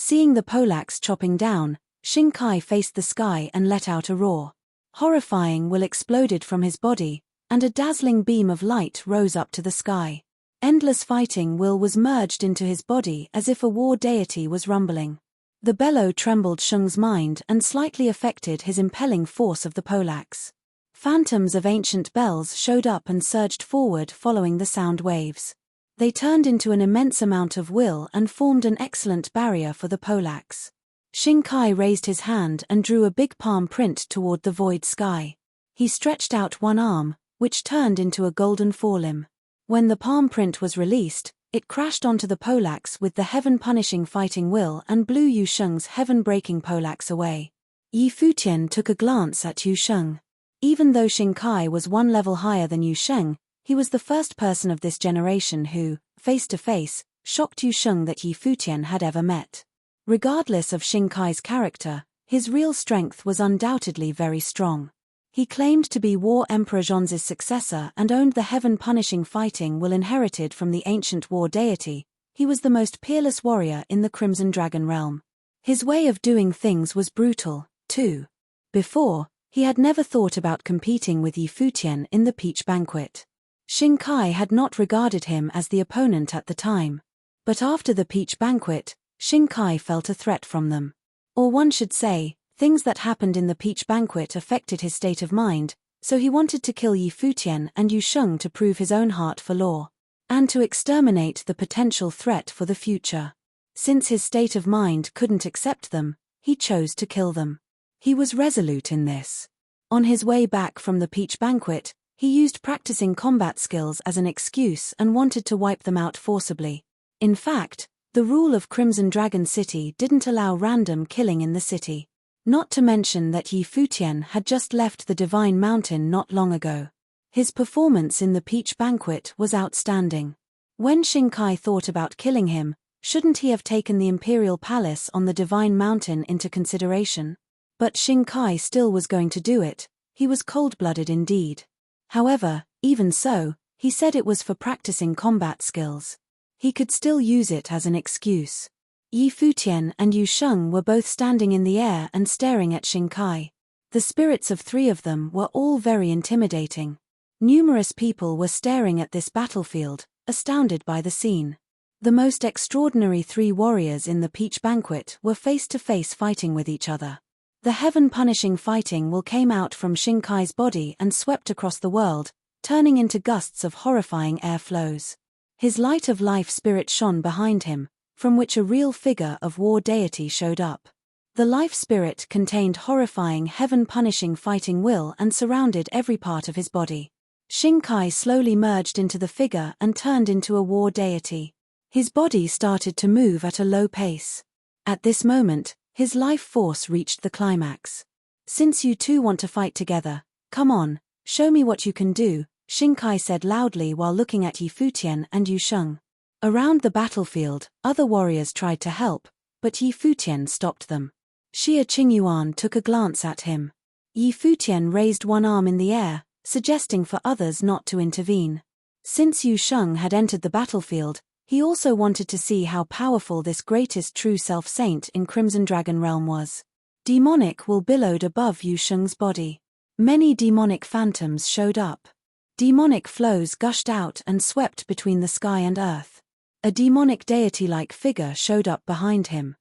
Seeing the Polax chopping down, Shinkai faced the sky and let out a roar. Horrifying will exploded from his body, and a dazzling beam of light rose up to the sky. Endless fighting will was merged into his body as if a war deity was rumbling. The bellow trembled Shung's mind and slightly affected his impelling force of the Polax. Phantoms of ancient bells showed up and surged forward following the sound waves. They turned into an immense amount of will and formed an excellent barrier for the Polax. Shinkai raised his hand and drew a big palm print toward the void sky. He stretched out one arm, which turned into a golden forelimb. When the palm print was released, it crashed onto the Polax with the heaven-punishing fighting will and blew Yu Sheng's heaven-breaking Polax away. Yi Futian took a glance at Yu Sheng. Even though Shinkai was one level higher than Yu Sheng, he was the first person of this generation who, face to face, shocked Yu Sheng that Yi Futian had ever met. Regardless of Shinkai's character, his real strength was undoubtedly very strong. He claimed to be War Emperor Zhon's successor and owned the heaven-punishing fighting will inherited from the ancient war deity. He was the most peerless warrior in the Crimson Dragon realm. His way of doing things was brutal, too. Before, he had never thought about competing with Yi Futian in the Peach Banquet. Shinkai had not regarded him as the opponent at the time. But after the Peach Banquet, Shinkai felt a threat from them. Or one should say, things that happened in the Peach Banquet affected his state of mind, so he wanted to kill Yi Futian and Yu Sheng to prove his own heart for law, and to exterminate the potential threat for the future. Since his state of mind couldn't accept them, he chose to kill them. He was resolute in this. On his way back from the Peach Banquet, he used practicing combat skills as an excuse and wanted to wipe them out forcibly. In fact, the rule of Crimson Dragon City didn't allow random killing in the city. Not to mention that Yi Futian had just left the Divine Mountain not long ago. His performance in the Peach Banquet was outstanding. When Shinkai thought about killing him, shouldn't he have taken the Imperial Palace on the Divine Mountain into consideration? But Shinkai still was going to do it. He was cold-blooded indeed. However, even so, he said it was for practicing combat skills. He could still use it as an excuse. Yi Futian and Yu Sheng were both standing in the air and staring at Shinkai. The spirits of three of them were all very intimidating. Numerous people were staring at this battlefield, astounded by the scene. The most extraordinary three warriors in the Peach Banquet were face-to-face fighting with each other. The heaven-punishing fighting will came out from Shinkai's body and swept across the world, turning into gusts of horrifying air flows. His light of life spirit shone behind him, from which a real figure of war deity showed up. The life spirit contained horrifying heaven-punishing fighting will and surrounded every part of his body. Shinkai slowly merged into the figure and turned into a war deity. His body started to move at a low pace. At this moment, his life force reached the climax. "Since you two want to fight together, come on, show me what you can do," Shinkai said loudly while looking at Yi Futian and Yu Sheng. Around the battlefield, other warriors tried to help, but Yi Futian stopped them. Xia Qingyuan took a glance at him. Yi Futian raised one arm in the air, suggesting for others not to intervene. Since Yu Sheng had entered the battlefield, he also wanted to see how powerful this greatest true self-saint in Crimson Dragon Realm was. Demonic will billowed above Yu Sheng's body. Many demonic phantoms showed up. Demonic flows gushed out and swept between the sky and earth. A demonic deity-like figure showed up behind him.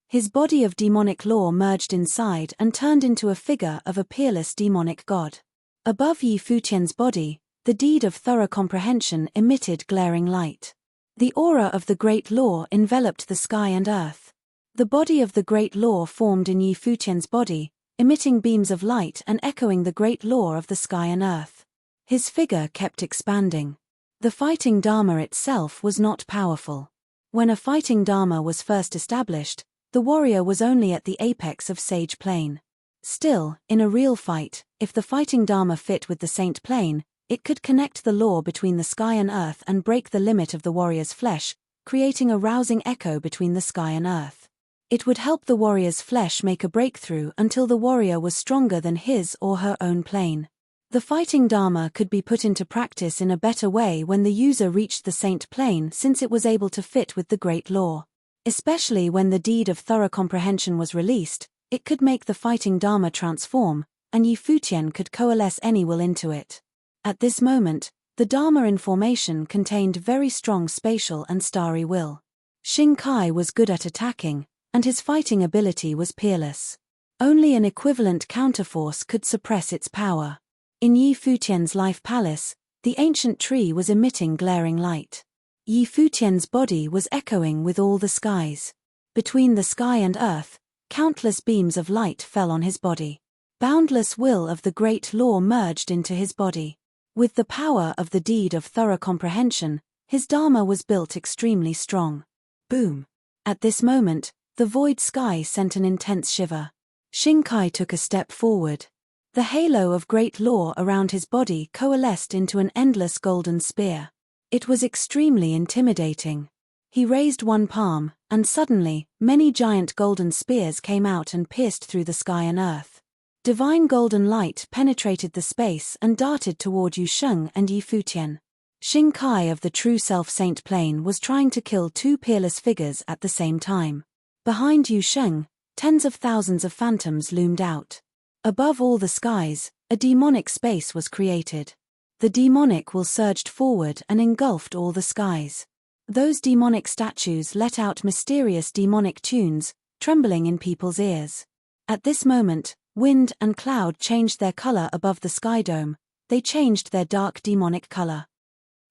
His body of demonic lore merged inside and turned into a figure of a peerless demonic god. Above Yi Futian's body, the deed of thorough comprehension emitted glaring light. The aura of the Great Law enveloped the sky and earth. The body of the Great Law formed in Yi Futian's body, emitting beams of light and echoing the Great Law of the sky and earth. His figure kept expanding. The fighting Dharma itself was not powerful. When a fighting Dharma was first established, the warrior was only at the apex of Sage Plane. Still, in a real fight, if the fighting Dharma fit with the Saint Plane, it could connect the law between the sky and earth and break the limit of the warrior's flesh, creating a rousing echo between the sky and earth. It would help the warrior's flesh make a breakthrough until the warrior was stronger than his or her own plane. The fighting Dharma could be put into practice in a better way when the user reached the Saint Plane since it was able to fit with the Great Law. Especially when the deed of thorough comprehension was released, it could make the fighting Dharma transform, and Yi Futian could coalesce any will into it. At this moment, the Dharma in formation contained very strong spatial and starry will. Xing Kai was good at attacking, and his fighting ability was peerless. Only an equivalent counterforce could suppress its power. In Yi Futian's life palace, the ancient tree was emitting glaring light. Yi Futian's body was echoing with all the skies. Between the sky and earth, countless beams of light fell on his body. Boundless will of the great law merged into his body. With the power of the deed of thorough comprehension, his Dharma was built extremely strong. Boom! At this moment, the void sky sent an intense shiver. Xing Kai took a step forward. The halo of great law around his body coalesced into an endless golden spear. It was extremely intimidating. He raised one palm, and suddenly, many giant golden spears came out and pierced through the sky and earth. Divine golden light penetrated the space and darted toward Yu Sheng and Yi Futian. Xing Kai of the true self-saint plane was trying to kill two peerless figures at the same time. Behind Yu Sheng, tens of thousands of phantoms loomed out. Above all the skies, a demonic space was created. The demonic will surged forward and engulfed all the skies. Those demonic statues let out mysterious demonic tunes, trembling in people's ears. At this moment, wind and cloud changed their color above the sky dome. They changed their dark demonic color.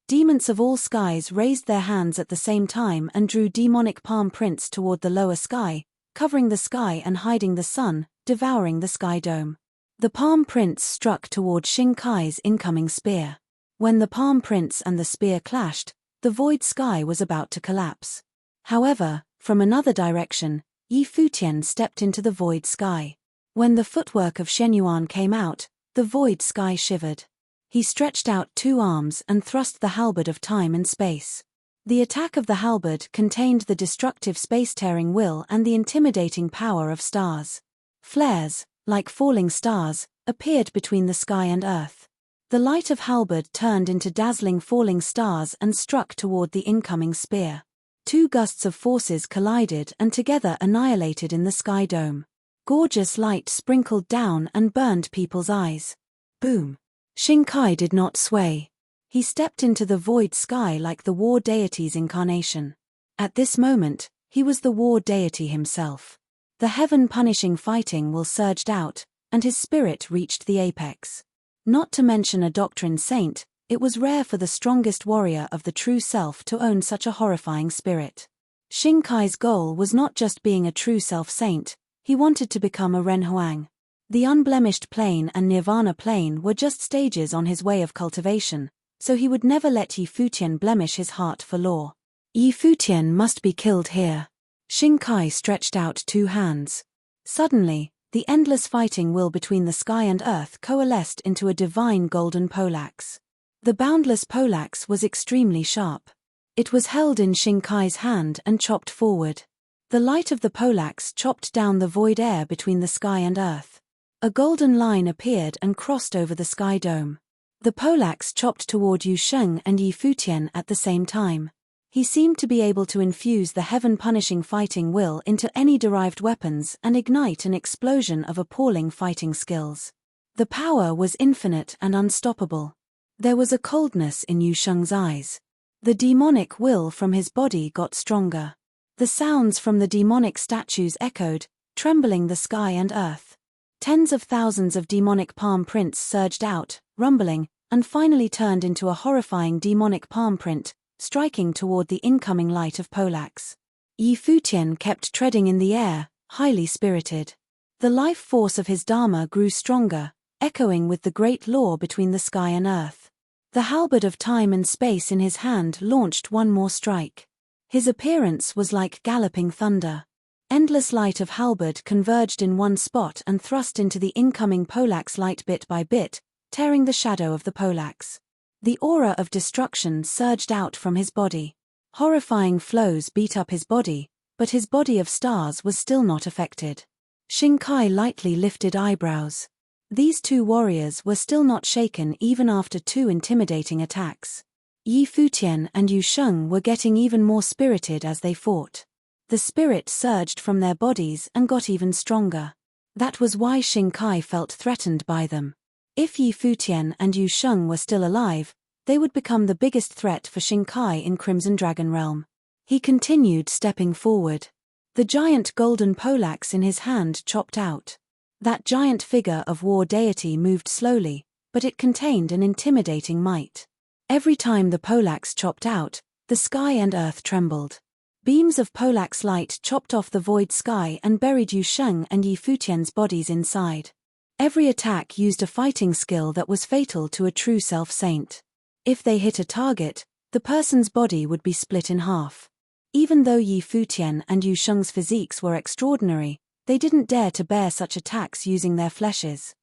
Demons of all skies raised their hands at the same time and drew demonic palm prints toward the lower sky, covering the sky and hiding the sun, devouring the sky dome. The palm prints struck toward Xing Kai's incoming spear. When the palm prints and the spear clashed, the void sky was about to collapse. However, from another direction, Yi Futian stepped into the void sky. When the footwork of Shenyuan came out, the void sky shivered. He stretched out two arms and thrust the halberd of time and space. The attack of the halberd contained the destructive space-tearing will and the intimidating power of stars. Flares, like falling stars, appeared between the sky and earth. The light of halberd turned into dazzling falling stars and struck toward the incoming spear. Two gusts of forces collided and together annihilated in the sky dome. Gorgeous light sprinkled down and burned people's eyes. Boom! Xing Kai did not sway. He stepped into the void sky like the war deity's incarnation. At this moment, he was the war deity himself. The heaven-punishing fighting will surged out, and his spirit reached the apex. Not to mention a doctrine saint, it was rare for the strongest warrior of the true self to own such a horrifying spirit. Xing Kai's goal was not just being a true self-saint, he wanted to become a Renhuang. The unblemished plane and nirvana plane were just stages on his way of cultivation, so he would never let Yi Futian blemish his heart for law. Yi Futian must be killed here. Xing Kai stretched out two hands. Suddenly, the endless fighting will between the sky and earth coalesced into a divine golden poleaxe. The boundless poleaxe was extremely sharp. It was held in Xing Kai's hand and chopped forward. The light of the poleaxe chopped down the void air between the sky and earth. A golden line appeared and crossed over the sky dome. The poleaxe chopped toward Yu Sheng and Yi Futian at the same time. He seemed to be able to infuse the heaven-punishing fighting will into any derived weapons and ignite an explosion of appalling fighting skills. The power was infinite and unstoppable. There was a coldness in Yu Sheng's eyes. The demonic will from his body got stronger. The sounds from the demonic statues echoed, trembling the sky and earth. Tens of thousands of demonic palm prints surged out, rumbling, and finally turned into a horrifying demonic palm print, striking toward the incoming light of poleaxe. Yi Futian kept treading in the air, highly spirited. The life force of his Dharma grew stronger, echoing with the great law between the sky and earth. The halberd of time and space in his hand launched one more strike. His appearance was like galloping thunder. Endless light of halberd converged in one spot and thrust into the incoming poleaxe light bit by bit, tearing the shadow of the poleaxe. The aura of destruction surged out from his body. Horrifying flows beat up his body, but his body of stars was still not affected. Xing Kai lightly lifted eyebrows. These two warriors were still not shaken even after two intimidating attacks. Yi Futian and Yu Sheng were getting even more spirited as they fought. The spirit surged from their bodies and got even stronger. That was why Xingkai felt threatened by them. If Yi Futian and Yu Sheng were still alive, they would become the biggest threat for Xingkai in Crimson Dragon Realm. He continued stepping forward. The giant golden poleaxe in his hand chopped out. That giant figure of war deity moved slowly, but it contained an intimidating might. Every time the poleaxe chopped out, the sky and earth trembled. Beams of poleaxe light chopped off the void sky and buried Yu Sheng and Yi Futian's bodies inside. Every attack used a fighting skill that was fatal to a true self-saint. If they hit a target, the person's body would be split in half. Even though Yi Futian and Yu Sheng's physiques were extraordinary, they didn't dare to bear such attacks using their fleshes.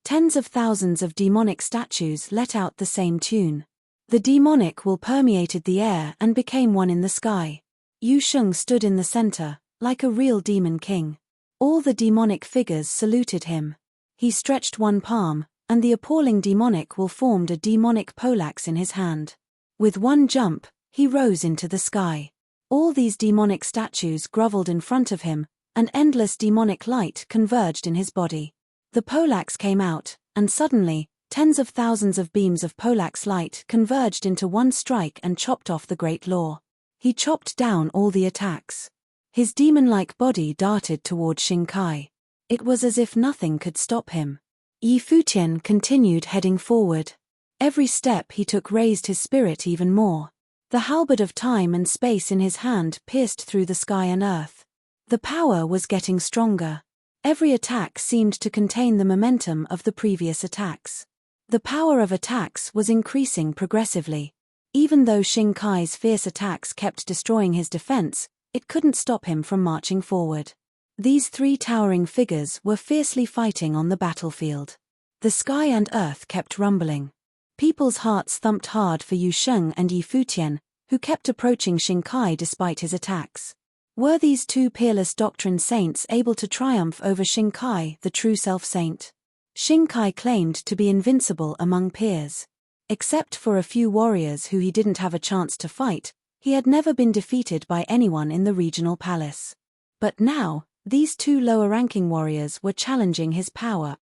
Tens of thousands of demonic statues let out the same tune. The demonic will permeated the air and became one in the sky. Yu Sheng stood in the center, like a real demon king. All the demonic figures saluted him. He stretched one palm, and the appalling demonic will formed a demonic poleaxe in his hand. With one jump, he rose into the sky. All these demonic statues groveled in front of him, and endless demonic light converged in his body. The poleaxe came out, and suddenly, tens of thousands of beams of poleaxe light converged into one strike and chopped off the great law. He chopped down all the attacks. His demon-like body darted toward Xingkai. It was as if nothing could stop him. Yi Futian continued heading forward. Every step he took raised his spirit even more. The halberd of time and space in his hand pierced through the sky and earth. The power was getting stronger. Every attack seemed to contain the momentum of the previous attacks. The power of attacks was increasing progressively. Even though Xingkai's fierce attacks kept destroying his defense, it couldn't stop him from marching forward. These three towering figures were fiercely fighting on the battlefield. The sky and earth kept rumbling. People's hearts thumped hard for Yu Sheng and Yi Futian, who kept approaching Xingkai despite his attacks. Were these two peerless doctrine saints able to triumph over Xingkai, the true self-saint? Xingkai claimed to be invincible among peers. Except for a few warriors who he didn't have a chance to fight, he had never been defeated by anyone in the regional palace. But now, these two lower-ranking warriors were challenging his power.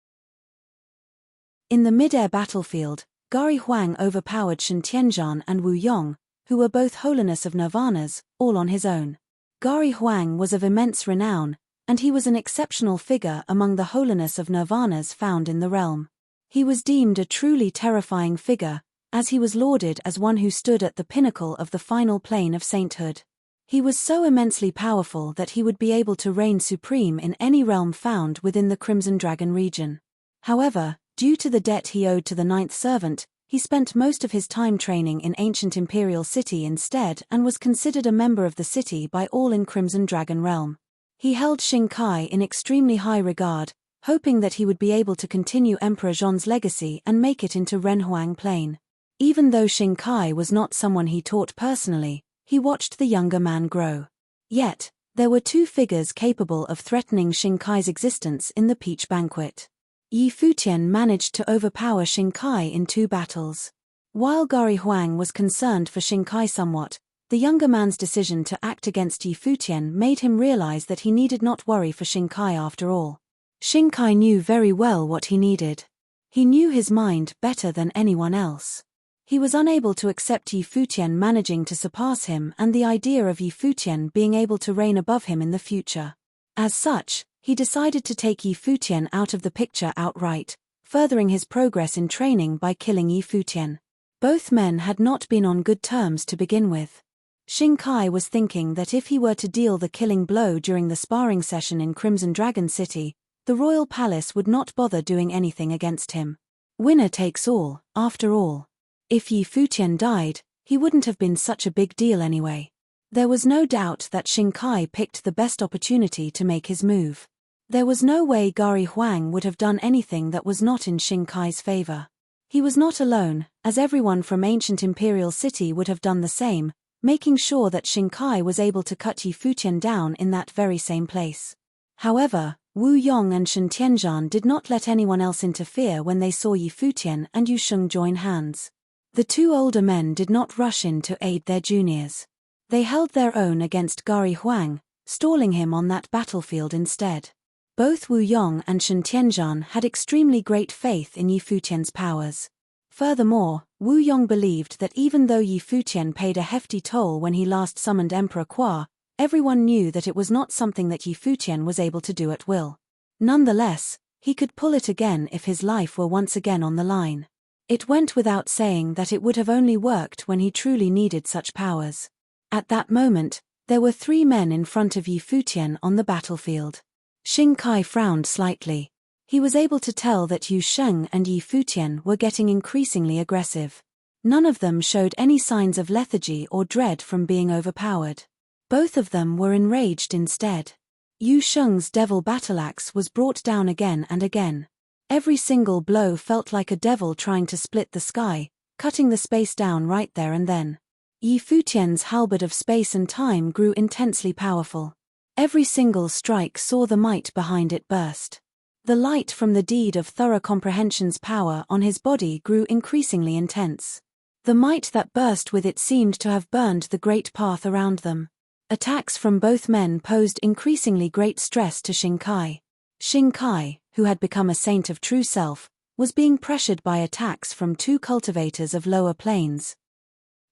In the mid-air battlefield, Gari Huang overpowered Shen Tianzhan and Wu Yong, who were both holiness of nirvanas, all on his own. Gari Huang was of immense renown, and he was an exceptional figure among the holiness of nirvanas found in the realm. He was deemed a truly terrifying figure, as he was lauded as one who stood at the pinnacle of the final plane of sainthood. He was so immensely powerful that he would be able to reign supreme in any realm found within the Crimson Dragon region. However, due to the debt he owed to the Ninth Servant, he spent most of his time training in ancient Imperial City instead and was considered a member of the city by all in Crimson Dragon realm. He held Xingkai in extremely high regard, hoping that he would be able to continue Emperor Zhon's legacy and make it into Renhuang Plain. Even though Xingkai was not someone he taught personally, he watched the younger man grow. Yet, there were two figures capable of threatening Xingkai's existence in the Peach Banquet. Yi Futian managed to overpower Xingkai in 2 battles. While Gari Huang was concerned for Xingkai somewhat, the younger man's decision to act against Yi Futian made him realize that he needed not worry for Xingkai after all. Xingkai knew very well what he needed. He knew his mind better than anyone else. He was unable to accept Yi Futian managing to surpass him and the idea of Yi Futian being able to reign above him in the future. As such, he decided to take Yi Futian out of the picture outright, furthering his progress in training by killing Yi Futian. Both men had not been on good terms to begin with. Xingkai was thinking that if he were to deal the killing blow during the sparring session in Crimson Dragon City, the royal palace would not bother doing anything against him. Winner takes all, after all. If Yi Futian died, he wouldn't have been such a big deal anyway. There was no doubt that Xingkai picked the best opportunity to make his move. There was no way Gari Huang would have done anything that was not in Xingkai's favor. He was not alone, as everyone from ancient Imperial City would have done the same, making sure that Xingkai was able to cut Yi Futian down in that very same place. However, Wu Yong and Shen Tianzhan did not let anyone else interfere when they saw Yi Futian and Yu Sheng join hands. The two older men did not rush in to aid their juniors. They held their own against Gari Huang, stalling him on that battlefield instead. Both Wu Yong and Shen Tianzhan had extremely great faith in Yi Futian's powers. Furthermore, Wu Yong believed that even though Yi Futian paid a hefty toll when he last summoned Emperor Qua, everyone knew that it was not something that Yi Futian was able to do at will. Nonetheless, he could pull it again if his life were once again on the line. It went without saying that it would have only worked when he truly needed such powers. At that moment, there were 3 men in front of Yi Futian on the battlefield. Xing Kai frowned slightly. He was able to tell that Yu Sheng and Yi Futian were getting increasingly aggressive. None of them showed any signs of lethargy or dread from being overpowered. Both of them were enraged instead. Yu Sheng's devil battle-axe was brought down again and again. Every single blow felt like a devil trying to split the sky, cutting the space down right there and then. Yi Futian's halberd of space and time grew intensely powerful. Every single strike saw the might behind it burst. The light from the deed of thorough comprehension's power on his body grew increasingly intense. The might that burst with it seemed to have burned the great path around them. Attacks from both men posed increasingly great stress to Xing Kai. Xing Kai, who had become a saint of true self, was being pressured by attacks from 2 cultivators of lower planes.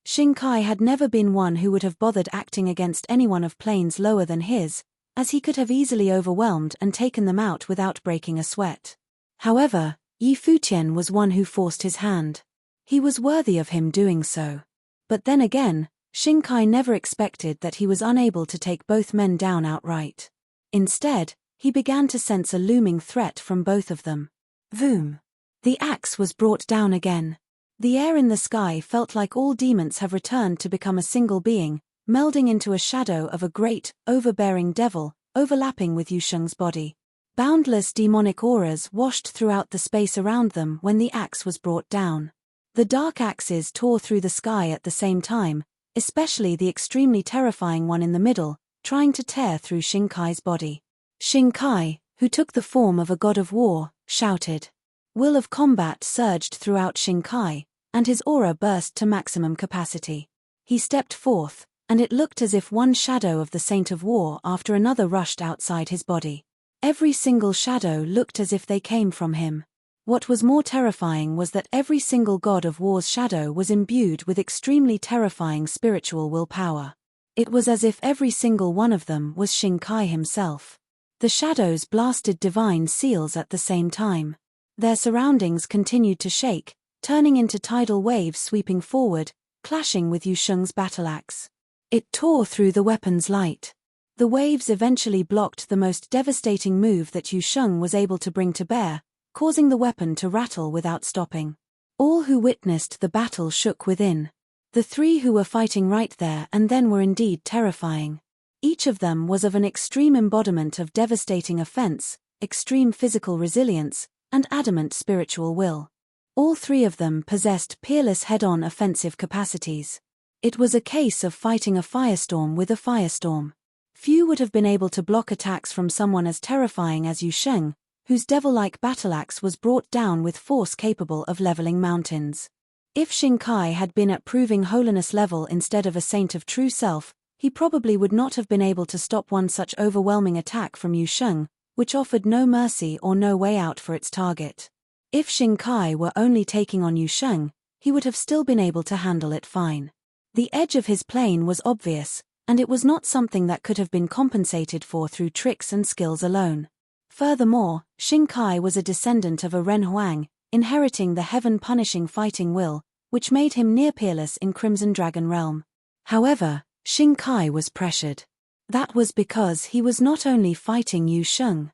Xing Kai had never been one who would have bothered acting against anyone of planes lower than his, as he could have easily overwhelmed and taken them out without breaking a sweat. However, Yi Futian was one who forced his hand. He was worthy of him doing so. But then again, Xing Kai never expected that he was unable to take both men down outright. Instead, he began to sense a looming threat from both of them. Voom! The axe was brought down again. The air in the sky felt like all demons have returned to become a single being, melding into a shadow of a great, overbearing devil, overlapping with Yu Sheng's body. Boundless demonic auras washed throughout the space around them when the axe was brought down. The dark axes tore through the sky at the same time, especially the extremely terrifying one in the middle, trying to tear through Xing Kai's body. Xing Kai, who took the form of a god of war, shouted. Will of combat surged throughout Xing Kai, and his aura burst to maximum capacity. He stepped forth, and it looked as if one shadow of the Saint of War after another rushed outside his body. Every single shadow looked as if they came from him. What was more terrifying was that every single god of war's shadow was imbued with extremely terrifying spiritual willpower. It was as if every single one of them was Xing Kai himself. The shadows blasted divine seals at the same time. Their surroundings continued to shake, turning into tidal waves sweeping forward, clashing with Yu Sheng's battle-axe. It tore through the weapon's light. The waves eventually blocked the most devastating move that Yu Sheng was able to bring to bear, causing the weapon to rattle without stopping. All who witnessed the battle shook within. The 3 who were fighting right there and then were indeed terrifying. Each of them was of an extreme embodiment of devastating offense, extreme physical resilience, and adamant spiritual will. All 3 of them possessed peerless head-on offensive capacities. It was a case of fighting a firestorm with a firestorm. Few would have been able to block attacks from someone as terrifying as Yu Sheng, whose devil-like battle-axe was brought down with force capable of leveling mountains. If Xing Kai had been at proving holiness level instead of a saint of true self, he probably would not have been able to stop one such overwhelming attack from Yu Sheng, which offered no mercy or no way out for its target. If Xing Kai were only taking on Yu Sheng, he would have still been able to handle it fine. The edge of his plane was obvious, and it was not something that could have been compensated for through tricks and skills alone. Furthermore, Xing Kai was a descendant of a Ren Huang, inheriting the heaven-punishing fighting will, which made him near peerless in Crimson Dragon Realm. However, Xing Kai was pressured. That was because he was not only fighting Yu Sheng.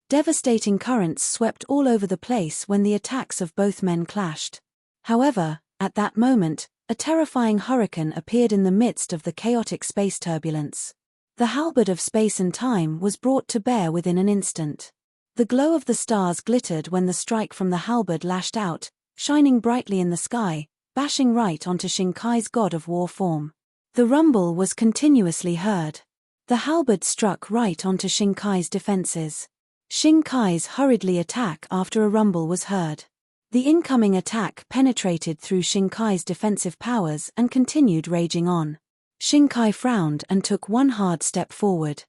Devastating currents swept all over the place when the attacks of both men clashed. However, at that moment, a terrifying hurricane appeared in the midst of the chaotic space turbulence. The halberd of space and time was brought to bear within an instant. The glow of the stars glittered when the strike from the halberd lashed out, shining brightly in the sky, bashing right onto Xing Kai's god of war form. The rumble was continuously heard. The halberd struck right onto Xing Kai's defenses. Xing Kai's hurriedly attack after a rumble was heard. The incoming attack penetrated through Xing Kai's defensive powers and continued raging on. Shinkai frowned and took one hard step forward.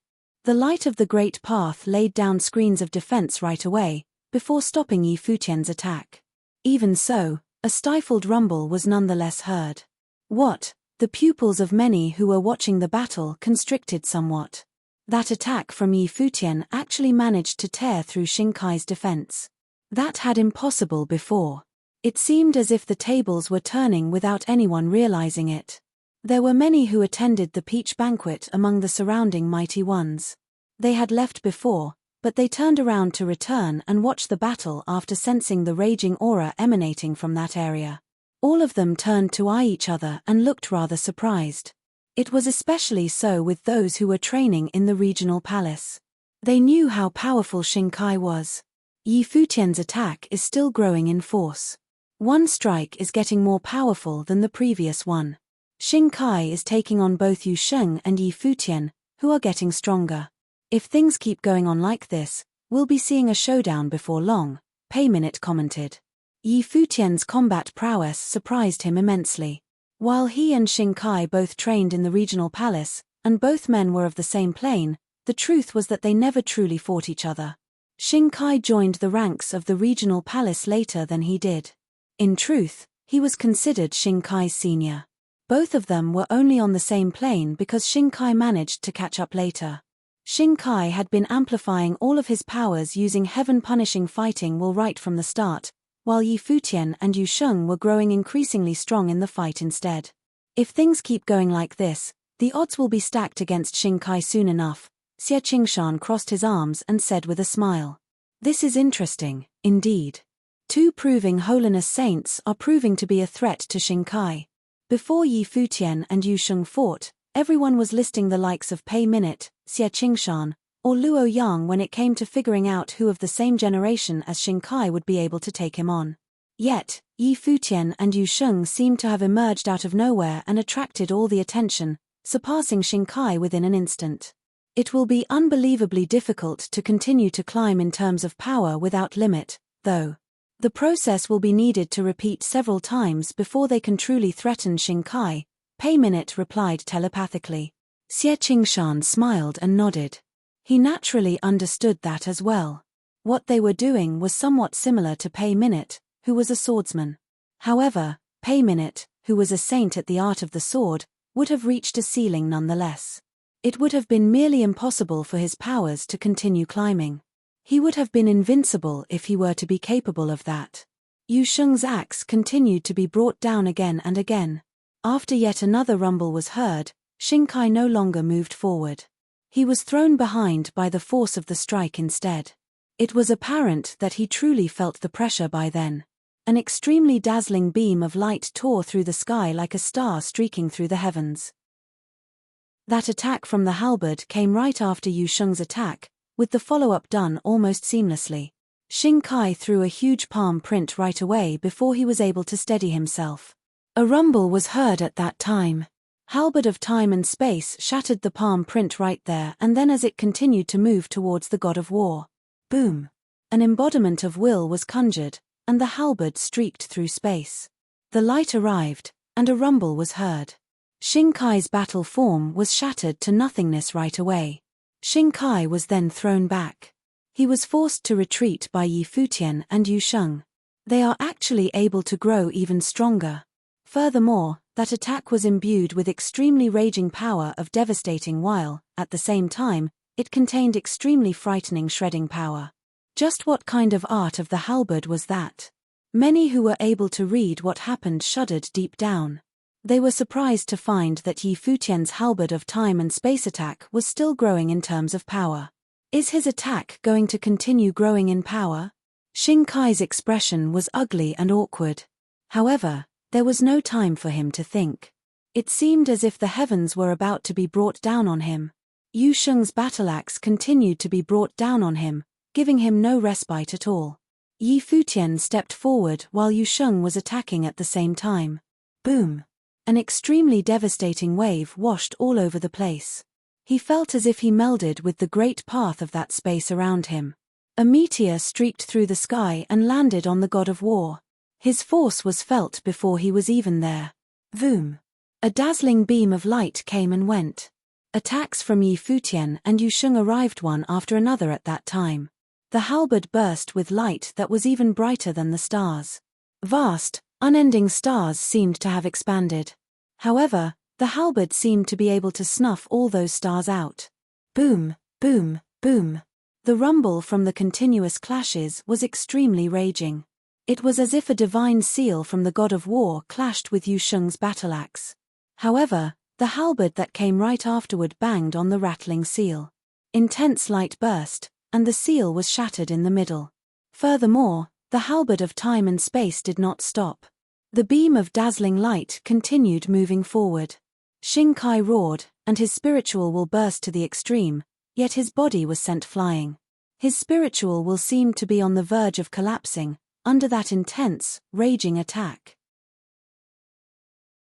The light of the great path laid down screens of defense right away, before stopping Yi Futian's attack. Even so, a stifled rumble was nonetheless heard. What? The pupils of many who were watching the battle constricted somewhat. That attack from Yi Futian actually managed to tear through Shinkai's defense. That had impossible before. It seemed as if the tables were turning without anyone realizing it. There were many who attended the peach banquet among the surrounding mighty ones. They had left before, but they turned around to return and watch the battle after sensing the raging aura emanating from that area. All of them turned to eye each other and looked rather surprised. It was especially so with those who were training in the regional palace. They knew how powerful Shinkai was. Yi Futian's attack is still growing in force. One strike is getting more powerful than the previous one. Shinkai is taking on both Yu Sheng and Yi Futian, who are getting stronger. If things keep going on like this, we'll be seeing a showdown before long, Pei Minute commented. Yi Futian's combat prowess surprised him immensely. While he and Shinkai both trained in the regional palace, and both men were of the same plane, the truth was that they never truly fought each other. Shinkai joined the ranks of the regional palace later than he did. In truth, he was considered Shinkai's senior. Both of them were only on the same plane because Shinkai managed to catch up later. Shinkai had been amplifying all of his powers using heaven-punishing fighting will right from the start, while Yi Futian and Yu Sheng were growing increasingly strong in the fight instead. If things keep going like this, the odds will be stacked against Shinkai soon enough. Xie Qingshan crossed his arms and said with a smile. This is interesting, indeed. Two proving holiness saints are proving to be a threat to Shinkai. Before Yi Futian and Yu Sheng fought, everyone was listing the likes of Pei Minute, Xie Qingshan, or Luo Yang when it came to figuring out who of the same generation as Shinkai would be able to take him on. Yet, Yi Futian and Yu Sheng seemed to have emerged out of nowhere and attracted all the attention, surpassing Shinkai within an instant. It will be unbelievably difficult to continue to climb in terms of power without limit, though. The process will be needed to repeat several times before they can truly threaten Shinkai, Pei Minute replied telepathically. Xie Qingshan smiled and nodded. He naturally understood that as well. What they were doing was somewhat similar to Pei Minute, who was a swordsman. However, Pei Minute, who was a saint at the art of the sword, would have reached a ceiling nonetheless. It would have been merely impossible for his powers to continue climbing. He would have been invincible if he were to be capable of that. Yu Sheng's axe continued to be brought down again and again. After yet another rumble was heard, Shinkai no longer moved forward. He was thrown behind by the force of the strike instead. It was apparent that he truly felt the pressure by then. An extremely dazzling beam of light tore through the sky like a star streaking through the heavens. That attack from the halberd came right after Yu Sheng's attack, with the follow-up done almost seamlessly. Shinkai threw a huge palm print right away before he was able to steady himself. A rumble was heard at that time. Halberd of time and space shattered the palm print right there and then as it continued to move towards the god of war. Boom! An embodiment of will was conjured, and the halberd streaked through space. The light arrived, and a rumble was heard. Shinkai's battle form was shattered to nothingness right away. Shinkai was then thrown back. He was forced to retreat by Yi Futian and Yu Sheng. They are actually able to grow even stronger. Furthermore, that attack was imbued with extremely raging power of devastating while, at the same time, it contained extremely frightening shredding power. Just what kind of art of the halberd was that? Many who were able to read what happened shuddered deep down. They were surprised to find that Yi Futian's halberd of time and space attack was still growing in terms of power. Is his attack going to continue growing in power? Shinkai's expression was ugly and awkward. However, there was no time for him to think. It seemed as if the heavens were about to be brought down on him. Yu Sheng's battle-axe continued to be brought down on him, giving him no respite at all. Yi Futian stepped forward while Yu Sheng was attacking at the same time. Boom! An extremely devastating wave washed all over the place. He felt as if he melded with the great path of that space around him. A meteor streaked through the sky and landed on the god of war. His force was felt before he was even there. Voom! A dazzling beam of light came and went. Attacks from Yi Futian and Yu Sheng arrived one after another at that time. The halberd burst with light that was even brighter than the stars. Vast, unending stars seemed to have expanded. However, the halberd seemed to be able to snuff all those stars out. Boom, boom, boom. The rumble from the continuous clashes was extremely raging. It was as if a divine seal from the god of war clashed with Yu Sheng's battle axe. However, the halberd that came right afterward banged on the rattling seal. Intense light burst, and the seal was shattered in the middle. Furthermore, the halberd of time and space did not stop. The beam of dazzling light continued moving forward. Xing Kai roared, and his spiritual will burst to the extreme, yet his body was sent flying. His spiritual will seemed to be on the verge of collapsing, under that intense, raging attack.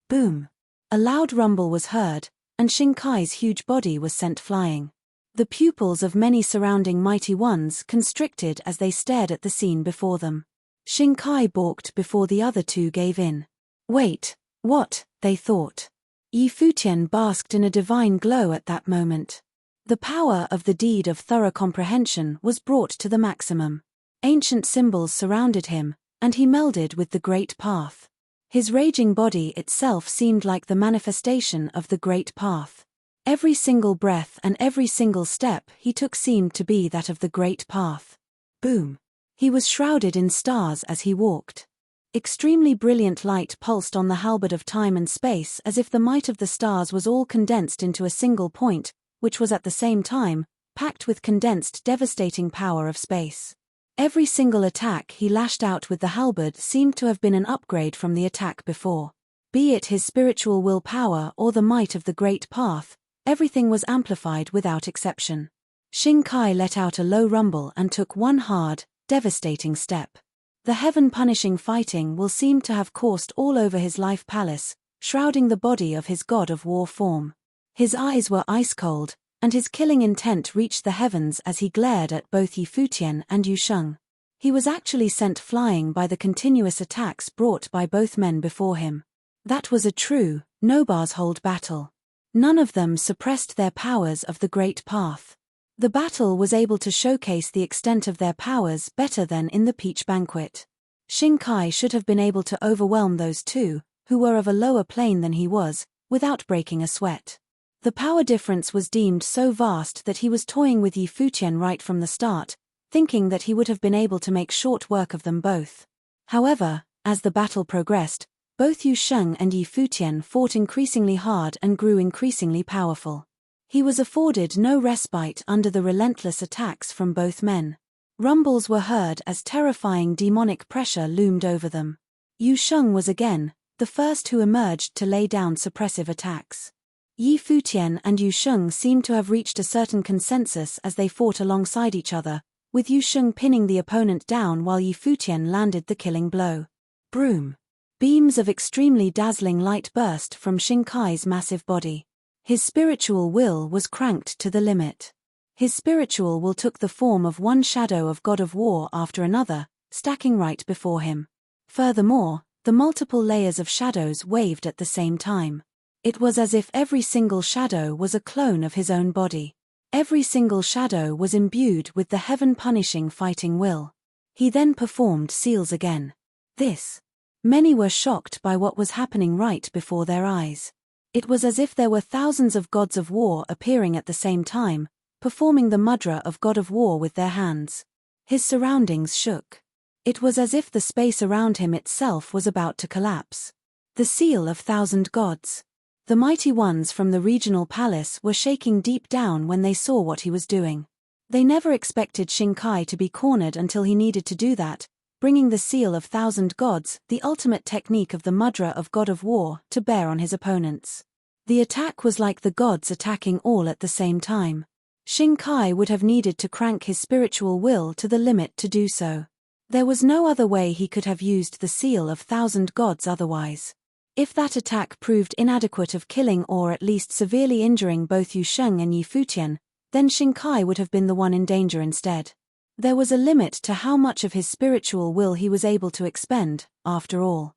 Boom! A loud rumble was heard, and Xing Kai's huge body was sent flying. The pupils of many surrounding mighty ones constricted as they stared at the scene before them. Xing Kai balked before the other two gave in. Wait, what? They thought. Yi Futian basked in a divine glow at that moment. The power of the deed of thorough comprehension was brought to the maximum. Ancient symbols surrounded him, and he melded with the great path. His raging body itself seemed like the manifestation of the great path. Every single breath and every single step he took seemed to be that of the great path. Boom! He was shrouded in stars as he walked. Extremely brilliant light pulsed on the halberd of time and space as if the might of the stars was all condensed into a single point, which was at the same time packed with condensed devastating power of space. Every single attack he lashed out with the halberd seemed to have been an upgrade from the attack before. Be it his spiritual willpower or the might of the great path, everything was amplified without exception. Xing Kai let out a low rumble and took one hard, devastating step. The heaven-punishing fighting will seemed to have coursed all over his life palace, shrouding the body of his god of war form. His eyes were ice-cold, and his killing intent reached the heavens as he glared at both Yi Futian and Yu Sheng. He was actually sent flying by the continuous attacks brought by both men before him. That was a true, no-bars hold battle. None of them suppressed their powers of the great path. The battle was able to showcase the extent of their powers better than in the peach banquet. Xing Kai should have been able to overwhelm those two, who were of a lower plane than he was, without breaking a sweat. The power difference was deemed so vast that he was toying with Yi Futian right from the start, thinking that he would have been able to make short work of them both. However, as the battle progressed, both Yu Sheng and Yi Futian fought increasingly hard and grew increasingly powerful. He was afforded no respite under the relentless attacks from both men. Rumbles were heard as terrifying demonic pressure loomed over them. Yu Sheng was again the first who emerged to lay down suppressive attacks. Yi Futian and Yu Sheng seemed to have reached a certain consensus as they fought alongside each other, with Yu Sheng pinning the opponent down while Yi Futian landed the killing blow. Broom! Beams of extremely dazzling light burst from Xing Kai's massive body. His spiritual will was cranked to the limit. His spiritual will took the form of one shadow of God of War after another, stacking right before him. Furthermore, the multiple layers of shadows waved at the same time. It was as if every single shadow was a clone of his own body. Every single shadow was imbued with the heaven-punishing fighting will. He then performed seals again. Many were shocked by what was happening right before their eyes. It was as if there were thousands of gods of war appearing at the same time, performing the mudra of God of War with their hands. His surroundings shook. It was as if the space around him itself was about to collapse. The seal of thousand gods. The mighty ones from the regional palace were shaking deep down when they saw what he was doing. They never expected Xing Kai to be cornered until he needed to do that, bringing the seal of thousand gods, the ultimate technique of the mudra of God of War, to bear on his opponents. The attack was like the gods attacking all at the same time. Xing Kai would have needed to crank his spiritual will to the limit to do so. There was no other way he could have used the seal of thousand gods otherwise. If that attack proved inadequate of killing or at least severely injuring both Yu Sheng and Yi Futian, then Xing Kai would have been the one in danger instead. There was a limit to how much of his spiritual will he was able to expend, after all.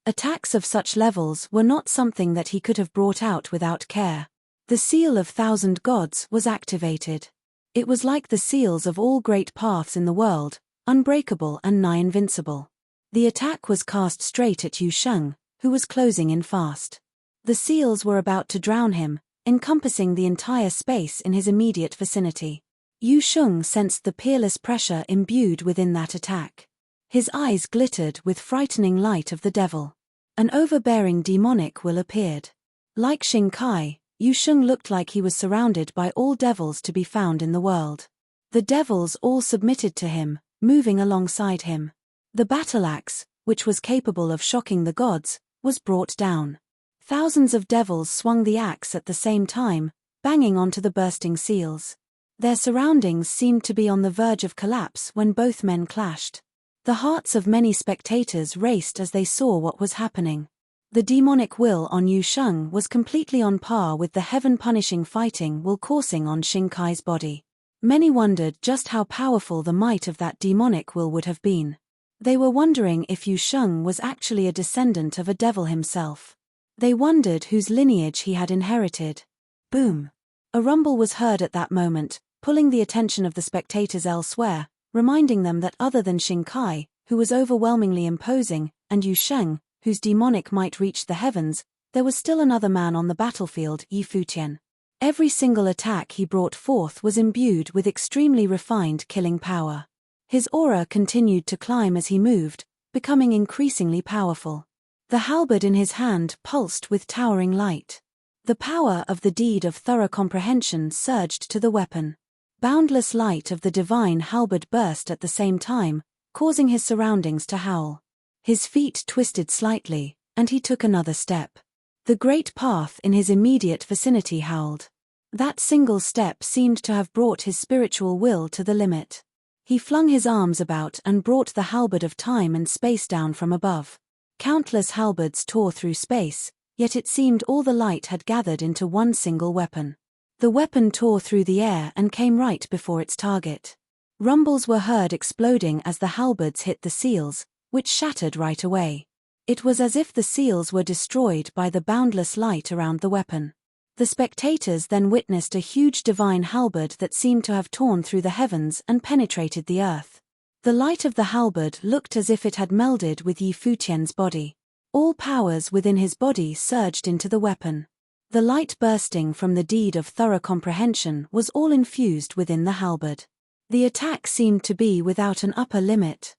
Attacks of such levels were not something that he could have brought out without care. The seal of 1,000 gods was activated. It was like the seals of all great paths in the world, unbreakable and nigh invincible. The attack was cast straight at Yu Sheng, who was closing in fast. The seals were about to drown him, encompassing the entire space in his immediate vicinity. Yu Sheng sensed the peerless pressure imbued within that attack. His eyes glittered with frightening light of the devil. An overbearing demonic will appeared. Like Xing Kai, Yu Sheng looked like he was surrounded by all devils to be found in the world. The devils all submitted to him, moving alongside him. The battle axe, which was capable of shocking the gods, was brought down. Thousands of devils swung the axe at the same time, banging onto the bursting seals. Their surroundings seemed to be on the verge of collapse when both men clashed. The hearts of many spectators raced as they saw what was happening. The demonic will on Yu Sheng was completely on par with the heaven-punishing fighting will coursing on Xing Kai's body. Many wondered just how powerful the might of that demonic will would have been. They were wondering if Yu Sheng was actually a descendant of a devil himself. They wondered whose lineage he had inherited. Boom! A rumble was heard at that moment, pulling the attention of the spectators elsewhere, reminding them that other than Xing Kai, who was overwhelmingly imposing, and Yu Sheng, whose demonic might reached the heavens, there was still another man on the battlefield, Futian. Every single attack he brought forth was imbued with extremely refined killing power. His aura continued to climb as he moved, becoming increasingly powerful. The halberd in his hand pulsed with towering light. The power of the deed of thorough comprehension surged to the weapon. Boundless light of the divine halberd burst at the same time, causing his surroundings to howl. His feet twisted slightly, and he took another step. The great path in his immediate vicinity howled. That single step seemed to have brought his spiritual will to the limit. He flung his arms about and brought the halberd of time and space down from above. Countless halberds tore through space, yet it seemed all the light had gathered into one single weapon. The weapon tore through the air and came right before its target. Rumbles were heard exploding as the halberds hit the seals, which shattered right away. It was as if the seals were destroyed by the boundless light around the weapon. The spectators then witnessed a huge divine halberd that seemed to have torn through the heavens and penetrated the earth. The light of the halberd looked as if it had melded with Yi Futian's body. All powers within his body surged into the weapon. The light bursting from the deed of thorough comprehension was all infused within the halberd. The attack seemed to be without an upper limit.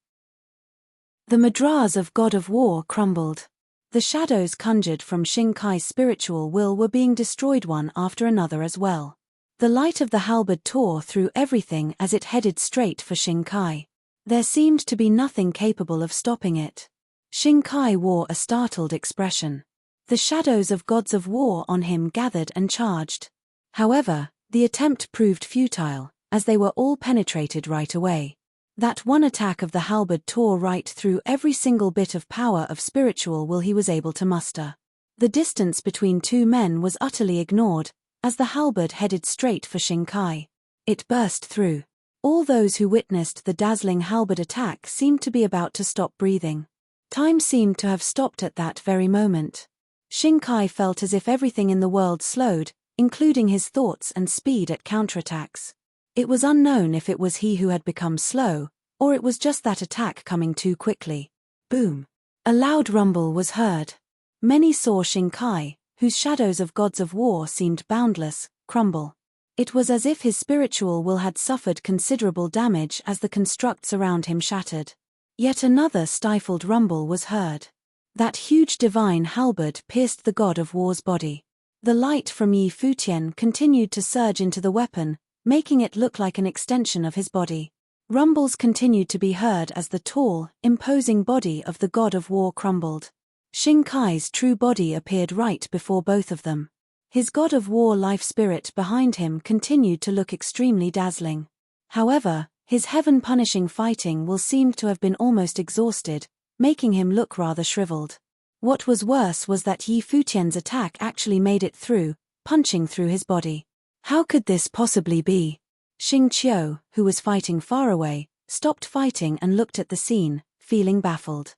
The madras of God of War crumbled. The shadows conjured from Xing Kai's spiritual will were being destroyed one after another as well. The light of the halberd tore through everything as it headed straight for Xing Kai. There seemed to be nothing capable of stopping it. Xing Kai wore a startled expression. The shadows of gods of war on him gathered and charged. However, the attempt proved futile, as they were all penetrated right away. That one attack of the halberd tore right through every single bit of power of spiritual will he was able to muster. The distance between two men was utterly ignored, as the halberd headed straight for Xing Kai. It burst through. All those who witnessed the dazzling halberd attack seemed to be about to stop breathing. Time seemed to have stopped at that very moment. Xing Kai felt as if everything in the world slowed, including his thoughts and speed at counterattacks. It was unknown if it was he who had become slow, or it was just that attack coming too quickly. Boom! A loud rumble was heard. Many saw Xing Kai, whose shadows of gods of war seemed boundless, crumble. It was as if his spiritual will had suffered considerable damage as the constructs around him shattered. Yet another stifled rumble was heard. That huge divine halberd pierced the god of war's body. The light from Yi Futian continued to surge into the weapon, making it look like an extension of his body. Rumbles continued to be heard as the tall, imposing body of the god of war crumbled. Xing Kai's true body appeared right before both of them. His god of war life spirit behind him continued to look extremely dazzling. However, his heaven-punishing fighting will seemed to have been almost exhausted, making him look rather shriveled. What was worse was that Yi Futian's attack actually made it through, punching through his body. How could this possibly be? Xing Qiu, who was fighting far away, stopped fighting and looked at the scene, feeling baffled.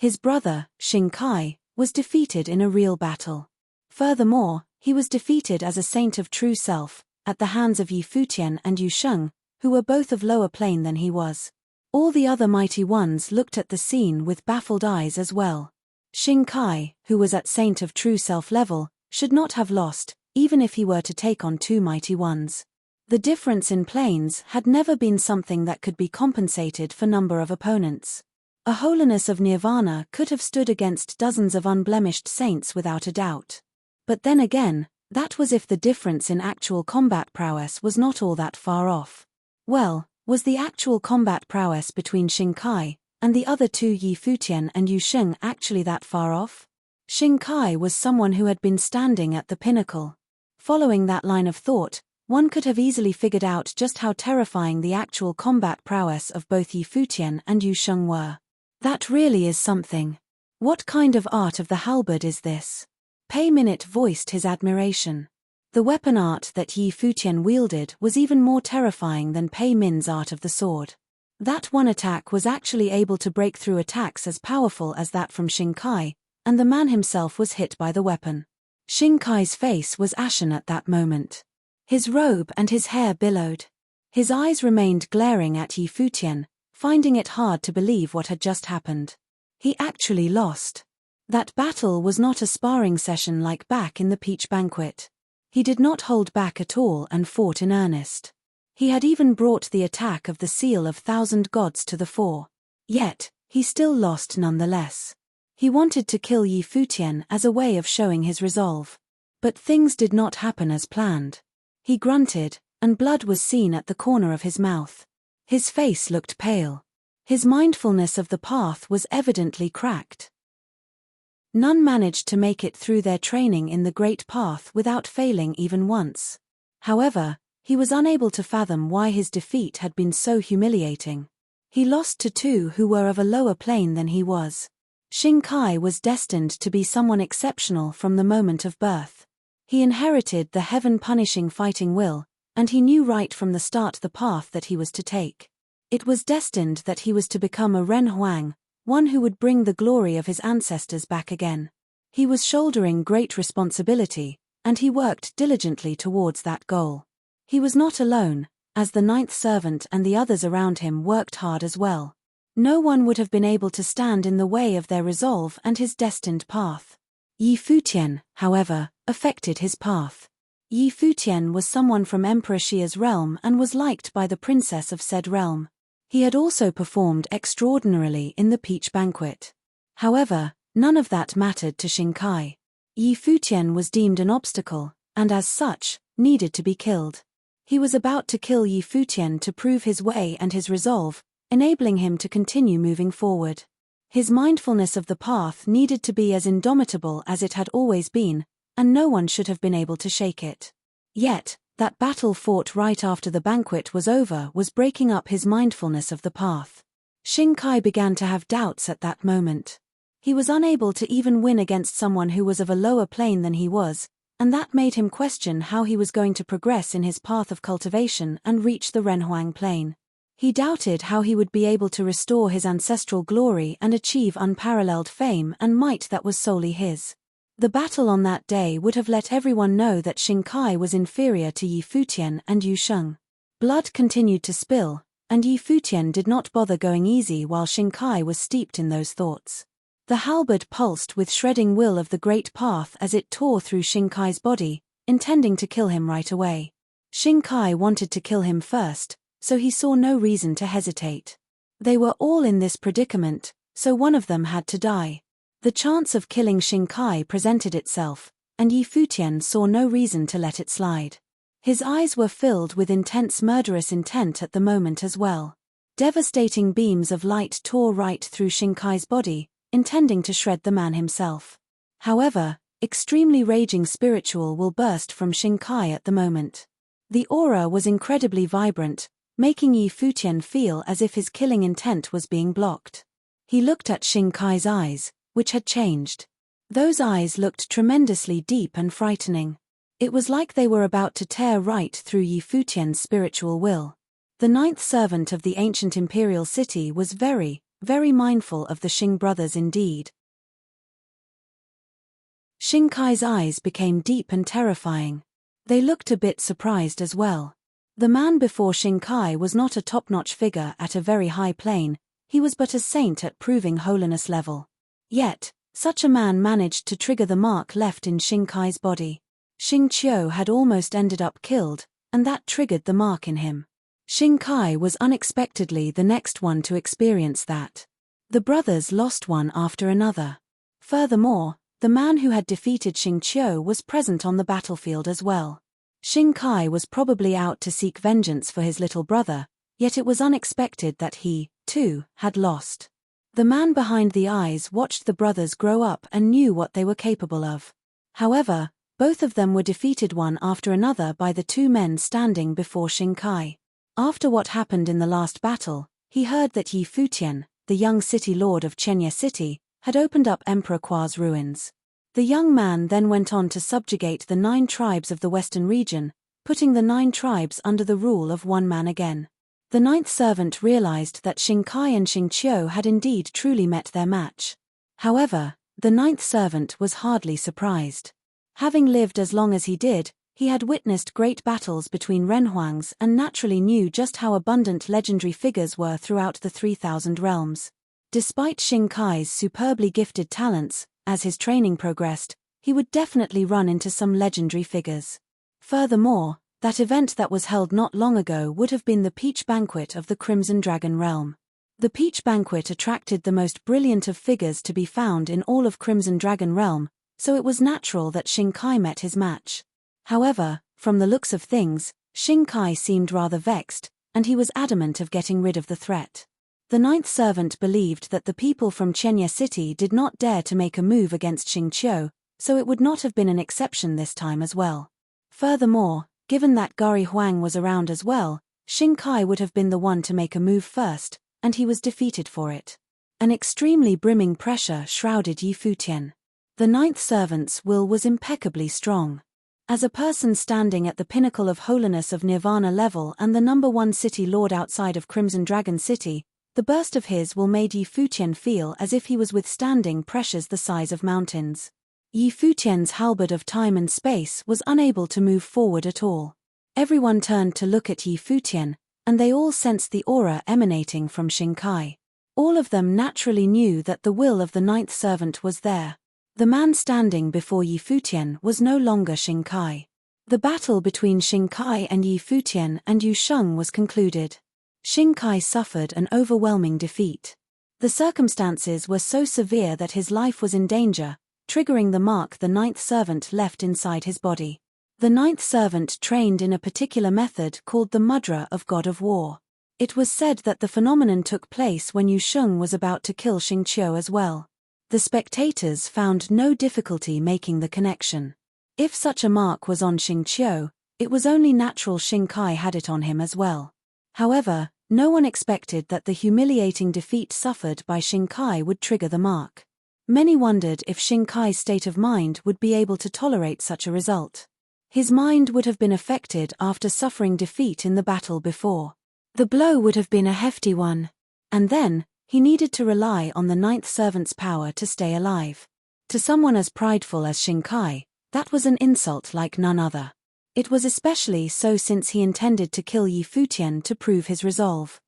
His brother, Xing Kai, was defeated in a real battle. Furthermore, he was defeated as a saint of true self, at the hands of Yi Futian and Yu Sheng, who were both of lower plane than he was. All the other mighty ones looked at the scene with baffled eyes as well. Xing Kai, who was at saint of true self level, should not have lost, even if he were to take on two mighty ones. The difference in planes had never been something that could be compensated for number of opponents. A holiness of nirvana could have stood against dozens of unblemished saints without a doubt. But then again, that was if the difference in actual combat prowess was not all that far off. Well, was the actual combat prowess between Xing Kai and the other two Yi Futian and Yu Sheng actually that far off? Xing Kai was someone who had been standing at the pinnacle. Following that line of thought, one could have easily figured out just how terrifying the actual combat prowess of both Yi Futian and Yu Sheng were. That really is something. What kind of art of the halberd is this? Pei Minute voiced his admiration. The weapon art that Yi Futian wielded was even more terrifying than Pei Min's art of the sword. That one attack was actually able to break through attacks as powerful as that from Xing Kai, and the man himself was hit by the weapon. Xing Kai's face was ashen at that moment. His robe and his hair billowed. His eyes remained glaring at Yi Futian, finding it hard to believe what had just happened. He actually lost. That battle was not a sparring session like back in the Peach Banquet. He did not hold back at all and fought in earnest. He had even brought the attack of the Seal of Thousand Gods to the fore. Yet, he still lost nonetheless. He wanted to kill Yi Futian as a way of showing his resolve. But things did not happen as planned. He grunted, and blood was seen at the corner of his mouth. His face looked pale. His mindfulness of the path was evidently cracked. None managed to make it through their training in the Great Path without failing even once. However, he was unable to fathom why his defeat had been so humiliating. He lost to two who were of a lower plane than he was. Xing Kai was destined to be someone exceptional from the moment of birth. He inherited the heaven-punishing fighting will, and he knew right from the start the path that he was to take. It was destined that he was to become a Ren Huang, one who would bring the glory of his ancestors back again. He was shouldering great responsibility, and he worked diligently towards that goal. He was not alone, as the ninth servant and the others around him worked hard as well. No one would have been able to stand in the way of their resolve and his destined path. Yi Futian, however, affected his path. Yi Futian was someone from Emperor Xia's realm and was liked by the princess of said realm. He had also performed extraordinarily in the Peach Banquet. However, none of that mattered to Xing Kai. Yi Futian was deemed an obstacle, and as such, needed to be killed. He was about to kill Yi Futian to prove his way and his resolve, enabling him to continue moving forward. His mindfulness of the path needed to be as indomitable as it had always been, and no one should have been able to shake it. Yet, that battle fought right after the banquet was over was breaking up his mindfulness of the path. Xing Kai began to have doubts at that moment. He was unable to even win against someone who was of a lower plane than he was, and that made him question how he was going to progress in his path of cultivation and reach the Renhuang plane. He doubted how he would be able to restore his ancestral glory and achieve unparalleled fame and might that was solely his. The battle on that day would have let everyone know that Xing Kai was inferior to Yi Futian and Yu Sheng. Blood continued to spill, and Yi Futian did not bother going easy while Xing Kai was steeped in those thoughts. The halberd pulsed with shredding will of the great path as it tore through Xing Kai's body, intending to kill him right away. Xing Kai wanted to kill him first, so he saw no reason to hesitate. They were all in this predicament, so one of them had to die. The chance of killing Xing Kai presented itself, and Yi Futian saw no reason to let it slide. His eyes were filled with intense murderous intent at the moment as well. Devastating beams of light tore right through Xing Kai's body, intending to shred the man himself. However, extremely raging spiritual will burst from Xing Kai at the moment. The aura was incredibly vibrant, making Yi Futian feel as if his killing intent was being blocked. He looked at Xing Kai's eyes, which had changed. Those eyes looked tremendously deep and frightening. It was like they were about to tear right through Yi Futian's spiritual will. The ninth servant of the ancient imperial city was very, very mindful of the Xing brothers indeed. Xing Kai's eyes became deep and terrifying. They looked a bit surprised as well. The man before Xing Kai was not a top-notch figure at a very high plane, he was but a saint at proving holiness level. Yet, such a man managed to trigger the mark left in Xing Kai's body. Xing Qiu had almost ended up killed, and that triggered the mark in him. Xing Kai was unexpectedly the next one to experience that. The brothers lost one after another. Furthermore, the man who had defeated Xing Qiu was present on the battlefield as well. Xing Kai was probably out to seek vengeance for his little brother, yet it was unexpected that he, too, had lost. The man behind the eyes watched the brothers grow up and knew what they were capable of. However, both of them were defeated one after another by the two men standing before Xing Kai. After what happened in the last battle, he heard that Yi Futian, the young city lord of Chenya City, had opened up Emperor Kua's ruins. The young man then went on to subjugate the 9 tribes of the western region, putting the 9 tribes under the rule of one man again. The 9th servant realized that Xing Kai and Xing Qiu had indeed truly met their match. However, the 9th servant was hardly surprised. Having lived as long as he did, he had witnessed great battles between Renhuangs and naturally knew just how abundant legendary figures were throughout the 3,000 realms. Despite Xing Kai's superbly gifted talents, as his training progressed, he would definitely run into some legendary figures. Furthermore, that event that was held not long ago would have been the Peach Banquet of the Crimson Dragon Realm. The Peach Banquet attracted the most brilliant of figures to be found in all of Crimson Dragon Realm, so it was natural that Xing Kai met his match. However, from the looks of things, Xing Kai seemed rather vexed, and he was adamant of getting rid of the threat. The 9th servant believed that the people from Chenya City did not dare to make a move against Xing Qiu, so it would not have been an exception this time as well. Furthermore, given that Gari Huang was around as well, Xing Kai would have been the one to make a move first, and he was defeated for it. An extremely brimming pressure shrouded Yi Futian. The 9th servant's will was impeccably strong. As a person standing at the pinnacle of holiness of Nirvana level and the #1 city lord outside of Crimson Dragon City, the burst of his will made Yi Futian feel as if he was withstanding pressures the size of mountains. Yi Futian's halberd of time and space was unable to move forward at all. Everyone turned to look at Yi Futian, and they all sensed the aura emanating from Xing Kai. All of them naturally knew that the will of the 9th servant was there. The man standing before Yi Futian was no longer Xing Kai. The battle between Xing Kai and Yi Futian and Yu Sheng was concluded. Xing Kai suffered an overwhelming defeat. The circumstances were so severe that his life was in danger, triggering the mark the 9th servant left inside his body. The 9th servant trained in a particular method called the Mudra of God of War. It was said that the phenomenon took place when Yu Sheng was about to kill Xing Qiu as well. The spectators found no difficulty making the connection. If such a mark was on Xing Qiu, it was only natural Xing Kai had it on him as well. However, no one expected that the humiliating defeat suffered by Xing Kai would trigger the mark. Many wondered if Xing Kai's state of mind would be able to tolerate such a result. His mind would have been affected after suffering defeat in the battle before. The blow would have been a hefty one. And then, he needed to rely on the 9th servant's power to stay alive. To someone as prideful as Xing Kai, that was an insult like none other. It was especially so since he intended to kill Yi Futian to prove his resolve.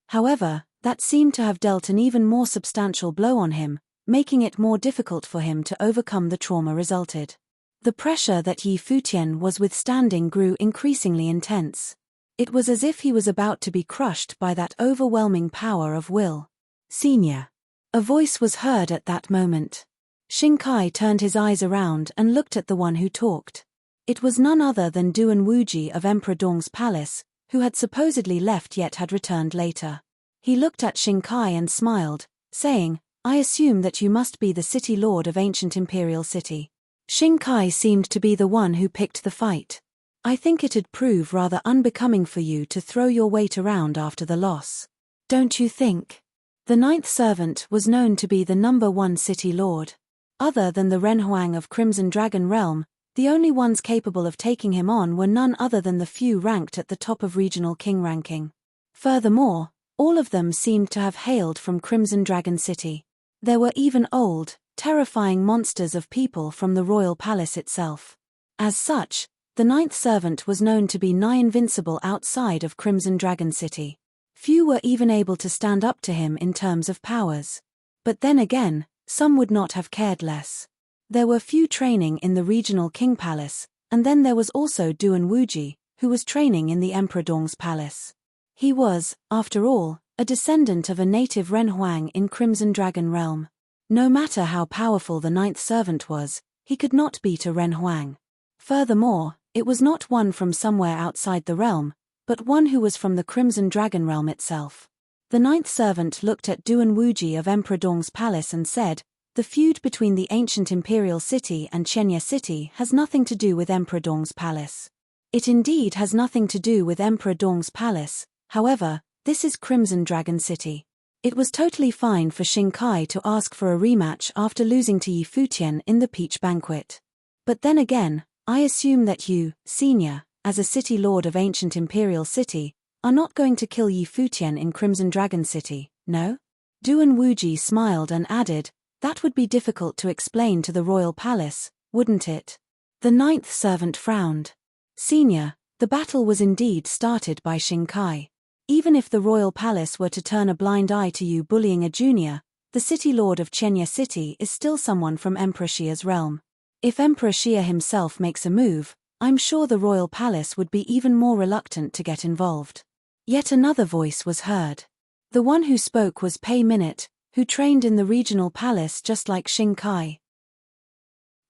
However, that seemed to have dealt an even more substantial blow on him, making it more difficult for him to overcome the trauma resulted. The pressure that Yi Futian was withstanding grew increasingly intense. It was as if he was about to be crushed by that overwhelming power of will. "Senior." A voice was heard at that moment. Xing Kai turned his eyes around and looked at the one who talked. It was none other than Duan Wuji of Emperor Dong's palace, who had supposedly left yet had returned later. He looked at Xing Kai and smiled, saying, "I assume that you must be the city lord of ancient imperial city." Xing Kai seemed to be the one who picked the fight. "I think it'd prove rather unbecoming for you to throw your weight around after the loss. Don't you think?" The 9th servant was known to be the #1 city lord. Other than the Renhuang of Crimson Dragon Realm, the only ones capable of taking him on were none other than the few ranked at the top of regional king ranking. Furthermore, All of them seemed to have hailed from Crimson Dragon City. There were even old, terrifying monsters of people from the royal palace itself. As such, the ninth servant was known to be nigh invincible outside of Crimson Dragon City. Few were even able to stand up to him in terms of powers. But then again, some would not have cared less. There were few training in the regional king palace, and then there was also Duan Wuji, who was training in the Emperor Dong's palace. He was, after all, a descendant of a native Ren Huang in Crimson Dragon Realm. No matter how powerful the ninth servant was, he could not beat a Ren Huang. Furthermore, it was not one from somewhere outside the realm, but one who was from the Crimson Dragon Realm itself. The ninth servant looked at Duan Wuji of Emperor Dong's palace and said, "The feud between the ancient imperial city and Chenya city has nothing to do with Emperor Dong's palace. It indeed has nothing to do with Emperor Dong's palace, however, this is Crimson Dragon City." It was totally fine for Xingkai to ask for a rematch after losing to Yi Futian in the Peach Banquet. But then again, I assume that you, Senior, as a city lord of ancient imperial city, are not going to kill Yi Futian in Crimson Dragon City, no? Duan Wuji smiled and added, "That would be difficult to explain to the royal palace, wouldn't it?" The ninth servant frowned. "Senior, the battle was indeed started by Xingkai. Even if the royal palace were to turn a blind eye to you bullying a junior, the city lord of Chenya City is still someone from Emperor Xia's realm. If Emperor Xia himself makes a move, I'm sure the royal palace would be even more reluctant to get involved." Yet another voice was heard. The one who spoke was Pei Minute, who trained in the regional palace just like Xingkai.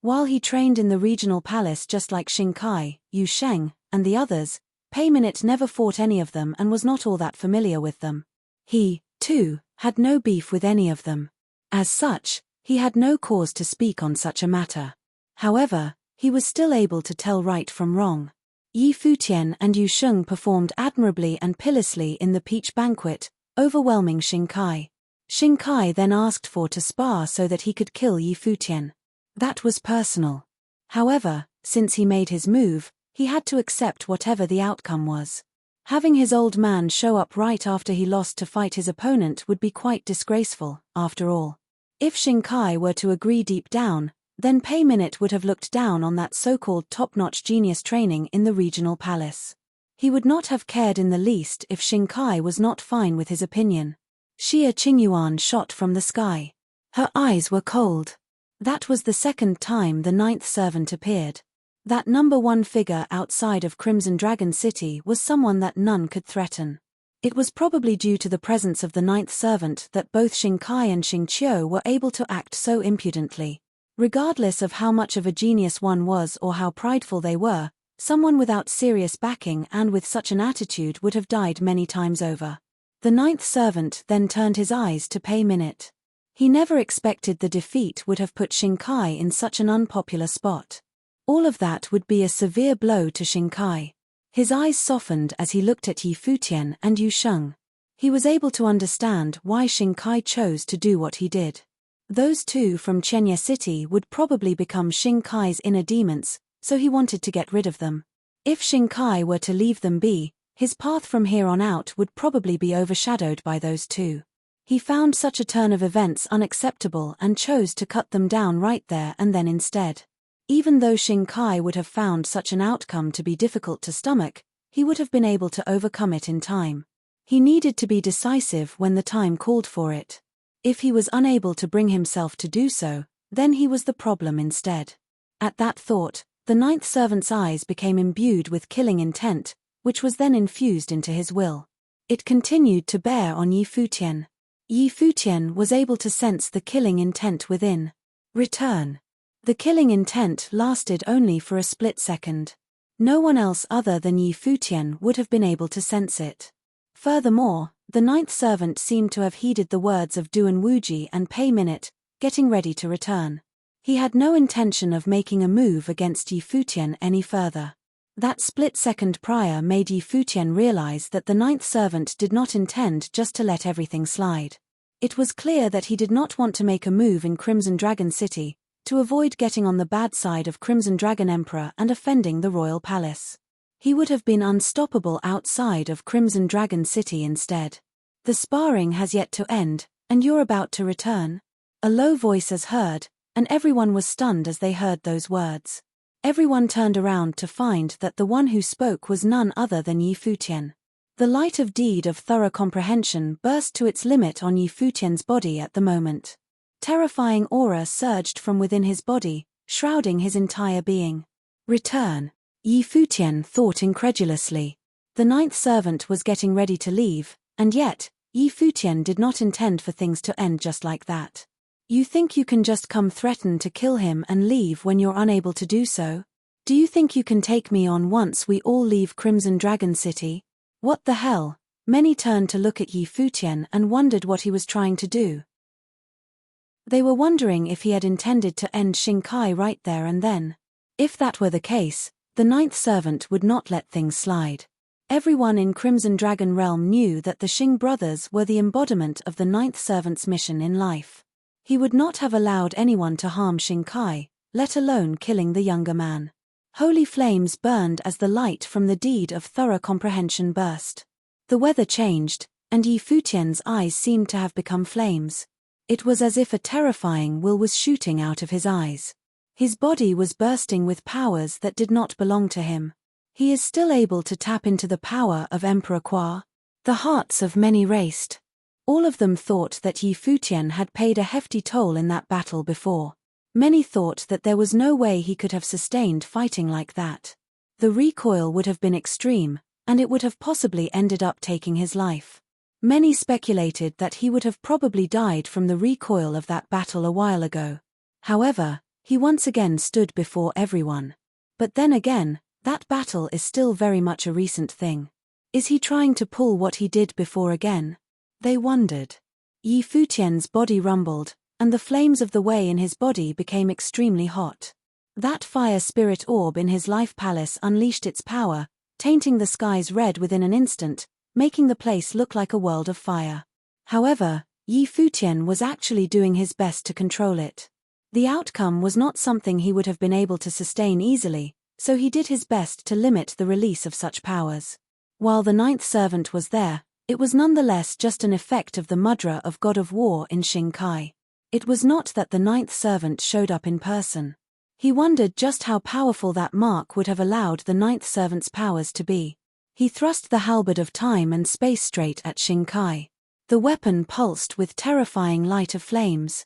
While he trained in the regional palace just like Xingkai, Yu Sheng, and the others, Pei Minute never fought any of them and was not all that familiar with them. He, too, had no beef with any of them. As such, he had no cause to speak on such a matter. However, he was still able to tell right from wrong. Yi Futian and Yu Sheng performed admirably and pitilessly in the Peach Banquet, overwhelming Xingkai. Xingkai then asked for to spar so that he could kill Yi Futian. That was personal. However, since he made his move, he had to accept whatever the outcome was. Having his old man show up right after he lost to fight his opponent would be quite disgraceful, after all. If Xingkai were to agree deep down, then Pei Minute would have looked down on that so-called top-notch genius training in the regional palace. He would not have cared in the least if Xingkai was not fine with his opinion. Xia Qingyuan shot from the sky. Her eyes were cold. That was the second time the ninth servant appeared. That number one figure outside of Crimson Dragon City was someone that none could threaten. It was probably due to the presence of the ninth servant that both Xingkai and Xingqiu were able to act so impudently. Regardless of how much of a genius one was or how prideful they were, someone without serious backing and with such an attitude would have died many times over. The ninth servant then turned his eyes to Pei Minute. He never expected the defeat would have put Xingkai in such an unpopular spot. All of that would be a severe blow to Xingkai. His eyes softened as he looked at Yi Futian and Yu Sheng. He was able to understand why Xingkai chose to do what he did. Those two from Chenya City would probably become Xingkai's inner demons, so he wanted to get rid of them. If Xingkai were to leave them be, his path from here on out would probably be overshadowed by those two. He found such a turn of events unacceptable and chose to cut them down right there and then instead. Even though Xingkai would have found such an outcome to be difficult to stomach, he would have been able to overcome it in time. He needed to be decisive when the time called for it. If he was unable to bring himself to do so, then he was the problem instead. At that thought, the ninth servant's eyes became imbued with killing intent, which was then infused into his will. It continued to bear on Yi Futian. Yi Futian was able to sense the killing intent within. Return. The killing intent lasted only for a split second. No one else other than Yi Futian would have been able to sense it. Furthermore, the ninth servant seemed to have heeded the words of Duan Wuji and Pei Minute, getting ready to return. He had no intention of making a move against Yi Futian any further. That split second prior made Yi Futian realize that the ninth servant did not intend just to let everything slide. It was clear that he did not want to make a move in Crimson Dragon City, to avoid getting on the bad side of Crimson Dragon Emperor and offending the royal palace. He would have been unstoppable outside of Crimson Dragon City instead. The sparring has yet to end, and you're about to return? A low voice is heard, and everyone was stunned as they heard those words. Everyone turned around to find that the one who spoke was none other than Yi Futian. The light of deed of thorough comprehension burst to its limit on Yi Futian's body at the moment. Terrifying aura surged from within his body, shrouding his entire being. Return. Yi Futian thought incredulously. The ninth servant was getting ready to leave, and yet, Yi Futian did not intend for things to end just like that. You think you can just come threaten to kill him and leave when you're unable to do so? Do you think you can take me on once we all leave Crimson Dragon City? What the hell? Many turned to look at Yi Futian and wondered what he was trying to do. They were wondering if he had intended to end Shinkai right there and then. If that were the case, the ninth servant would not let things slide. Everyone in Crimson Dragon Realm knew that the Xing brothers were the embodiment of the ninth servant's mission in life. He would not have allowed anyone to harm Shinkai, let alone killing the younger man. Holy flames burned as the light from the deed of thorough comprehension burst. The weather changed, and Yi Futian's eyes seemed to have become flames. It was as if a terrifying will was shooting out of his eyes. His body was bursting with powers that did not belong to him. He is still able to tap into the power of Emperor Qua. The hearts of many raced. All of them thought that Yi Futian had paid a hefty toll in that battle before. Many thought that there was no way he could have sustained fighting like that. The recoil would have been extreme, and it would have possibly ended up taking his life. Many speculated that he would have probably died from the recoil of that battle a while ago. However, he once again stood before everyone. But then again, that battle is still very much a recent thing. Is he trying to pull what he did before again? They wondered. Yi Futian's body rumbled, and the flames of the way in his body became extremely hot. That fire spirit orb in his life palace unleashed its power, tainting the skies red within an instant, making the place look like a world of fire. However, Yi Futian was actually doing his best to control it. The outcome was not something he would have been able to sustain easily, so he did his best to limit the release of such powers. While the ninth servant was there, it was nonetheless just an effect of the mudra of God of War in Shinkai. It was not that the ninth servant showed up in person. He wondered just how powerful that mark would have allowed the ninth servant's powers to be. He thrust the halberd of time and space straight at Shinkai. The weapon pulsed with terrifying light of flames.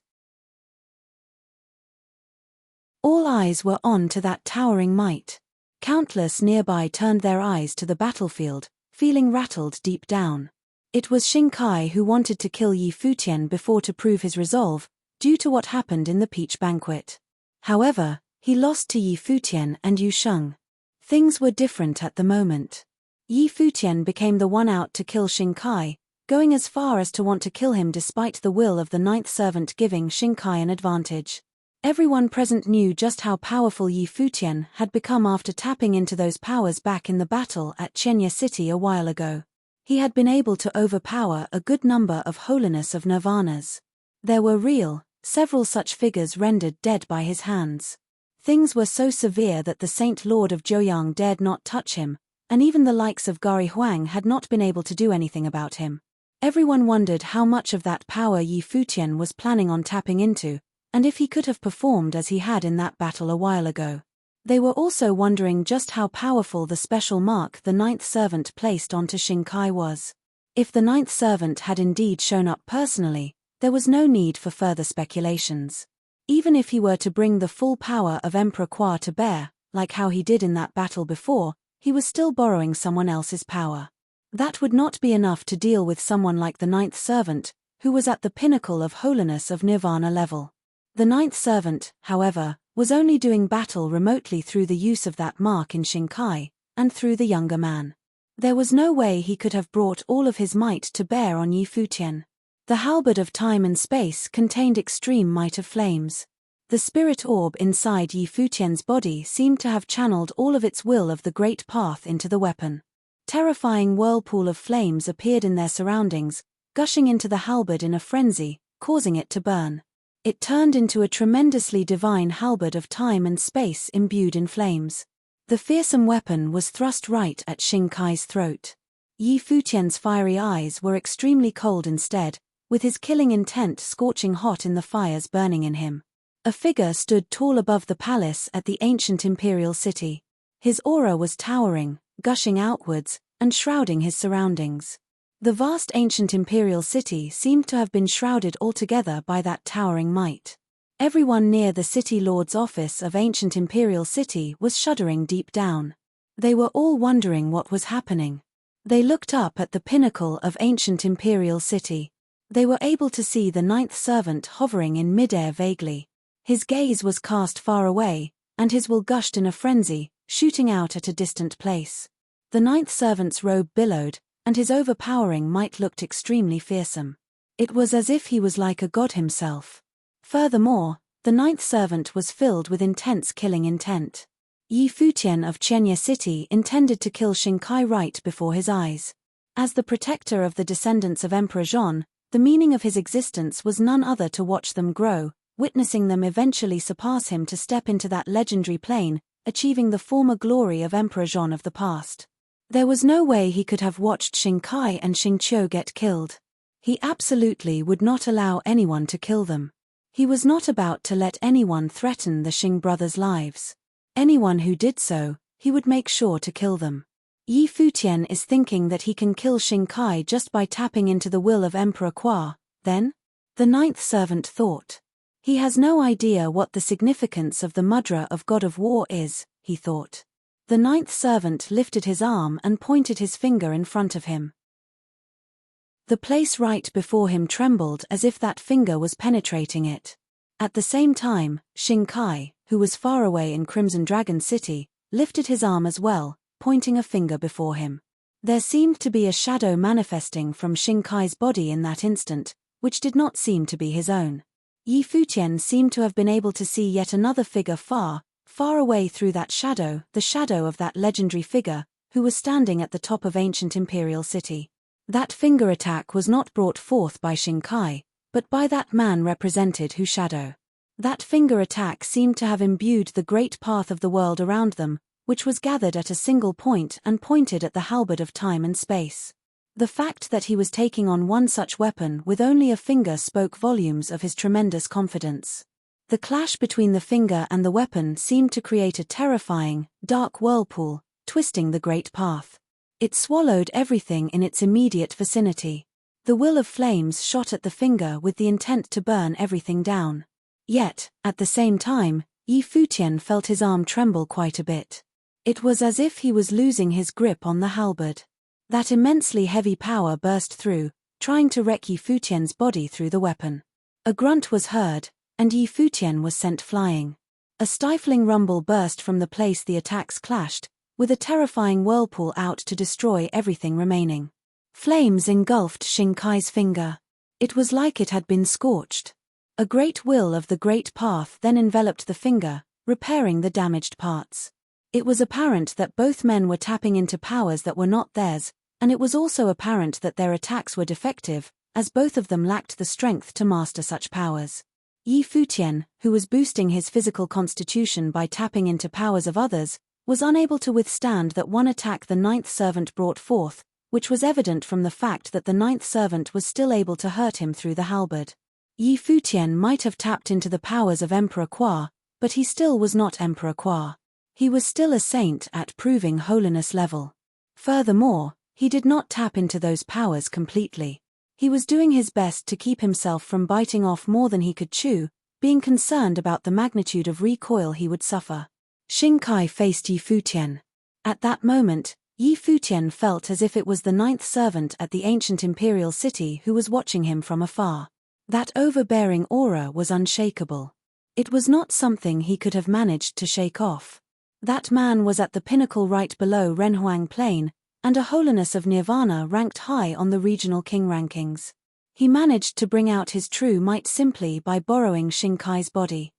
All eyes were on to that towering might. Countless nearby turned their eyes to the battlefield, feeling rattled deep down. It was Shinkai who wanted to kill Yi Futian before to prove his resolve, due to what happened in the peach banquet. However, he lost to Yi Futian and Yu Sheng. Things were different at the moment. Yi Futian became the one out to kill Shinkai, going as far as to want to kill him despite the will of the ninth servant giving Shinkai an advantage. Everyone present knew just how powerful Yi Futian had become after tapping into those powers back in the battle at Chenya City a while ago. He had been able to overpower a good number of holiness of nirvanas. There were several such figures rendered dead by his hands. Things were so severe that the Saint Lord of Joyang dared not touch him, and even the likes of Gari Huang had not been able to do anything about him. Everyone wondered how much of that power Yi Futian was planning on tapping into, and if he could have performed as he had in that battle a while ago. They were also wondering just how powerful the special mark the ninth servant placed onto Shinkai was. If the ninth servant had indeed shown up personally, there was no need for further speculations. Even if he were to bring the full power of Emperor Qua to bear, like how he did in that battle before, he was still borrowing someone else's power. That would not be enough to deal with someone like the ninth servant, who was at the pinnacle of holiness of nirvana level. The ninth servant, however, was only doing battle remotely through the use of that mark in Shinkai, and through the younger man. There was no way he could have brought all of his might to bear on Yi Futian. The halberd of time and space contained extreme might of flames. The spirit orb inside Yi Futian's body seemed to have channeled all of its will of the great path into the weapon. Terrifying whirlpool of flames appeared in their surroundings, gushing into the halberd in a frenzy, causing it to burn. It turned into a tremendously divine halberd of time and space imbued in flames. The fearsome weapon was thrust right at Shinkai's throat. Yi Futian's fiery eyes were extremely cold instead, with his killing intent scorching hot in the fires burning in him. A figure stood tall above the palace at the ancient imperial city. His aura was towering, gushing outwards, and shrouding his surroundings. The vast ancient imperial city seemed to have been shrouded altogether by that towering might. Everyone near the city lord's office of ancient imperial city was shuddering deep down. They were all wondering what was happening. They looked up at the pinnacle of ancient imperial city. They were able to see the ninth servant hovering in midair vaguely. His gaze was cast far away, and his will gushed in a frenzy, shooting out at a distant place. The ninth servant's robe billowed, and his overpowering might looked extremely fearsome. It was as if he was like a god himself. Furthermore, the ninth servant was filled with intense killing intent. Yi Futian of Chenya City intended to kill Xingkai right before his eyes. As the protector of the descendants of Emperor Zhon, the meaning of his existence was none other to watch them grow, witnessing them eventually surpass him to step into that legendary plane, achieving the former glory of Emperor Zhon of the past. There was no way he could have watched Xingkai and Xingqiu get killed. He absolutely would not allow anyone to kill them. He was not about to let anyone threaten the Xing brothers' lives. Anyone who did so, he would make sure to kill them. Yi Futian is thinking that he can kill Xingkai just by tapping into the will of Emperor Qua, then? The ninth servant thought. He has no idea what the significance of the mudra of God of War is, he thought. The ninth servant lifted his arm and pointed his finger in front of him. The place right before him trembled as if that finger was penetrating it. At the same time, Xingkai, who was far away in Crimson Dragon City, lifted his arm as well, pointing a finger before him. There seemed to be a shadow manifesting from Xingkai's body in that instant, which did not seem to be his own. Yi Futian seemed to have been able to see yet another figure far, far away through that shadow, the shadow of that legendary figure, who was standing at the top of ancient imperial city. That finger attack was not brought forth by Xingkai, but by that man represented whose shadow. That finger attack seemed to have imbued the great path of the world around them, which was gathered at a single point and pointed at the halberd of time and space. The fact that he was taking on one such weapon with only a finger spoke volumes of his tremendous confidence. The clash between the finger and the weapon seemed to create a terrifying, dark whirlpool, twisting the great path. It swallowed everything in its immediate vicinity. The will of flames shot at the finger with the intent to burn everything down. Yet, at the same time, Yi Futian felt his arm tremble quite a bit. It was as if he was losing his grip on the halberd. That immensely heavy power burst through, trying to wreck Yi Futian's body through the weapon. A grunt was heard, and Yi Futian was sent flying. A stifling rumble burst from the place the attacks clashed, with a terrifying whirlpool out to destroy everything remaining. Flames engulfed Xingkai's finger. It was like it had been scorched. A great will of the great path then enveloped the finger, repairing the damaged parts. It was apparent that both men were tapping into powers that were not theirs, and it was also apparent that their attacks were defective, as both of them lacked the strength to master such powers. Yi Futian, who was boosting his physical constitution by tapping into powers of others, was unable to withstand that one attack the ninth servant brought forth, which was evident from the fact that the ninth servant was still able to hurt him through the halberd. Yi Futian might have tapped into the powers of Emperor Qua, but he still was not Emperor Qua. He was still a saint at proving holiness level. Furthermore, he did not tap into those powers completely. He was doing his best to keep himself from biting off more than he could chew, being concerned about the magnitude of recoil he would suffer. Xingkai faced Yi Futian. At that moment, Yi Futian felt as if it was the ninth servant at the ancient imperial city who was watching him from afar. That overbearing aura was unshakable. It was not something he could have managed to shake off. That man was at the pinnacle right below Renhuang Plain, and a holiness of nirvana ranked high on the regional king rankings. He managed to bring out his true might simply by borrowing Xingkai's body.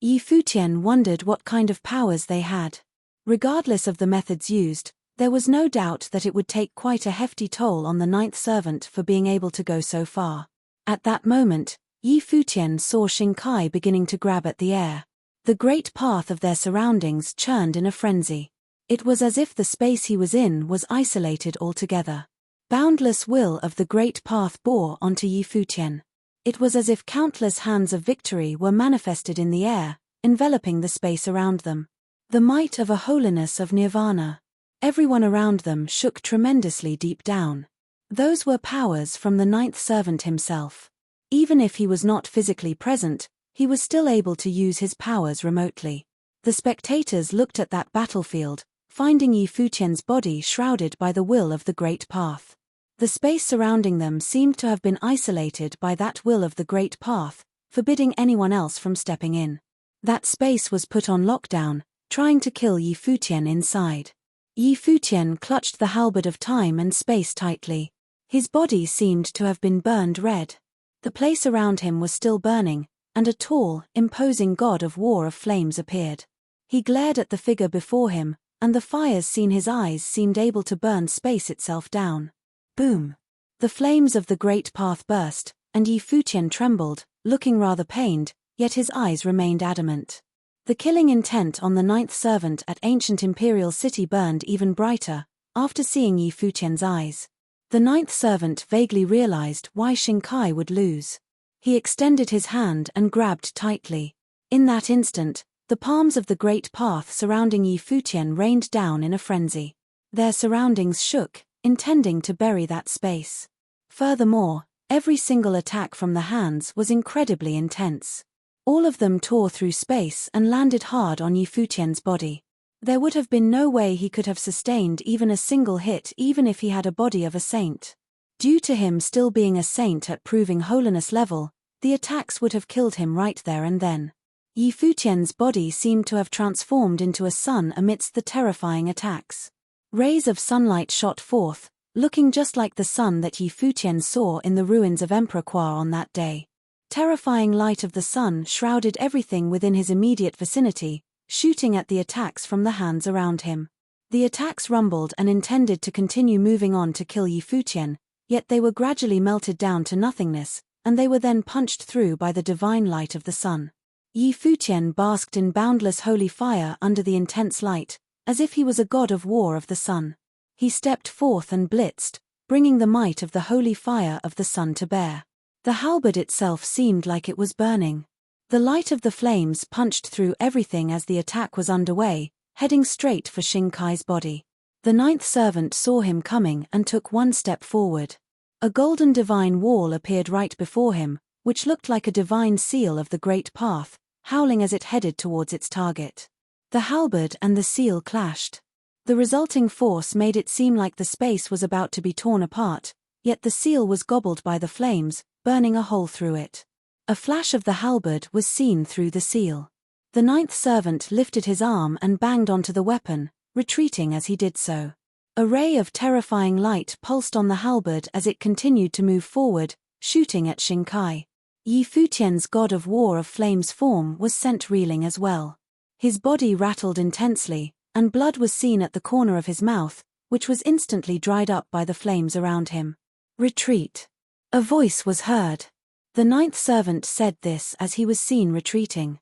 Yi Futian wondered what kind of powers they had. Regardless of the methods used, there was no doubt that it would take quite a hefty toll on the ninth servant for being able to go so far. At that moment, Yi Futian saw Xingkai beginning to grab at the air. The great path of their surroundings churned in a frenzy. It was as if the space he was in was isolated altogether. Boundless will of the great path bore onto Futian. It was as if countless hands of victory were manifested in the air, enveloping the space around them. The might of a holiness of nirvana. Everyone around them shook tremendously deep down. Those were powers from the ninth servant himself. Even if he was not physically present, he was still able to use his powers remotely. The spectators looked at that battlefield, finding Futian's body shrouded by the will of the great path. The space surrounding them seemed to have been isolated by that will of the great path, forbidding anyone else from stepping in. That space was put on lockdown, trying to kill Futian inside. Futian clutched the halberd of time and space tightly. His body seemed to have been burned red. The place around him was still burning, and a tall, imposing god of war of flames appeared. He glared at the figure before him, and the fires seen his eyes seemed able to burn space itself down. Boom! The flames of the great path burst, and Futian trembled, looking rather pained, yet his eyes remained adamant. The killing intent on the ninth servant at ancient imperial city burned even brighter, after seeing Futian's eyes. The ninth servant vaguely realized why Shinkai would lose. He extended his hand and grabbed tightly. In that instant, the palms of the great path surrounding Futian rained down in a frenzy. Their surroundings shook, intending to bury that space. Furthermore, every single attack from the hands was incredibly intense. All of them tore through space and landed hard on Futian's body. There would have been no way he could have sustained even a single hit even if he had a body of a saint. Due to him still being a saint at proving holiness level, the attacks would have killed him right there and then. Futian's body seemed to have transformed into a sun amidst the terrifying attacks. Rays of sunlight shot forth, looking just like the sun that Futian saw in the ruins of Emperor on that day. Terrifying light of the sun shrouded everything within his immediate vicinity, shooting at the attacks from the hands around him. The attacks rumbled and intended to continue moving on to kill Futian, yet they were gradually melted down to nothingness, and they were then punched through by the divine light of the sun. Futian basked in boundless holy fire under the intense light, as if he was a god of war of the sun. He stepped forth and blitzed, bringing the might of the holy fire of the sun to bear. The halberd itself seemed like it was burning. The light of the flames punched through everything as the attack was underway, heading straight for Shinkai's body. The ninth servant saw him coming and took one step forward. A golden divine wall appeared right before him, which looked like a divine seal of the great path, howling as it headed towards its target. The halberd and the seal clashed. The resulting force made it seem like the space was about to be torn apart, yet the seal was gobbled by the flames, burning a hole through it. A flash of the halberd was seen through the seal. The ninth servant lifted his arm and banged onto the weapon, retreating as he did so. A ray of terrifying light pulsed on the halberd as it continued to move forward, shooting at Shinkai. Futian's god of war of flames form was sent reeling as well. His body rattled intensely, and blood was seen at the corner of his mouth, which was instantly dried up by the flames around him. Retreat. A voice was heard. The ninth servant said this as he was seen retreating.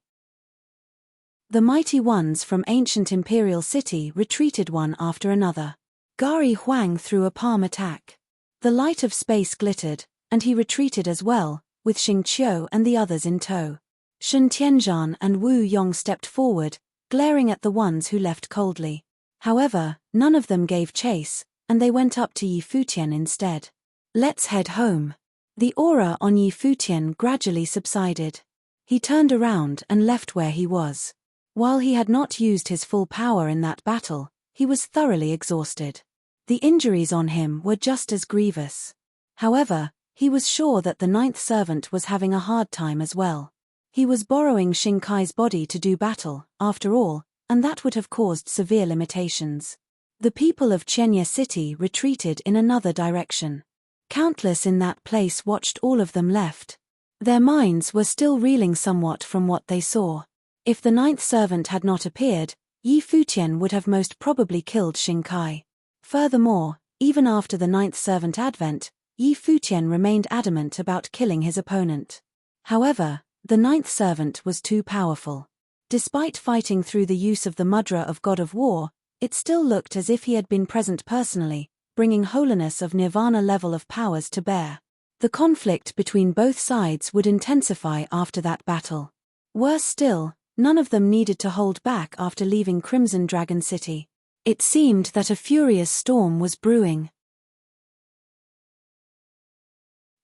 The mighty ones from ancient imperial city retreated one after another. Gari Huang threw a palm attack. The light of space glittered, and he retreated as well, with Xing Qiu and the others in tow. Shen Tianzhan and Wu Yong stepped forward, glaring at the ones who left coldly. However, none of them gave chase, and they went up to Futian instead. Let's head home. The aura on Futian gradually subsided. He turned around and left where he was. While he had not used his full power in that battle, he was thoroughly exhausted. The injuries on him were just as grievous. However, he was sure that the ninth servant was having a hard time as well. He was borrowing Shinkai's body to do battle, after all, and that would have caused severe limitations. The people of Chenya City retreated in another direction. Countless in that place watched all of them left. Their minds were still reeling somewhat from what they saw. If the ninth servant had not appeared, Futian would have most probably killed Shinkai. Furthermore, even after the ninth servant advent, Futian remained adamant about killing his opponent. However, the ninth servant was too powerful. Despite fighting through the use of the mudra of God of War, It still looked as if he had been present personally, bringing holiness of nirvana level of powers to bear. The conflict between both sides would intensify after that battle. Worse still, none of them needed to hold back after leaving Crimson Dragon City. It seemed that a furious storm was brewing.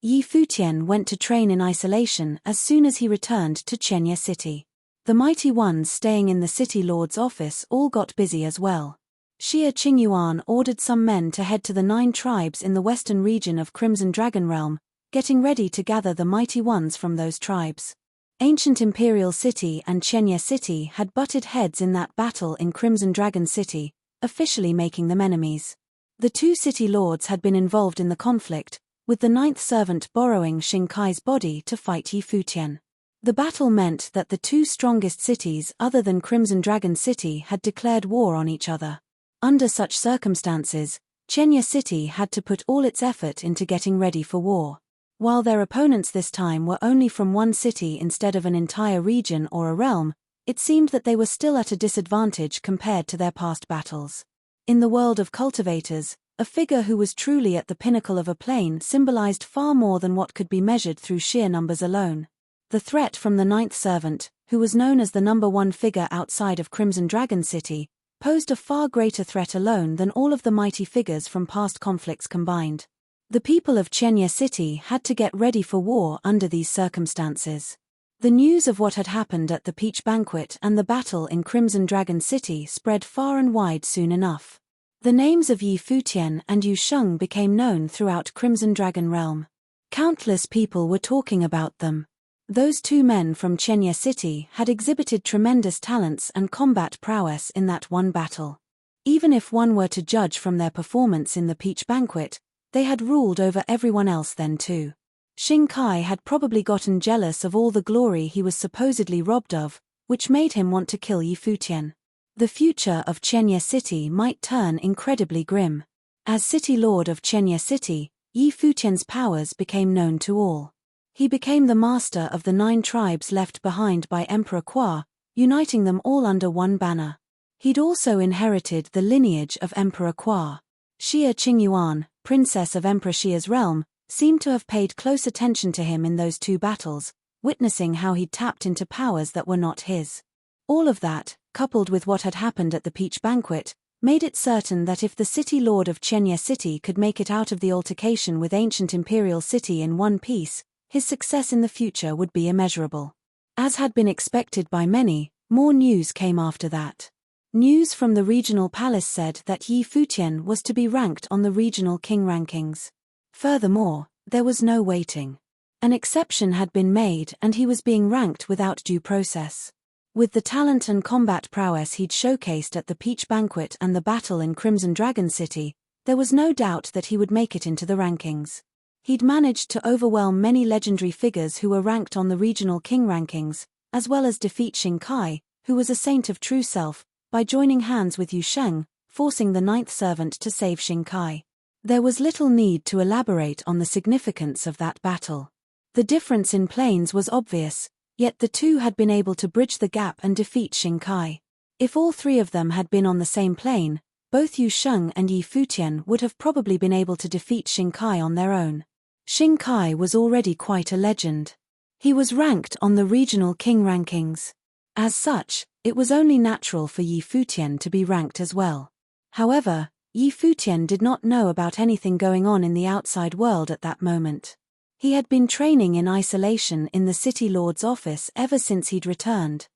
Yi Futian went to train in isolation as soon as he returned to Chenya City. The mighty ones staying in the city lord's office all got busy as well. Xie Qingyuan ordered some men to head to the 9 tribes in the western region of Crimson Dragon Realm, getting ready to gather the mighty ones from those tribes. Ancient Imperial City and Chenya City had butted heads in that battle in Crimson Dragon City, officially making them enemies. The 2 city lords had been involved in the conflict, with the 9th servant borrowing Xinkai's body to fight Yi Futian. The battle meant that the 2 strongest cities other than Crimson Dragon City had declared war on each other. Under such circumstances, Chenya City had to put all its effort into getting ready for war. While their opponents this time were only from one city instead of an entire region or a realm, it seemed that they were still at a disadvantage compared to their past battles. In the world of cultivators, a figure who was truly at the pinnacle of a plane symbolized far more than what could be measured through sheer numbers alone. The threat from the 9th servant, who was known as the number 1 figure outside of Crimson Dragon City, posed a far greater threat alone than all of the mighty figures from past conflicts combined. The people of Chenya City had to get ready for war under these circumstances. The news of what had happened at the Peach Banquet and the battle in Crimson Dragon City spread far and wide soon enough. The names of Yi Futian and Yu Sheng became known throughout Crimson Dragon Realm. Countless people were talking about them. Those 2 men from Chenya City had exhibited tremendous talents and combat prowess in that one battle. Even if one were to judge from their performance in the Peach Banquet, they had ruled over everyone else then too. Xinkai had probably gotten jealous of all the glory he was supposedly robbed of, which made him want to kill Yi Futian. The future of Chenya City might turn incredibly grim. As City Lord of Chenya City, Yi Futian's powers became known to all. He became the master of the 9 tribes left behind by Emperor Kwa, uniting them all under one banner. He'd also inherited the lineage of Emperor Kwa. Xie Qingyuan, princess of Emperor Xia's realm, seemed to have paid close attention to him in those 2 battles, witnessing how he'd tapped into powers that were not his. All of that, coupled with what had happened at the Peach Banquet, made it certain that if the City Lord of Chenya City could make it out of the altercation with Ancient Imperial City in one piece, his success in the future would be immeasurable. As had been expected by many, more news came after that. News from the regional palace said that Yi Futian was to be ranked on the regional king rankings. Furthermore, there was no waiting. An exception had been made and he was being ranked without due process. With the talent and combat prowess he'd showcased at the Peach Banquet and the battle in Crimson Dragon City, there was no doubt that he would make it into the rankings. He'd managed to overwhelm many legendary figures who were ranked on the regional king rankings, as well as defeat Xinkai, who was a saint of true self, by joining hands with Yu Sheng, forcing the 9th servant to save Xinkai. There was little need to elaborate on the significance of that battle. The difference in planes was obvious, yet the 2 had been able to bridge the gap and defeat Xinkai. If all 3 of them had been on the same plane, both Yu Sheng and Yi Futian would have probably been able to defeat Xinkai on their own. Xinkai was already quite a legend. He was ranked on the regional king rankings. As such, it was only natural for Yi Futian to be ranked as well. However, Yi Futian did not know about anything going on in the outside world at that moment. He had been training in isolation in the City Lord's office ever since he'd returned.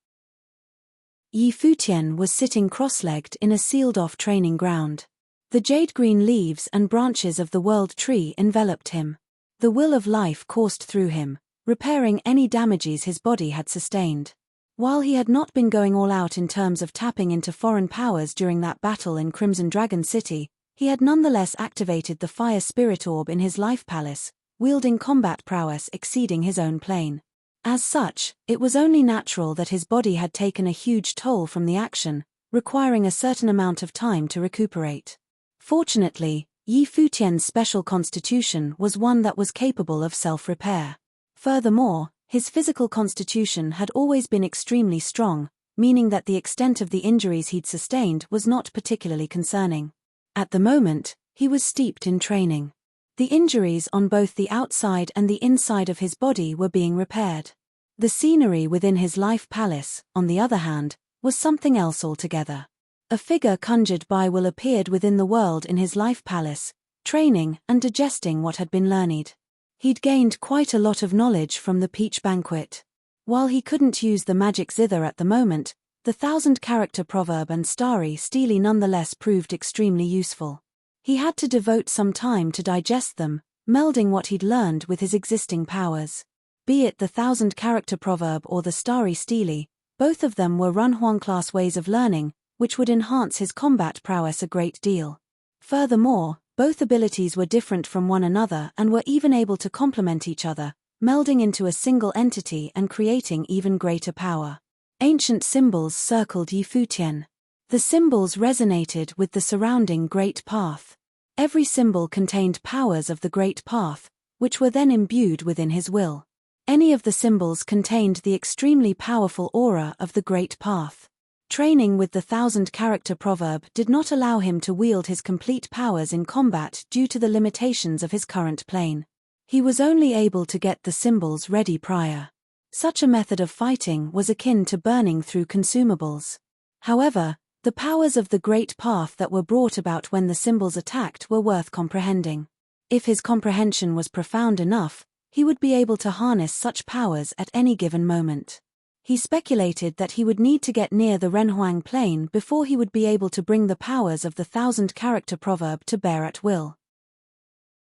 Yi Futian was sitting cross-legged in a sealed-off training ground. The jade-green leaves and branches of the world tree enveloped him. The will of life coursed through him, repairing any damages his body had sustained. While he had not been going all out in terms of tapping into foreign powers during that battle in Crimson Dragon City, he had nonetheless activated the fire spirit orb in his life palace, wielding combat prowess exceeding his own plane. As such, it was only natural that his body had taken a huge toll from the action, requiring a certain amount of time to recuperate. Fortunately, Yi Futian's special constitution was one that was capable of self-repair. Furthermore, his physical constitution had always been extremely strong, meaning that the extent of the injuries he'd sustained was not particularly concerning. At the moment, he was steeped in training. The injuries on both the outside and the inside of his body were being repaired. The scenery within his life palace, on the other hand, was something else altogether. A figure conjured by will appeared within the world in his life palace, training and digesting what had been learned. He'd gained quite a lot of knowledge from the peach banquet. While he couldn't use the magic zither at the moment, the 1,000-character proverb and starry stele nonetheless proved extremely useful. He had to devote some time to digest them, melding what he'd learned with his existing powers. Be it the 1,000-character proverb or the starry stele, both of them were Runhuang-class ways of learning, which would enhance his combat prowess a great deal. Furthermore, both abilities were different from one another and were even able to complement each other, melding into a single entity and creating even greater power. Ancient symbols circled Futian. The symbols resonated with the surrounding Great Path. Every symbol contained powers of the Great Path, which were then imbued within his will. Any of the symbols contained the extremely powerful aura of the Great Path. Training with the 1,000-character proverb did not allow him to wield his complete powers in combat due to the limitations of his current plane. He was only able to get the symbols ready prior. Such a method of fighting was akin to burning through consumables. However, the powers of the Great Path that were brought about when the symbols attacked were worth comprehending. If his comprehension was profound enough, he would be able to harness such powers at any given moment. He speculated that he would need to get near the Renhuang plane before he would be able to bring the powers of the 1,000-character proverb to bear at will.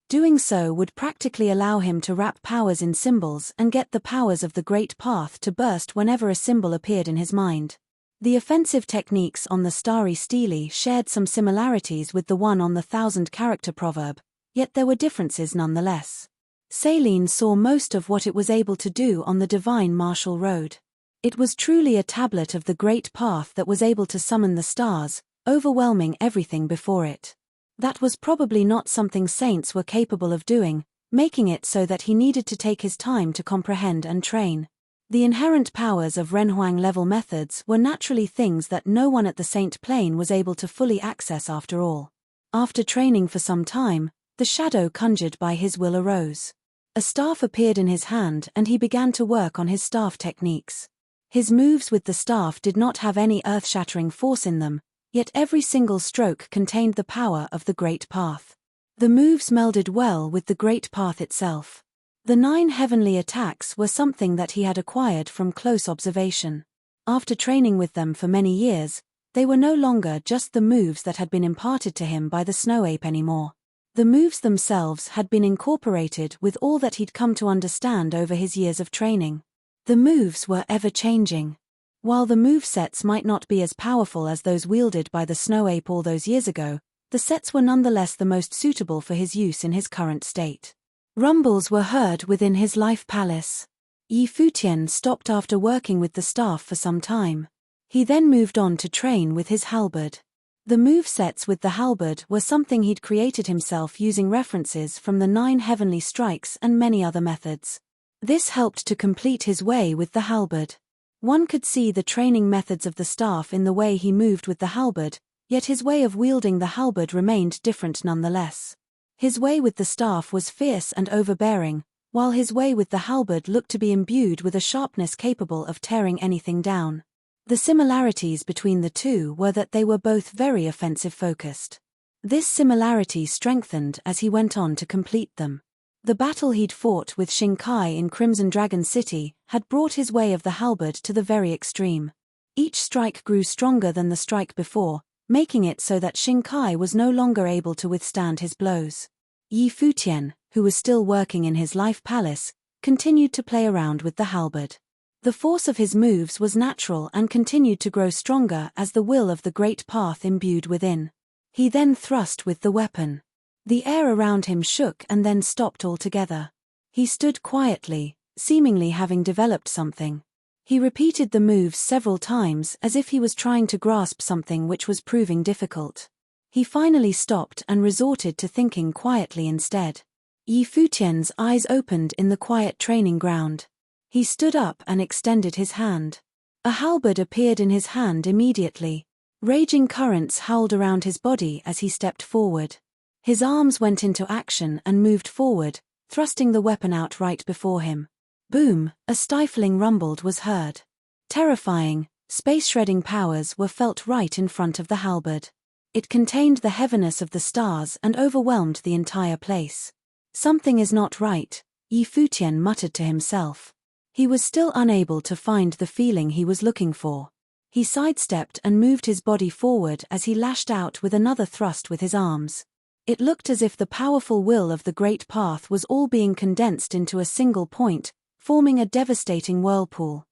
Doing so would practically allow him to wrap powers in symbols and get the powers of the Great Path to burst whenever a symbol appeared in his mind. The offensive techniques on the starry stele shared some similarities with the one on the 1,000-character proverb, yet there were differences nonetheless. Saline saw most of what it was able to do on the divine martial road. It was truly a tablet of the Great Path that was able to summon the stars, overwhelming everything before it. That was probably not something saints were capable of doing, making it so that he needed to take his time to comprehend and train. The inherent powers of Renhuang-level methods were naturally things that no one at the Saint plane was able to fully access after all. After training for some time, the shadow conjured by his will arose. A staff appeared in his hand and he began to work on his staff techniques. His moves with the staff did not have any earth-shattering force in them, yet every single stroke contained the power of the Great Path. The moves melded well with the Great Path itself. The 9 heavenly attacks were something that he had acquired from close observation. After training with them for many years, they were no longer just the moves that had been imparted to him by the snow ape anymore. The moves themselves had been incorporated with all that he'd come to understand over his years of training. The moves were ever-changing. While the movesets might not be as powerful as those wielded by the snow ape all those years ago, the sets were nonetheless the most suitable for his use in his current state. Rumbles were heard within his life palace. Futian stopped after working with the staff for some time. He then moved on to train with his halberd. The movesets with the halberd were something he'd created himself using references from the 9 heavenly strikes and many other methods. This helped to complete his way with the halberd. One could see the training methods of the staff in the way he moved with the halberd, yet his way of wielding the halberd remained different nonetheless. His way with the staff was fierce and overbearing, while his way with the halberd looked to be imbued with a sharpness capable of tearing anything down. The similarities between the two were that they were both very offensive-focused. This similarity strengthened as he went on to complete them. The battle he'd fought with Xingkai in Crimson Dragon City had brought his way of the halberd to the very extreme. Each strike grew stronger than the strike before, making it so that Xingkai was no longer able to withstand his blows. Futian, who was still working in his life palace, continued to play around with the halberd. The force of his moves was natural and continued to grow stronger as the will of the Great Path imbued within. He then thrust with the weapon. The air around him shook and then stopped altogether. He stood quietly, seemingly having developed something. He repeated the moves several times as if he was trying to grasp something which was proving difficult. He finally stopped and resorted to thinking quietly instead. Futian's eyes opened in the quiet training ground. He stood up and extended his hand. A halberd appeared in his hand immediately. Raging currents howled around his body as he stepped forward. His arms went into action and moved forward, thrusting the weapon out right before him. Boom, a stifling rumble was heard. Terrifying, space-shredding powers were felt right in front of the halberd. It contained the heaviness of the stars and overwhelmed the entire place. Something is not right, Futian muttered to himself. He was still unable to find the feeling he was looking for. He sidestepped and moved his body forward as he lashed out with another thrust with his arms. It looked as if the powerful will of the Great Path was all being condensed into a single point, forming a devastating whirlpool.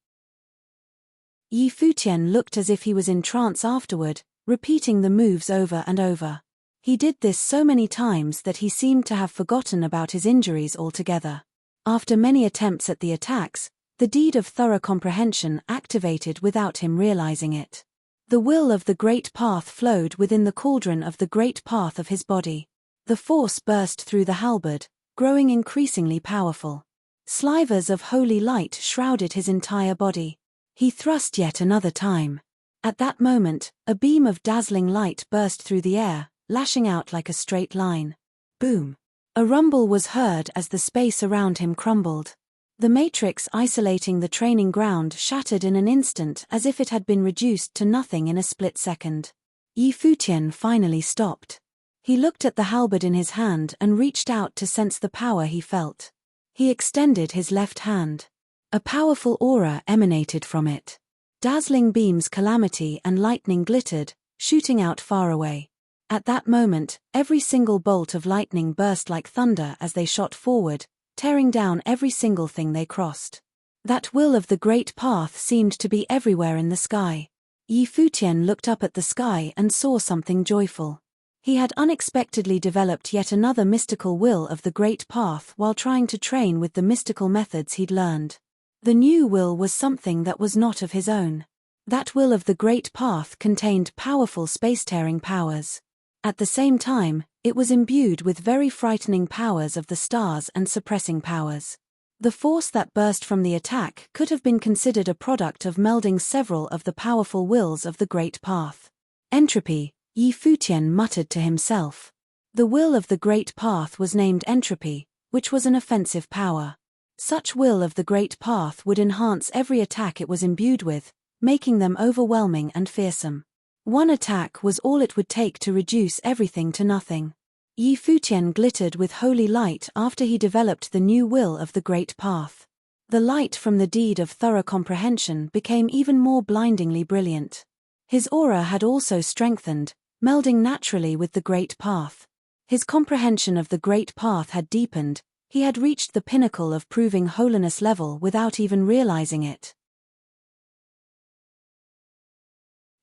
Futian looked as if he was in trance afterward, repeating the moves over and over. He did this so many times that he seemed to have forgotten about his injuries altogether. After many attempts at the attacks, the deed of thorough comprehension activated without him realizing it. The will of the Great Path flowed within the cauldron of the Great Path of his body. The force burst through the halberd, growing increasingly powerful. Slivers of holy light shrouded his entire body. He thrust yet another time. At that moment, a beam of dazzling light burst through the air, lashing out like a straight line. Boom! A rumble was heard as the space around him crumbled. The matrix isolating the training ground shattered in an instant as if it had been reduced to nothing in a split second. Futian finally stopped. He looked at the halberd in his hand and reached out to sense the power he felt. He extended his left hand. A powerful aura emanated from it. Dazzling beams, calamity and lightning glittered, shooting out far away. At that moment, every single bolt of lightning burst like thunder as they shot forward, tearing down every single thing they crossed. That will of the Great Path seemed to be everywhere in the sky. Futian looked up at the sky and saw something joyful. He had unexpectedly developed yet another mystical will of the Great Path while trying to train with the mystical methods he'd learned. The new will was something that was not of his own. That will of the Great Path contained powerful space-tearing powers. At the same time, it was imbued with very frightening powers of the stars and suppressing powers. The force that burst from the attack could have been considered a product of melding several of the powerful wills of the Great Path. Entropy, Futian muttered to himself. The will of the Great Path was named entropy, which was an offensive power. Such will of the Great Path would enhance every attack it was imbued with, making them overwhelming and fearsome. One attack was all it would take to reduce everything to nothing. Futian glittered with holy light after he developed the new will of the Great Path. The light from the deed of thorough comprehension became even more blindingly brilliant. His aura had also strengthened, melding naturally with the Great Path. His comprehension of the Great Path had deepened. He had reached the pinnacle of proving holiness level without even realizing it.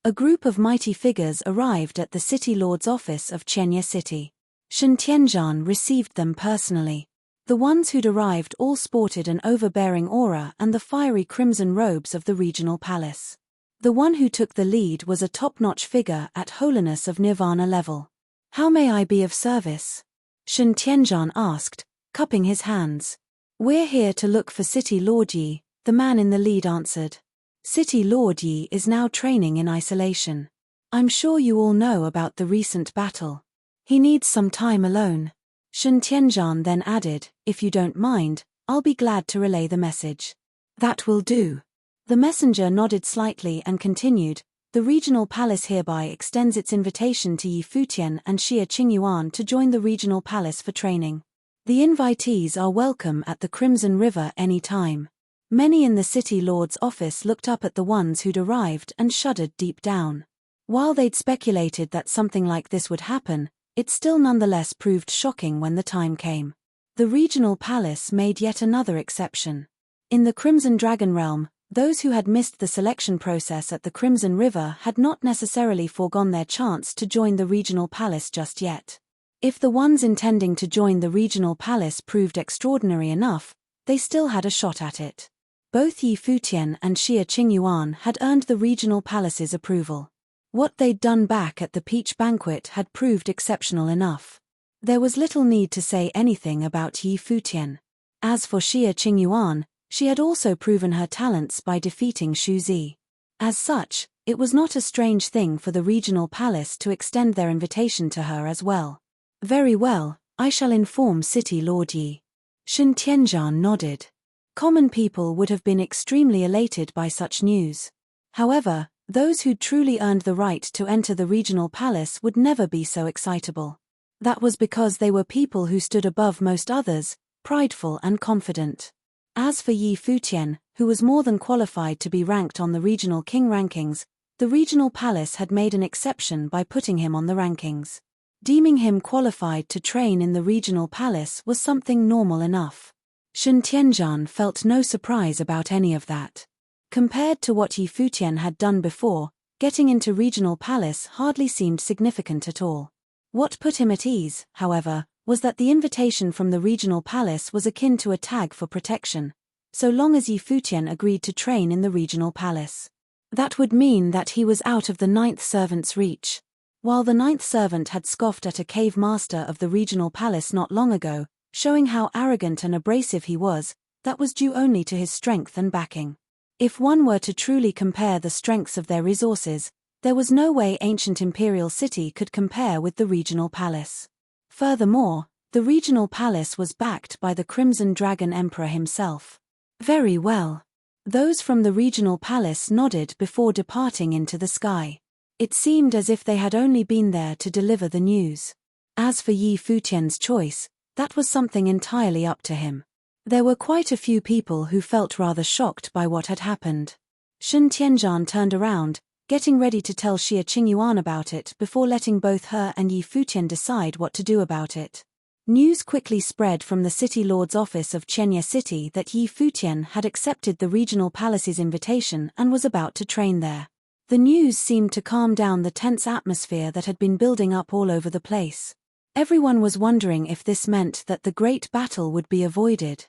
A group of mighty figures arrived at the city lord's office of Chenya City. Shen Tianzhan received them personally. The ones who'd arrived all sported an overbearing aura and the fiery crimson robes of the regional palace. The one who took the lead was a top-notch figure at holiness of nirvana level. "How may I be of service?" Shen Tianzhan asked, cupping his hands. "We're here to look for City Lord Yi," the man in the lead answered. "City Lord Yi is now training in isolation. I'm sure you all know about the recent battle. He needs some time alone." Shen Tianzhan then added, "If you don't mind, I'll be glad to relay the message." "That will do." The messenger nodded slightly and continued, "The regional palace hereby extends its invitation to Yi Futian and Xie Qingyuan to join the regional palace for training. The invitees are welcome at the Crimson River any time." Many in the city lord's office looked up at the ones who'd arrived and shuddered deep down. While they'd speculated that something like this would happen, it still nonetheless proved shocking when the time came. The regional palace made yet another exception. In the Crimson Dragon realm, those who had missed the selection process at the Crimson River had not necessarily foregone their chance to join the regional palace just yet. If the ones intending to join the regional palace proved extraordinary enough, they still had a shot at it. Both Yi Futian and Xie Qingyuan had earned the regional palace's approval. What they'd done back at the Peach Banquet had proved exceptional enough. There was little need to say anything about Yi Futian. As for Xie Qingyuan, she had also proven her talents by defeating Shu Zi. As such, it was not a strange thing for the regional palace to extend their invitation to her as well. Very well, I shall inform City Lord Yi. Shen Tianzhan nodded. Common people would have been extremely elated by such news. However, those who truly earned the right to enter the regional palace would never be so excitable. That was because they were people who stood above most others, prideful and confident. As for Yi Futian, who was more than qualified to be ranked on the regional king rankings, the regional palace had made an exception by putting him on the rankings. Deeming him qualified to train in the regional palace was something normal enough. Shen Tianzhan felt no surprise about any of that. Compared to what Yi Futian had done before, getting into regional palace hardly seemed significant at all. What put him at ease, however, was that the invitation from the regional palace was akin to a tag for protection, so long as Yi Futian agreed to train in the regional palace. That would mean that he was out of the ninth servant's reach. While the ninth servant had scoffed at a cave master of the regional palace not long ago, showing how arrogant and abrasive he was, that was due only to his strength and backing. If one were to truly compare the strengths of their resources, there was no way ancient imperial city could compare with the regional palace. Furthermore, the regional palace was backed by the Crimson Dragon Emperor himself. Very well. Those from the regional palace nodded before departing into the sky. It seemed as if they had only been there to deliver the news. As for Yi Futian's choice, that was something entirely up to him. There were quite a few people who felt rather shocked by what had happened. Shen Tianzhan turned around, getting ready to tell Xie Qingyuan about it before letting both her and Yi Futian decide what to do about it. News quickly spread from the city lord's office of Chenya City that Yi Futian had accepted the regional palace's invitation and was about to train there. The news seemed to calm down the tense atmosphere that had been building up all over the place. Everyone was wondering if this meant that the great battle would be avoided.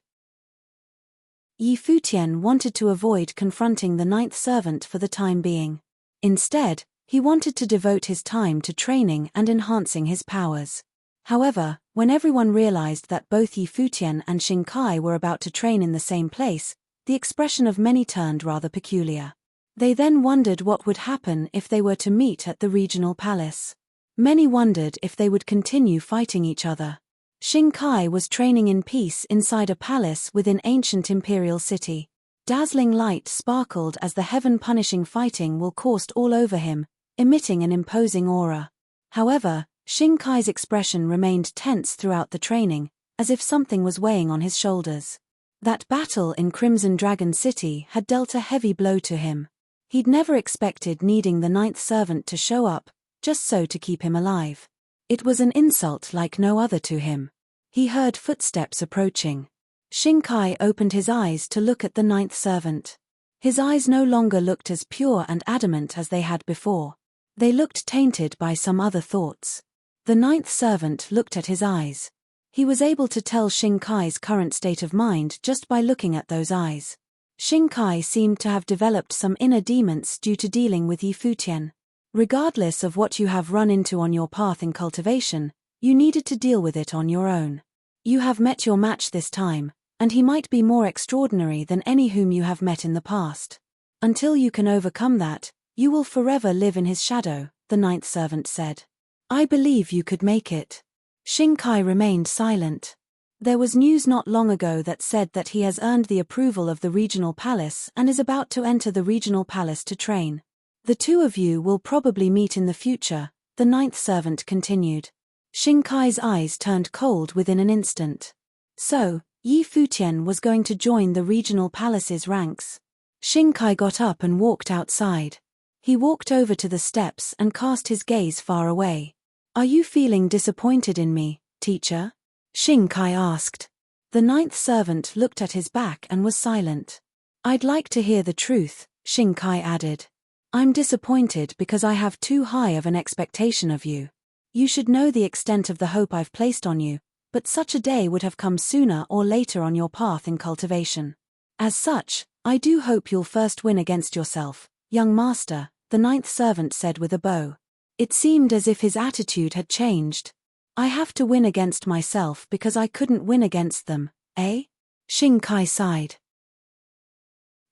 Yi Futian wanted to avoid confronting the ninth servant for the time being. Instead, he wanted to devote his time to training and enhancing his powers. However, when everyone realized that both Yi Futian and Xing Kai were about to train in the same place, the expression of many turned rather peculiar. They then wondered what would happen if they were to meet at the regional palace. Many wondered if they would continue fighting each other. Xing Kai was training in peace inside a palace within ancient imperial city. Dazzling light sparkled as the heaven-punishing fighting will coursed all over him, emitting an imposing aura. However, Xing Kai's expression remained tense throughout the training, as if something was weighing on his shoulders. That battle in Crimson Dragon City had dealt a heavy blow to him. He'd never expected needing the ninth servant to show up, just so to keep him alive. It was an insult like no other to him. He heard footsteps approaching. Xing Kai opened his eyes to look at the ninth servant. His eyes no longer looked as pure and adamant as they had before. They looked tainted by some other thoughts. The ninth servant looked at his eyes. He was able to tell Xing Kai's current state of mind just by looking at those eyes. Xing Kai seemed to have developed some inner demons due to dealing with Yi Futian. Regardless of what you have run into on your path in cultivation, you needed to deal with it on your own. You have met your match this time, and he might be more extraordinary than any whom you have met in the past. Until you can overcome that, you will forever live in his shadow, the ninth servant said. I believe you could make it. Xing Kai remained silent. There was news not long ago that said that he has earned the approval of the regional palace and is about to enter the regional palace to train. The two of you will probably meet in the future, the ninth servant continued. Xing Kai's eyes turned cold within an instant. So, Yi Futian was going to join the regional palace's ranks. Xing Kai got up and walked outside. He walked over to the steps and cast his gaze far away. Are you feeling disappointed in me, teacher? Xing Kai asked. The ninth servant looked at his back and was silent. I'd like to hear the truth, Xing Kai added. I'm disappointed because I have too high of an expectation of you. You should know the extent of the hope I've placed on you, but such a day would have come sooner or later on your path in cultivation. As such, I do hope you'll first win against yourself, young master, the ninth servant said with a bow. It seemed as if his attitude had changed. I have to win against myself because I couldn't win against them, eh? Xing Kai sighed.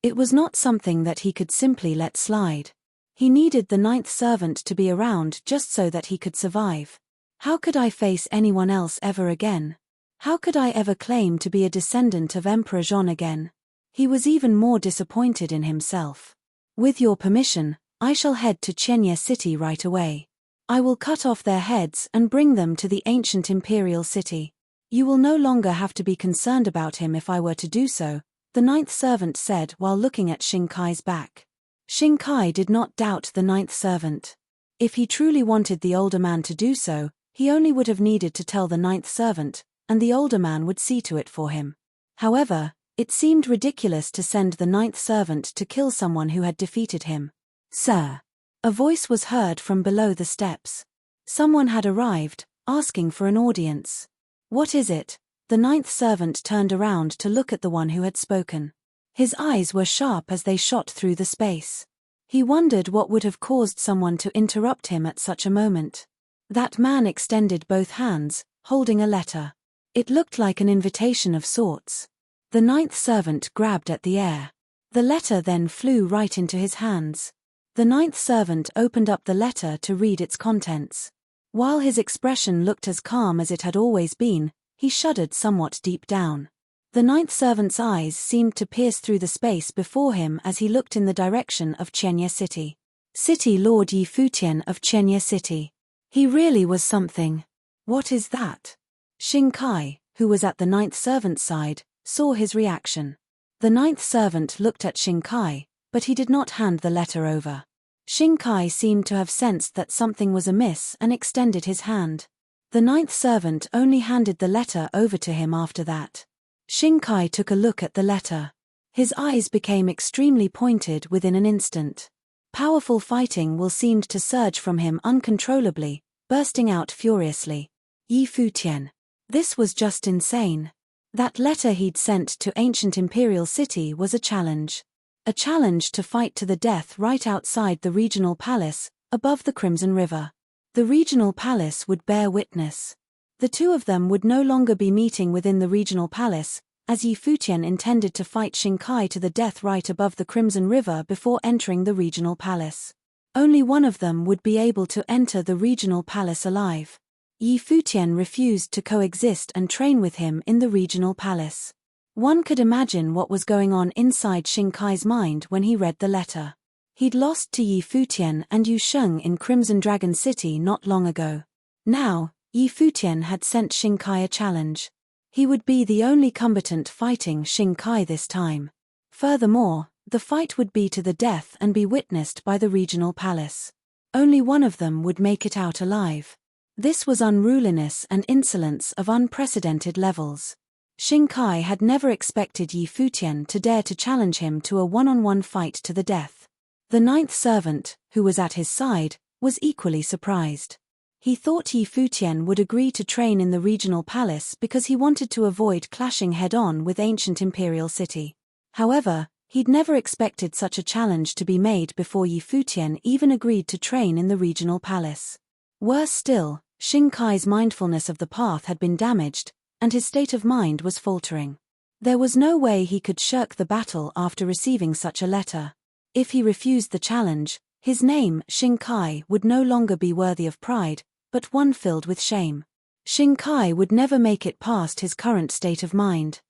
It was not something that he could simply let slide. He needed the ninth servant to be around just so that he could survive. How could I face anyone else ever again? How could I ever claim to be a descendant of Emperor Jean again? He was even more disappointed in himself. With your permission, I shall head to Chenya city right away. I will cut off their heads and bring them to the ancient imperial city. You will no longer have to be concerned about him if I were to do so, the ninth servant said while looking at Shinkai's back. Shinkai did not doubt the ninth servant. If he truly wanted the older man to do so, he only would have needed to tell the ninth servant, and the older man would see to it for him. However, it seemed ridiculous to send the ninth servant to kill someone who had defeated him. Sir. A voice was heard from below the steps. Someone had arrived, asking for an audience. What is it? The ninth servant turned around to look at the one who had spoken. His eyes were sharp as they shot through the space. He wondered what would have caused someone to interrupt him at such a moment. That man extended both hands, holding a letter. It looked like an invitation of sorts. The ninth servant grabbed at the air. The letter then flew right into his hands. The ninth servant opened up the letter to read its contents. While his expression looked as calm as it had always been, he shuddered somewhat deep down. The ninth servant's eyes seemed to pierce through the space before him as he looked in the direction of Chenya City. City Lord Yi Futian of Chenya City. He really was something. What is that? Shinkai, who was at the ninth servant's side, saw his reaction. The ninth servant looked at Shinkai, but he did not hand the letter over. Shinkai seemed to have sensed that something was amiss and extended his hand. The ninth servant only handed the letter over to him after that. Shinkai took a look at the letter. His eyes became extremely pointed within an instant. Powerful fighting will seemed to surge from him uncontrollably, bursting out furiously. Yi Futian. This was just insane. That letter he'd sent to ancient imperial city was a challenge. A challenge to fight to the death right outside the regional palace, above the Crimson River. The regional palace would bear witness. The two of them would no longer be meeting within the regional palace, as Yi Futian intended to fight Shinkai to the death right above the Crimson River before entering the regional palace. Only one of them would be able to enter the regional palace alive. Yi Futian refused to coexist and train with him in the regional palace. One could imagine what was going on inside Shinkai's mind when he read the letter. He'd lost to Yi Futian and Yu Sheng in Crimson Dragon City not long ago. Now, Yi Futian had sent Shinkai a challenge. He would be the only combatant fighting Shinkai this time. Furthermore, the fight would be to the death and be witnessed by the regional palace. Only one of them would make it out alive. This was unruliness and insolence of unprecedented levels. Shinkai had never expected Yi Futian to dare to challenge him to a one-on-one fight to the death. The ninth servant, who was at his side, was equally surprised. He thought Yi Futian would agree to train in the regional palace because he wanted to avoid clashing head-on with ancient imperial city. However, he'd never expected such a challenge to be made before Yi Futian even agreed to train in the regional palace. Worse still, Shinkai's mindfulness of the path had been damaged, and his state of mind was faltering. There was no way he could shirk the battle after receiving such a letter. If he refused the challenge, his name, Shinkai, would no longer be worthy of pride, but one filled with shame. Shinkai would never make it past his current state of mind.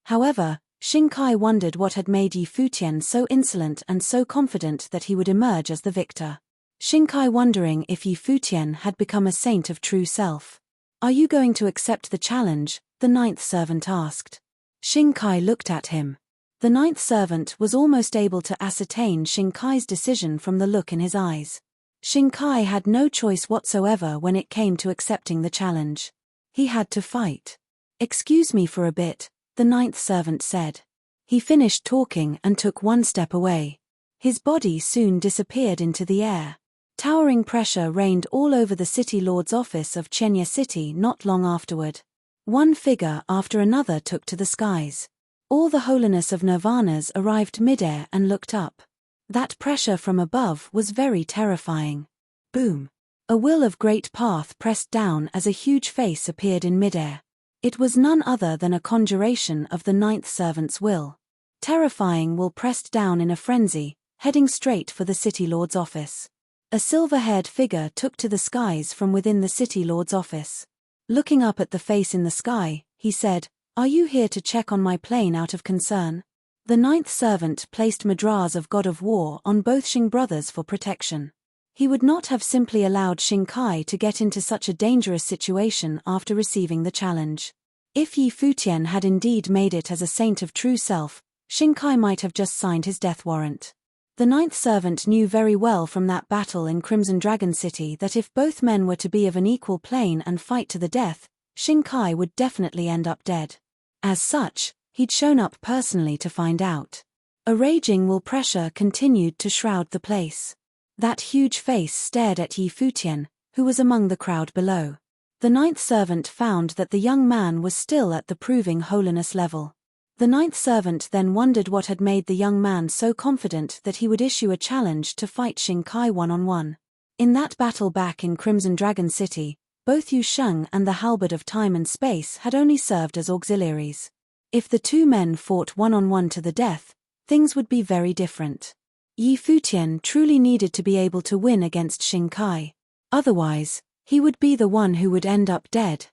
However, Shinkai wondered what had made Yi Futian so insolent and so confident that he would emerge as the victor. Shinkai wondering if Yi Futian had become a saint of true self. "Are you going to accept the challenge?" the ninth servant asked. Shinkai looked at him. The ninth servant was almost able to ascertain Shinkai's decision from the look in his eyes. Shinkai had no choice whatsoever when it came to accepting the challenge. He had to fight. "Excuse me for a bit," the ninth servant said. He finished talking and took one step away. His body soon disappeared into the air. Towering pressure reigned all over the city lord's office of Chenya City not long afterward. One figure after another took to the skies. All the holiness of nirvanas arrived midair and looked up. That pressure from above was very terrifying. Boom! A will of great path pressed down as a huge face appeared in midair. It was none other than a conjuration of the ninth servant's will. Terrifying will pressed down in a frenzy, heading straight for the City Lord's office. A silver-haired figure took to the skies from within the City Lord's office. Looking up at the face in the sky, he said, "Are you here to check on my plane out of concern?" The ninth servant placed Madras of God of War on both Xing brothers for protection. He would not have simply allowed Xing Kai to get into such a dangerous situation after receiving the challenge. If Yi Futian had indeed made it as a saint of true self, Xing Kai might have just signed his death warrant. The ninth servant knew very well from that battle in Crimson Dragon City that if both men were to be of an equal plane and fight to the death, Xing Kai would definitely end up dead. As such, he'd shown up personally to find out. A raging will pressure continued to shroud the place. That huge face stared at Yi Futian, who was among the crowd below. The ninth servant found that the young man was still at the proving holiness level. The ninth servant then wondered what had made the young man so confident that he would issue a challenge to fight Xing Kai one-on-one. In that battle back in Crimson Dragon City, both Yu Sheng and the halberd of time and space had only served as auxiliaries. If the two men fought one-on-one to the death, things would be very different. Yi Futian truly needed to be able to win against Xing Kai. Otherwise, he would be the one who would end up dead.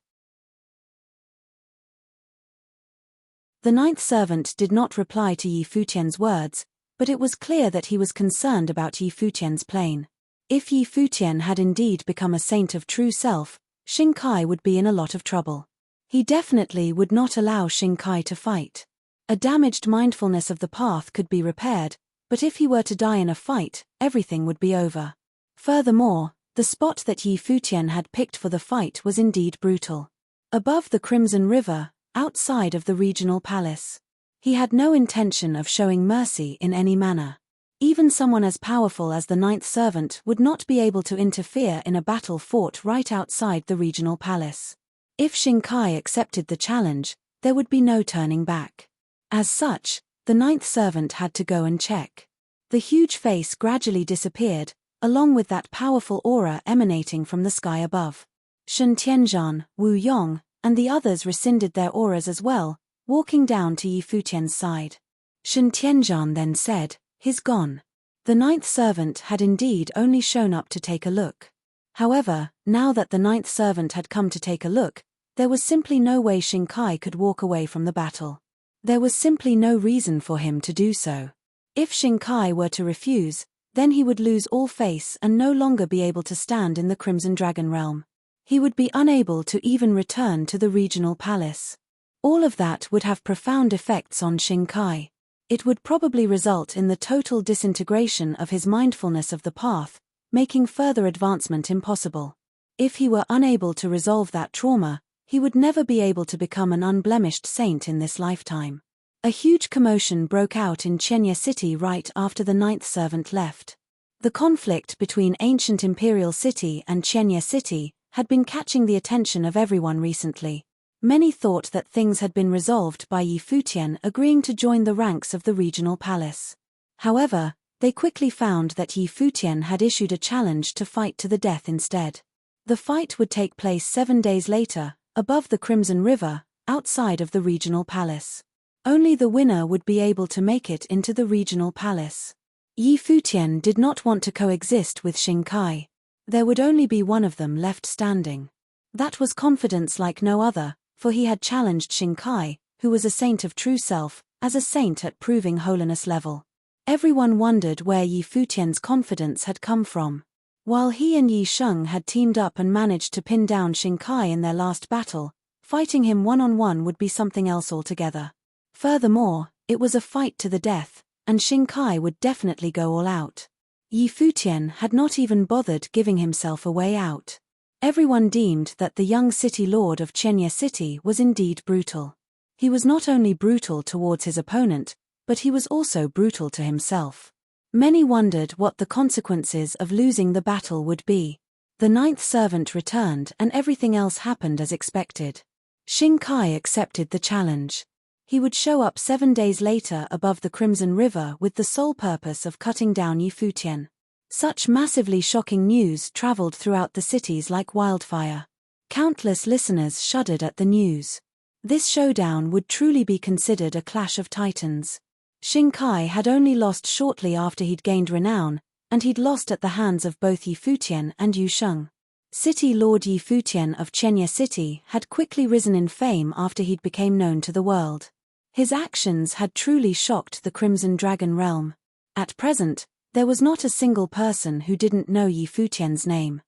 The ninth servant did not reply to Yi Futian's words, but it was clear that he was concerned about Yi Futian's plane. If Yi Futian had indeed become a saint of true self, Xing Kai would be in a lot of trouble. He definitely would not allow Xing Kai to fight. A damaged mindfulness of the path could be repaired, but if he were to die in a fight, everything would be over. Furthermore, the spot that Yi Futian had picked for the fight was indeed brutal. Above the Crimson River, outside of the regional palace. He had no intention of showing mercy in any manner. Even someone as powerful as the ninth servant would not be able to interfere in a battle fought right outside the regional palace. If Xing Kai accepted the challenge, there would be no turning back. As such, the ninth servant had to go and check. The huge face gradually disappeared, along with that powerful aura emanating from the sky above. Shen Tianzhan, Wu Yong, and the others rescinded their auras as well, walking down to Yi Futian's side. Shen Tianzhan then said, "He's gone." The ninth servant had indeed only shown up to take a look. However, now that the ninth servant had come to take a look, there was simply no way Xing Kai could walk away from the battle. There was simply no reason for him to do so. If Xing Kai were to refuse, then he would lose all face and no longer be able to stand in the Crimson Dragon realm. He would be unable to even return to the regional palace. All of that would have profound effects on Xing Kai. It would probably result in the total disintegration of his mindfulness of the path, making further advancement impossible. If he were unable to resolve that trauma, he would never be able to become an unblemished saint in this lifetime. A huge commotion broke out in Chenya City right after the ninth servant left. The conflict between ancient Imperial City and Chenya City had been catching the attention of everyone recently. Many thought that things had been resolved by Yi Futian agreeing to join the ranks of the regional palace. However, they quickly found that Yi Futian had issued a challenge to fight to the death instead. The fight would take place 7 days later, above the Crimson River, outside of the regional palace. Only the winner would be able to make it into the regional palace. Yi Futian did not want to coexist with Xing Kai. There would only be one of them left standing. That was confidence like no other, for he had challenged Xing Kai, who was a saint of true self, as a saint at proving holiness level. Everyone wondered where Yi Futian's confidence had come from. While he and Yi Sheng had teamed up and managed to pin down Xing Kai in their last battle, fighting him one-on-one would be something else altogether. Furthermore, it was a fight to the death, and Xing Kai would definitely go all out. Yi Futian had not even bothered giving himself a way out. Everyone deemed that the young city lord of Chenya City was indeed brutal. He was not only brutal towards his opponent, but he was also brutal to himself. Many wondered what the consequences of losing the battle would be. The ninth servant returned and everything else happened as expected. Xing Kai accepted the challenge. He would show up 7 days later above the Crimson River with the sole purpose of cutting down Yi Futian. Such massively shocking news traveled throughout the cities like wildfire. Countless listeners shuddered at the news. This showdown would truly be considered a clash of titans. Kai had only lost shortly after he'd gained renown, and he'd lost at the hands of both Yi Futian and Yu Sheng. City Lord Yi Futian of Chenya City had quickly risen in fame after he'd become known to the world. His actions had truly shocked the Crimson Dragon realm. At present, there was not a single person who didn't know Yi Futian's name.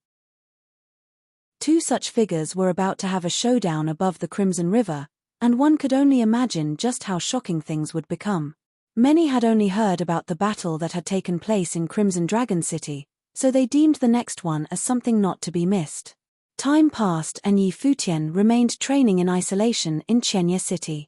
Two such figures were about to have a showdown above the Crimson River, and one could only imagine just how shocking things would become. Many had only heard about the battle that had taken place in Crimson Dragon City, so they deemed the next one as something not to be missed. Time passed and Yi Futian remained training in isolation in Chenya City.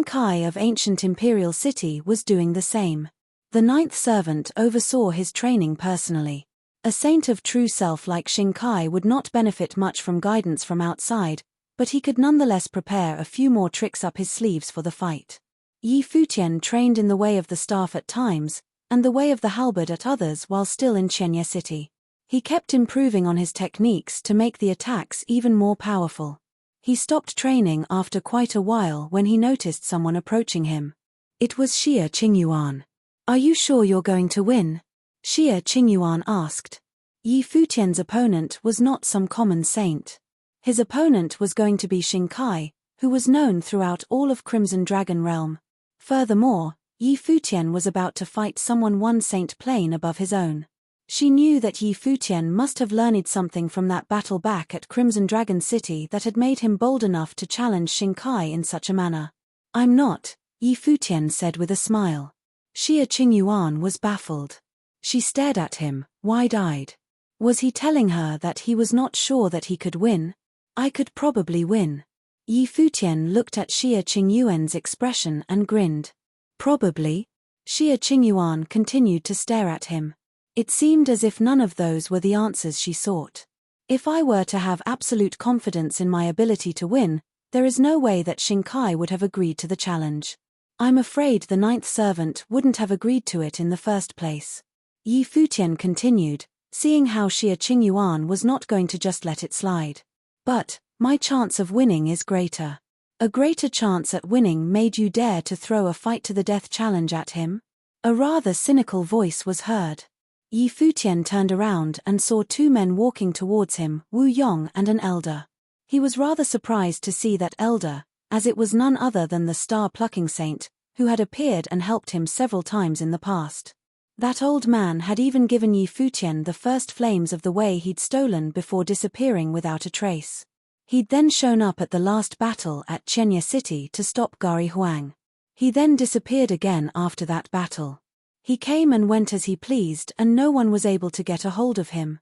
Kai of ancient Imperial City was doing the same. The ninth servant oversaw his training personally. A saint of true self like Kai would not benefit much from guidance from outside, but he could nonetheless prepare a few more tricks up his sleeves for the fight. Yi Futian trained in the way of the staff at times, and the way of the halberd at others while still in Chenya City. He kept improving on his techniques to make the attacks even more powerful. He stopped training after quite a while when he noticed someone approaching him. It was Xie Qingyuan. "Are you sure you're going to win?" Xie Qingyuan asked. Yi Futian's opponent was not some common saint. His opponent was going to be Kai, who was known throughout all of Crimson Dragon Realm. Furthermore, Yi Futian was about to fight someone one saint plane above his own. She knew that Yi Futian must have learned something from that battle back at Crimson Dragon City that had made him bold enough to challenge Kai in such a manner. "I'm not," Yi Futian said with a smile. Xie Qingyuan was baffled. She stared at him, wide-eyed. Was he telling her that he was not sure that he could win? "I could probably win." Yi Futian looked at Xie Qingyuan's expression and grinned. "Probably?" Xie Qingyuan continued to stare at him. It seemed as if none of those were the answers she sought. "If I were to have absolute confidence in my ability to win, there is no way that Kai would have agreed to the challenge. I'm afraid the ninth servant wouldn't have agreed to it in the first place." Yi Futian continued, seeing how Xie Qingyuan was not going to just let it slide. "But, my chance of winning is greater." "A greater chance at winning made you dare to throw a fight-to-the-death challenge at him?" A rather cynical voice was heard. Yi Futian turned around and saw two men walking towards him, Wu Yong and an elder. He was rather surprised to see that elder, as it was none other than the star-plucking saint, who had appeared and helped him several times in the past. That old man had even given Yi Futian the first flames of the way he'd stolen before disappearing without a trace. He'd then shown up at the last battle at Chenya City to stop Gari Huang. He then disappeared again after that battle. He came and went as he pleased and no one was able to get a hold of him.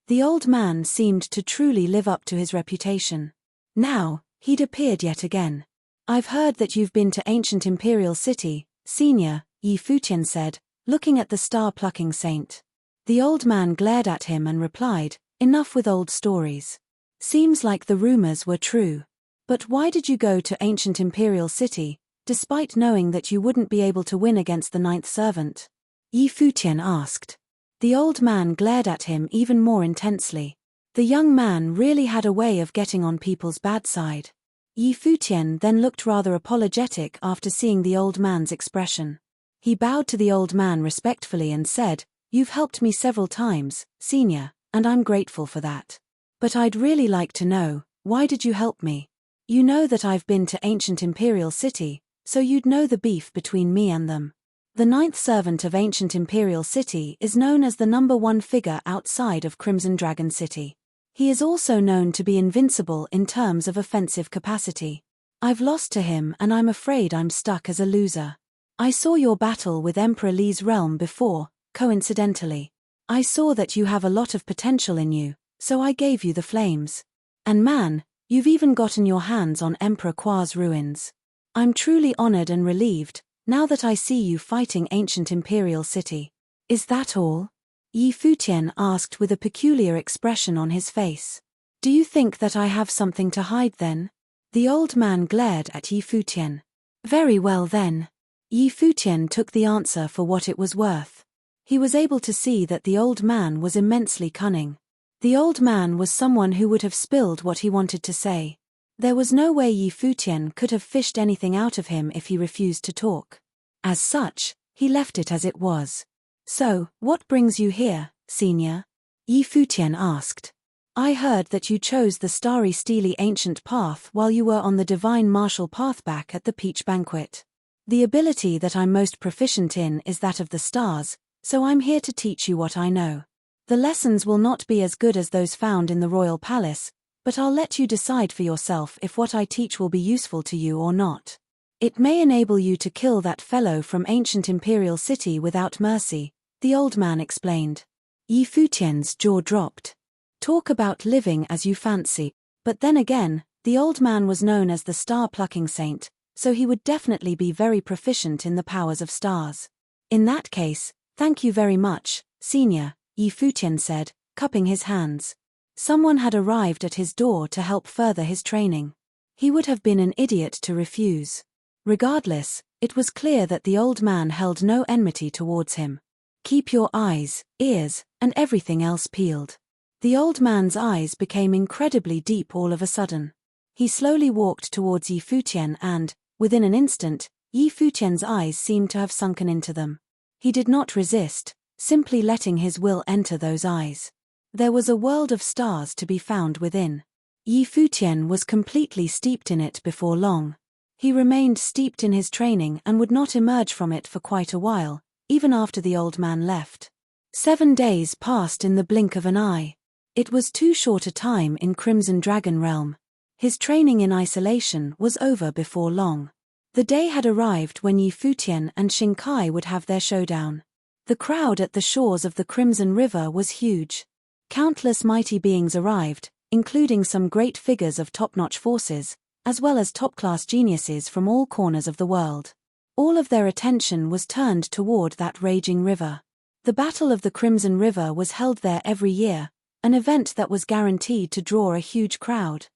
The old man seemed to truly live up to his reputation. Now, he'd appeared yet again. "I've heard that you've been to ancient Imperial City, Senior," Yi Futian said, looking at the star-plucking saint. The old man glared at him and replied, "Enough with old stories. Seems like the rumors were true. But why did you go to ancient Imperial City, despite knowing that you wouldn't be able to win against the ninth servant?" Yi Futian asked. The old man glared at him even more intensely. The young man really had a way of getting on people's bad side. Yi Futian then looked rather apologetic after seeing the old man's expression. He bowed to the old man respectfully and said, "You've helped me several times, Senior, and I'm grateful for that. But I'd really like to know, why did you help me? You know that I've been to ancient Imperial City, so you'd know the beef between me and them. The ninth servant of ancient Imperial City is known as the #1 figure outside of Crimson Dragon City. He is also known to be invincible in terms of offensive capacity. I've lost to him and I'm afraid I'm stuck as a loser. I saw your battle with Emperor Li's realm before, coincidentally. I saw that you have a lot of potential in you, so I gave you the flames. And man, you've even gotten your hands on Emperor Kwa's ruins. I'm truly honored and relieved, now that I see you fighting ancient Imperial City." "Is that all?" Yi Futian asked with a peculiar expression on his face. "Do you think that I have something to hide then?" The old man glared at Yi Futian. "Very well then." Yi Futian took the answer for what it was worth. He was able to see that the old man was immensely cunning. The old man was someone who would have spilled what he wanted to say. There was no way Yi Futian could have fished anything out of him if he refused to talk. As such, he left it as it was. So, what brings you here, senior? Yi Futian asked. I heard that you chose the starry steely ancient path while you were on the divine martial path back at the peach banquet. The ability that I'm most proficient in is that of the stars, so I'm here to teach you what I know. The lessons will not be as good as those found in the royal palace, but I'll let you decide for yourself if what I teach will be useful to you or not. It may enable you to kill that fellow from ancient imperial city without mercy, the old man explained. Yi Futian's jaw dropped. Talk about living as you fancy, but then again, the old man was known as the star-plucking saint, so he would definitely be very proficient in the powers of stars. In that case, thank you very much, senior, Yi Futian said, cupping his hands. Someone had arrived at his door to help further his training. He would have been an idiot to refuse. Regardless, it was clear that the old man held no enmity towards him. Keep your eyes, ears, and everything else peeled. The old man's eyes became incredibly deep all of a sudden. He slowly walked towards Yi Futian and, within an instant, Yi Futian's eyes seemed to have sunken into them. He did not resist, simply letting his will enter those eyes. There was a world of stars to be found within. Yi Futian was completely steeped in it before long. He remained steeped in his training and would not emerge from it for quite a while, even after the old man left. 7 days passed in the blink of an eye. It was too short a time in Crimson Dragon Realm. His training in isolation was over before long. The day had arrived when Yi Futian and Xingkai would have their showdown. The crowd at the shores of the Crimson River was huge. Countless mighty beings arrived, including some great figures of top-notch forces, as well as top-class geniuses from all corners of the world. All of their attention was turned toward that raging river. The Battle of the Crimson River was held there every year, an event that was guaranteed to draw a huge crowd.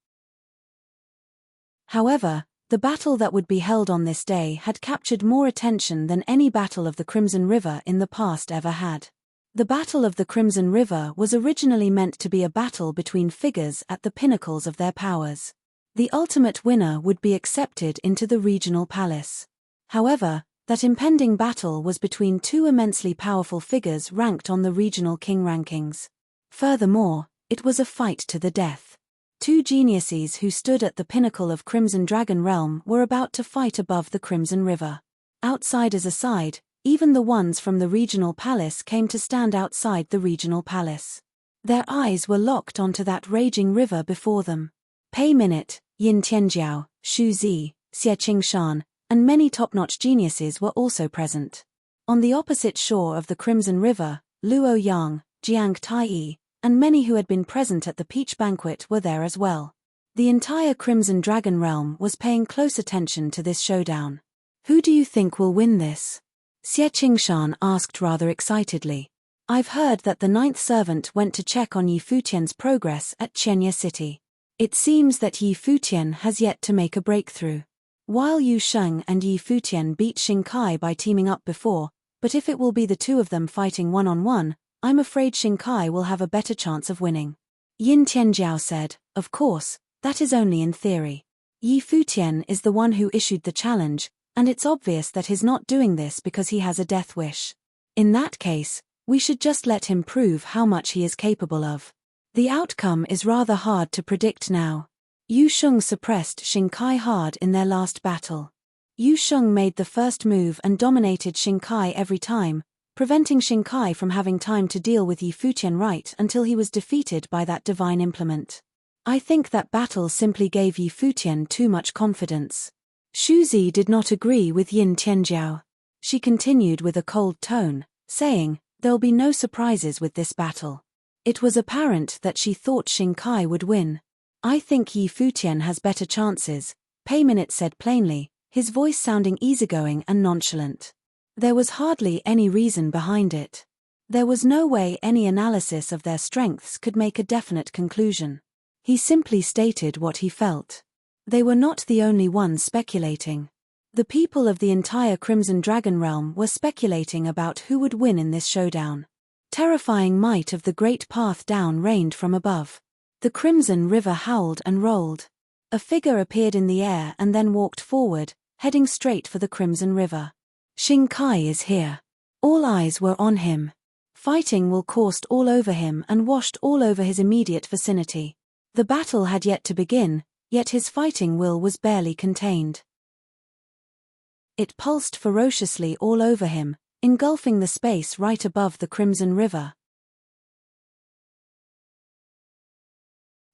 However, the battle that would be held on this day had captured more attention than any battle of the Crimson River in the past ever had. The Battle of the Crimson River was originally meant to be a battle between figures at the pinnacles of their powers. The ultimate winner would be accepted into the regional palace. However, that impending battle was between two immensely powerful figures ranked on the regional king rankings. Furthermore, it was a fight to the death. Two geniuses who stood at the pinnacle of Crimson Dragon Realm were about to fight above the Crimson River. Outsiders aside, even the ones from the regional palace came to stand outside the regional palace. Their eyes were locked onto that raging river before them. Pei Minute, Yin Tianjiao, Shu Zi, Xie Qingshan, and many top-notch geniuses were also present. On the opposite shore of the Crimson River, Luo Yang, Jiang Taiyi, and many who had been present at the peach banquet were there as well. The entire Crimson Dragon Realm was paying close attention to this showdown. Who do you think will win this? Xie Qingshan asked rather excitedly. I've heard that the ninth servant went to check on Yi Futian's progress at Chenya City. It seems that Yi Futian has yet to make a breakthrough. While Yu Sheng and Yi Futian beat Xingkai by teaming up before, but if it will be the two of them fighting one-on-one, I'm afraid Xingkai will have a better chance of winning. Yin Tianjiao said, of course, that is only in theory. Yi Futian is the one who issued the challenge, and it's obvious that he's not doing this because he has a death wish. In that case, we should just let him prove how much he is capable of. The outcome is rather hard to predict now. Yu Sheng suppressed Xingkai hard in their last battle. Yu Sheng made the first move and dominated Xingkai every time, preventing Xingkai from having time to deal with Yi Futian right until he was defeated by that divine implement. I think that battle simply gave Yi Futian too much confidence. Shu Zi did not agree with Yin Tianjiao. She continued with a cold tone, saying, there'll be no surprises with this battle. It was apparent that she thought Xingkai would win. I think Yi Futian has better chances, Pei Minute said plainly, his voice sounding easygoing and nonchalant. There was hardly any reason behind it. There was no way any analysis of their strengths could make a definite conclusion. He simply stated what he felt. They were not the only ones speculating. The people of the entire Crimson Dragon Realm were speculating about who would win in this showdown. Terrifying might of the great path down rained from above. The Crimson River howled and rolled. A figure appeared in the air and then walked forward, heading straight for the Crimson River. Xingkai is here. All eyes were on him. Fighting will coursed all over him and washed all over his immediate vicinity. The battle had yet to begin, yet his fighting will was barely contained. It pulsed ferociously all over him, engulfing the space right above the Crimson River.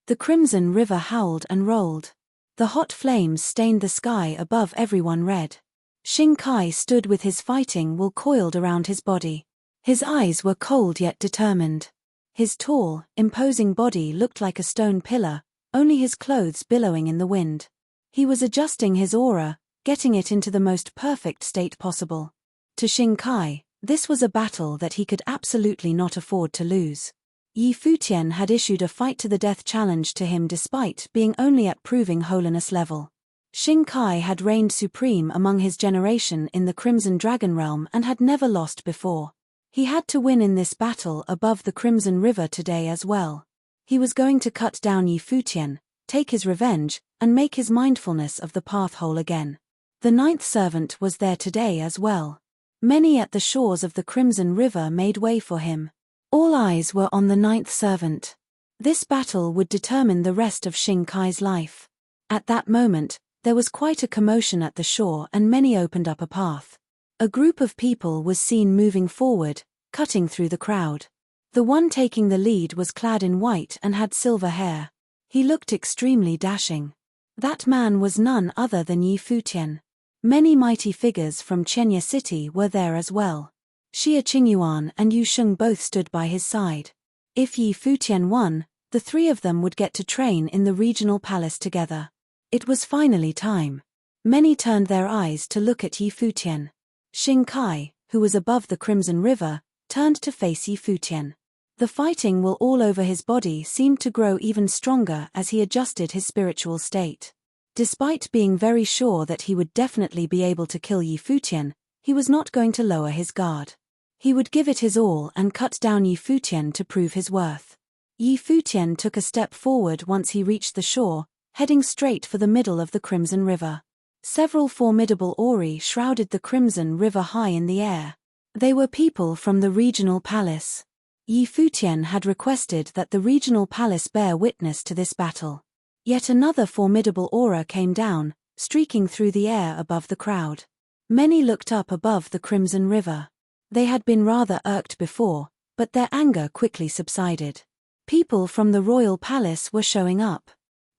The Crimson River howled and rolled. The hot flames stained the sky above everyone red. Xingkai stood with his fighting will coiled around his body. His eyes were cold yet determined. His tall, imposing body looked like a stone pillar, only his clothes billowing in the wind. He was adjusting his aura, getting it into the most perfect state possible. To Xingkai, this was a battle that he could absolutely not afford to lose. Futian had issued a fight-to-the-death challenge to him despite being only at proving holiness level. Xingkai had reigned supreme among his generation in the Crimson Dragon Realm and had never lost before. He had to win in this battle above the Crimson River today as well. He was going to cut down Futian, take his revenge, and make his mindfulness of the path whole again. The ninth servant was there today as well. Many at the shores of the Crimson River made way for him. All eyes were on the ninth servant. This battle would determine the rest of Xingkai's life. At that moment, there was quite a commotion at the shore and many opened up a path. A group of people was seen moving forward, cutting through the crowd. The one taking the lead was clad in white and had silver hair. He looked extremely dashing. That man was none other than Futian. Many mighty figures from Chenya City were there as well. Xia Qingyuan and Yu Sheng both stood by his side. If Futian won, the three of them would get to train in the regional palace together. It was finally time. Many turned their eyes to look at Futian. Xingkai, who was above the Crimson River, turned to face Futian. The fighting will all over his body seemed to grow even stronger as he adjusted his spiritual state. Despite being very sure that he would definitely be able to kill Futian, he was not going to lower his guard. He would give it his all and cut down Futian to prove his worth. Futian took a step forward once he reached the shore, heading straight for the middle of the Crimson River. Several formidable Ori shrouded the Crimson River high in the air. They were people from the regional palace. Futian had requested that the regional palace bear witness to this battle. Yet another formidable aura came down, streaking through the air above the crowd. Many looked up above the Crimson River. They had been rather irked before, but their anger quickly subsided. People from the royal palace were showing up.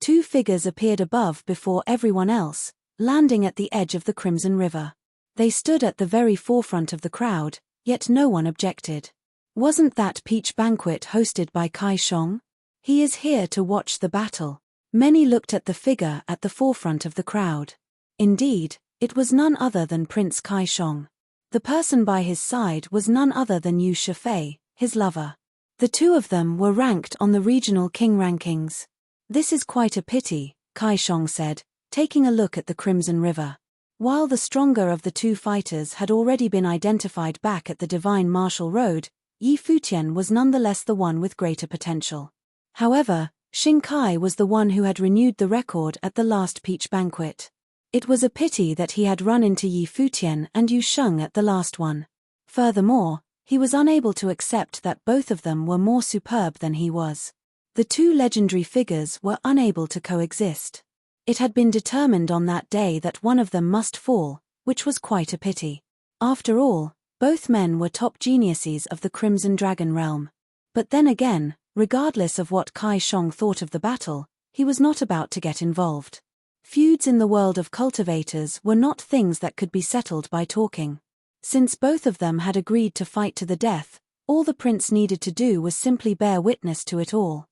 Two figures appeared above before everyone else, landing at the edge of the Crimson River. They stood at the very forefront of the crowd, yet no one objected. Wasn't that peach banquet hosted by Kai Shong? He is here to watch the battle. Many looked at the figure at the forefront of the crowd. Indeed, it was none other than Prince Kai Shong. The person by his side was none other than Yu Shifei, his lover. The two of them were ranked on the regional king rankings. This is quite a pity, Kai Shong said, taking a look at the Crimson River. While the stronger of the two fighters had already been identified back at the Divine Martial Road, Futian was nonetheless the one with greater potential. However, Xingkai was the one who had renewed the record at the last peach banquet. It was a pity that he had run into Futian and Yu Sheng at the last one. Furthermore, he was unable to accept that both of them were more superb than he was. The two legendary figures were unable to coexist. It had been determined on that day that one of them must fall, which was quite a pity. After all, both men were top geniuses of the Crimson Dragon realm. But then again, regardless of what Kai Shong thought of the battle, he was not about to get involved. Feuds in the world of cultivators were not things that could be settled by talking. Since both of them had agreed to fight to the death, all the prince needed to do was simply bear witness to it all.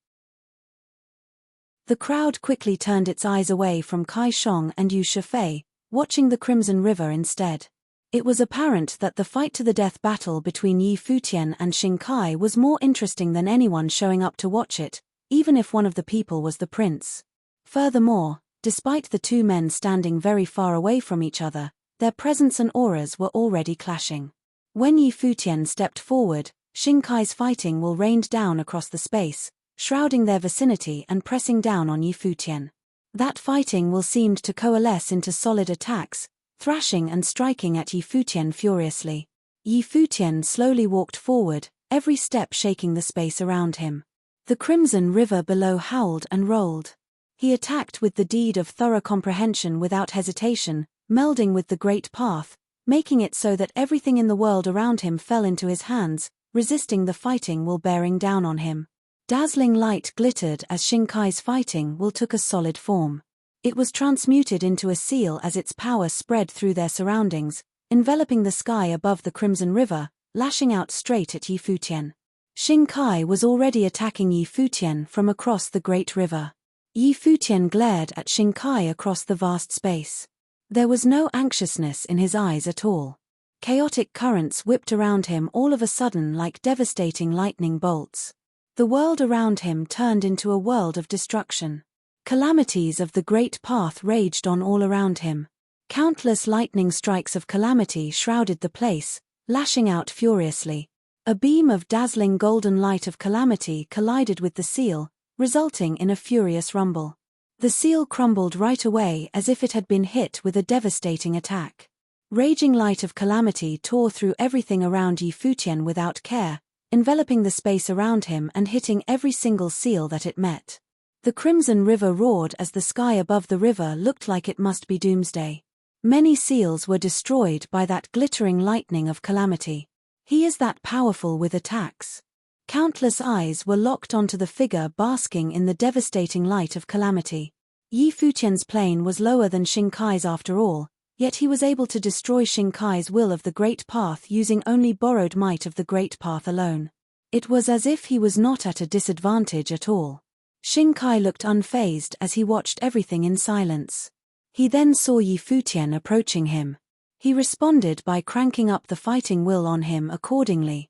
The crowd quickly turned its eyes away from Kai Shong and Yu Shifei, watching the Crimson River instead. It was apparent that the fight-to-the-death battle between Futian and Xingkai was more interesting than anyone showing up to watch it, even if one of the people was the prince. Furthermore, despite the two men standing very far away from each other, their presence and auras were already clashing. When Futian stepped forward, Xingkai's fighting will rained down across the space, shrouding their vicinity and pressing down on Futian. That fighting will seemed to coalesce into solid attacks, thrashing and striking at Yi Futian furiously. Yi Futian slowly walked forward, every step shaking the space around him. The crimson river below howled and rolled. He attacked with the deed of thorough comprehension without hesitation, melding with the great path, making it so that everything in the world around him fell into his hands, resisting the fighting will bearing down on him. Dazzling light glittered as Shinkai's fighting will took a solid form. It was transmuted into a seal as its power spread through their surroundings, enveloping the sky above the crimson river, lashing out straight at Yi Futian. Shinkai was already attacking Yi Futian from across the great river. Yi Futian glared at Shinkai across the vast space. There was no anxiousness in his eyes at all. Chaotic currents whipped around him all of a sudden like devastating lightning bolts. The world around him turned into a world of destruction. Calamities of the great path raged on all around him. Countless lightning strikes of calamity shrouded the place, lashing out furiously. A beam of dazzling golden light of calamity collided with the seal, resulting in a furious rumble. The seal crumbled right away as if it had been hit with a devastating attack. Raging light of calamity tore through everything around Yi Futian without care, enveloping the space around him and hitting every single seal that it met. The crimson river roared as the sky above the river looked like it must be doomsday. Many seals were destroyed by that glittering lightning of calamity. He is that powerful with attacks. Countless eyes were locked onto the figure basking in the devastating light of calamity. Yi Futian's plane was lower than Shinkai's after all, yet he was able to destroy Shinkai's will of the Great Path using only borrowed might of the Great Path alone. It was as if he was not at a disadvantage at all. Shinkai looked unfazed as he watched everything in silence. He then saw Yi Futian approaching him. He responded by cranking up the fighting will on him accordingly.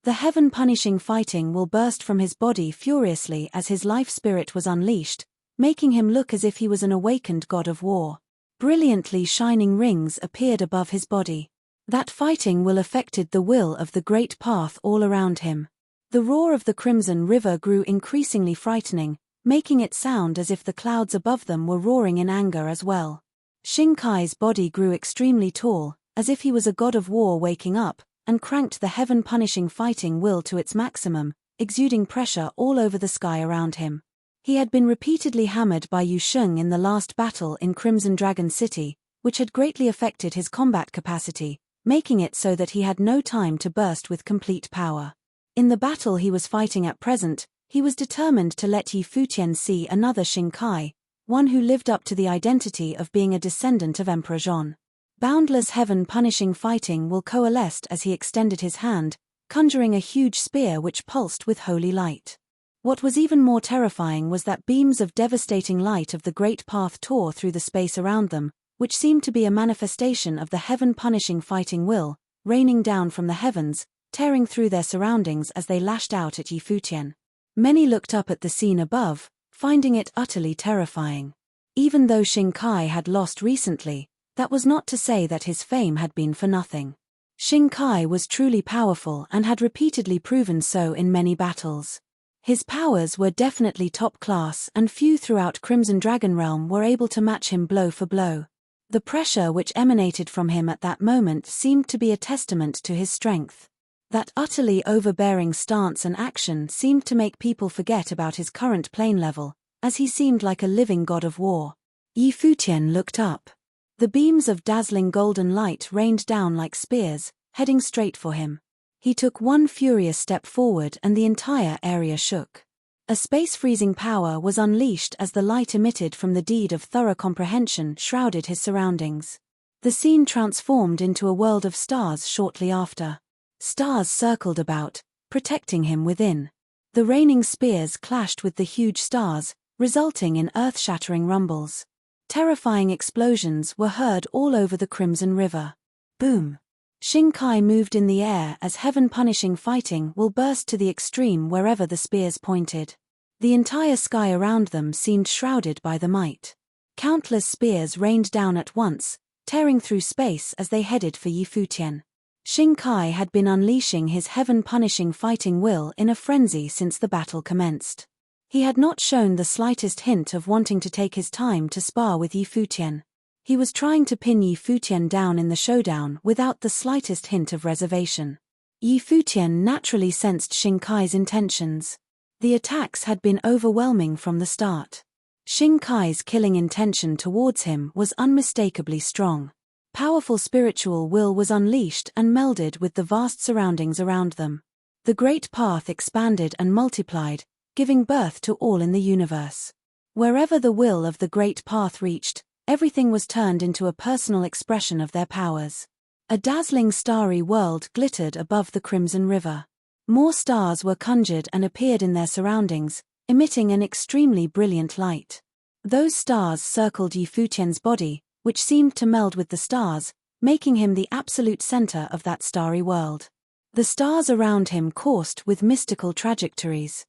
The heaven-punishing fighting will burst from his body furiously as his life spirit was unleashed, making him look as if he was an awakened god of war. Brilliantly shining rings appeared above his body. That fighting will affected the will of the great path all around him. The roar of the crimson river grew increasingly frightening, making it sound as if the clouds above them were roaring in anger as well. Shinkai's body grew extremely tall, as if he was a god of war waking up, and cranked the heaven-punishing fighting will to its maximum, exuding pressure all over the sky around him. He had been repeatedly hammered by Yu Sheng in the last battle in Crimson Dragon City, which had greatly affected his combat capacity, making it so that he had no time to burst with complete power. In the battle he was fighting at present, he was determined to let Yi Futian see another Shinkai, one who lived up to the identity of being a descendant of Emperor Zhon. Boundless heaven-punishing fighting will coalesced as he extended his hand, conjuring a huge spear which pulsed with holy light. What was even more terrifying was that beams of devastating light of the great path tore through the space around them, which seemed to be a manifestation of the heaven-punishing fighting will, raining down from the heavens, tearing through their surroundings as they lashed out at Yi Futian. Many looked up at the scene above, finding it utterly terrifying. Even though Shinkai had lost recently, that was not to say that his fame had been for nothing. Shinkai was truly powerful and had repeatedly proven so in many battles. His powers were definitely top class and few throughout Crimson Dragon Realm were able to match him blow for blow. The pressure which emanated from him at that moment seemed to be a testament to his strength. That utterly overbearing stance and action seemed to make people forget about his current plane level, as he seemed like a living god of war. Yi Futian looked up. The beams of dazzling golden light rained down like spears, heading straight for him. He took one furious step forward and the entire area shook. A space-freezing power was unleashed as the light emitted from the deed of thorough comprehension shrouded his surroundings. The scene transformed into a world of stars shortly after. Stars circled about, protecting him within. The raining spears clashed with the huge stars, resulting in earth-shattering rumbles. Terrifying explosions were heard all over the Crimson River. Boom! Shinkai moved in the air as heaven-punishing fighting will burst to the extreme wherever the spears pointed. The entire sky around them seemed shrouded by the might. Countless spears rained down at once, tearing through space as they headed for Yi Futian. Shinkai had been unleashing his heaven-punishing fighting will in a frenzy since the battle commenced. He had not shown the slightest hint of wanting to take his time to spar with Futian. He was trying to pin Futian down in the showdown without the slightest hint of reservation. Futian naturally sensed Shinkai's intentions. The attacks had been overwhelming from the start. Shinkai's killing intention towards him was unmistakably strong. Powerful spiritual will was unleashed and melded with the vast surroundings around them. The great path expanded and multiplied, giving birth to all in the universe. Wherever the will of the great path reached, everything was turned into a personal expression of their powers. A dazzling starry world glittered above the crimson river. More stars were conjured and appeared in their surroundings, emitting an extremely brilliant light. Those stars circled Futian's body, which seemed to meld with the stars, making him the absolute center of that starry world. The stars around him coursed with mystical trajectories.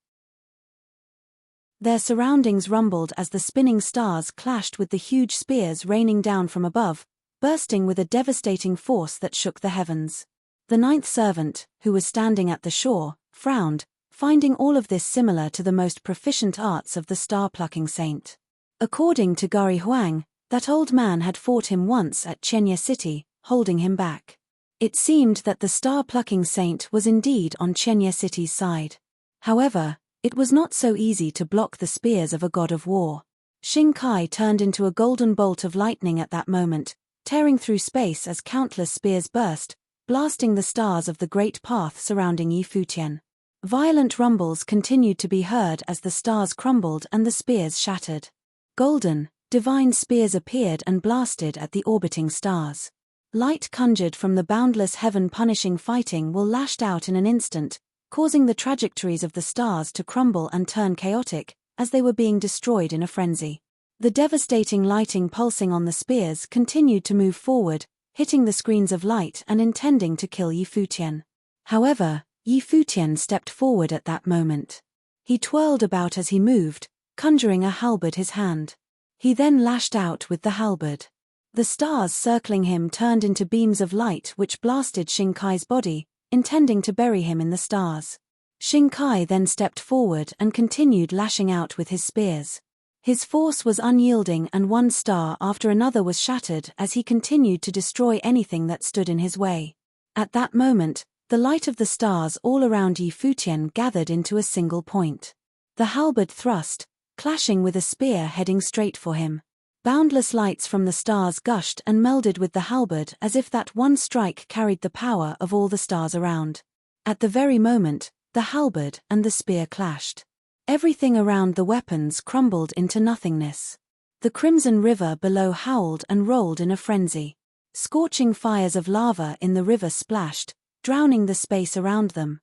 Their surroundings rumbled as the spinning stars clashed with the huge spears raining down from above, bursting with a devastating force that shook the heavens. The ninth servant, who was standing at the shore, frowned, finding all of this similar to the most proficient arts of the star-plucking saint. According to Gari Huang, that old man had fought him once at Chenya City, holding him back. It seemed that the star-plucking saint was indeed on Chenya City's side. However, it was not so easy to block the spears of a god of war. Shinkai turned into a golden bolt of lightning at that moment, tearing through space as countless spears burst, blasting the stars of the great path surrounding Futian. Violent rumbles continued to be heard as the stars crumbled and the spears shattered. Golden, divine spears appeared and blasted at the orbiting stars. Light conjured from the boundless heaven-punishing fighting will lashed out in an instant, causing the trajectories of the stars to crumble and turn chaotic, as they were being destroyed in a frenzy. The devastating lighting pulsing on the spears continued to move forward, hitting the screens of light and intending to kill Futian. However, Futian stepped forward at that moment. He twirled about as he moved, conjuring a halberd his hand. He then lashed out with the halberd. The stars circling him turned into beams of light which blasted Shinkai's body, intending to bury him in the stars. Shinkai then stepped forward and continued lashing out with his spears. His force was unyielding and one star after another was shattered as he continued to destroy anything that stood in his way. At that moment, the light of the stars all around Futian gathered into a single point. The halberd thrust, clashing with a spear heading straight for him. Boundless lights from the stars gushed and melded with the halberd as if that one strike carried the power of all the stars around. At the very moment, the halberd and the spear clashed. Everything around the weapons crumbled into nothingness. The crimson river below howled and rolled in a frenzy. Scorching fires of lava in the river splashed, drowning the space around them.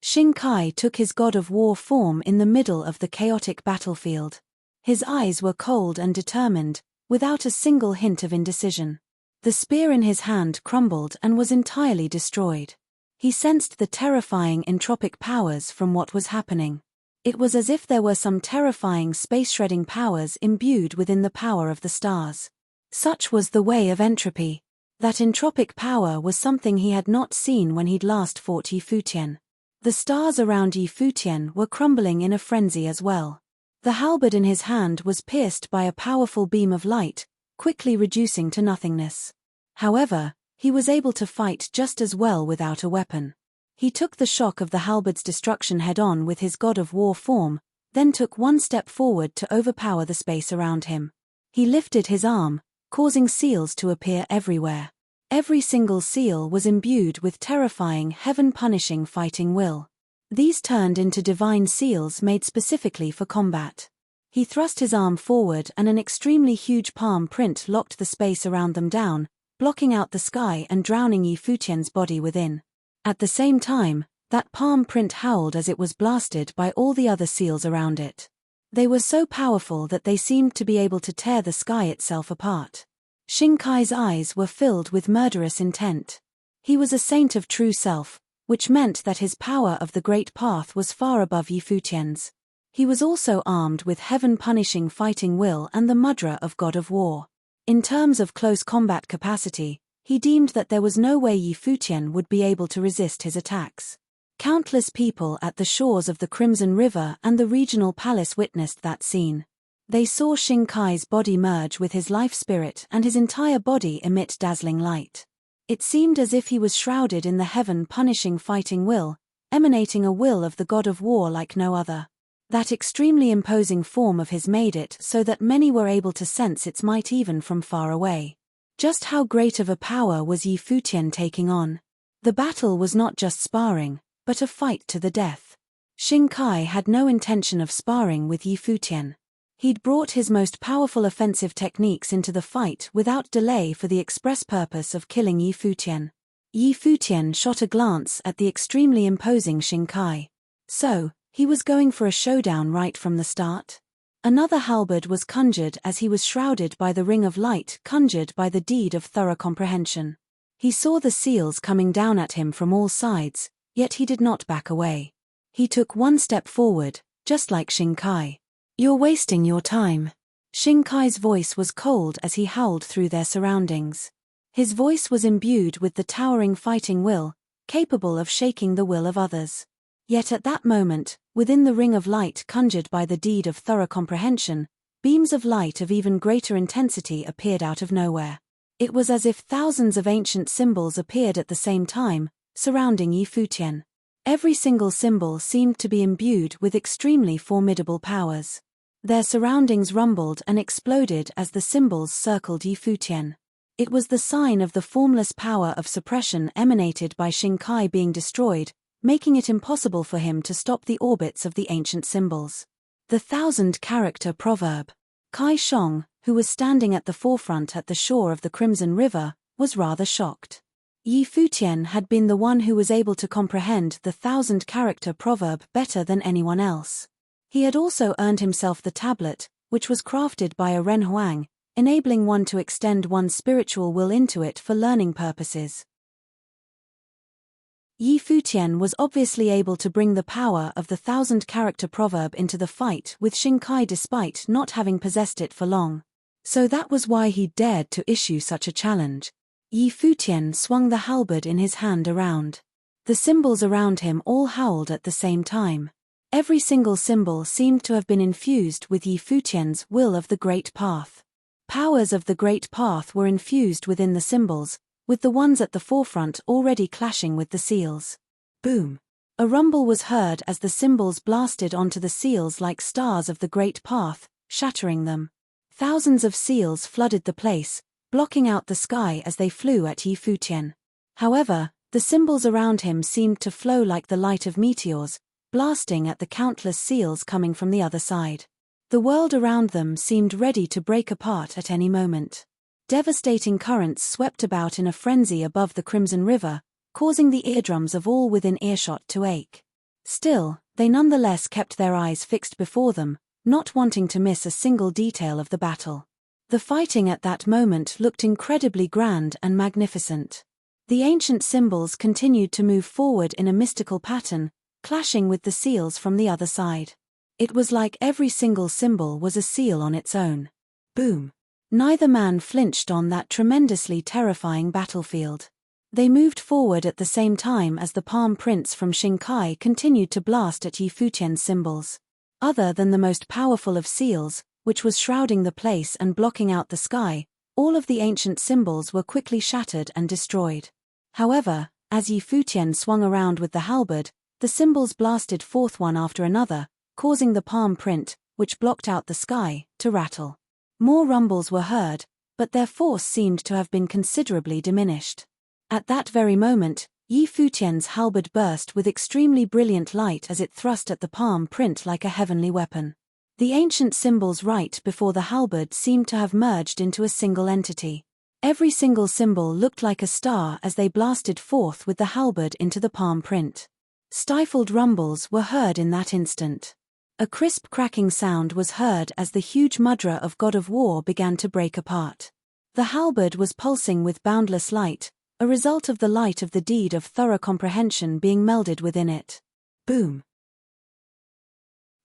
Shinkai took his god of war form in the middle of the chaotic battlefield. His eyes were cold and determined, without a single hint of indecision. The spear in his hand crumbled and was entirely destroyed. He sensed the terrifying entropic powers from what was happening. It was as if there were some terrifying space-shredding powers imbued within the power of the stars. Such was the way of entropy. That entropic power was something he had not seen when he'd last fought Futian. The stars around Futian were crumbling in a frenzy as well. The halberd in his hand was pierced by a powerful beam of light, quickly reducing to nothingness. However, he was able to fight just as well without a weapon. He took the shock of the halberd's destruction head-on with his god of war form, then took one step forward to overpower the space around him. He lifted his arm, causing seals to appear everywhere. Every single seal was imbued with terrifying heaven-punishing fighting will. These turned into divine seals made specifically for combat. He thrust his arm forward and an extremely huge palm print locked the space around them down, blocking out the sky and drowning Futian's body within. At the same time, that palm print howled as it was blasted by all the other seals around it. They were so powerful that they seemed to be able to tear the sky itself apart. Shinkai's eyes were filled with murderous intent. He was a saint of true self, which meant that his power of the great path was far above Futian's. He was also armed with heaven-punishing fighting will and the mudra of god of war. In terms of close combat capacity, he deemed that there was no way Futian would be able to resist his attacks. Countless people at the shores of the Crimson River and the regional palace witnessed that scene. They saw Shinkai's body merge with his life spirit and his entire body emit dazzling light. It seemed as if he was shrouded in the heaven-punishing fighting will, emanating a will of the god of war like no other. That extremely imposing form of his made it so that many were able to sense its might even from far away. Just how great of a power was Yi Futian taking on? The battle was not just sparring, but a fight to the death. Shinkai had no intention of sparring with Yi Futian. He'd brought his most powerful offensive techniques into the fight without delay for the express purpose of killing Yi Futian. Yi Futian shot a glance at the extremely imposing Shinkai. So, he was going for a showdown right from the start? Another halberd was conjured as he was shrouded by the ring of light conjured by the deed of thorough comprehension. He saw the seals coming down at him from all sides, yet he did not back away. He took one step forward, just like Shinkai. "You're wasting your time." Shinkai's voice was cold as he howled through their surroundings. His voice was imbued with the towering fighting will, capable of shaking the will of others. Yet at that moment, within the ring of light conjured by the deed of thorough comprehension, beams of light of even greater intensity appeared out of nowhere. It was as if thousands of ancient symbols appeared at the same time, surrounding Yi Futian. Every single symbol seemed to be imbued with extremely formidable powers. Their surroundings rumbled and exploded as the symbols circled Yi Futian. It was the sign of the formless power of suppression emanated by Shinkai being destroyed, making it impossible for him to stop the orbits of the ancient symbols. The 1,000-character proverb. Kai Shong, who was standing at the forefront at the shore of the Crimson River, was rather shocked. Yi Futian had been the one who was able to comprehend the 1,000-character proverb better than anyone else. He had also earned himself the tablet, which was crafted by a renhuang, enabling one to extend one's spiritual will into it for learning purposes. Yi Futian was obviously able to bring the power of the 1,000-character proverb into the fight with Shinkai despite not having possessed it for long. So that was why he dared to issue such a challenge. Yi Futian swung the halberd in his hand around. The symbols around him all howled at the same time. Every single symbol seemed to have been infused with Yi Futian's will of the Great Path. Powers of the Great Path were infused within the symbols, with the ones at the forefront already clashing with the seals. Boom! A rumble was heard as the symbols blasted onto the seals like stars of the Great Path, shattering them. Thousands of seals flooded the place, blocking out the sky as they flew at Yi Futian. However, the symbols around him seemed to flow like the light of meteors, blasting at the countless seals coming from the other side. The world around them seemed ready to break apart at any moment. Devastating currents swept about in a frenzy above the Crimson River, causing the eardrums of all within earshot to ache. Still, they nonetheless kept their eyes fixed before them, not wanting to miss a single detail of the battle. The fighting at that moment looked incredibly grand and magnificent. The ancient symbols continued to move forward in a mystical pattern, clashing with the seals from the other side. It was like every single symbol was a seal on its own. Boom! Neither man flinched on that tremendously terrifying battlefield. They moved forward at the same time as the palm prints from Shinkai continued to blast at Yi Futian's symbols. Other than the most powerful of seals, which was shrouding the place and blocking out the sky, all of the ancient symbols were quickly shattered and destroyed. However, as Yi Futian swung around with the halberd, the symbols blasted forth one after another, causing the palm print, which blocked out the sky, to rattle. More rumbles were heard, but their force seemed to have been considerably diminished. At that very moment, Yi Futian's halberd burst with extremely brilliant light as it thrust at the palm print like a heavenly weapon. The ancient symbols right before the halberd seemed to have merged into a single entity. Every single symbol looked like a star as they blasted forth with the halberd into the palm print. Stifled rumbles were heard in that instant. A crisp cracking sound was heard as the huge mudra of God of War began to break apart. The halberd was pulsing with boundless light, a result of the light of the deed of thorough comprehension being melded within it. Boom!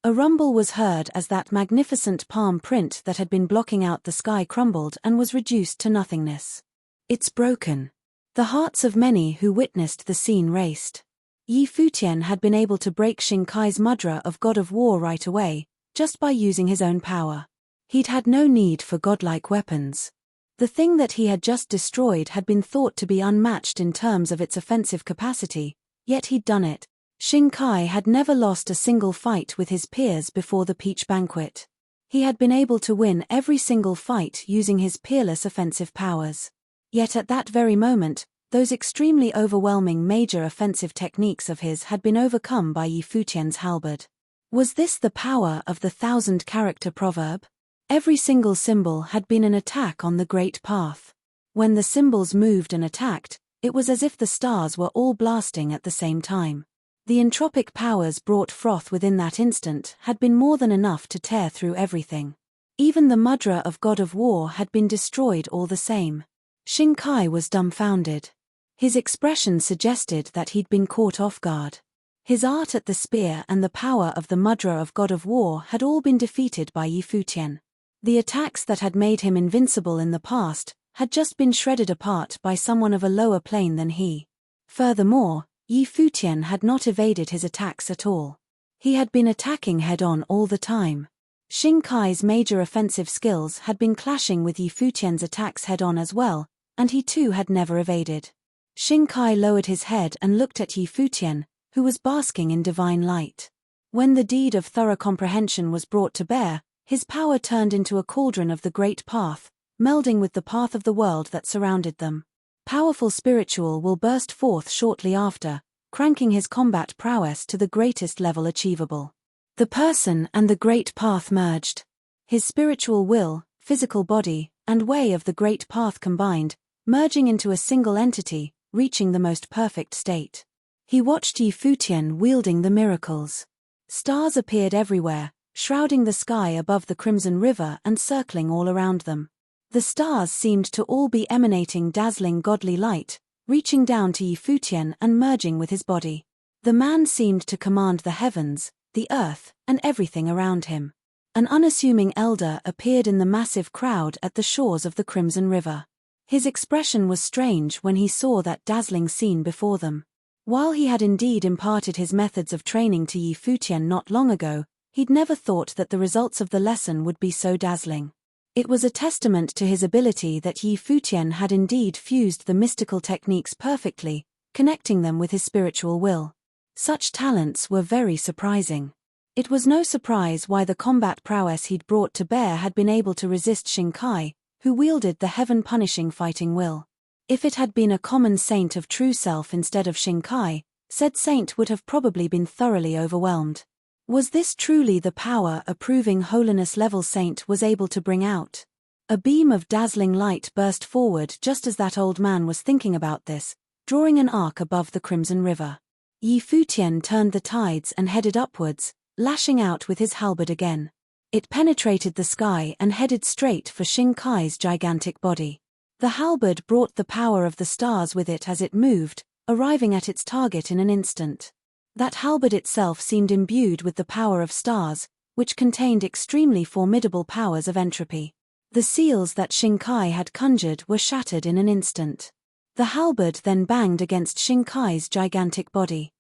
A rumble was heard as that magnificent palm print that had been blocking out the sky crumbled and was reduced to nothingness. It's broken. The hearts of many who witnessed the scene raced. Yi Futian had been able to break Shinkai's mudra of God of War right away, just by using his own power. He'd had no need for godlike weapons. The thing that he had just destroyed had been thought to be unmatched in terms of its offensive capacity, yet he'd done it. Shinkai had never lost a single fight with his peers before the Peach Banquet. He had been able to win every single fight using his peerless offensive powers. Yet at that very moment, those extremely overwhelming major offensive techniques of his had been overcome by Yi Futian's halberd. Was this the power of the 1,000-character proverb? Every single symbol had been an attack on the Great Path. When the symbols moved and attacked, it was as if the stars were all blasting at the same time. The entropic powers brought forth within that instant had been more than enough to tear through everything. Even the mudra of God of War had been destroyed all the same. Shinkai was dumbfounded. His expression suggested that he'd been caught off guard. His art at the spear and the power of the mudra of God of War had all been defeated by Yi Futian. The attacks that had made him invincible in the past had just been shredded apart by someone of a lower plane than he. Furthermore, Yi Futian had not evaded his attacks at all. He had been attacking head-on all the time. Shinkai's major offensive skills had been clashing with Yi Futian's attacks head-on as well, and he too had never evaded. Shinkai lowered his head and looked at Yi Futian, who was basking in divine light. When the deed of thorough comprehension was brought to bear, his power turned into a cauldron of the Great Path, melding with the path of the world that surrounded them. Powerful spiritual will burst forth shortly after, cranking his combat prowess to the greatest level achievable. The person and the Great Path merged. His spiritual will, physical body, and way of the Great Path combined, merging into a single entity, reaching the most perfect state. He watched Yi Futian wielding the miracles. Stars appeared everywhere, shrouding the sky above the Crimson River and circling all around them. The stars seemed to all be emanating dazzling godly light, reaching down to Yi Futian and merging with his body. The man seemed to command the heavens, the earth, and everything around him. An unassuming elder appeared in the massive crowd at the shores of the Crimson River. His expression was strange when he saw that dazzling scene before them. While he had indeed imparted his methods of training to Yi Futian not long ago, he'd never thought that the results of the lesson would be so dazzling. It was a testament to his ability that Yi Futian had indeed fused the mystical techniques perfectly, connecting them with his spiritual will. Such talents were very surprising. It was no surprise why the combat prowess he'd brought to bear had been able to resist Shinkai, who wielded the heaven-punishing fighting will. If it had been a common saint of true self instead of Shinkai, said saint would have probably been thoroughly overwhelmed. Was this truly the power a proving holiness-level saint was able to bring out? A beam of dazzling light burst forward just as that old man was thinking about this, drawing an arc above the Crimson River. Yi Futian turned the tides and headed upwards, lashing out with his halberd again. It penetrated the sky and headed straight for Shinkai's gigantic body. The halberd brought the power of the stars with it as it moved, arriving at its target in an instant. That halberd itself seemed imbued with the power of stars, which contained extremely formidable powers of entropy. The seals that Shinkai had conjured were shattered in an instant. The halberd then banged against Shinkai's gigantic body.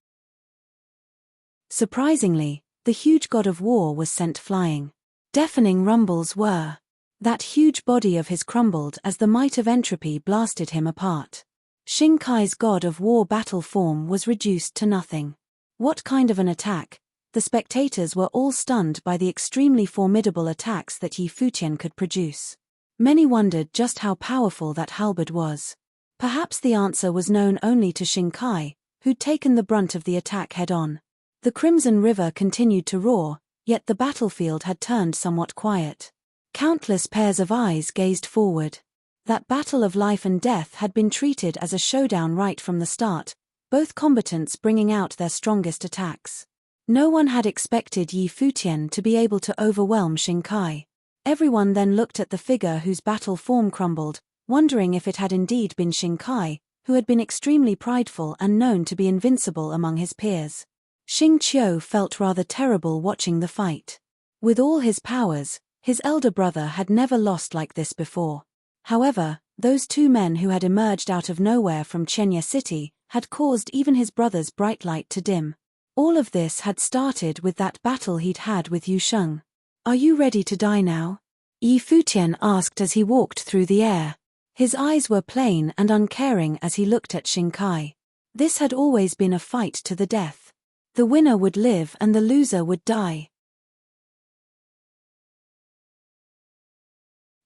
Surprisingly, the huge god of war was sent flying. Deafening rumbles were. That huge body of his crumbled as the might of entropy blasted him apart. Shinkai's god of war battle form was reduced to nothing. What kind of an attack? The spectators were all stunned by the extremely formidable attacks that Yi Futian could produce. Many wondered just how powerful that halberd was. Perhaps the answer was known only to Shinkai, who'd taken the brunt of the attack head-on. The Crimson River continued to roar, yet the battlefield had turned somewhat quiet. Countless pairs of eyes gazed forward. That battle of life and death had been treated as a showdown right from the start, both combatants bringing out their strongest attacks. No one had expected Yi Futian to be able to overwhelm Shinkai. Everyone then looked at the figure whose battle form crumbled, wondering if it had indeed been Shinkai, who had been extremely prideful and known to be invincible among his peers. Xing Qiu felt rather terrible watching the fight. With all his powers, his elder brother had never lost like this before. However, those two men who had emerged out of nowhere from Chenya City had caused even his brother's bright light to dim. All of this had started with that battle he'd had with Yu Sheng. "Are you ready to die now?" Yi Futian asked as he walked through the air. His eyes were plain and uncaring as he looked at Xingkai. This had always been a fight to the death. The winner would live and the loser would die.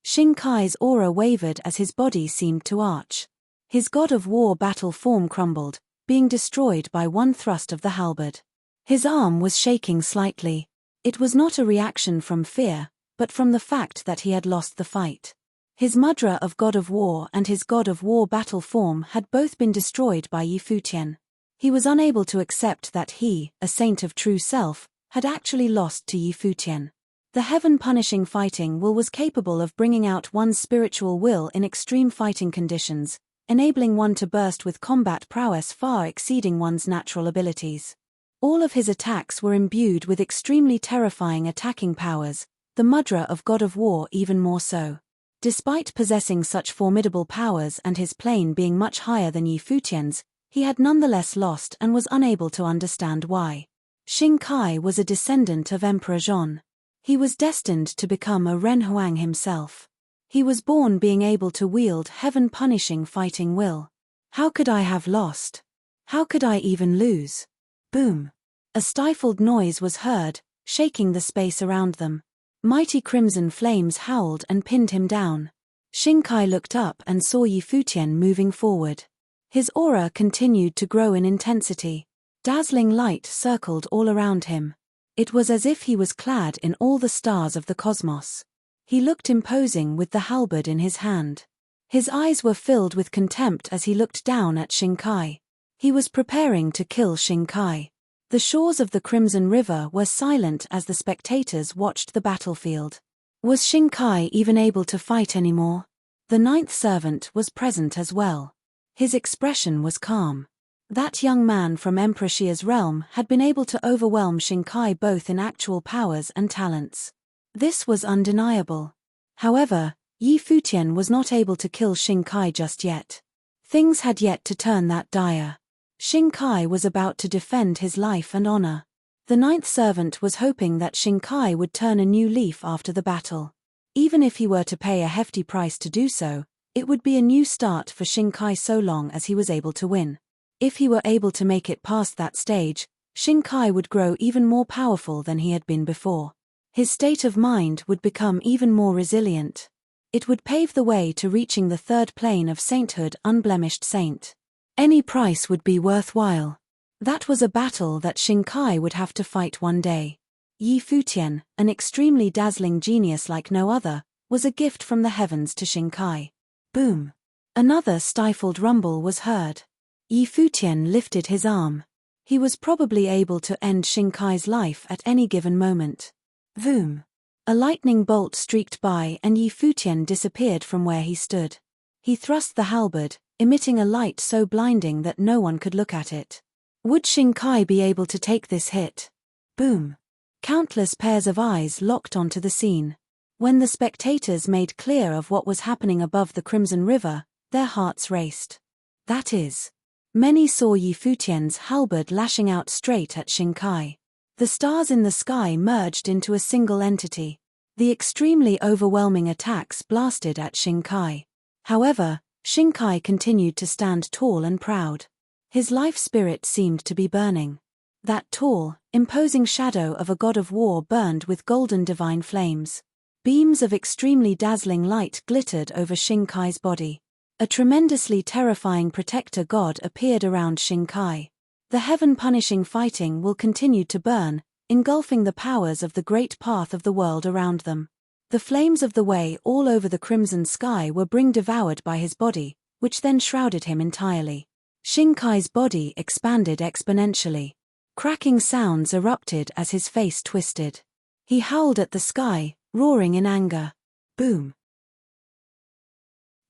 Xingkai's aura wavered as his body seemed to arch. His god of war battle form crumbled, being destroyed by one thrust of the halberd. His arm was shaking slightly. It was not a reaction from fear, but from the fact that he had lost the fight. His mudra of god of war and his god of war battle form had both been destroyed by Yi Futian. He was unable to accept that he, a saint of true self, had actually lost to Yi Futian. The heaven-punishing fighting will was capable of bringing out one's spiritual will in extreme fighting conditions, enabling one to burst with combat prowess far exceeding one's natural abilities. All of his attacks were imbued with extremely terrifying attacking powers, the mudra of God of War even more so. Despite possessing such formidable powers and his plane being much higher than Yi Futian's, he had nonetheless lost and was unable to understand why. Xingkai was a descendant of Emperor Zhon. He was destined to become a Ren Huang himself. He was born being able to wield heaven-punishing fighting will. How could I have lost? How could I even lose? Boom! A stifled noise was heard, shaking the space around them. Mighty crimson flames howled and pinned him down. Xingkai looked up and saw Yi Futian moving forward. His aura continued to grow in intensity. Dazzling light circled all around him. It was as if he was clad in all the stars of the cosmos. He looked imposing with the halberd in his hand. His eyes were filled with contempt as he looked down at Xingkai. He was preparing to kill Xingkai. The shores of the Crimson River were silent as the spectators watched the battlefield. Was Xingkai even able to fight anymore? The ninth servant was present as well. His expression was calm. That young man from Emperor Xia's realm had been able to overwhelm Xingkai both in actual powers and talents. This was undeniable. However, Yi Futian was not able to kill Xingkai just yet. Things had yet to turn that dire. Xingkai was about to defend his life and honor. The ninth servant was hoping that Xingkai would turn a new leaf after the battle. Even if he were to pay a hefty price to do so, it would be a new start for Xingkai so long as he was able to win. If he were able to make it past that stage, Xingkai would grow even more powerful than he had been before. His state of mind would become even more resilient. It would pave the way to reaching the third plane of sainthood, unblemished saint. Any price would be worthwhile. That was a battle that Xingkai would have to fight one day. Yi Futian, an extremely dazzling genius like no other, was a gift from the heavens to Xingkai. Boom! Another stifled rumble was heard. Yi Futian lifted his arm. He was probably able to end Xingkai's life at any given moment. Voom! A lightning bolt streaked by and Yi Futian disappeared from where he stood. He thrust the halberd, emitting a light so blinding that no one could look at it. Would Xingkai be able to take this hit? Boom! Countless pairs of eyes locked onto the scene. When the spectators made clear of what was happening above the Crimson River, their hearts raced. That is, many saw Yi Futian's halberd lashing out straight at Xingkai. The stars in the sky merged into a single entity. The extremely overwhelming attacks blasted at Xingkai. However, Xingkai continued to stand tall and proud. His life spirit seemed to be burning. That tall, imposing shadow of a god of war burned with golden divine flames. Beams of extremely dazzling light glittered over Xingkai's body. A tremendously terrifying protector god appeared around Xingkai. The heaven-punishing fighting will continue to burn, engulfing the powers of the great path of the world around them. The flames of the way all over the crimson sky were being devoured by his body, which then shrouded him entirely. Xingkai's body expanded exponentially. Cracking sounds erupted as his face twisted. He howled at the sky, roaring in anger. Boom!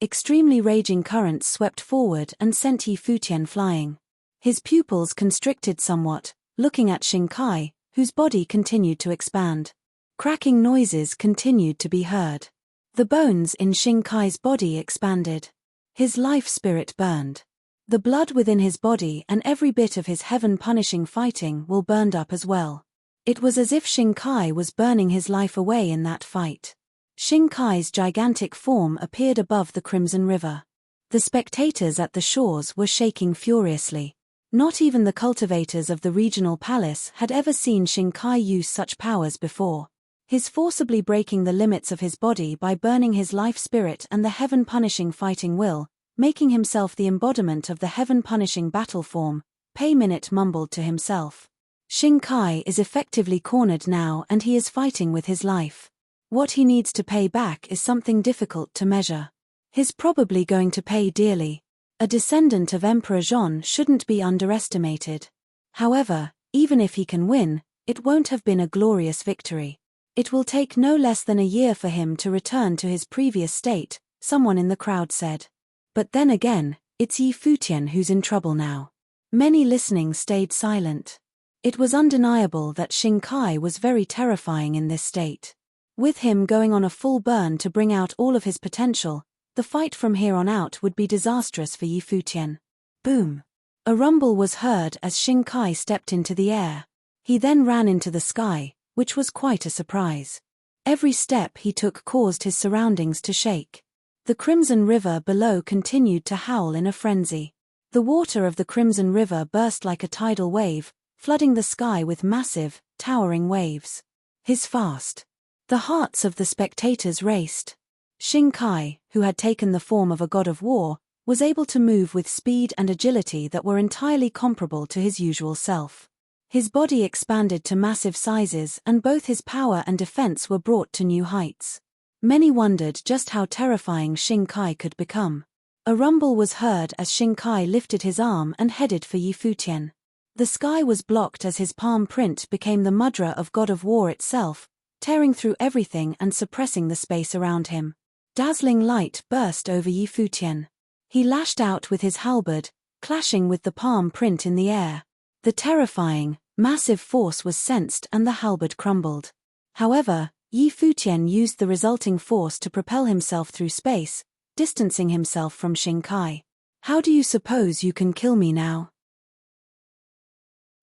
Extremely raging currents swept forward and sent Yi Futian flying. His pupils constricted somewhat, looking at Xingkai, whose body continued to expand. Cracking noises continued to be heard. The bones in Xingkai's body expanded. His life spirit burned. The blood within his body and every bit of his heaven-punishing fighting will burned up as well. It was as if Shinkai was burning his life away in that fight. Shinkai's gigantic form appeared above the Crimson River. The spectators at the shores were shaking furiously. Not even the cultivators of the regional palace had ever seen Shinkai use such powers before. His forcibly breaking the limits of his body by burning his life spirit and the heaven-punishing fighting will, making himself the embodiment of the heaven-punishing battle form, Pei Minute mumbled to himself. Shinkai is effectively cornered now and he is fighting with his life. What he needs to pay back is something difficult to measure. He's probably going to pay dearly. A descendant of Emperor Zhon shouldn't be underestimated. However, even if he can win, it won't have been a glorious victory. It will take no less than a year for him to return to his previous state, someone in the crowd said. But then again, it's Yi Futian who's in trouble now. Many listening stayed silent. It was undeniable that Shinkai was very terrifying in this state. With him going on a full burn to bring out all of his potential, the fight from here on out would be disastrous for Yi Futian. Boom! A rumble was heard as Shinkai stepped into the air. He then ran into the sky, which was quite a surprise. Every step he took caused his surroundings to shake. The Crimson River below continued to howl in a frenzy. The water of the Crimson River burst like a tidal wave, flooding the sky with massive, towering waves. His fast. The hearts of the spectators raced. Shinkai, who had taken the form of a god of war, was able to move with speed and agility that were entirely comparable to his usual self. His body expanded to massive sizes and both his power and defense were brought to new heights. Many wondered just how terrifying Shinkai could become. A rumble was heard as Shinkai lifted his arm and headed for Yi Futian. The sky was blocked as his palm print became the mudra of God of War itself, tearing through everything and suppressing the space around him. Dazzling light burst over Yi Futian. He lashed out with his halberd, clashing with the palm print in the air. The terrifying, massive force was sensed and the halberd crumbled. However, Yi Futian used the resulting force to propel himself through space, distancing himself from Shinkai. How do you suppose you can kill me now?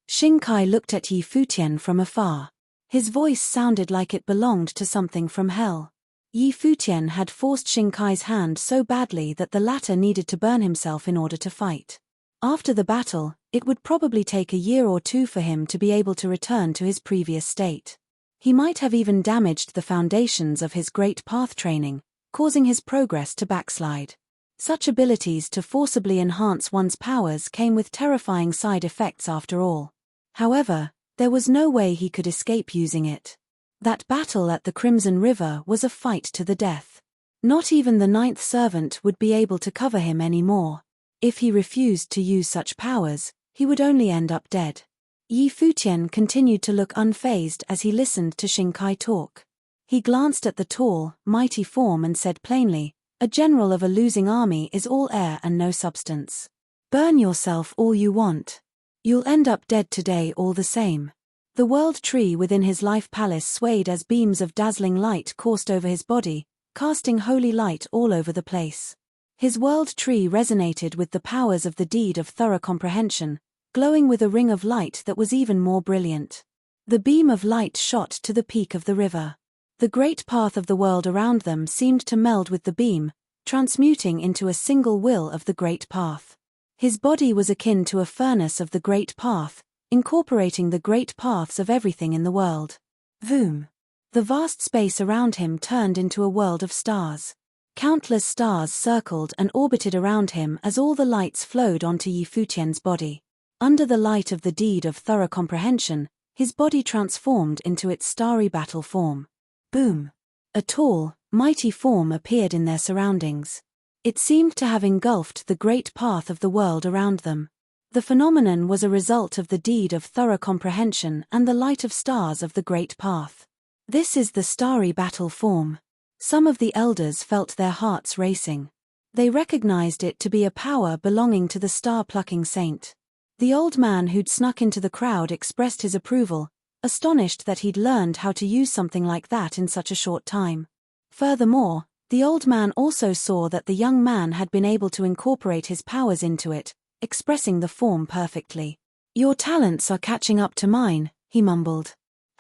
Shinkai looked at Yi Futian from afar. His voice sounded like it belonged to something from hell. Yi Futian had forced Shinkai's hand so badly that the latter needed to burn himself in order to fight. After the battle, it would probably take a year or two for him to be able to return to his previous state. He might have even damaged the foundations of his great path training, causing his progress to backslide. Such abilities to forcibly enhance one's powers came with terrifying side effects after all. However, there was no way he could escape using it. That battle at the Crimson River was a fight to the death. Not even the ninth servant would be able to cover him anymore. If he refused to use such powers, he would only end up dead. Yi Futian continued to look unfazed as he listened to Shinkai talk. He glanced at the tall, mighty form and said plainly, "A general of a losing army is all air and no substance. Burn yourself all you want. You'll end up dead today all the same." The world tree within his life palace swayed as beams of dazzling light coursed over his body, casting holy light all over the place. His world tree resonated with the powers of the deed of thorough comprehension, glowing with a ring of light that was even more brilliant. The beam of light shot to the peak of the river. The great path of the world around them seemed to meld with the beam, transmuting into a single will of the great path. His body was akin to a furnace of the great path, incorporating the great paths of everything in the world. Vroom! The vast space around him turned into a world of stars. Countless stars circled and orbited around him as all the lights flowed onto Yi Futian's body. Under the light of the deed of thorough comprehension, his body transformed into its starry battle form. Boom! A tall, mighty form appeared in their surroundings. It seemed to have engulfed the great path of the world around them. The phenomenon was a result of the deed of thorough comprehension and the light of stars of the great path. This is the starry battle form. Some of the elders felt their hearts racing. They recognized it to be a power belonging to the star-plucking saint. The old man who'd snuck into the crowd expressed his approval, astonished that he'd learned how to use something like that in such a short time. Furthermore, the old man also saw that the young man had been able to incorporate his powers into it, expressing the form perfectly. "Your talents are catching up to mine," he mumbled.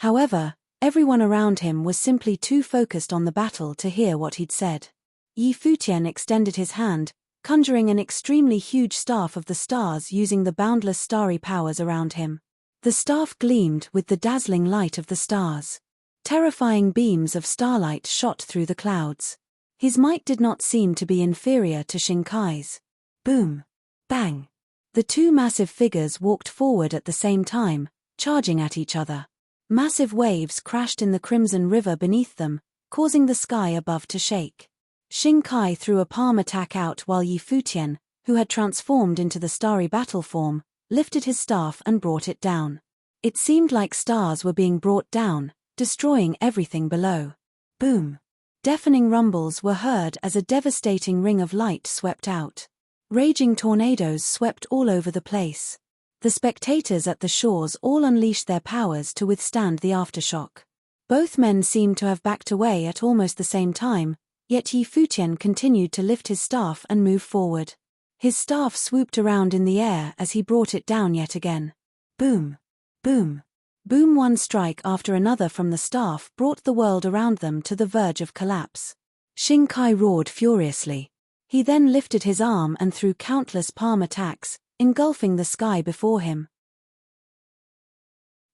However, everyone around him was simply too focused on the battle to hear what he'd said. Futian extended his hand, conjuring an extremely huge staff of the stars using the boundless starry powers around him. The staff gleamed with the dazzling light of the stars. Terrifying beams of starlight shot through the clouds. His might did not seem to be inferior to Shinkai's. Boom! Bang! The two massive figures walked forward at the same time, charging at each other. Massive waves crashed in the crimson river beneath them, causing the sky above to shake. Shinkai threw a palm attack out while Futian, who had transformed into the starry battle form, lifted his staff and brought it down. It seemed like stars were being brought down, destroying everything below. Boom! Deafening rumbles were heard as a devastating ring of light swept out. Raging tornadoes swept all over the place. The spectators at the shores all unleashed their powers to withstand the aftershock. Both men seemed to have backed away at almost the same time, yet Futian continued to lift his staff and move forward. His staff swooped around in the air as he brought it down yet again. Boom! Boom! Boom! One strike after another from the staff brought the world around them to the verge of collapse. Shinkai roared furiously. He then lifted his arm and threw countless palm attacks, engulfing the sky before him.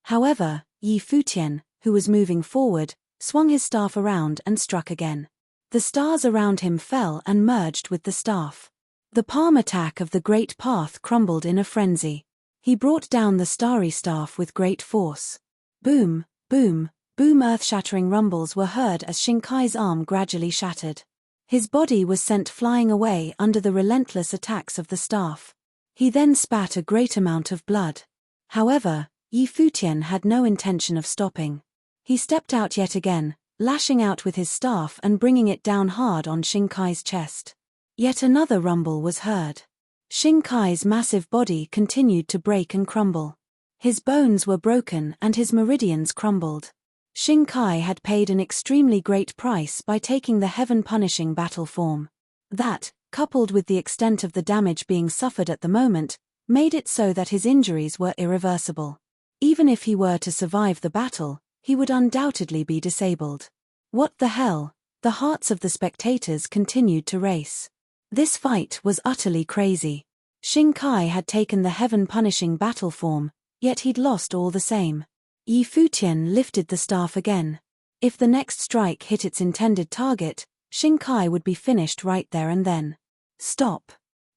However, Futian, who was moving forward, swung his staff around and struck again. The stars around him fell and merged with the staff. The palm attack of the great path crumbled in a frenzy. He brought down the starry staff with great force. Boom, boom, boom! Earth-shattering rumbles were heard as Shinkai's arm gradually shattered. His body was sent flying away under the relentless attacks of the staff. He then spat a great amount of blood. However, Futian had no intention of stopping. He stepped out yet again, lashing out with his staff and bringing it down hard on Shinkai's chest. Yet another rumble was heard. Shinkai's massive body continued to break and crumble. His bones were broken and his meridians crumbled. Shinkai had paid an extremely great price by taking the heaven-punishing battle form. That, coupled with the extent of the damage being suffered at the moment, made it so that his injuries were irreversible. Even if he were to survive the battle, he would undoubtedly be disabled. What the hell? The hearts of the spectators continued to race. This fight was utterly crazy. Shinkai had taken the heaven-punishing battle form, yet he'd lost all the same. Futian lifted the staff again. If the next strike hit its intended target, Shinkai would be finished right there and then. Stop!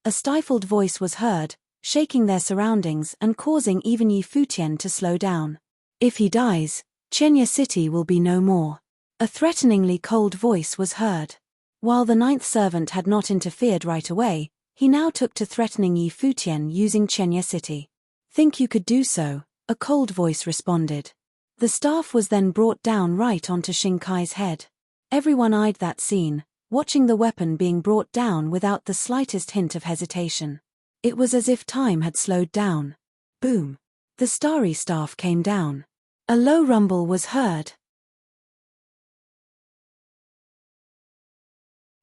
A stifled voice was heard, shaking their surroundings and causing even Futian to slow down. If he dies, Chenya City will be no more. A threateningly cold voice was heard. While the ninth servant had not interfered right away, he now took to threatening Futian using Chenya City. "Think you could do so?" a cold voice responded. The staff was then brought down right onto Shinkai's head. Everyone eyed that scene, watching the weapon being brought down without the slightest hint of hesitation. It was as if time had slowed down. Boom! The starry staff came down. A low rumble was heard.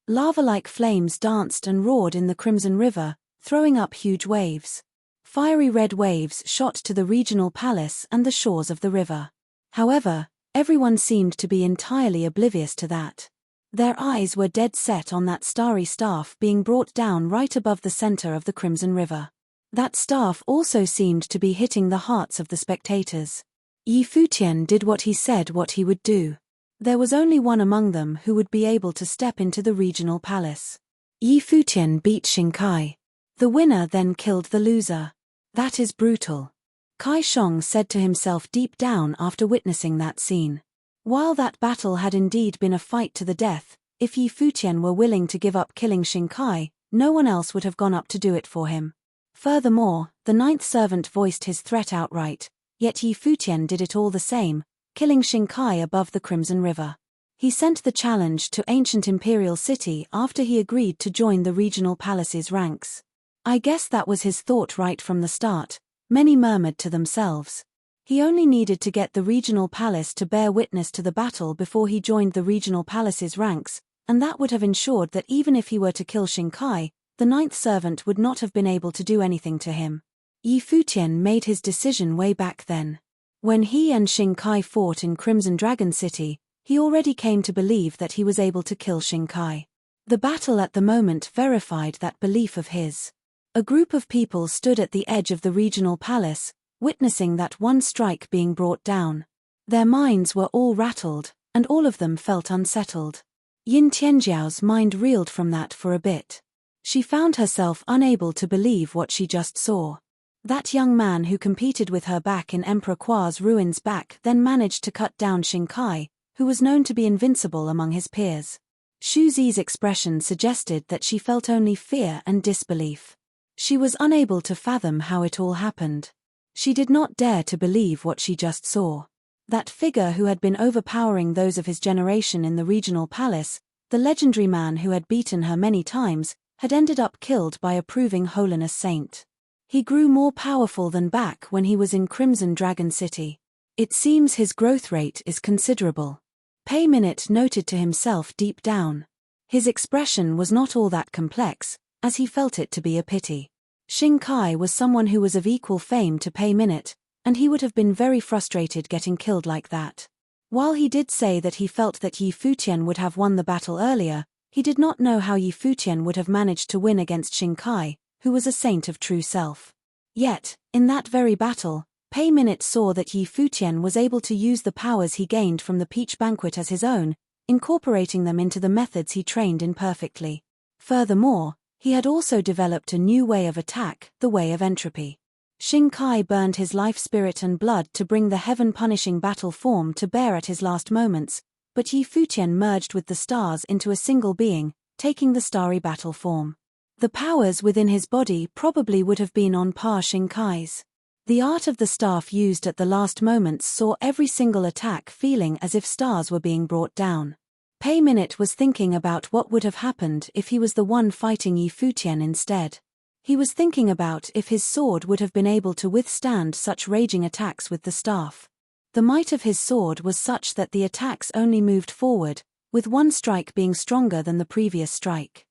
Lava-like flames danced and roared in the crimson river, throwing up huge waves. Fiery red waves shot to the regional palace and the shores of the river. However, everyone seemed to be entirely oblivious to that. Their eyes were dead set on that starry staff being brought down right above the center of the crimson river. That staff also seemed to be hitting the hearts of the spectators. Futian did what he said what he would do. There was only one among them who would be able to step into the regional palace. Futian beat Shinkai. The winner then killed the loser. That is brutal. Kai Shong said to himself deep down after witnessing that scene. While that battle had indeed been a fight to the death, if Futian were willing to give up killing Shinkai, no one else would have gone up to do it for him. Furthermore, the ninth servant voiced his threat outright, yet Futian did it all the same, killing Shinkai above the Crimson River. He sent the challenge to ancient Imperial City after he agreed to join the regional palace's ranks. I guess that was his thought right from the start, many murmured to themselves. He only needed to get the regional palace to bear witness to the battle before he joined the regional palace's ranks, and that would have ensured that even if he were to kill Shinkai, the ninth servant would not have been able to do anything to him. Yi Futian made his decision way back then. When he and Xingkai fought in Crimson Dragon City, he already came to believe that he was able to kill Xingkai. The battle at the moment verified that belief of his. A group of people stood at the edge of the regional palace, witnessing that one strike being brought down. Their minds were all rattled, and all of them felt unsettled. Yin Tianjiao's mind reeled from that for a bit. She found herself unable to believe what she just saw. That young man who competed with her back in Emperor Kua's ruins back then managed to cut down Xingkai, who was known to be invincible among his peers. Xu Zi's expression suggested that she felt only fear and disbelief. She was unable to fathom how it all happened. She did not dare to believe what she just saw. That figure who had been overpowering those of his generation in the regional palace, the legendary man who had beaten her many times, had ended up killed by a proving holiness saint. He grew more powerful than back when he was in Crimson Dragon City. It seems his growth rate is considerable. Pei Minute noted to himself deep down. His expression was not all that complex, as he felt it to be a pity. Xingkai was someone who was of equal fame to Pei Minute, and he would have been very frustrated getting killed like that. While he did say that he felt that Yi Futian would have won the battle earlier, he did not know how Yi Futian would have managed to win against Xingkai, who was a saint of true self. Yet, in that very battle, Pei Minute saw that Yi Futian was able to use the powers he gained from the Peach Banquet as his own, incorporating them into the methods he trained in perfectly. Furthermore, he had also developed a new way of attack, the way of entropy. Xingkai burned his life spirit and blood to bring the heaven-punishing battle form to bear at his last moments, but Yi Futian merged with the stars into a single being, taking the starry battle form. The powers within his body probably would have been on par Xingkai's. The art of the staff used at the last moments saw every single attack feeling as if stars were being brought down. Pei Minute was thinking about what would have happened if he was the one fighting Yi Futian instead. He was thinking about if his sword would have been able to withstand such raging attacks with the staff. The might of his sword was such that the attacks only moved forward, with one strike being stronger than the previous strike.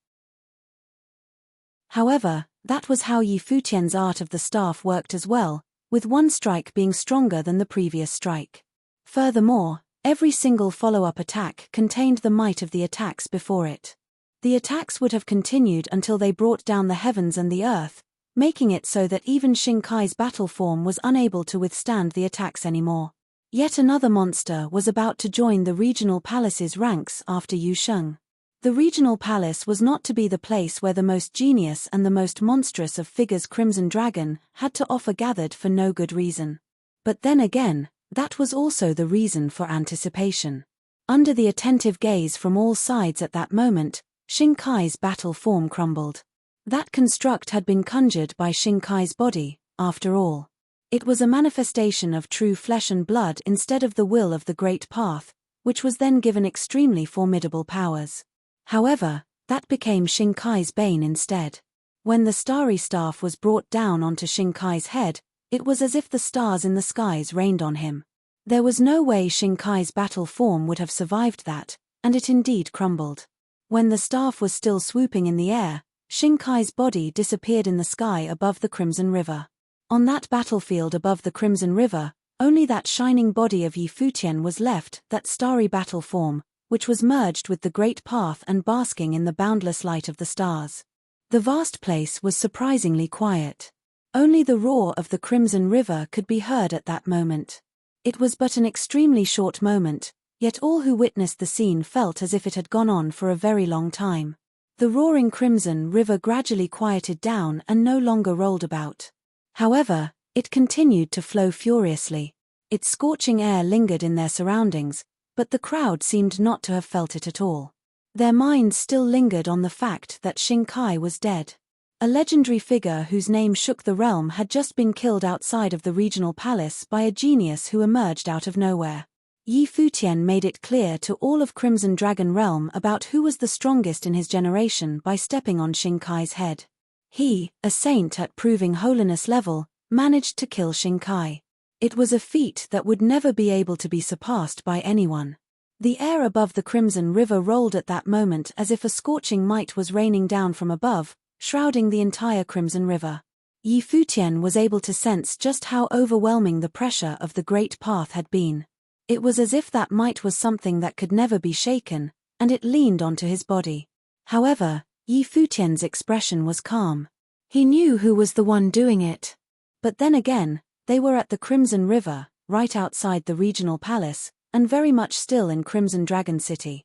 However, that was how Yi Futian's art of the staff worked as well, with one strike being stronger than the previous strike. Furthermore, every single follow-up attack contained the might of the attacks before it. The attacks would have continued until they brought down the heavens and the earth, making it so that even Xingkai's battle form was unable to withstand the attacks anymore. Yet another monster was about to join the regional palace's ranks after Yu Sheng. The regional palace was not to be the place where the most genius and the most monstrous of figures Crimson Dragon had to offer gathered for no good reason. But then again, that was also the reason for anticipation. Under the attentive gaze from all sides at that moment, Xingkai's battle form crumbled. That construct had been conjured by Xingkai's body, after all. It was a manifestation of true flesh and blood instead of the will of the Great Path, which was then given extremely formidable powers. However, that became Xingkai's bane instead. When the starry staff was brought down onto Xingkai's head, it was as if the stars in the skies rained on him. There was no way Xingkai's battle form would have survived that, and it indeed crumbled. When the staff was still swooping in the air, Xingkai's body disappeared in the sky above the Crimson River. On that battlefield above the Crimson River, only that shining body of Yi Futian was left, that starry battle form, which was merged with the Great Path and basking in the boundless light of the stars. The vast place was surprisingly quiet. Only the roar of the Crimson River could be heard at that moment. It was but an extremely short moment, yet all who witnessed the scene felt as if it had gone on for a very long time. The roaring Crimson River gradually quieted down and no longer rolled about. However, it continued to flow furiously. Its scorching air lingered in their surroundings, but the crowd seemed not to have felt it at all. Their minds still lingered on the fact that Xingkai was dead. A legendary figure whose name shook the realm had just been killed outside of the regional palace by a genius who emerged out of nowhere. Yi Futian made it clear to all of Crimson Dragon Realm about who was the strongest in his generation by stepping on Xingkai's head. He, a saint at proving holiness level, managed to kill Xingkai. It was a feat that would never be able to be surpassed by anyone. The air above the Crimson River rolled at that moment as if a scorching might was raining down from above, shrouding the entire Crimson River. Yi Futian was able to sense just how overwhelming the pressure of the great path had been. It was as if that might was something that could never be shaken, and it leaned onto his body. However, Yi Futian's expression was calm. He knew who was the one doing it. But then again, they were at the Crimson River, right outside the regional palace, and very much still in Crimson Dragon City.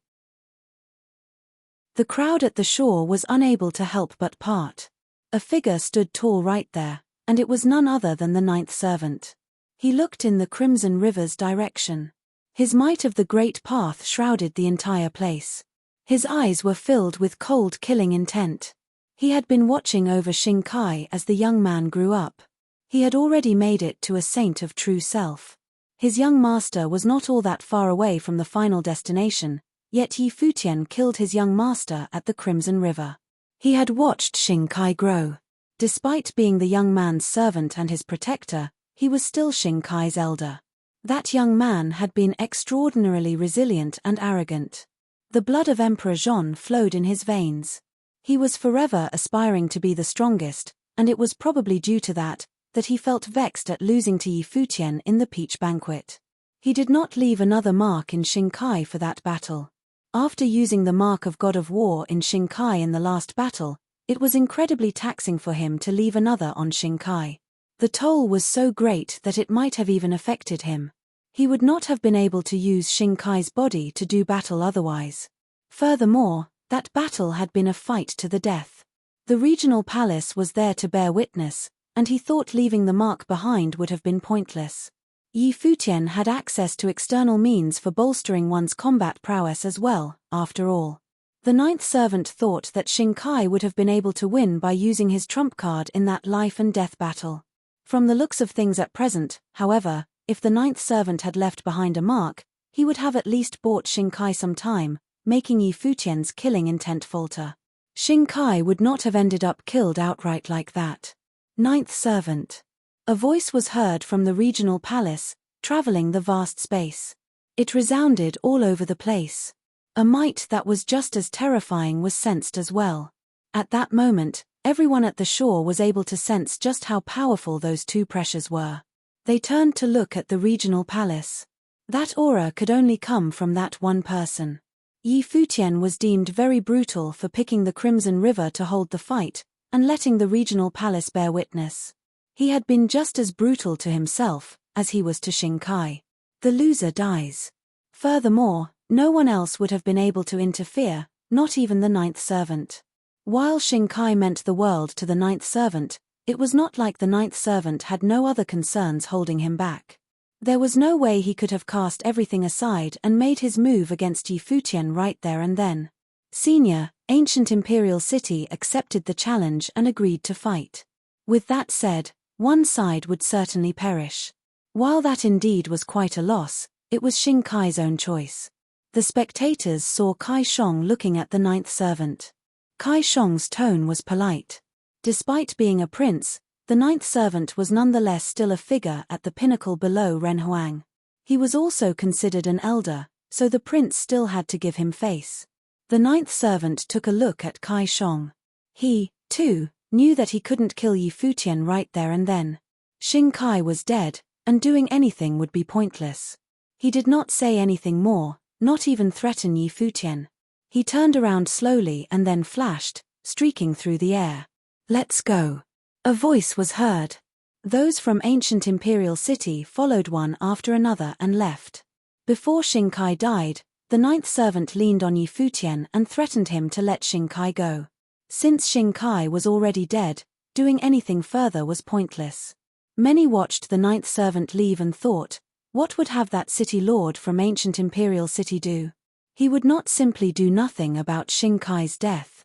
The crowd at the shore was unable to help but part. A figure stood tall right there, and it was none other than the ninth servant. He looked in the Crimson River's direction. His might of the great path shrouded the entire place. His eyes were filled with cold killing intent. He had been watching over Shinkai as the young man grew up. He had already made it to a saint of true self. His young master was not all that far away from the final destination, yet Yi Futian killed his young master at the Crimson River. He had watched Shinkai grow. Despite being the young man's servant and his protector, he was still Shinkai's elder. That young man had been extraordinarily resilient and arrogant. The blood of Emperor Zhon flowed in his veins. He was forever aspiring to be the strongest, and it was probably due to that he felt vexed at losing to Yi Futian in the Peach Banquet. He did not leave another mark in Shinkai for that battle. After using the mark of God of War in Shinkai in the last battle, it was incredibly taxing for him to leave another on Shinkai. The toll was so great that it might have even affected him. He would not have been able to use Shinkai's body to do battle otherwise. Furthermore, that battle had been a fight to the death. The regional palace was there to bear witness, and he thought leaving the mark behind would have been pointless. Yi Futian had access to external means for bolstering one's combat prowess as well, after all. The ninth servant thought that Shinkai would have been able to win by using his trump card in that life and death battle. From the looks of things at present, however, if the ninth servant had left behind a mark, he would have at least bought Shinkai some time, making Yi Futian's killing intent falter. Shinkai would not have ended up killed outright like that. Ninth servant. A voice was heard from the regional palace, traveling the vast space. It resounded all over the place. A might that was just as terrifying was sensed as well. At that moment, everyone at the shore was able to sense just how powerful those two pressures were. They turned to look at the regional palace. That aura could only come from that one person. Yi Futian was deemed very brutal for picking the Crimson River to hold the fight, and letting the regional palace bear witness. He had been just as brutal to himself as he was to Shinkai. The loser dies. Furthermore, no one else would have been able to interfere, not even the ninth servant. While Shinkai meant the world to the ninth servant, it was not like the ninth servant had no other concerns holding him back. There was no way he could have cast everything aside and made his move against Yi Futian right there and then. Senior, ancient imperial city accepted the challenge and agreed to fight. With that said, one side would certainly perish. While that indeed was quite a loss, it was Shinkai's own choice. The spectators saw Kai Shong looking at the ninth servant. Kai Shong's tone was polite. Despite being a prince, the ninth servant was nonetheless still a figure at the pinnacle below Ren Huang. He was also considered an elder, so the prince still had to give him face. The ninth servant took a look at Kai Shong. He, too, knew that he couldn't kill Yi Futian right there and then. Shinkai was dead, and doing anything would be pointless. He did not say anything more, not even threaten Yi Futian. He turned around slowly and then flashed, streaking through the air. "Let's go." A voice was heard. Those from ancient imperial city followed one after another and left. Before Shinkai died, the ninth servant leaned on Yi Futian and threatened him to let Shinkai go. Since Shinkai was already dead, doing anything further was pointless. Many watched the ninth servant leave and thought, what would have that city lord from ancient imperial city do? He would not simply do nothing about Shinkai's death.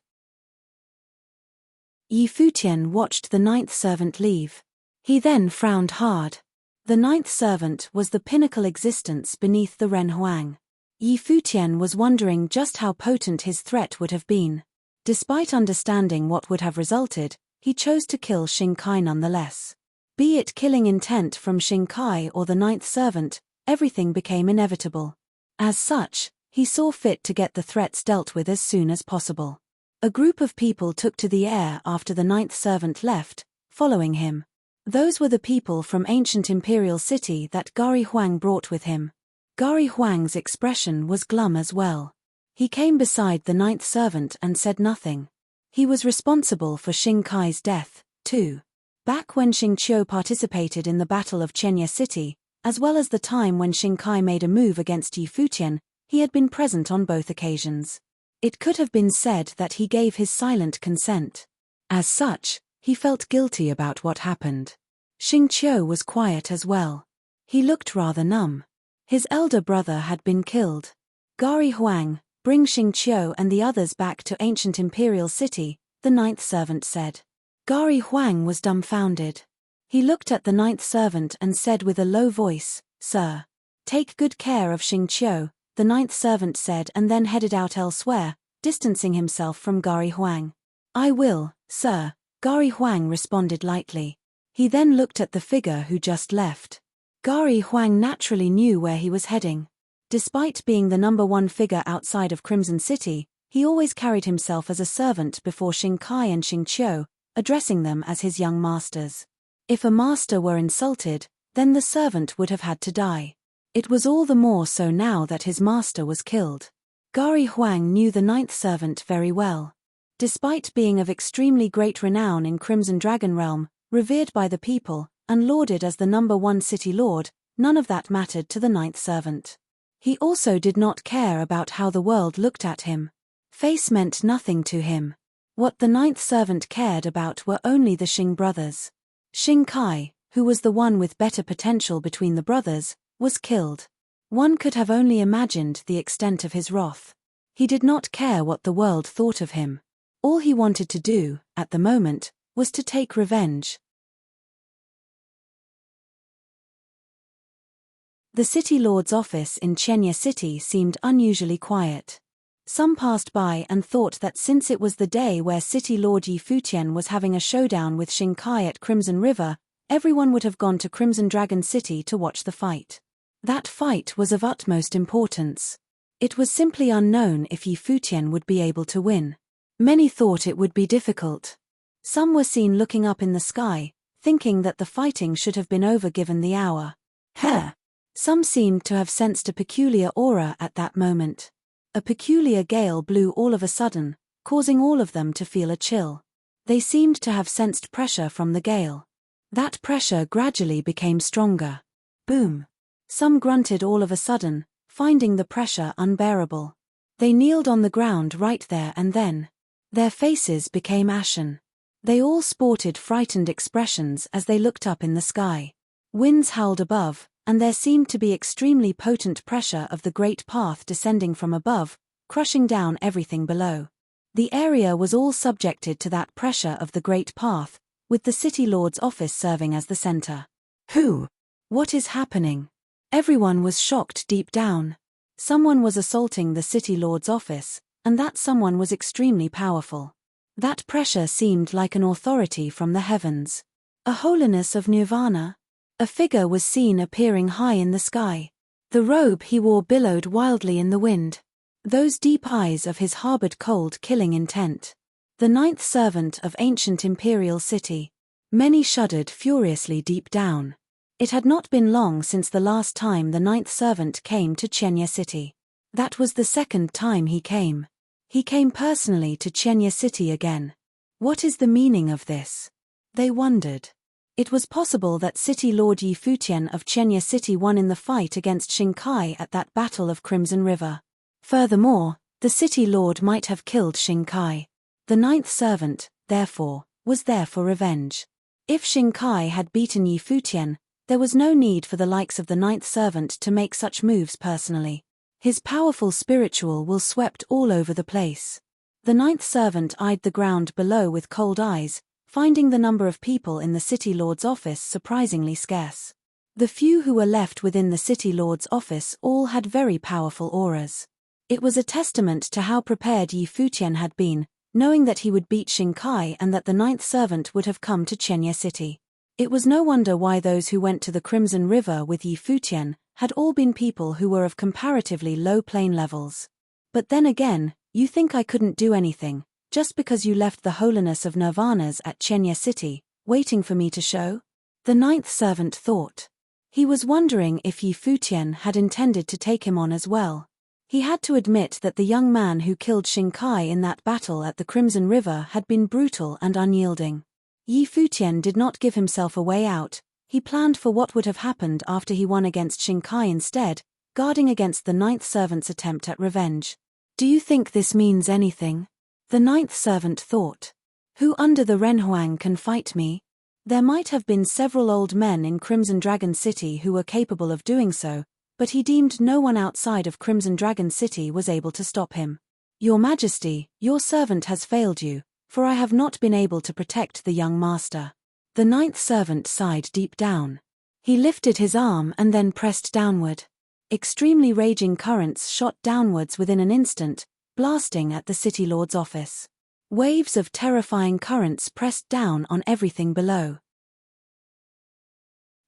Yi Futian watched the ninth servant leave. He then frowned hard. The ninth servant was the pinnacle existence beneath the Ren Huang. Yi Futian was wondering just how potent his threat would have been. Despite understanding what would have resulted, he chose to kill Shinkai nonetheless. Be it killing intent from Shinkai or the ninth servant, everything became inevitable. As such, he saw fit to get the threats dealt with as soon as possible. A group of people took to the air after the ninth servant left, following him. Those were the people from ancient imperial city that Gari Huang brought with him. Gari Huang's expression was glum as well. He came beside the ninth servant and said nothing. He was responsible for Xing Kai's death, too. Back when Xing Qiu participated in the Battle of Chenya City, as well as the time when Xing Kai made a move against Yi Futian, he had been present on both occasions. It could have been said that he gave his silent consent. As such, he felt guilty about what happened. Xing Qiu was quiet as well. He looked rather numb. His elder brother had been killed. Gari Huang, bring Xing Qiu and the others back to ancient imperial city, the ninth servant said. Gari Huang was dumbfounded. He looked at the ninth servant and said with a low voice, "Sir." "Take good care of Xing Qiu," the ninth servant said, and then headed out elsewhere, distancing himself from Gari Huang. "I will, sir," Gari Huang responded lightly. He then looked at the figure who just left. Gari Huang naturally knew where he was heading. Despite being the number one figure outside of Crimson City, he always carried himself as a servant before Xing Kai and Xing Qiu, addressing them as his young masters. If a master were insulted, then the servant would have had to die. It was all the more so now that his master was killed. Gari Huang knew the ninth servant very well. Despite being of extremely great renown in Crimson Dragon Realm, revered by the people, and lauded as the number one city lord, none of that mattered to the ninth servant. He also did not care about how the world looked at him. Face meant nothing to him. What the ninth servant cared about were only the Xing brothers. Xing Kai, who was the one with better potential between the brothers, was killed. One could have only imagined the extent of his wrath. He did not care what the world thought of him. All he wanted to do, at the moment, was to take revenge. The City Lord's office in Chenya City seemed unusually quiet. Some passed by and thought that since it was the day where City Lord Yi Futian was having a showdown with Xing Kai at Crimson River, everyone would have gone to Crimson Dragon City to watch the fight. That fight was of utmost importance. It was simply unknown if Yi Futian would be able to win. Many thought it would be difficult. Some were seen looking up in the sky, thinking that the fighting should have been over given the hour. Some seemed to have sensed a peculiar aura at that moment. A peculiar gale blew all of a sudden, causing all of them to feel a chill. They seemed to have sensed pressure from the gale. That pressure gradually became stronger. Boom! Some grunted all of a sudden, finding the pressure unbearable. They kneeled on the ground right there and then. Their faces became ashen. They all sported frightened expressions as they looked up in the sky. Winds howled above, and there seemed to be extremely potent pressure of the great path descending from above, crushing down everything below. The area was all subjected to that pressure of the great path, with the City Lord's office serving as the center. What is happening? Everyone was shocked deep down. Someone was assaulting the City Lord's office, and that someone was extremely powerful. That pressure seemed like an authority from the heavens. A holiness of nirvana. A figure was seen appearing high in the sky. The robe he wore billowed wildly in the wind. Those deep eyes of his harbored cold killing intent. The ninth servant of ancient imperial city. Many shuddered furiously deep down. It had not been long since the last time the ninth servant came to Chenya City. That was the second time he came. He came personally to Chenya City again. What is the meaning of this? They wondered. It was possible that City Lord Yi Futian of Chenya City won in the fight against Xing Kai at that Battle of Crimson River. Furthermore, the City Lord might have killed Xing Kai. The ninth servant, therefore, was there for revenge. If Xing Kai had beaten Yi Futian, there was no need for the likes of the ninth servant to make such moves personally. His powerful spiritual will swept all over the place. The ninth servant eyed the ground below with cold eyes, finding the number of people in the City Lord's office surprisingly scarce. The few who were left within the City Lord's office all had very powerful auras. It was a testament to how prepared Yi Futian had been, knowing that he would beat Xing Kai and that the ninth servant would have come to Chenya City. It was no wonder why those who went to the Crimson River with Yi Futian had all been people who were of comparatively low plane levels. But then again, you think I couldn't do anything, just because you left the holiness of nirvanas at Chenya City, waiting for me to show? The ninth servant thought. He was wondering if Yi Futian had intended to take him on as well. He had to admit that the young man who killed Xingkai in that battle at the Crimson River had been brutal and unyielding. Yi Futian did not give himself a way out. He planned for what would have happened after he won against Xingkai instead, guarding against the ninth servant's attempt at revenge. Do you think this means anything? The ninth servant thought. Who under the Renhuang can fight me? There might have been several old men in Crimson Dragon City who were capable of doing so, but he deemed no one outside of Crimson Dragon City was able to stop him. Your Majesty, your servant has failed you, for I have not been able to protect the young master. The ninth servant sighed deep down. He lifted his arm and then pressed downward. Extremely raging currents shot downwards within an instant, blasting at the City Lord's office. Waves of terrifying currents pressed down on everything below.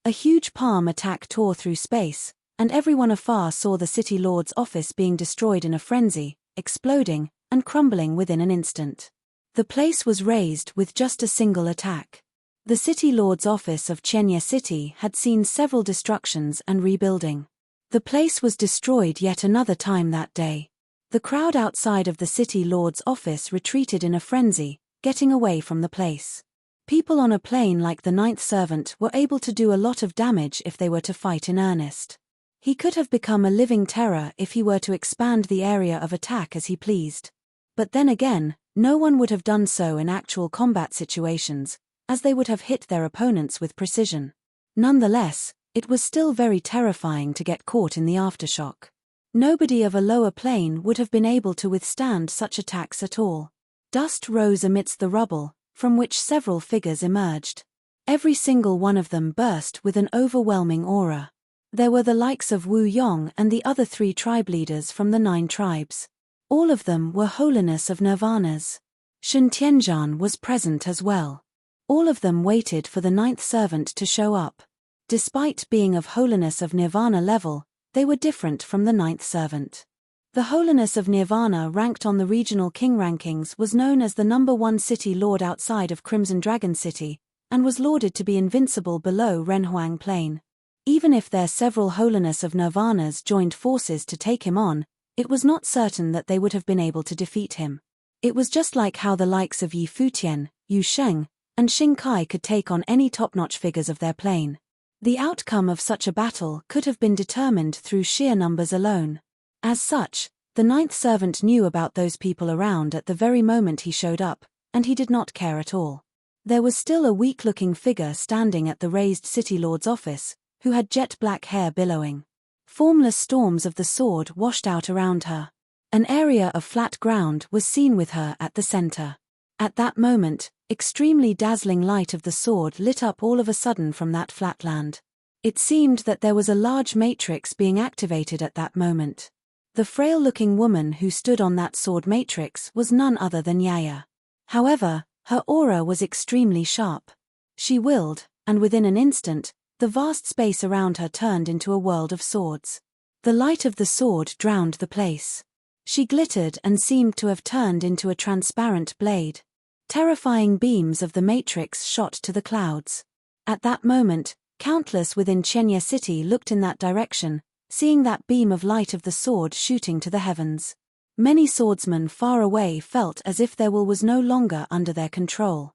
A huge palm attack tore through space, and everyone afar saw the City Lord's office being destroyed in a frenzy, exploding, and crumbling within an instant. The place was razed with just a single attack. The City Lord's office of Chenya City had seen several destructions and rebuilding. The place was destroyed yet another time that day. The crowd outside of the City Lord's office retreated in a frenzy, getting away from the place. People on a plane like the ninth servant were able to do a lot of damage if they were to fight in earnest. He could have become a living terror if he were to expand the area of attack as he pleased. But then again, no one would have done so in actual combat situations, as they would have hit their opponents with precision. Nonetheless, it was still very terrifying to get caught in the aftershock. Nobody of a lower plane would have been able to withstand such attacks at all. Dust rose amidst the rubble, from which several figures emerged. Every single one of them burst with an overwhelming aura. There were the likes of Wu Yong and the other 3 tribe leaders from the 9 tribes. All of them were holiness of nirvanas. Shen Tianzhan was present as well. All of them waited for the ninth servant to show up. Despite being of holiness of nirvana level, they were different from the ninth servant. The holiness of nirvana ranked on the regional king rankings was known as the #1 city lord outside of Crimson Dragon City, and was lauded to be invincible below Renhuang Plain. Even if their several holiness of nirvanas joined forces to take him on, it was not certain that they would have been able to defeat him. It was just like how the likes of Yi Futian, Yu Sheng, and Xingkai could take on any top-notch figures of their plane. The outcome of such a battle could have been determined through sheer numbers alone. As such, the ninth servant knew about those people around at the very moment he showed up, and he did not care at all. There was still a weak-looking figure standing at the raised City Lord's office, who had jet-black hair billowing. Formless storms of the sword washed out around her. An area of flat ground was seen with her at the center. At that moment, extremely dazzling light of the sword lit up all of a sudden from that flatland. It seemed that there was a large matrix being activated at that moment. The frail-looking woman who stood on that sword matrix was none other than Yaya. However, her aura was extremely sharp. She willed, and within an instant, the vast space around her turned into a world of swords. The light of the sword drowned the place. She glittered and seemed to have turned into a transparent blade. Terrifying beams of the matrix shot to the clouds. At that moment, countless within Chenya City looked in that direction, seeing that beam of light of the sword shooting to the heavens. Many swordsmen far away felt as if their will was no longer under their control.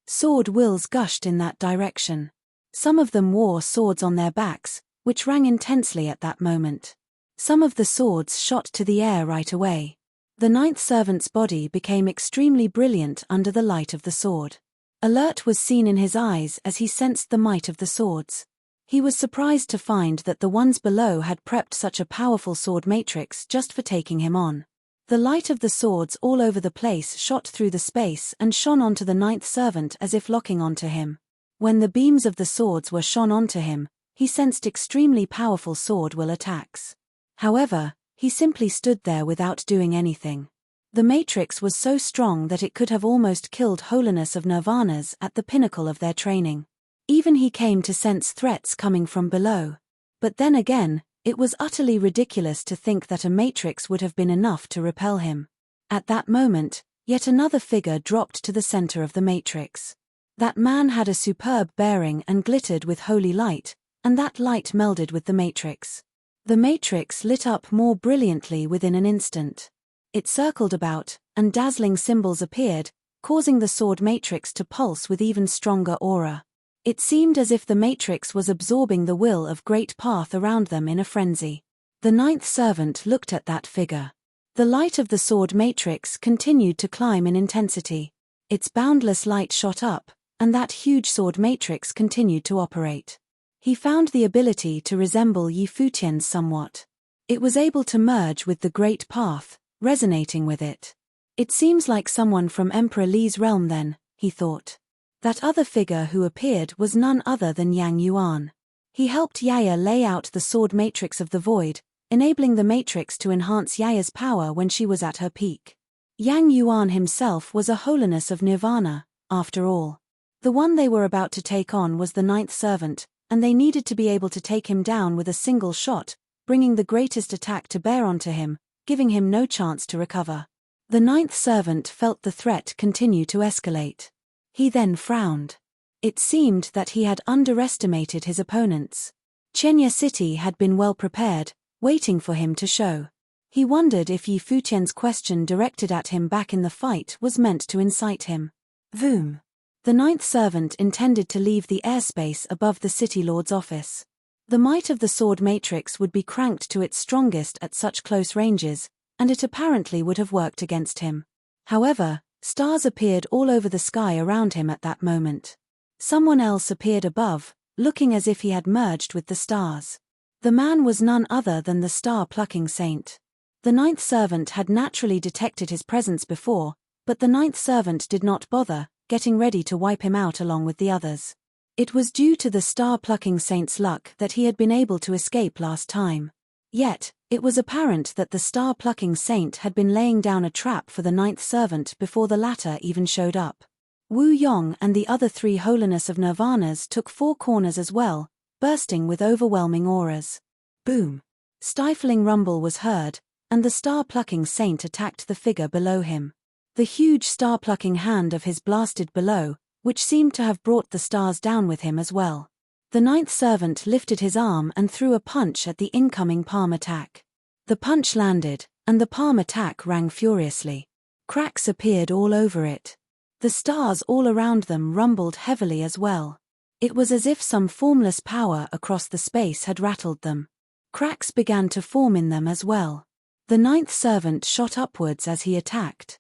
Sword wills gushed in that direction. Some of them wore swords on their backs, which rang intensely at that moment. Some of the swords shot to the air right away. The ninth servant's body became extremely brilliant under the light of the sword. Alert was seen in his eyes as he sensed the might of the swords. He was surprised to find that the ones below had prepped such a powerful sword matrix just for taking him on. The light of the swords all over the place shot through the space and shone onto the ninth servant as if locking onto him. When the beams of the swords were shone onto him, he sensed extremely powerful sword will attacks. However, he simply stood there without doing anything. The matrix was so strong that it could have almost killed holiness of nirvanas at the pinnacle of their training. Even he came to sense threats coming from below. But then again, it was utterly ridiculous to think that a matrix would have been enough to repel him. At that moment, yet another figure dropped to the center of the matrix. That man had a superb bearing and glittered with holy light, and that light melded with the matrix. The matrix lit up more brilliantly within an instant. It circled about, and dazzling symbols appeared, causing the sword matrix to pulse with even stronger aura. It seemed as if the matrix was absorbing the will of great path around them in a frenzy. The ninth servant looked at that figure. The light of the sword matrix continued to climb in intensity. Its boundless light shot up, and that huge sword matrix continued to operate. He found the ability to resemble Futian's somewhat. It was able to merge with the great path, resonating with it. It seems like someone from Emperor Li's realm then, he thought. That other figure who appeared was none other than Yang Yuan. He helped Yaya lay out the sword matrix of the void, enabling the matrix to enhance Yaya's power when she was at her peak. Yang Yuan himself was a holiness of nirvana, after all. The one they were about to take on was the ninth servant, and they needed to be able to take him down with a single shot, bringing the greatest attack to bear onto him, giving him no chance to recover. The ninth servant felt the threat continue to escalate. He then frowned. It seemed that he had underestimated his opponents. Chenya City had been well prepared, waiting for him to show. He wondered if Futian's question directed at him back in the fight was meant to incite him. Voom. The ninth servant intended to leave the airspace above the city lord's office. The might of the sword matrix would be cranked to its strongest at such close ranges, and it apparently would have worked against him. However, stars appeared all over the sky around him at that moment. Someone else appeared above, looking as if he had merged with the stars. The man was none other than the star-plucking saint. The ninth servant had naturally detected his presence before, but the ninth servant did not bother, getting ready to wipe him out along with the others. It was due to the star-plucking saint's luck that he had been able to escape last time. Yet, it was apparent that the star-plucking saint had been laying down a trap for the ninth servant before the latter even showed up. Wu Yong and the other three holiness of nirvanas took four corners as well, bursting with overwhelming auras. Boom! Stifling rumble was heard, and the star-plucking saint attacked the figure below him. The huge star-plucking hand of his blasted below, which seemed to have brought the stars down with him as well. The ninth servant lifted his arm and threw a punch at the incoming palm attack. The punch landed, and the palm attack rang furiously. Cracks appeared all over it. The stars all around them rumbled heavily as well. It was as if some formless power across the space had rattled them. Cracks began to form in them as well. The ninth servant shot upwards as he attacked.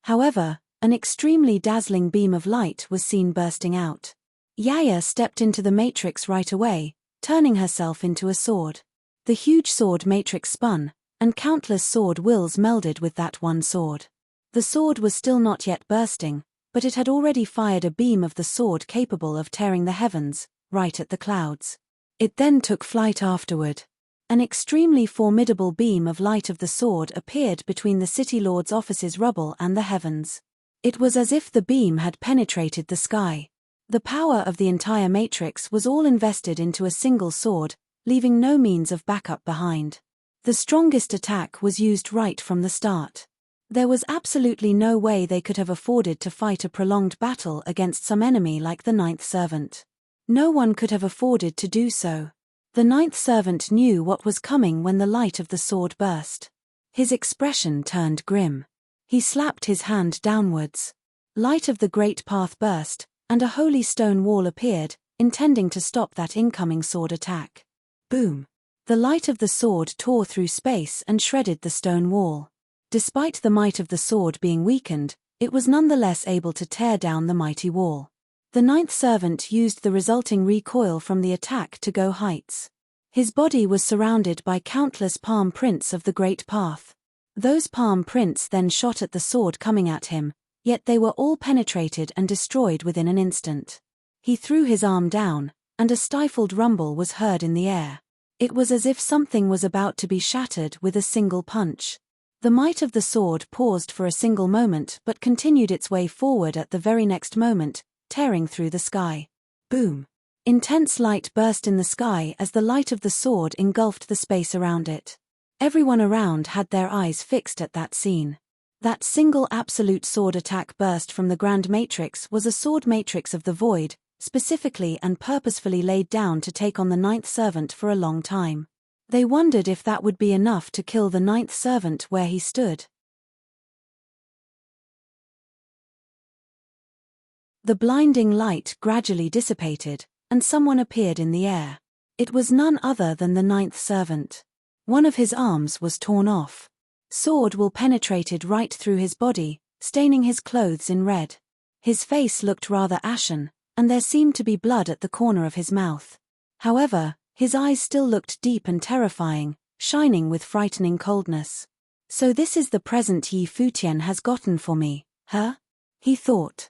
However, an extremely dazzling beam of light was seen bursting out. Yaya stepped into the matrix right away, turning herself into a sword. The huge sword matrix spun, and countless sword wills melded with that one sword. The sword was still not yet bursting, but it had already fired a beam of the sword capable of tearing the heavens, right at the clouds. It then took flight afterward. An extremely formidable beam of light of the sword appeared between the city lord's office's rubble and the heavens. It was as if the beam had penetrated the sky. The power of the entire matrix was all invested into a single sword, leaving no means of backup behind. The strongest attack was used right from the start. There was absolutely no way they could have afforded to fight a prolonged battle against some enemy like the ninth servant. No one could have afforded to do so. The ninth servant knew what was coming when the light of the sword burst. His expression turned grim. He slapped his hand downwards. Light of the great path burst, and a holy stone wall appeared, intending to stop that incoming sword attack. Boom! The light of the sword tore through space and shredded the stone wall. Despite the might of the sword being weakened, it was nonetheless able to tear down the mighty wall. The ninth servant used the resulting recoil from the attack to go heights. His body was surrounded by countless palm prints of the great path. Those palm prints then shot at the sword coming at him, yet they were all penetrated and destroyed within an instant. He threw his arm down, and a stifled rumble was heard in the air. It was as if something was about to be shattered with a single punch. The might of the sword paused for a single moment but continued its way forward at the very next moment, tearing through the sky. Boom! Intense light burst in the sky as the light of the sword engulfed the space around it. Everyone around had their eyes fixed at that scene. That single absolute sword attack burst from the Grand Matrix was a sword matrix of the void, specifically and purposefully laid down to take on the ninth servant for a long time. They wondered if that would be enough to kill the ninth servant where he stood. The blinding light gradually dissipated, and someone appeared in the air. It was none other than the ninth servant. One of his arms was torn off. Sword will penetrated right through his body, staining his clothes in red. His face looked rather ashen, and there seemed to be blood at the corner of his mouth. However, his eyes still looked deep and terrifying, shining with frightening coldness. So this is the present Yi Futian has gotten for me, huh? He thought.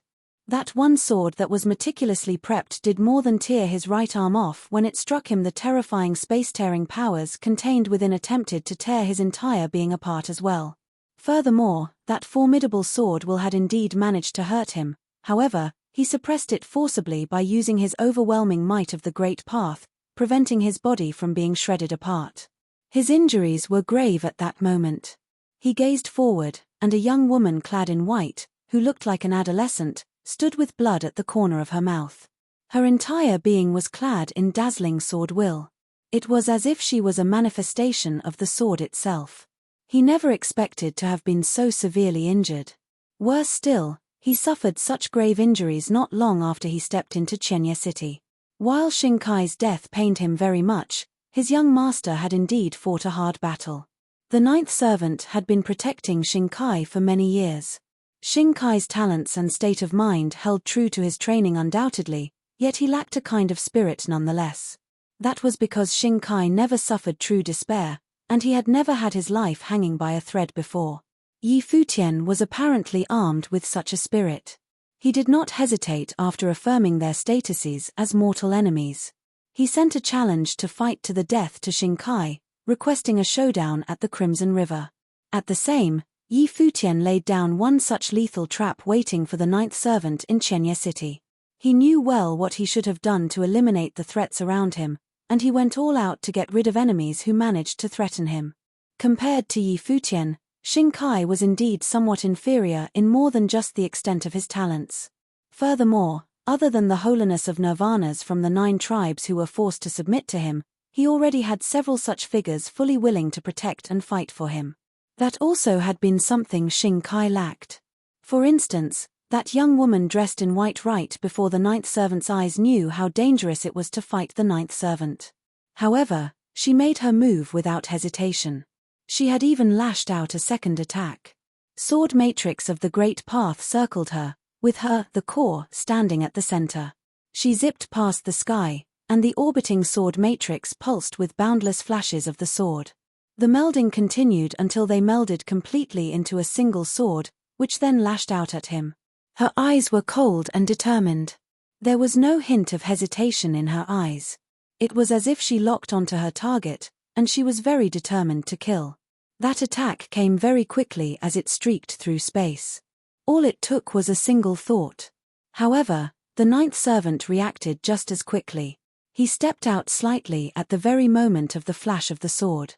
That one sword that was meticulously prepped did more than tear his right arm off when it struck him. The terrifying space-tearing powers contained within attempted to tear his entire being apart as well. Furthermore, that formidable sword will had indeed managed to hurt him. However, he suppressed it forcibly by using his overwhelming might of the Great Path, preventing his body from being shredded apart. His injuries were grave at that moment. He gazed forward, and a young woman clad in white, who looked like an adolescent, stood with blood at the corner of her mouth. Her entire being was clad in dazzling sword will. It was as if she was a manifestation of the sword itself. He never expected to have been so severely injured. Worse still, he suffered such grave injuries not long after he stepped into Chenya City. While Shinkai's death pained him very much, his young master had indeed fought a hard battle. The ninth servant had been protecting Shinkai for many years. Shinkai's talents and state of mind held true to his training undoubtedly, yet he lacked a kind of spirit nonetheless. That was because Shinkai never suffered true despair, and he had never had his life hanging by a thread before. Yi Futian was apparently armed with such a spirit. He did not hesitate after affirming their statuses as mortal enemies. He sent a challenge to fight to the death to Shinkai, requesting a showdown at the Crimson River. At the same, Yi Futian laid down one such lethal trap waiting for the ninth servant in Chenya City. He knew well what he should have done to eliminate the threats around him, and he went all out to get rid of enemies who managed to threaten him. Compared to Yi Futian, Shinkai was indeed somewhat inferior in more than just the extent of his talents. Furthermore, other than the holiness of nirvanas from the 9 tribes who were forced to submit to him, he already had several such figures fully willing to protect and fight for him. That also had been something Shinkai lacked. For instance, that young woman dressed in white right before the ninth servant's eyes knew how dangerous it was to fight the ninth servant. However, she made her move without hesitation. She had even lashed out a second attack. Sword matrix of the Great Path circled her, with her, the core, standing at the center. She zipped past the sky, and the orbiting sword matrix pulsed with boundless flashes of the sword. The melding continued until they melded completely into a single sword, which then lashed out at him. Her eyes were cold and determined. There was no hint of hesitation in her eyes. It was as if she locked onto her target, and she was very determined to kill. That attack came very quickly as it streaked through space. All it took was a single thought. However, the ninth servant reacted just as quickly. He stepped out slightly at the very moment of the flash of the sword.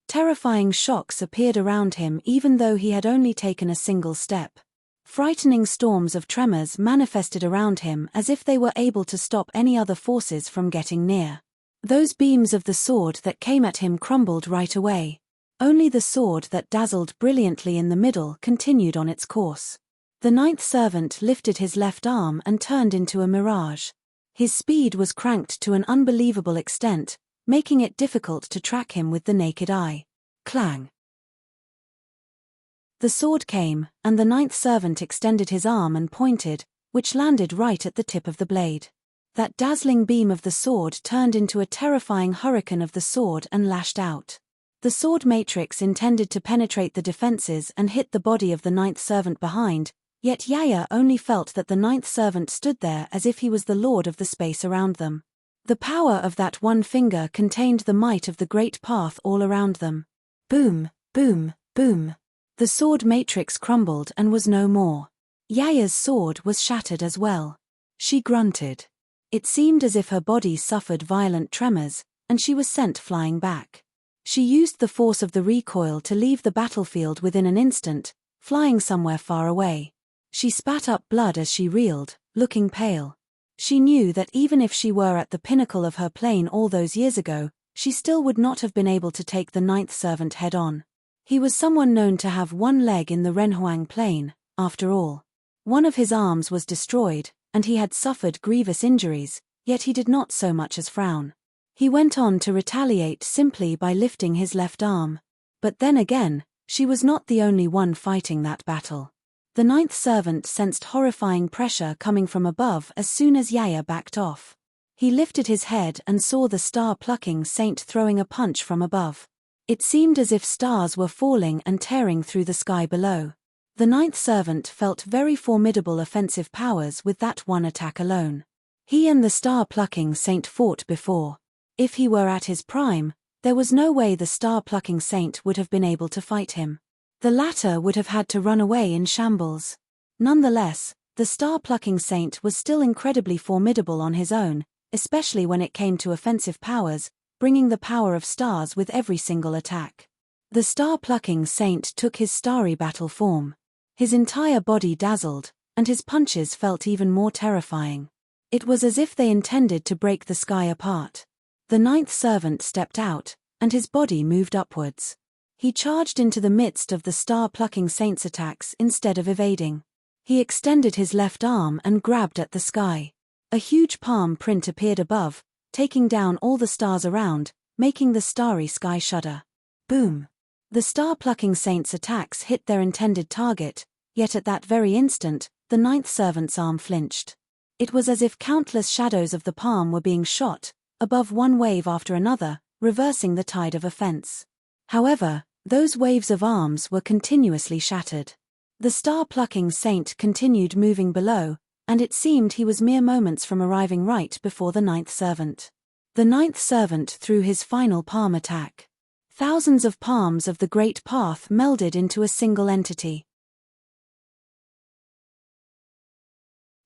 Terrifying shocks appeared around him even though he had only taken a single step. Frightening storms of tremors manifested around him as if they were able to stop any other forces from getting near. Those beams of the sword that came at him crumbled right away. Only the sword that dazzled brilliantly in the middle continued on its course. The ninth servant lifted his left arm and turned into a mirage. His speed was cranked to an unbelievable extent, making it difficult to track him with the naked eye. Clang! The sword came, and the ninth servant extended his arm and pointed, which landed right at the tip of the blade. That dazzling beam of the sword turned into a terrifying hurricane of the sword and lashed out. The sword matrix intended to penetrate the defenses and hit the body of the ninth servant behind, yet Yaya only felt that the ninth servant stood there as if he was the lord of the space around them. The power of that one finger contained the might of the Great Path all around them. Boom, boom, boom. The sword matrix crumbled and was no more. Yaya's sword was shattered as well. She grunted. It seemed as if her body suffered violent tremors, and she was sent flying back. She used the force of the recoil to leave the battlefield within an instant, flying somewhere far away. She spat up blood as she reeled, looking pale. She knew that even if she were at the pinnacle of her plane all those years ago, she still would not have been able to take the ninth servant head-on. He was someone known to have one leg in the Renhuang plane, after all. One of his arms was destroyed, and he had suffered grievous injuries, yet he did not so much as frown. He went on to retaliate simply by lifting his left arm. But then again, she was not the only one fighting that battle. The ninth servant sensed horrifying pressure coming from above as soon as Yaya backed off. He lifted his head and saw the star-plucking saint throwing a punch from above. It seemed as if stars were falling and tearing through the sky below. The ninth servant felt very formidable offensive powers with that one attack alone. He and the star-plucking saint fought before. If he were at his prime, there was no way the star-plucking saint would have been able to fight him. The latter would have had to run away in shambles. Nonetheless, the star-plucking saint was still incredibly formidable on his own, especially when it came to offensive powers, bringing the power of stars with every single attack. The star-plucking saint took his starry battle form. His entire body dazzled, and his punches felt even more terrifying. It was as if they intended to break the sky apart. The ninth servant stepped out, and his body moved upwards. He charged into the midst of the star-plucking saint's attacks instead of evading. He extended his left arm and grabbed at the sky. A huge palm print appeared above, taking down all the stars around, making the starry sky shudder. Boom! The star-plucking saint's attacks hit their intended target, yet at that very instant, the ninth servant's arm flinched. It was as if countless shadows of the palm were being shot, above one wave after another, reversing the tide of offense. However, those waves of arms were continuously shattered. The star-plucking saint continued moving below, and it seemed he was mere moments from arriving right before the ninth servant. The ninth servant threw his final palm attack. Thousands of palms of the great path melded into a single entity.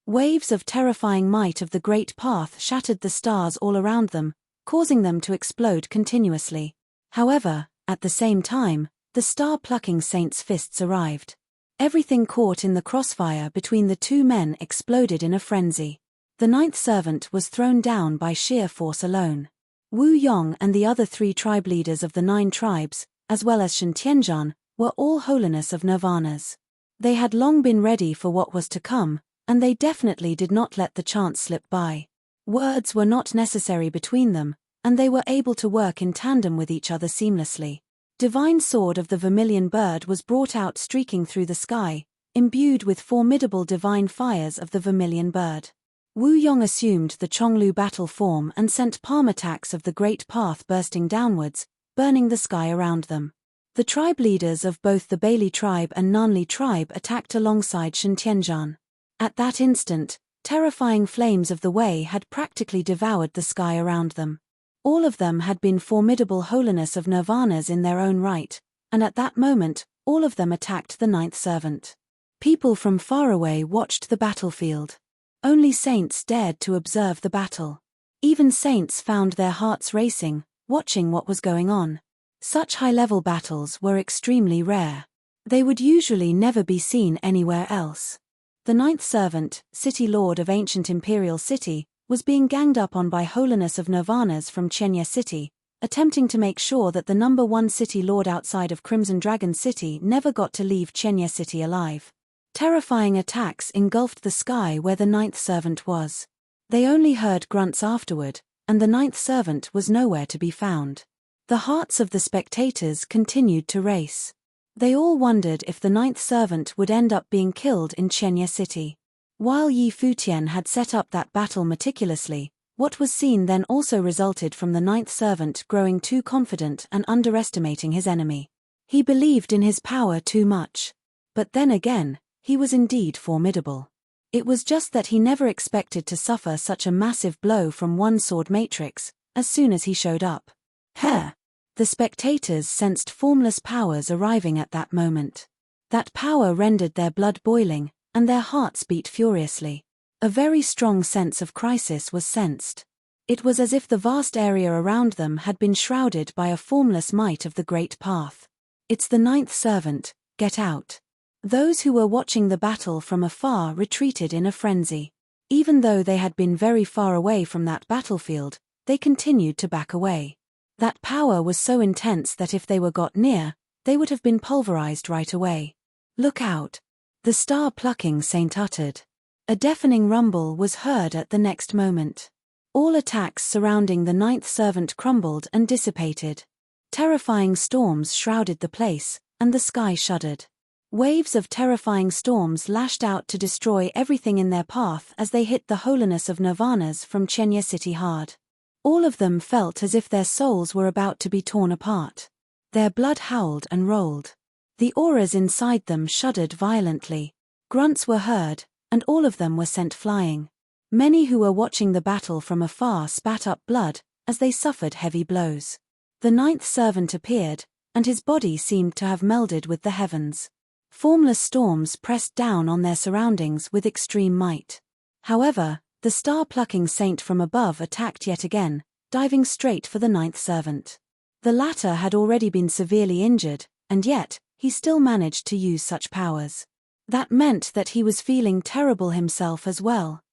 Waves of terrifying might of the great path shattered the stars all around them, causing them to explode continuously. However, at the same time, the star-plucking saint's fists arrived. Everything caught in the crossfire between the two men exploded in a frenzy. The ninth servant was thrown down by sheer force alone. Wu Yong and the other 3 tribe leaders of the 9 tribes, as well as Shen Tianzhan, were all holiness of nirvanas. They had long been ready for what was to come, and they definitely did not let the chance slip by. Words were not necessary between them, and they were able to work in tandem with each other seamlessly. Divine Sword of the Vermilion Bird was brought out streaking through the sky, imbued with formidable divine fires of the Vermilion Bird. Wu Yong assumed the Chonglu battle form and sent palm attacks of the great path bursting downwards, burning the sky around them. The tribe leaders of both the Bailey tribe and Nanli tribe attacked alongside Shen Tianzhan. At that instant, terrifying flames of the Wei had practically devoured the sky around them. All of them had been formidable holiness of nirvanas in their own right, and at that moment, all of them attacked the ninth servant. People from far away watched the battlefield. Only saints dared to observe the battle. Even saints found their hearts racing, watching what was going on. Such high-level battles were extremely rare. They would usually never be seen anywhere else. The ninth servant, city lord of ancient imperial city, was being ganged up on by holiness of nirvanas from Chenya City, attempting to make sure that the number 1 city lord outside of Crimson Dragon City never got to leave Chenya City alive. Terrifying attacks engulfed the sky where the ninth servant was. They only heard grunts afterward, and the ninth servant was nowhere to be found. The hearts of the spectators continued to race. They all wondered if the ninth servant would end up being killed in Chenya City. While Yi Futian had set up that battle meticulously, what was seen then also resulted from the ninth servant growing too confident and underestimating his enemy. He believed in his power too much. But then again, he was indeed formidable. It was just that he never expected to suffer such a massive blow from one sword matrix, as soon as he showed up. Heh! The spectators sensed formless powers arriving at that moment. That power rendered their blood boiling, and their hearts beat furiously. A very strong sense of crisis was sensed. It was as if the vast area around them had been shrouded by a formless might of the great path. "It's the ninth servant, get out." Those who were watching the battle from afar retreated in a frenzy. Even though they had been very far away from that battlefield, they continued to back away. That power was so intense that if they were got near, they would have been pulverized right away. "Look out!" the star-plucking saint uttered. A deafening rumble was heard at the next moment. All attacks surrounding the ninth servant crumbled and dissipated. Terrifying storms shrouded the place, and the sky shuddered. Waves of terrifying storms lashed out to destroy everything in their path as they hit the holiness of nirvanas from Chenya City hard. All of them felt as if their souls were about to be torn apart. Their blood howled and rolled. The auras inside them shuddered violently. Grunts were heard, and all of them were sent flying. Many who were watching the battle from afar spat up blood as they suffered heavy blows. The ninth servant appeared, and his body seemed to have melded with the heavens. Formless storms pressed down on their surroundings with extreme might. However, the star-plucking saint from above attacked yet again, diving straight for the ninth servant. The latter had already been severely injured, and yet, he still managed to use such powers. That meant that he was feeling terrible himself as well.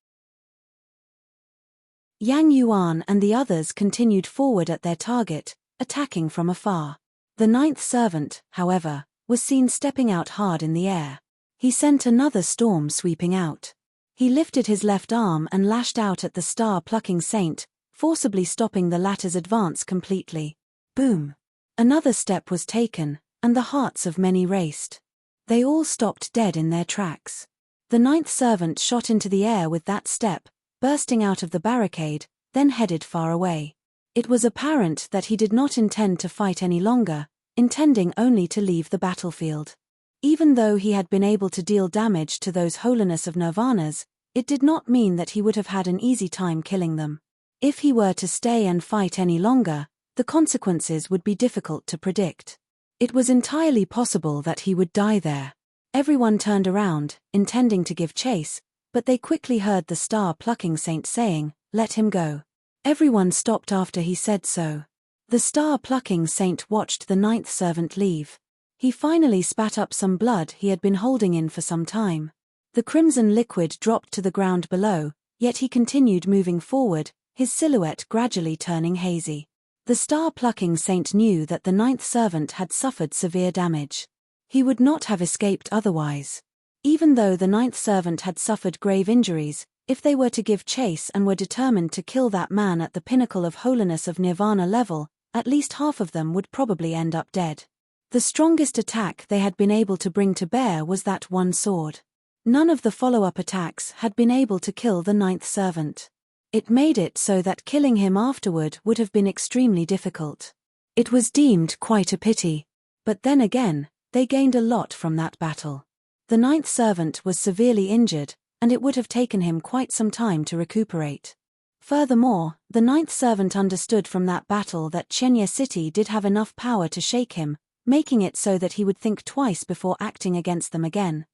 Yang Yuan and the others continued forward at their target, attacking from afar. The ninth servant, however, was seen stepping out hard in the air. He sent another storm sweeping out. He lifted his left arm and lashed out at the star-plucking saint, forcibly stopping the latter's advance completely. Boom! Another step was taken, and the hearts of many raced. They all stopped dead in their tracks. The ninth servant shot into the air with that step, bursting out of the barricade, then headed far away. It was apparent that he did not intend to fight any longer, intending only to leave the battlefield. Even though he had been able to deal damage to those holiness of nirvanas, it did not mean that he would have had an easy time killing them. If he were to stay and fight any longer, the consequences would be difficult to predict. It was entirely possible that he would die there. Everyone turned around, intending to give chase, but they quickly heard the star-plucking saint saying, "Let him go." Everyone stopped after he said so. The star-plucking saint watched the ninth servant leave. He finally spat up some blood he had been holding in for some time. The crimson liquid dropped to the ground below, yet he continued moving forward, his silhouette gradually turning hazy. The star-plucking saint knew that the ninth servant had suffered severe damage. He would not have escaped otherwise. Even though the ninth servant had suffered grave injuries, if they were to give chase and were determined to kill that man at the pinnacle of holiness of nirvana level, at least half of them would probably end up dead. The strongest attack they had been able to bring to bear was that one sword. None of the follow-up attacks had been able to kill the ninth servant. It made it so that killing him afterward would have been extremely difficult. It was deemed quite a pity. But then again, they gained a lot from that battle. The ninth servant was severely injured, and it would have taken him quite some time to recuperate. Furthermore, the ninth servant understood from that battle that Chenya City did have enough power to shake him, making it so that he would think twice before acting against them again.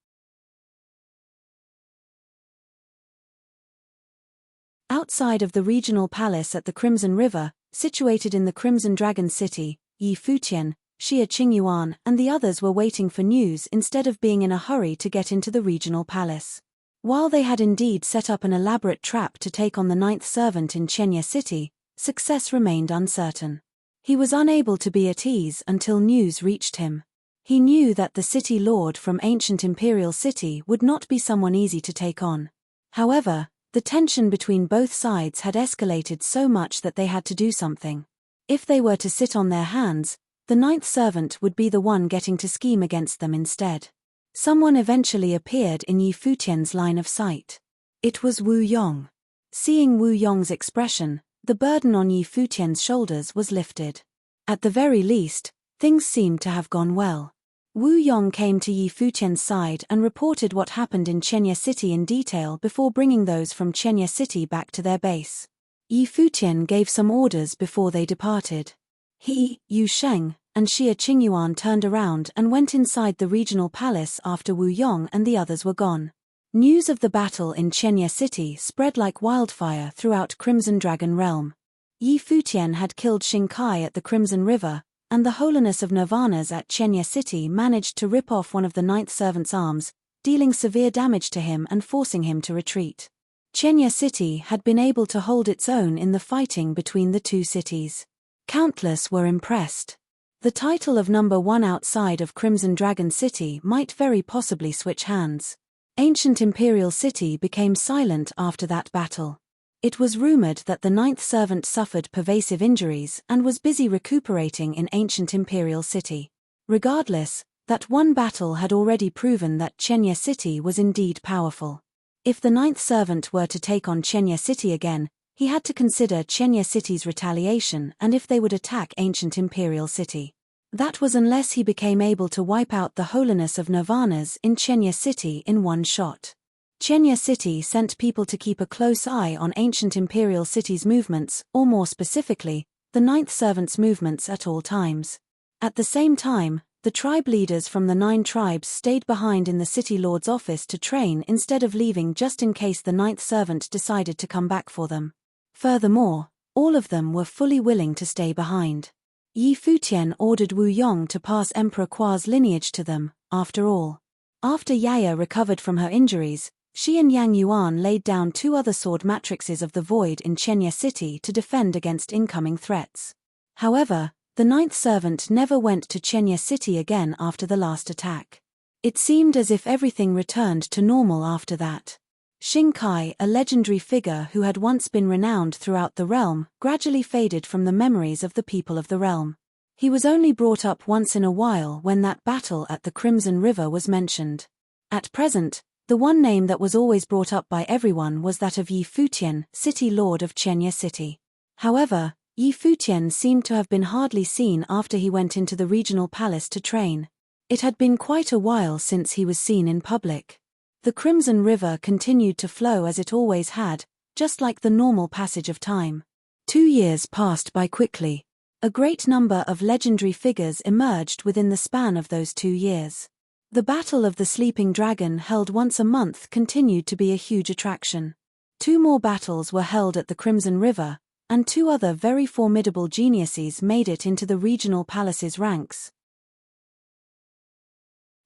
Outside of the regional palace at the Crimson River, situated in the Crimson Dragon City, Yi Futian, Xia Qingyuan and the others were waiting for news instead of being in a hurry to get into the regional palace. While they had indeed set up an elaborate trap to take on the ninth servant in Chenya City, success remained uncertain. He was unable to be at ease until news reached him. He knew that the city lord from ancient imperial city would not be someone easy to take on. However, the tension between both sides had escalated so much that they had to do something. If they were to sit on their hands, the ninth servant would be the one getting to scheme against them instead. Someone eventually appeared in Yi Futian's line of sight. It was Wu Yong. Seeing Wu Yong's expression, the burden on Yi Futian's shoulders was lifted. At the very least, things seemed to have gone well. Wu Yong came to Yi Futian's side and reported what happened in Chenya City in detail before bringing those from Chenya City back to their base. Yi Futian gave some orders before they departed. He, Yu Sheng, and Xia Qingyuan turned around and went inside the regional palace after Wu Yong and the others were gone. News of the battle in Chenya City spread like wildfire throughout Crimson Dragon Realm. Yi Futian had killed Shinkai at the Crimson River, and the Holiness of Nirvanas at Chenya City managed to rip off one of the Ninth Servant's arms, dealing severe damage to him and forcing him to retreat. Chenya City had been able to hold its own in the fighting between the two cities. Countless were impressed. The title of number 1 outside of Crimson Dragon City might very possibly switch hands. Ancient Imperial City became silent after that battle. It was rumored that the Ninth Servant suffered pervasive injuries and was busy recuperating in Ancient Imperial City. Regardless, that one battle had already proven that Chenya City was indeed powerful. If the Ninth Servant were to take on Chenya City again, he had to consider Chenya City's retaliation and if they would attack Ancient Imperial City. That was unless he became able to wipe out the Holiness of Nirvanas in Chenya City in one shot. Chenya City sent people to keep a close eye on Ancient Imperial City's movements, or more specifically, the Ninth Servant's movements at all times. At the same time, the tribe leaders from the 9 tribes stayed behind in the City Lord's office to train instead of leaving just in case the Ninth Servant decided to come back for them. Furthermore, all of them were fully willing to stay behind. Yi Futian ordered Wu Yong to pass Emperor Kua's lineage to them, after all. After Yaya recovered from her injuries, she and Yang Yuan laid down 2 other sword matrices of the void in Chenya City to defend against incoming threats. However, the Ninth Servant never went to Chenya City again after the last attack. It seemed as if everything returned to normal after that. Shinkai, a legendary figure who had once been renowned throughout the realm, gradually faded from the memories of the people of the realm. He was only brought up once in a while when that battle at the Crimson River was mentioned. At present, the one name that was always brought up by everyone was that of Yi Futian, City Lord of Chenya City. However, Yi Futian seemed to have been hardly seen after he went into the regional palace to train. It had been quite a while since he was seen in public. The Crimson River continued to flow as it always had, just like the normal passage of time. 2 years passed by quickly. A great number of legendary figures emerged within the span of those 2 years. The Battle of the Sleeping Dragon, held once a month, continued to be a huge attraction. 2 more battles were held at the Crimson River, and 2 other very formidable geniuses made it into the regional palace's ranks.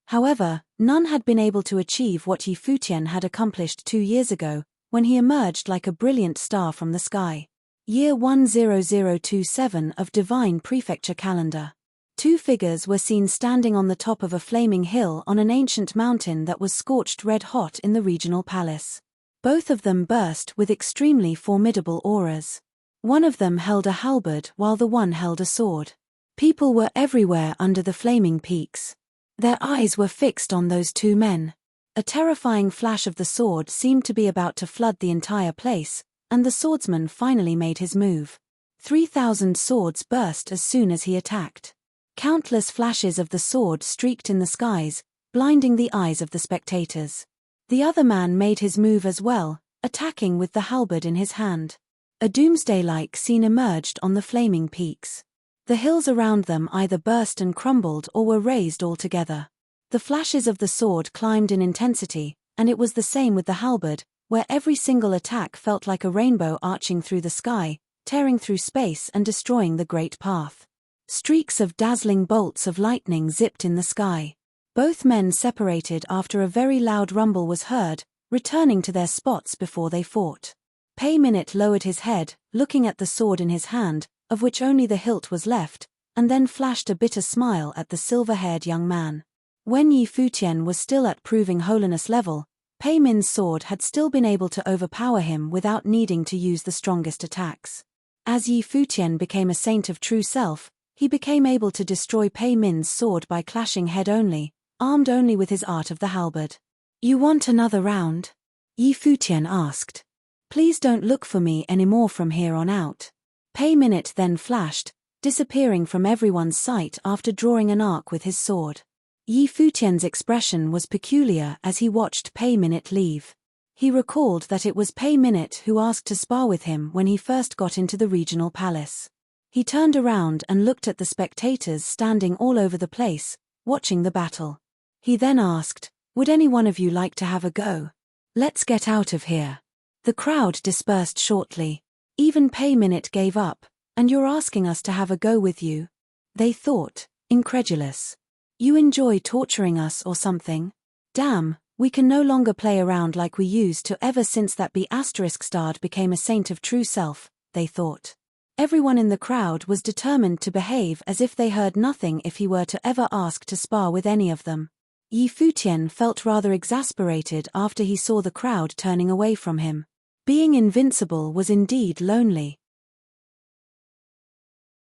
However, none had been able to achieve what Yi Futian had accomplished 2 years ago, when he emerged like a brilliant star from the sky. Year 10027 of Divine Prefecture Calendar. 2 figures were seen standing on the top of a flaming hill on an ancient mountain that was scorched red hot in the regional palace. Both of them burst with extremely formidable auras. One of them held a halberd while the one held a sword. People were everywhere under the flaming peaks. Their eyes were fixed on those 2 men. A terrifying flash of the sword seemed to be about to flood the entire place, and the swordsman finally made his move. 3,000 swords burst as soon as he attacked. Countless flashes of the sword streaked in the skies, blinding the eyes of the spectators. The other man made his move as well, attacking with the halberd in his hand. A doomsday-like scene emerged on the flaming peaks. The hills around them either burst and crumbled or were razed altogether. The flashes of the sword climbed in intensity, and it was the same with the halberd, where every single attack felt like a rainbow arching through the sky, tearing through space and destroying the great path. Streaks of dazzling bolts of lightning zipped in the sky. Both men separated after a very loud rumble was heard, returning to their spots before they fought. Pei Minute lowered his head, looking at the sword in his hand, of which only the hilt was left, and then flashed a bitter smile at the silver-haired young man. When Yi Futian was still at proving holiness level, Pei Min's sword had still been able to overpower him without needing to use the strongest attacks. As Yi Futian became a saint of true self, he became able to destroy Pei Min's sword by clashing head only, armed only with his art of the halberd. "You want another round?" Yi Futian asked. "Please don't look for me anymore from here on out." Pei Minute then flashed, disappearing from everyone's sight after drawing an arc with his sword. Yi Futian's expression was peculiar as he watched Pei Minute leave. He recalled that it was Pei Minute who asked to spar with him when he first got into the regional palace. He turned around and looked at the spectators standing all over the place, watching the battle. He then asked, "Would any one of you like to have a go?" Let's get out of here. The crowd dispersed shortly. Even Pay Minute gave up, and you're asking us to have a go with you? They thought, incredulous. You enjoy torturing us or something? Damn, we can no longer play around like we used to ever since that B***starred became a saint of true self, they thought. Everyone in the crowd was determined to behave as if they heard nothing if he were to ever ask to spar with any of them. Futian felt rather exasperated after he saw the crowd turning away from him. Being invincible was indeed lonely.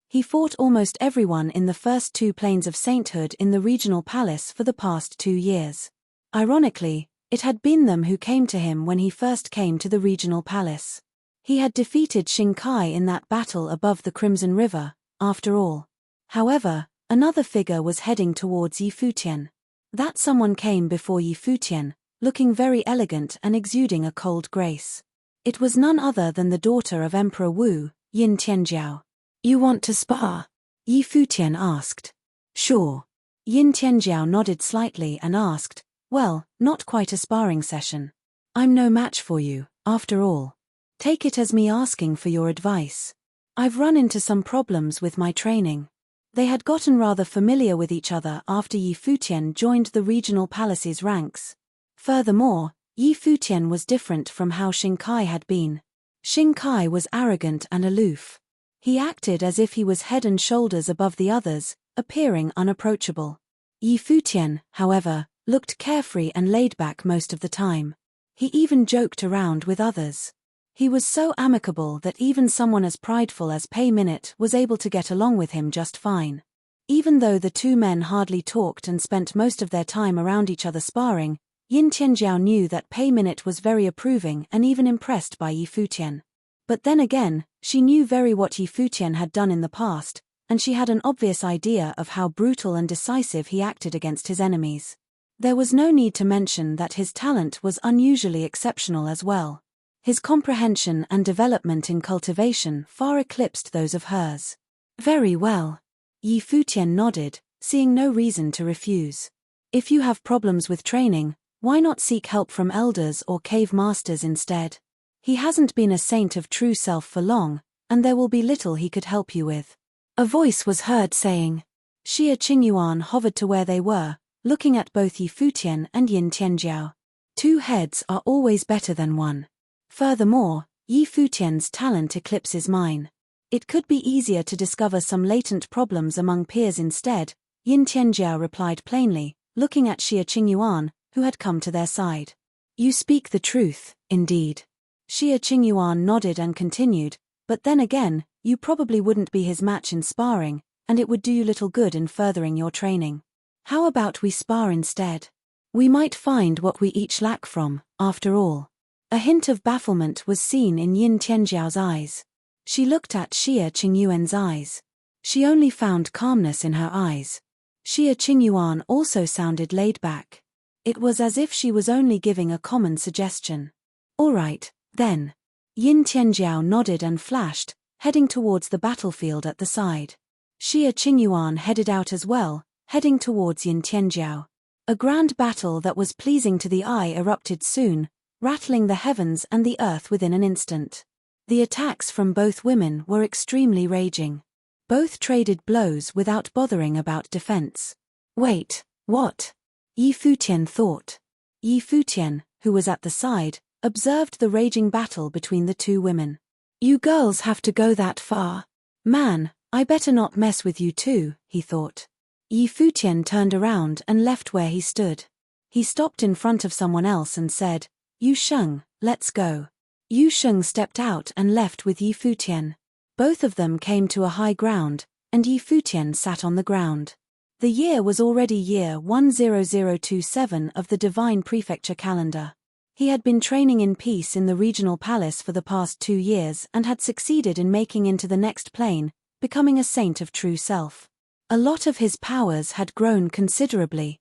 He fought almost everyone in the first 2 planes of sainthood in the regional palace for the past 2 years. Ironically, it had been them who came to him when he first came to the regional palace. He had defeated Xingkai in that battle above the Crimson River, after all. However, another figure was heading towards Futian. That someone came before Futian, looking very elegant and exuding a cold grace. It was none other than the daughter of Emperor Wu, Yin Tianjiao. You want to spar? Futian asked. Sure. Yin Tianjiao nodded slightly and asked, well, not quite a sparring session. I'm no match for you, after all. Take it as me asking for your advice. I've run into some problems with my training. They had gotten rather familiar with each other after Futian joined the regional palace's ranks. Furthermore, Futian was different from how Xingkai had been. Xingkai was arrogant and aloof. He acted as if he was head and shoulders above the others, appearing unapproachable. Futian, however, looked carefree and laid back most of the time. He even joked around with others. He was so amicable that even someone as prideful as Pay Minute was able to get along with him just fine. Even though the 2 men hardly talked and spent most of their time around each other sparring, Yin Tianjiao knew that Pay Minute was very approving and even impressed by Futian. But then again, she knew very what Futian had done in the past, and she had an obvious idea of how brutal and decisive he acted against his enemies. There was no need to mention that his talent was unusually exceptional as well. His comprehension and development in cultivation far eclipsed those of hers. Very well. Futian nodded, seeing no reason to refuse. If you have problems with training, why not seek help from elders or cave masters instead? He hasn't been a saint of true self for long, and there will be little he could help you with. A voice was heard saying. Xia Qingyuan hovered to where they were, looking at both Futian and Yin Tianjiao. 2 heads are always better than 1. Furthermore, Futian's talent eclipses mine. It could be easier to discover some latent problems among peers instead, Yin Tianjiao replied plainly, looking at Xia Qingyuan, who had come to their side. You speak the truth, indeed. Xia Qingyuan nodded and continued, but then again, you probably wouldn't be his match in sparring, and it would do you little good in furthering your training. How about we spar instead? We might find what we each lack from, after all. A hint of bafflement was seen in Yin Tianjiao's eyes. She looked at Xia Qingyuan's eyes. She only found calmness in her eyes. Xia Qingyuan also sounded laid back. It was as if she was only giving a common suggestion. All right, then. Yin Tianjiao nodded and flashed, heading towards the battlefield at the side. Xia Qingyuan headed out as well, heading towards Yin Tianjiao. A grand battle that was pleasing to the eye erupted soon, rattling the heavens and the earth within an instant. The attacks from both women were extremely raging. Both traded blows without bothering about defense. Wait, what? Futian thought. Futian, who was at the side, observed the raging battle between the 2 women. You girls have to go that far? Man, I better not mess with you too, he thought. Futian turned around and left where he stood. He stopped in front of someone else and said, Yu Sheng, let's go. Yu Sheng stepped out and left with Futian. Both of them came to a high ground, and Futian sat on the ground. The year was already year 10027 of the Divine Prefecture calendar. He had been training in peace in the regional palace for the past 2 years and had succeeded in making into the next plane, becoming a saint of true self. A lot of his powers had grown considerably.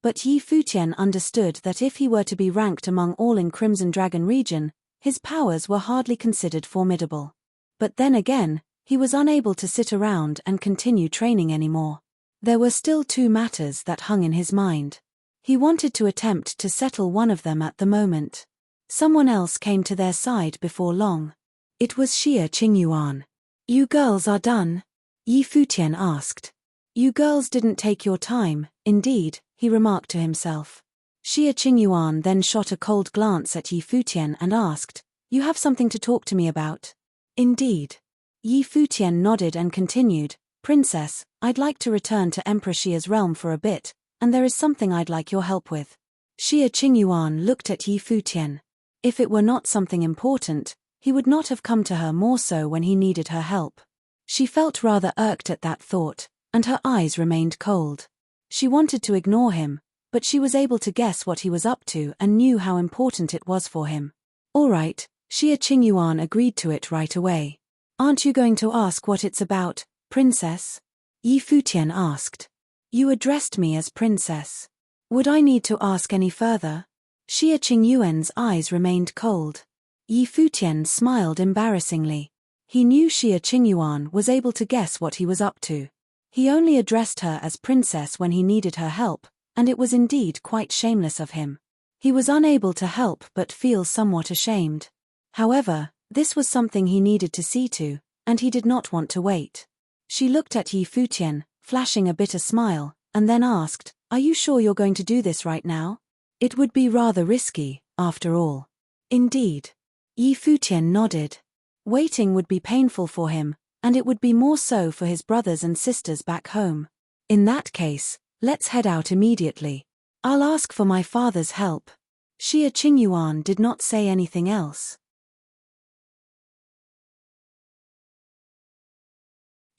But Futian understood that if he were to be ranked among all in Crimson Dragon region, his powers were hardly considered formidable. But then again, he was unable to sit around and continue training anymore. There were still 2 matters that hung in his mind. He wanted to attempt to settle one of them at the moment. Someone else came to their side before long. It was Xia Qingyuan. "You girls are done?" Yi Futian asked. "You girls didn't take your time, indeed," he remarked to himself. Xia Qingyuan then shot a cold glance at Yi Futian and asked, "You have something to talk to me about?" "Indeed." Yi Futian nodded and continued, "Princess, I'd like to return to Emperor Xia's realm for a bit, and there is something I'd like your help with." Xia Qingyuan looked at Yi Futian. If it were not something important, he would not have come to her more so when he needed her help. She felt rather irked at that thought, and her eyes remained cold. She wanted to ignore him, but she was able to guess what he was up to and knew how important it was for him. "All right," Xia Qingyuan agreed to it right away. "Aren't you going to ask what it's about, Princess?" Yi Futian asked. "You addressed me as Princess. Would I need to ask any further?" Xia Qingyuan's eyes remained cold. Yi Futian smiled embarrassingly. He knew Xia Qingyuan was able to guess what he was up to. He only addressed her as Princess when he needed her help, and it was indeed quite shameless of him. He was unable to help but feel somewhat ashamed. However, this was something he needed to see to, and he did not want to wait. She looked at Yi Futian, flashing a bitter smile, and then asked, "Are you sure you're going to do this right now? It would be rather risky, after all." "Indeed." Yi Futian nodded. Waiting would be painful for him, and it would be more so for his brothers and sisters back home. "In that case, let's head out immediately. I'll ask for my father's help." Xia Qingyuan did not say anything else.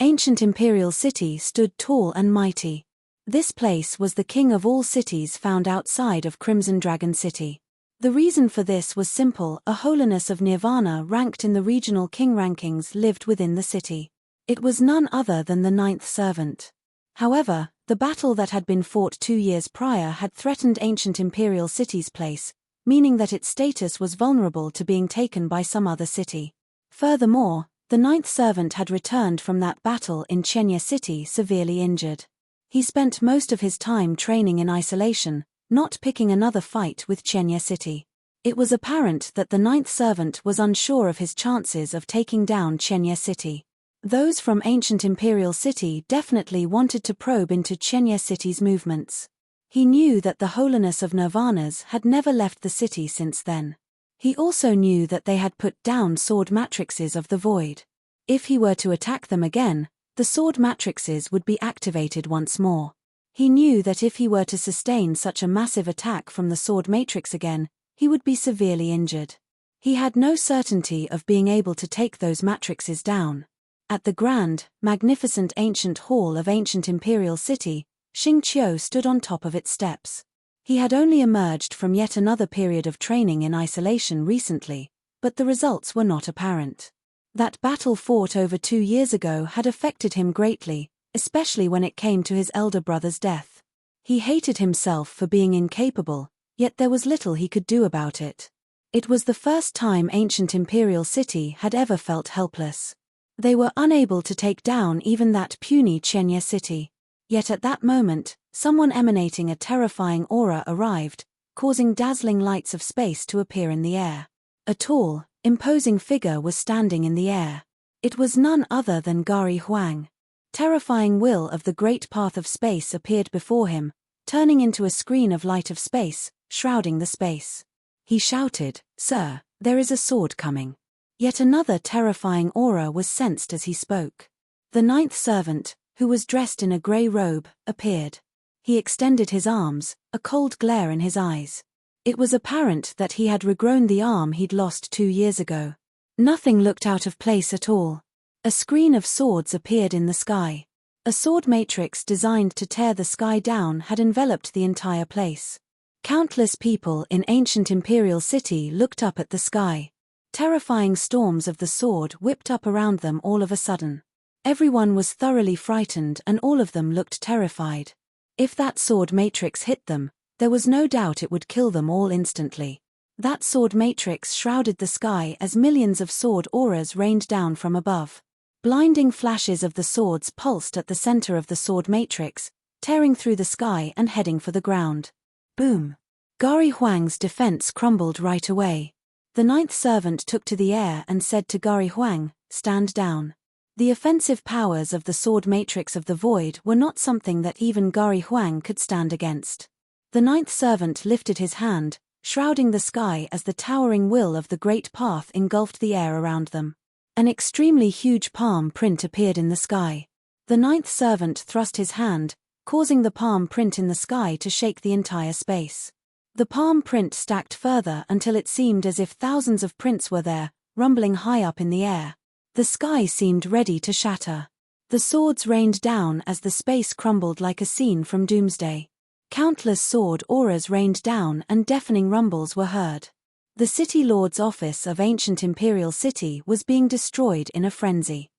Ancient imperial city stood tall and mighty. This place was the king of all cities found outside of Crimson Dragon City. The reason for this was simple: a holiness of Nirvana ranked in the regional king rankings lived within the city. It was none other than the ninth servant. However, the battle that had been fought 2 years prior had threatened ancient imperial city's place, meaning that its status was vulnerable to being taken by some other city. Furthermore, the ninth servant had returned from that battle in Chenya City severely injured. He spent most of his time training in isolation, not picking another fight with Chenya City. It was apparent that the ninth servant was unsure of his chances of taking down Chenya City. Those from ancient imperial city definitely wanted to probe into Chenya City's movements. He knew that the holiness of Nirvanas had never left the city since then. He also knew that they had put down sword matrices of the void. If he were to attack them again, the sword matrices would be activated once more. He knew that if he were to sustain such a massive attack from the sword matrix again, he would be severely injured. He had no certainty of being able to take those matrices down. At the grand, magnificent ancient hall of ancient imperial city, Xing Qiu stood on top of its steps. He had only emerged from yet another period of training in isolation recently, but the results were not apparent. That battle fought over 2 years ago had affected him greatly, especially when it came to his elder brother's death. He hated himself for being incapable, yet there was little he could do about it. It was the first time ancient imperial city had ever felt helpless. They were unable to take down even that puny Chenya city. Yet at that moment, someone emanating a terrifying aura arrived, causing dazzling lights of space to appear in the air. A tall, imposing figure was standing in the air. It was none other than Gari Huang. Terrifying will of the great path of space appeared before him, turning into a screen of light of space, shrouding the space. He shouted, "Sir, there is a sword coming." Yet another terrifying aura was sensed as he spoke. The ninth servant, who was dressed in a grey robe, appeared. He extended his arms, a cold glare in his eyes. It was apparent that he had regrown the arm he'd lost 2 years ago. Nothing looked out of place at all. A screen of swords appeared in the sky. A sword matrix designed to tear the sky down had enveloped the entire place. Countless people in ancient imperial city looked up at the sky. Terrifying storms of the sword whipped up around them all of a sudden. Everyone was thoroughly frightened and all of them looked terrified. If that sword matrix hit them, there was no doubt it would kill them all instantly. That sword matrix shrouded the sky as millions of sword auras rained down from above. Blinding flashes of the swords pulsed at the center of the sword matrix, tearing through the sky and heading for the ground. Boom! Gari Huang's defense crumbled right away. The ninth servant took to the air and said to Gari Huang, "Stand down." The offensive powers of the sword matrix of the void were not something that even Gari Huang could stand against. The ninth servant lifted his hand, shrouding the sky as the towering will of the great path engulfed the air around them. An extremely huge palm print appeared in the sky. The ninth servant thrust his hand, causing the palm print in the sky to shake the entire space. The palm print stacked further until it seemed as if thousands of prints were there, rumbling high up in the air. The sky seemed ready to shatter. The swords rained down as the space crumbled like a scene from Doomsday. Countless sword auras rained down and deafening rumbles were heard. The City Lord's office of ancient Imperial City was being destroyed in a frenzy.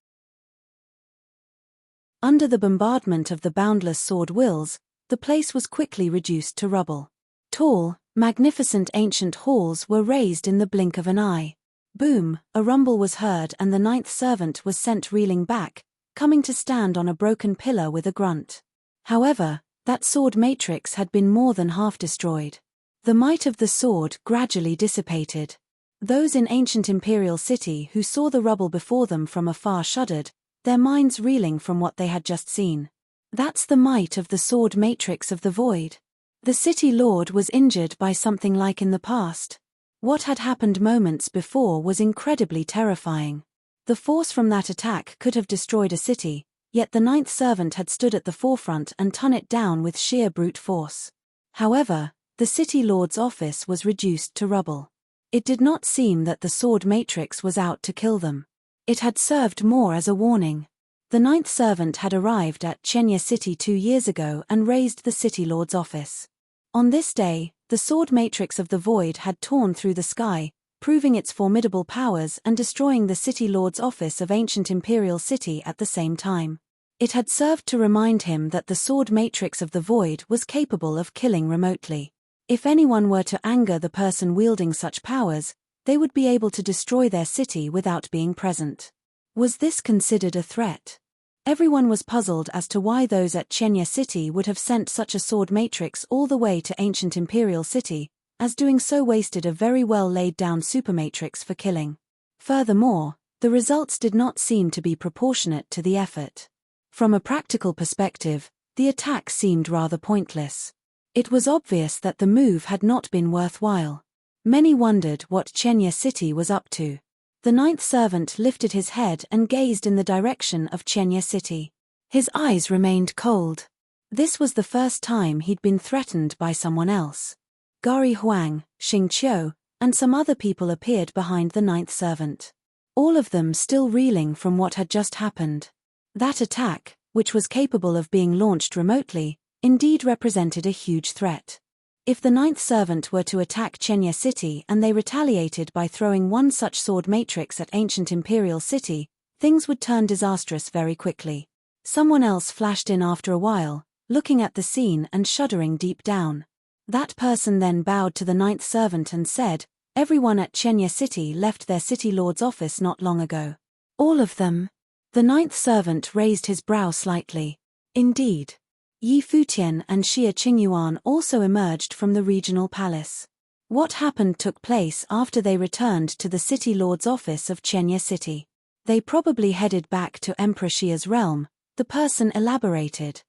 Under the bombardment of the boundless sword wills, the place was quickly reduced to rubble. Tall, magnificent ancient halls were razed in the blink of an eye. Boom! A rumble was heard and the ninth servant was sent reeling back, coming to stand on a broken pillar with a grunt. However, that sword matrix had been more than half destroyed. The might of the sword gradually dissipated. Those in ancient Imperial City who saw the rubble before them from afar shuddered, their minds reeling from what they had just seen. That's the might of the sword matrix of the void. The City Lord was injured by something like in the past. What had happened moments before was incredibly terrifying. The force from that attack could have destroyed a city, yet the ninth servant had stood at the forefront and torn it down with sheer brute force. However, the City Lord's office was reduced to rubble. It did not seem that the sword matrix was out to kill them. It had served more as a warning. The ninth servant had arrived at Chenya City 2 years ago and raised the City Lord's office. On this day, the sword matrix of the void had torn through the sky, proving its formidable powers and destroying the City Lord's office of ancient Imperial City at the same time. It had served to remind him that the sword matrix of the void was capable of killing remotely. If anyone were to anger the person wielding such powers, they would be able to destroy their city without being present. Was this considered a threat? Everyone was puzzled as to why those at Chenya City would have sent such a sword matrix all the way to ancient Imperial City, as doing so wasted a very well laid down supermatrix for killing. Furthermore, the results did not seem to be proportionate to the effort. From a practical perspective, the attack seemed rather pointless. It was obvious that the move had not been worthwhile. Many wondered what Chenya City was up to. The ninth servant lifted his head and gazed in the direction of Chenya City. His eyes remained cold. This was the first time he'd been threatened by someone else. Gari Huang, Xing Qiu, and some other people appeared behind the ninth servant. All of them still reeling from what had just happened. That attack, which was capable of being launched remotely, indeed represented a huge threat. If the ninth servant were to attack Chenya City and they retaliated by throwing one such sword matrix at ancient Imperial City, things would turn disastrous very quickly. Someone else flashed in after a while, looking at the scene and shuddering deep down. That person then bowed to the ninth servant and said, "Everyone at Chenya City left their City Lord's office not long ago." "All of them?" The ninth servant raised his brow slightly. "Indeed." Yi Futian and Xia Qingyuan also emerged from the regional palace. What happened took place after they returned to the City Lord's office of Chenya City. They probably headed back to Emperor Xia's realm, the person elaborated.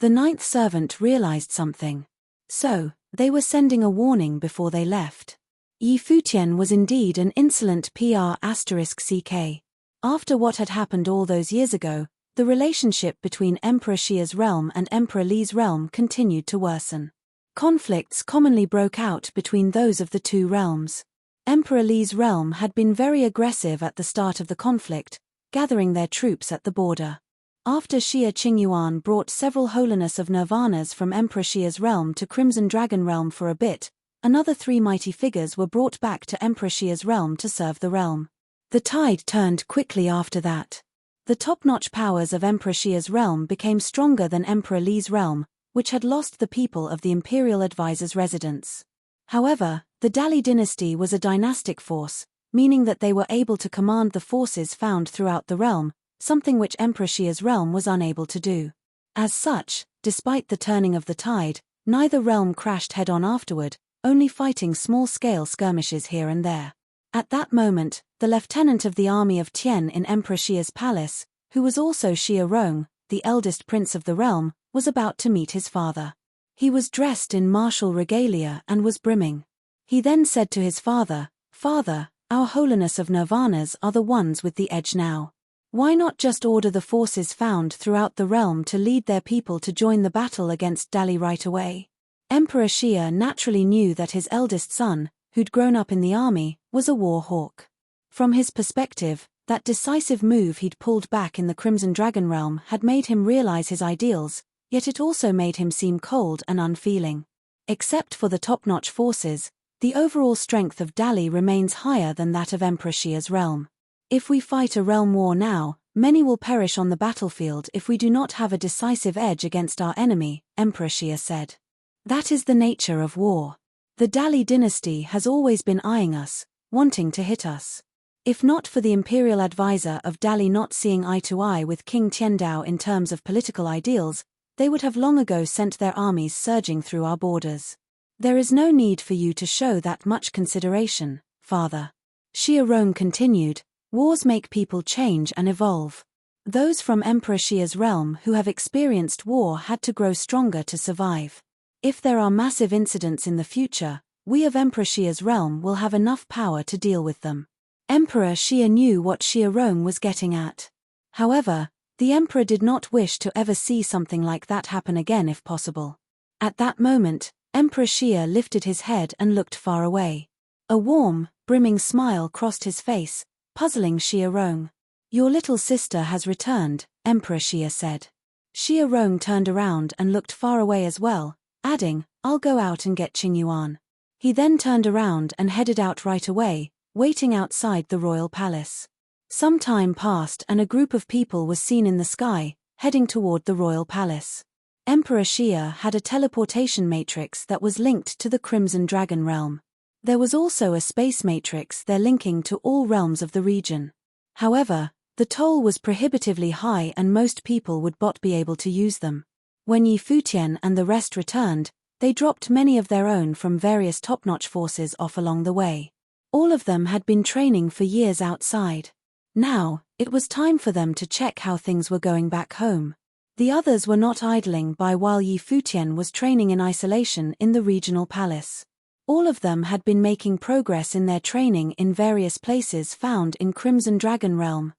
The ninth servant realized something. So, they were sending a warning before they left. Yi Futian was indeed an insolent PR**CK. After what had happened all those years ago, the relationship between Emperor Xia's realm and Emperor Li's realm continued to worsen. Conflicts commonly broke out between those of the two realms. Emperor Li's realm had been very aggressive at the start of the conflict, gathering their troops at the border. After Xia Qingyuan brought several Holiness of Nirvanas from Emperor Xia's realm to Crimson Dragon realm for a bit, another 3 mighty figures were brought back to Emperor Xia's realm to serve the realm. The tide turned quickly after that. The top-notch powers of Emperor Xia's realm became stronger than Emperor Li's realm, which had lost the people of the Imperial Advisor's residence. However, the Dali dynasty was a dynastic force, meaning that they were able to command the forces found throughout the realm, something which Emperor Xia's realm was unable to do. As such, despite the turning of the tide, neither realm crashed head-on afterward, only fighting small-scale skirmishes here and there. At that moment, the lieutenant of the army of Tian in Emperor Xia's palace, who was also Xia Rong, the eldest prince of the realm, was about to meet his father. He was dressed in martial regalia and was brimming. He then said to his father, "Father, our holiness of Nirvanas are the ones with the edge now. Why not just order the forces found throughout the realm to lead their people to join the battle against Dali right away?" Emperor Xia naturally knew that his eldest son, who'd grown up in the army, was a war hawk. From his perspective, that decisive move he'd pulled back in the Crimson Dragon realm had made him realize his ideals, yet it also made him seem cold and unfeeling. Except for the top-notch forces, the overall strength of Dali remains higher than that of Emperor Xia's realm. If we fight a realm war now, many will perish on the battlefield if we do not have a decisive edge against our enemy, Emperor Xia said. That is the nature of war. The Dali dynasty has always been eyeing us, wanting to hit us. If not for the imperial advisor of Dali not seeing eye to eye with King Tiandao in terms of political ideals, they would have long ago sent their armies surging through our borders. There is no need for you to show that much consideration, father. Xia Rong continued, wars make people change and evolve. Those from Emperor Xia's realm who have experienced war had to grow stronger to survive. If there are massive incidents in the future, we of Emperor Xia's realm will have enough power to deal with them. Emperor Xia knew what Xia Rong was getting at. However, the emperor did not wish to ever see something like that happen again if possible. At that moment, Emperor Xia lifted his head and looked far away. A warm, brimming smile crossed his face, puzzling Xia Rong. "Your little sister has returned," Emperor Xia said. Xia Rong turned around and looked far away as well, adding, "I'll go out and get Qingyuan." He then turned around and headed out right away, waiting outside the royal palace. Some time passed and a group of people was seen in the sky, heading toward the royal palace. Emperor Xia had a teleportation matrix that was linked to the Crimson Dragon realm. There was also a space matrix there linking to all realms of the region. However, the toll was prohibitively high and most people would not be able to use them. When Futian and the rest returned, they dropped many of their own from various top-notch forces off along the way. All of them had been training for years outside. Now, it was time for them to check how things were going back home. The others were not idling by while Futian was training in isolation in the regional palace. All of them had been making progress in their training in various places found in Crimson Dragon realm.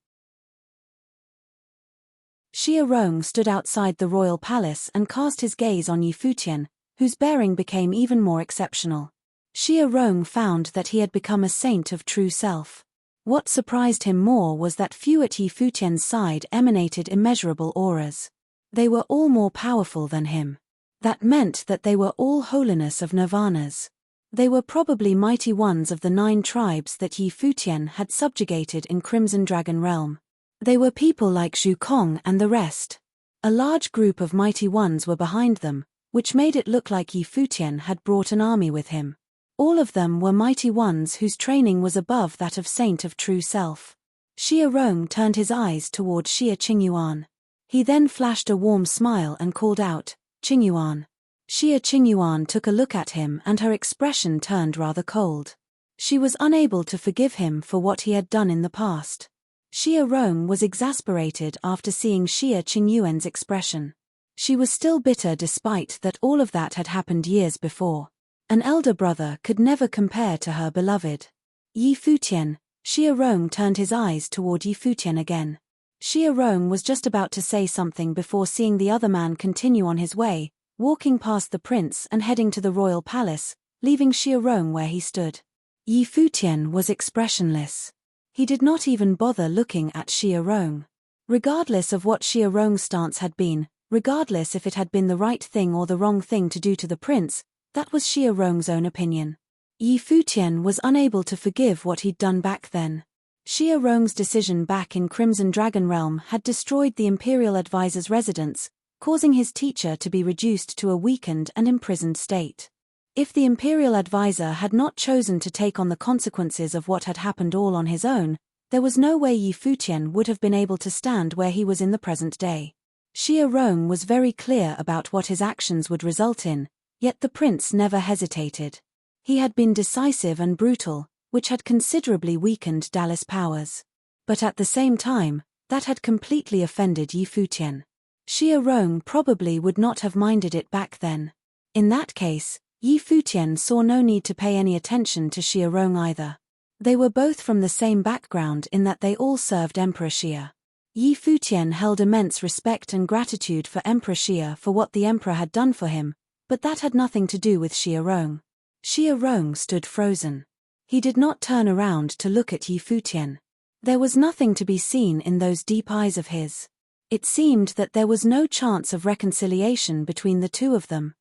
Xia Rong stood outside the royal palace and cast his gaze on Futian, whose bearing became even more exceptional. Xia Rong found that he had become a saint of true self. What surprised him more was that few at Futian's side emanated immeasurable auras. They were all more powerful than him. That meant that they were all holiness of nirvanas. They were probably mighty ones of the 9 tribes that Futian had subjugated in Crimson Dragon realm. They were people like Zhu Kong and the rest. A large group of mighty ones were behind them, which made it look like Futian had brought an army with him. All of them were mighty ones whose training was above that of saint of true self. Xia Rong turned his eyes toward Xia Qingyuan. He then flashed a warm smile and called out, "Qingyuan." Xia Qingyuan took a look at him and her expression turned rather cold. She was unable to forgive him for what he had done in the past. Xia Rong was exasperated after seeing Xia Qingyuan's expression. She was still bitter despite that all of that had happened years before. An elder brother could never compare to her beloved. Futian. Xia Rong turned his eyes toward Futian again. Xia Rong was just about to say something before seeing the other man continue on his way, walking past the prince and heading to the royal palace, leaving Xia Rong where he stood. Futian was expressionless. He did not even bother looking at Xia Rong. Regardless of what Xia Rong's stance had been, regardless if it had been the right thing or the wrong thing to do to the prince, that was Xia Rong's own opinion. Futian was unable to forgive what he'd done back then. Xia Rong's decision back in Crimson Dragon realm had destroyed the imperial advisor's residence, causing his teacher to be reduced to a weakened and imprisoned state. If the imperial advisor had not chosen to take on the consequences of what had happened all on his own, there was no way Futian would have been able to stand where he was in the present day. Xia Rong was very clear about what his actions would result in, yet the prince never hesitated. He had been decisive and brutal, which had considerably weakened Dallas' powers. But at the same time, that had completely offended Yi Futian. Xia Rong probably would not have minded it back then. In that case, Yi Futian saw no need to pay any attention to Xia Rong either. They were both from the same background in that they all served Emperor Xia. Yi Futian held immense respect and gratitude for Emperor Xia for what the emperor had done for him, but that had nothing to do with Xia Rong. Xia Rong stood frozen. He did not turn around to look at Yi Futian. There was nothing to be seen in those deep eyes of his. It seemed that there was no chance of reconciliation between the two of them.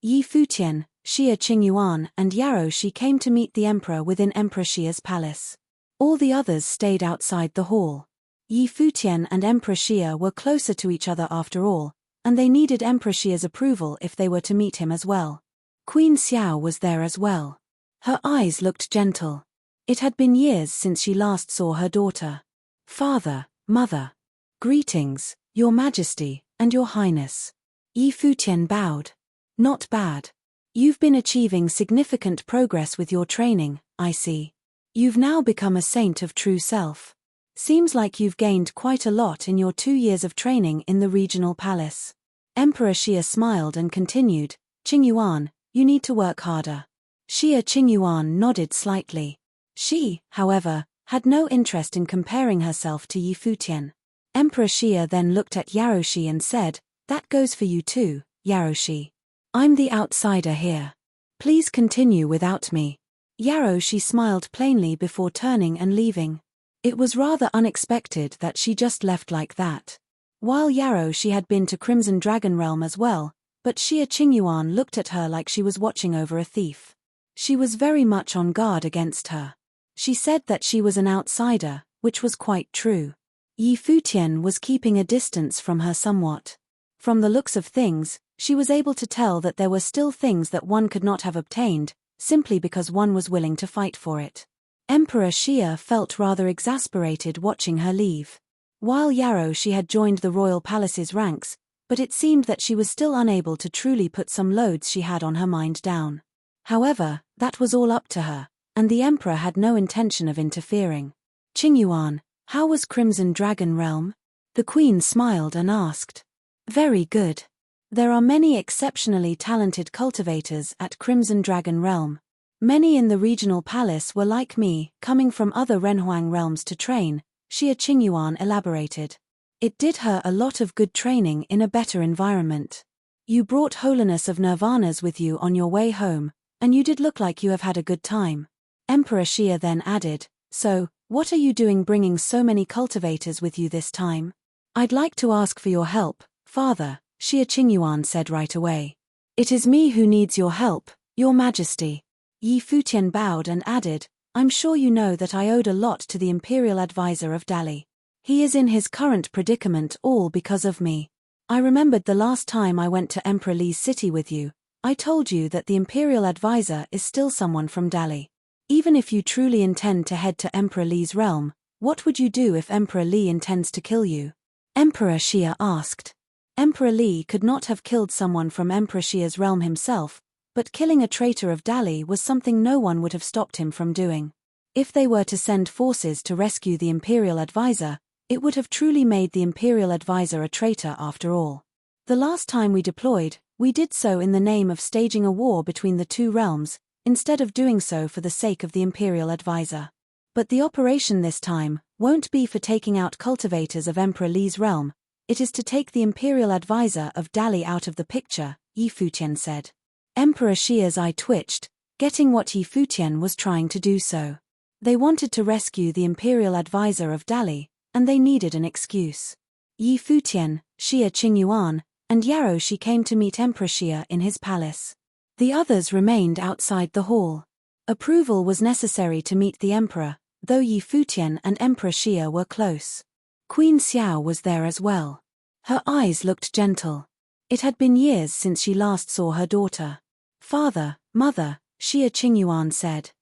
Yi Futian, Xia Qingyuan and Yarou Shi came to meet the emperor within Emperor Xia's palace. All the others stayed outside the hall. Yi Futian and Emperor Xia were closer to each other after all, and they needed Emperor Xia's approval if they were to meet him as well. Queen Xiao was there as well. Her eyes looked gentle. It had been years since she last saw her daughter. "Father, Mother. Greetings, Your Majesty, and Your Highness." Yi Futian bowed. "Not bad. You've been achieving significant progress with your training, I see. You've now become a saint of true self. Seems like you've gained quite a lot in your 2 years of training in the regional palace." Emperor Xia smiled and continued, "Qingyuan, you need to work harder." Xia Qingyuan nodded slightly. She, however, had no interest in comparing herself to Yi Futian. Emperor Xia then looked at Yarou Shi and said, "That goes for you too, Yarou Shi. I'm the outsider here. Please continue without me." Yarou Shi smiled plainly before turning and leaving. It was rather unexpected that she just left like that. While Yarou Shi had been to Crimson Dragon Realm as well, but Xia Qingyuan looked at her like she was watching over a thief. She was very much on guard against her. She said that she was an outsider, which was quite true. Yi Futian was keeping a distance from her somewhat. From the looks of things, she was able to tell that there were still things that one could not have obtained, simply because one was willing to fight for it. Emperor Xia felt rather exasperated watching her leave. While Yarou Shi had joined the royal palace's ranks, but it seemed that she was still unable to truly put some loads she had on her mind down. However, that was all up to her, and the emperor had no intention of interfering. "Qingyuan, how was Crimson Dragon Realm?" The queen smiled and asked. "Very good. There are many exceptionally talented cultivators at Crimson Dragon Realm. Many in the regional palace were like me, coming from other Renhuang realms to train," Xia Qingyuan elaborated. "It did her a lot of good training in a better environment. You brought Holiness of Nirvanas with you on your way home, and you did look like you have had a good time." Emperor Xia then added, "So, what are you doing bringing so many cultivators with you this time?" "I'd like to ask for your help, Father," Xia Qingyuan said right away. "It is me who needs your help, Your Majesty." Yi Futian bowed and added, "I'm sure you know that I owed a lot to the Imperial Advisor of Dali. He is in his current predicament all because of me. I remembered the last time I went to Emperor Li's city with you, I told you that the Imperial Advisor is still someone from Dali. Even if you truly intend to head to Emperor Li's realm, what would you do if Emperor Li intends to kill you?" Emperor Xia asked. Emperor Li could not have killed someone from Emperor Xia's realm himself, but killing a traitor of Dali was something no one would have stopped him from doing. If they were to send forces to rescue the Imperial Advisor, it would have truly made the Imperial Advisor a traitor after all. "The last time we deployed, we did so in the name of staging a war between the two realms, instead of doing so for the sake of the Imperial Advisor. But the operation this time won't be for taking out cultivators of Emperor Li's realm, it is to take the Imperial Advisor of Dali out of the picture," Yi Futian said. Emperor Xia's eye twitched, getting what Yi Futian was trying to do so. They wanted to rescue the Imperial Advisor of Dali, and they needed an excuse. Yi Futian, Xia Qingyuan, and Yarou Shi came to meet Emperor Xia in his palace. The others remained outside the hall. Approval was necessary to meet the emperor, though Yi Futian and Emperor Xia were close. Queen Xiao was there as well. Her eyes looked gentle. It had been years since she last saw her daughter. "Father, Mother," Xia Qingyuan said.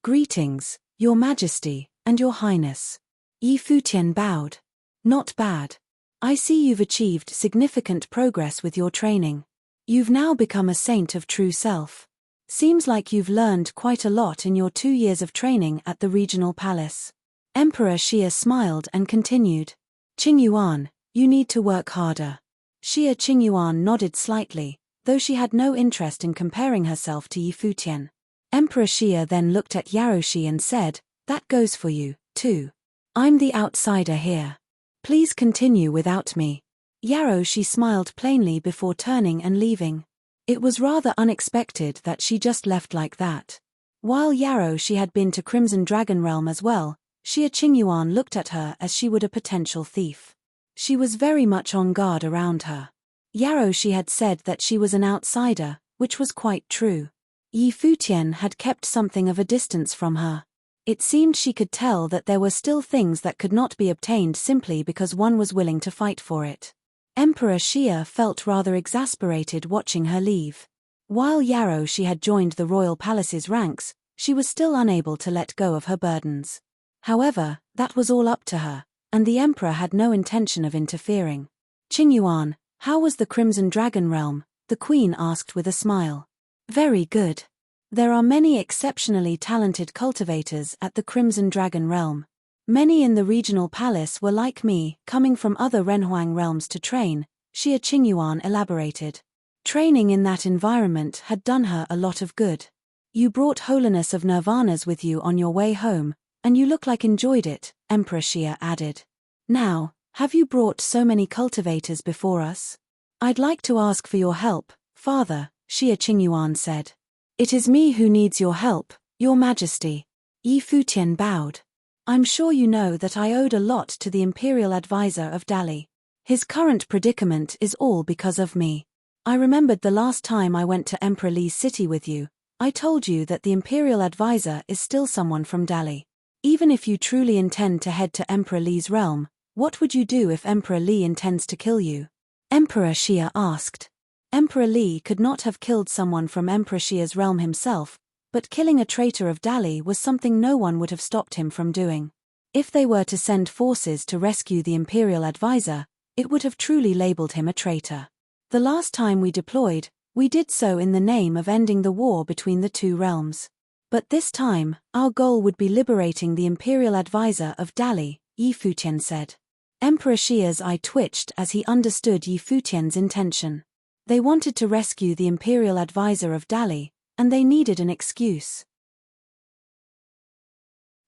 "Greetings, Your Majesty, and Your Highness. Yi Futian bowed. Not bad. I see you've achieved significant progress with your training. You've now become a saint of true self. Seems like you've learned quite a lot in your 2 years of training at the regional palace. Emperor Xia smiled and continued. Qingyuan, you need to work harder. Xia Qingyuan nodded slightly, though she had no interest in comparing herself to Yi Futian. Emperor Xia then looked at Yaroshi and said, that goes for you, too. I'm the outsider here. Please continue without me. Yaroshi smiled plainly before turning and leaving. It was rather unexpected that she just left like that. While Yaroshi had been to Crimson Dragon Realm as well, Xia Qingyuan looked at her as she would a potential thief. She was very much on guard around her. Yaroshi had said that she was an outsider, which was quite true. Yi Futian had kept something of a distance from her. It seemed she could tell that there were still things that could not be obtained simply because one was willing to fight for it. Emperor Xia felt rather exasperated watching her leave. While Yaroshi had joined the royal palace's ranks, she was still unable to let go of her burdens. However, that was all up to her, and the emperor had no intention of interfering. Qingyuan, how was the Crimson Dragon Realm? The queen asked with a smile. Very good. There are many exceptionally talented cultivators at the Crimson Dragon Realm. Many in the regional palace were like me, coming from other Renhuang realms to train, Xia Qingyuan elaborated. Training in that environment had done her a lot of good. You brought Holiness of Nirvanas with you on your way home, and you look like enjoyed it, Emperor Xia added. Now, have you brought so many cultivators before us? I'd like to ask for your help, Father, Xia Qingyuan said. It is me who needs your help, Your Majesty. Yi Futian bowed. I'm sure you know that I owed a lot to the Imperial Advisor of Dali. His current predicament is all because of me. I remembered the last time I went to Emperor Li's city with you, I told you that the Imperial Advisor is still someone from Dali. Even if you truly intend to head to Emperor Li's realm, what would you do if Emperor Li intends to kill you? Emperor Xia asked. Emperor Li could not have killed someone from Emperor Xia's realm himself, but killing a traitor of Dali was something no one would have stopped him from doing. If they were to send forces to rescue the Imperial Advisor, it would have truly labeled him a traitor. The last time we deployed, we did so in the name of ending the war between the two realms. But this time, our goal would be liberating the Imperial Advisor of Dali, Yi Futian said. Emperor Xia's eye twitched as he understood Yi Futian's intention. They wanted to rescue the Imperial Advisor of Dali, and they needed an excuse.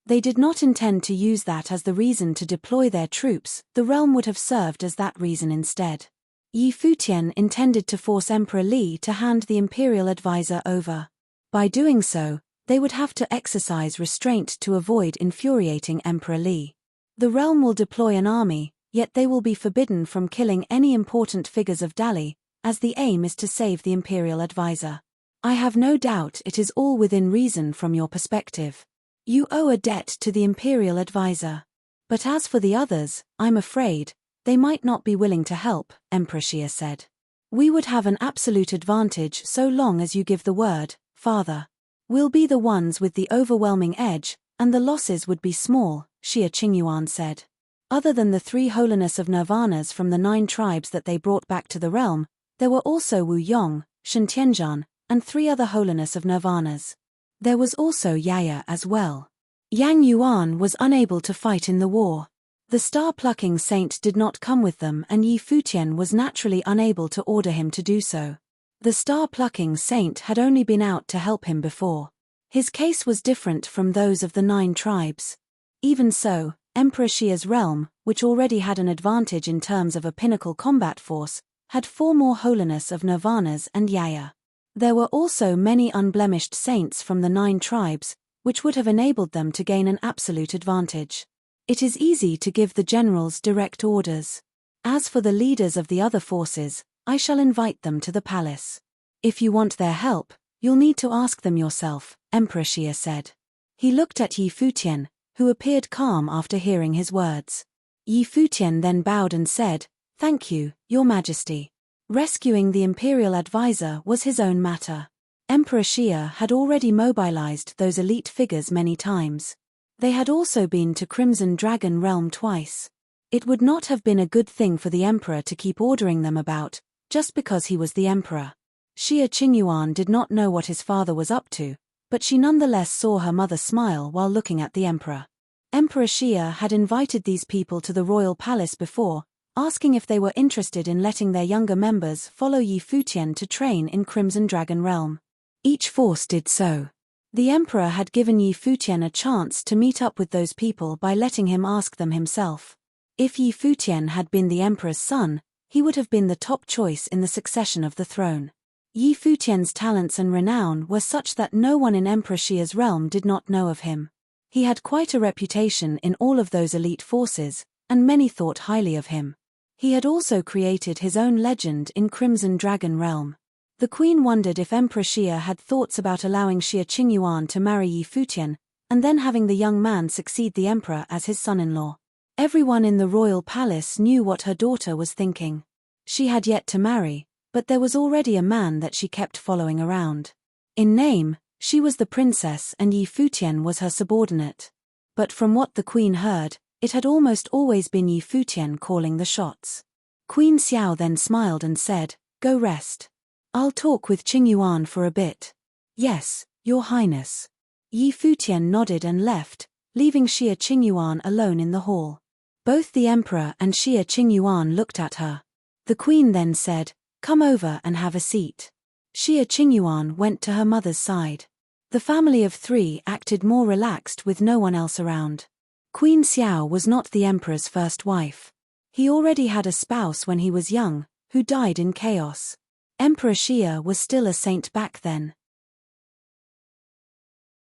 They did not intend to use that as the reason to deploy their troops, the realm would have served as that reason instead. Yi Futian intended to force Emperor Li to hand the Imperial Advisor over. By doing so, they would have to exercise restraint to avoid infuriating Emperor Li. The realm will deploy an army, yet they will be forbidden from killing any important figures of Dali, as the aim is to save the Imperial Advisor. I have no doubt it is all within reason from your perspective. You owe a debt to the Imperial Advisor. But as for the others, I'm afraid, they might not be willing to help, Emperor Xia said. We would have an absolute advantage so long as you give the word, Father. We'll be the ones with the overwhelming edge, and the losses would be small, Xia Qingyuan said. Other than the 3 Holiness of Nirvanas from the 9 tribes that they brought back to the realm, there were also Wu Yong, Shen Tianzhan, and 3 other Holiness of Nirvanas. There was also Yaya as well. Yang Yuan was unable to fight in the war. The star-plucking saint did not come with them and Yi Futian was naturally unable to order him to do so. The star-plucking saint had only been out to help him before. His case was different from those of the 9 tribes. Even so, Emperor Xia's realm, which already had an advantage in terms of a pinnacle combat force, had 4 more Holiness of Nirvanas and Yaya. There were also many unblemished saints from the 9 tribes, which would have enabled them to gain an absolute advantage. It is easy to give the generals direct orders. As for the leaders of the other forces, I shall invite them to the palace. If you want their help, you'll need to ask them yourself, Emperor Xia said. He looked at Yi Futian, who appeared calm after hearing his words. Yi Futian then bowed and said, Thank you, Your Majesty. Rescuing the Imperial Advisor was his own matter. Emperor Xia had already mobilized those elite figures many times. They had also been to Crimson Dragon Realm twice. It would not have been a good thing for the emperor to keep ordering them about, just because he was the emperor. Xia Qingyuan did not know what his father was up to, but she nonetheless saw her mother smile while looking at the emperor. Emperor Xia had invited these people to the royal palace before, asking if they were interested in letting their younger members follow Yi Futian to train in Crimson Dragon Realm. Each force did so. The emperor had given Yi Futian a chance to meet up with those people by letting him ask them himself. If Yi Futian had been the emperor's son, he would have been the top choice in the succession of the throne. Yi Futian's talents and renown were such that no one in Emperor Xia's realm did not know of him. He had quite a reputation in all of those elite forces, and many thought highly of him. He had also created his own legend in Crimson Dragon Realm. The queen wondered if Emperor Xia had thoughts about allowing Xia Qingyuan to marry Yi Futian, and then having the young man succeed the emperor as his son-in-law. Everyone in the royal palace knew what her daughter was thinking. She had yet to marry, but there was already a man that she kept following around. In name, she was the princess and Yi Futian was her subordinate. But from what the queen heard, it had almost always been Yi Futian calling the shots. Queen Xiao then smiled and said, "Go rest. I'll talk with Qingyuan for a bit." "Yes, Your Highness." Yi Futian nodded and left, leaving Xia Qingyuan alone in the hall. Both the emperor and Xia Qingyuan looked at her. The queen then said, "Come over and have a seat." Xia Qingyuan went to her mother's side. The family of three acted more relaxed with no one else around. Queen Xiao was not the emperor's first wife. He already had a spouse when he was young, who died in chaos. Emperor Xia was still a saint back then.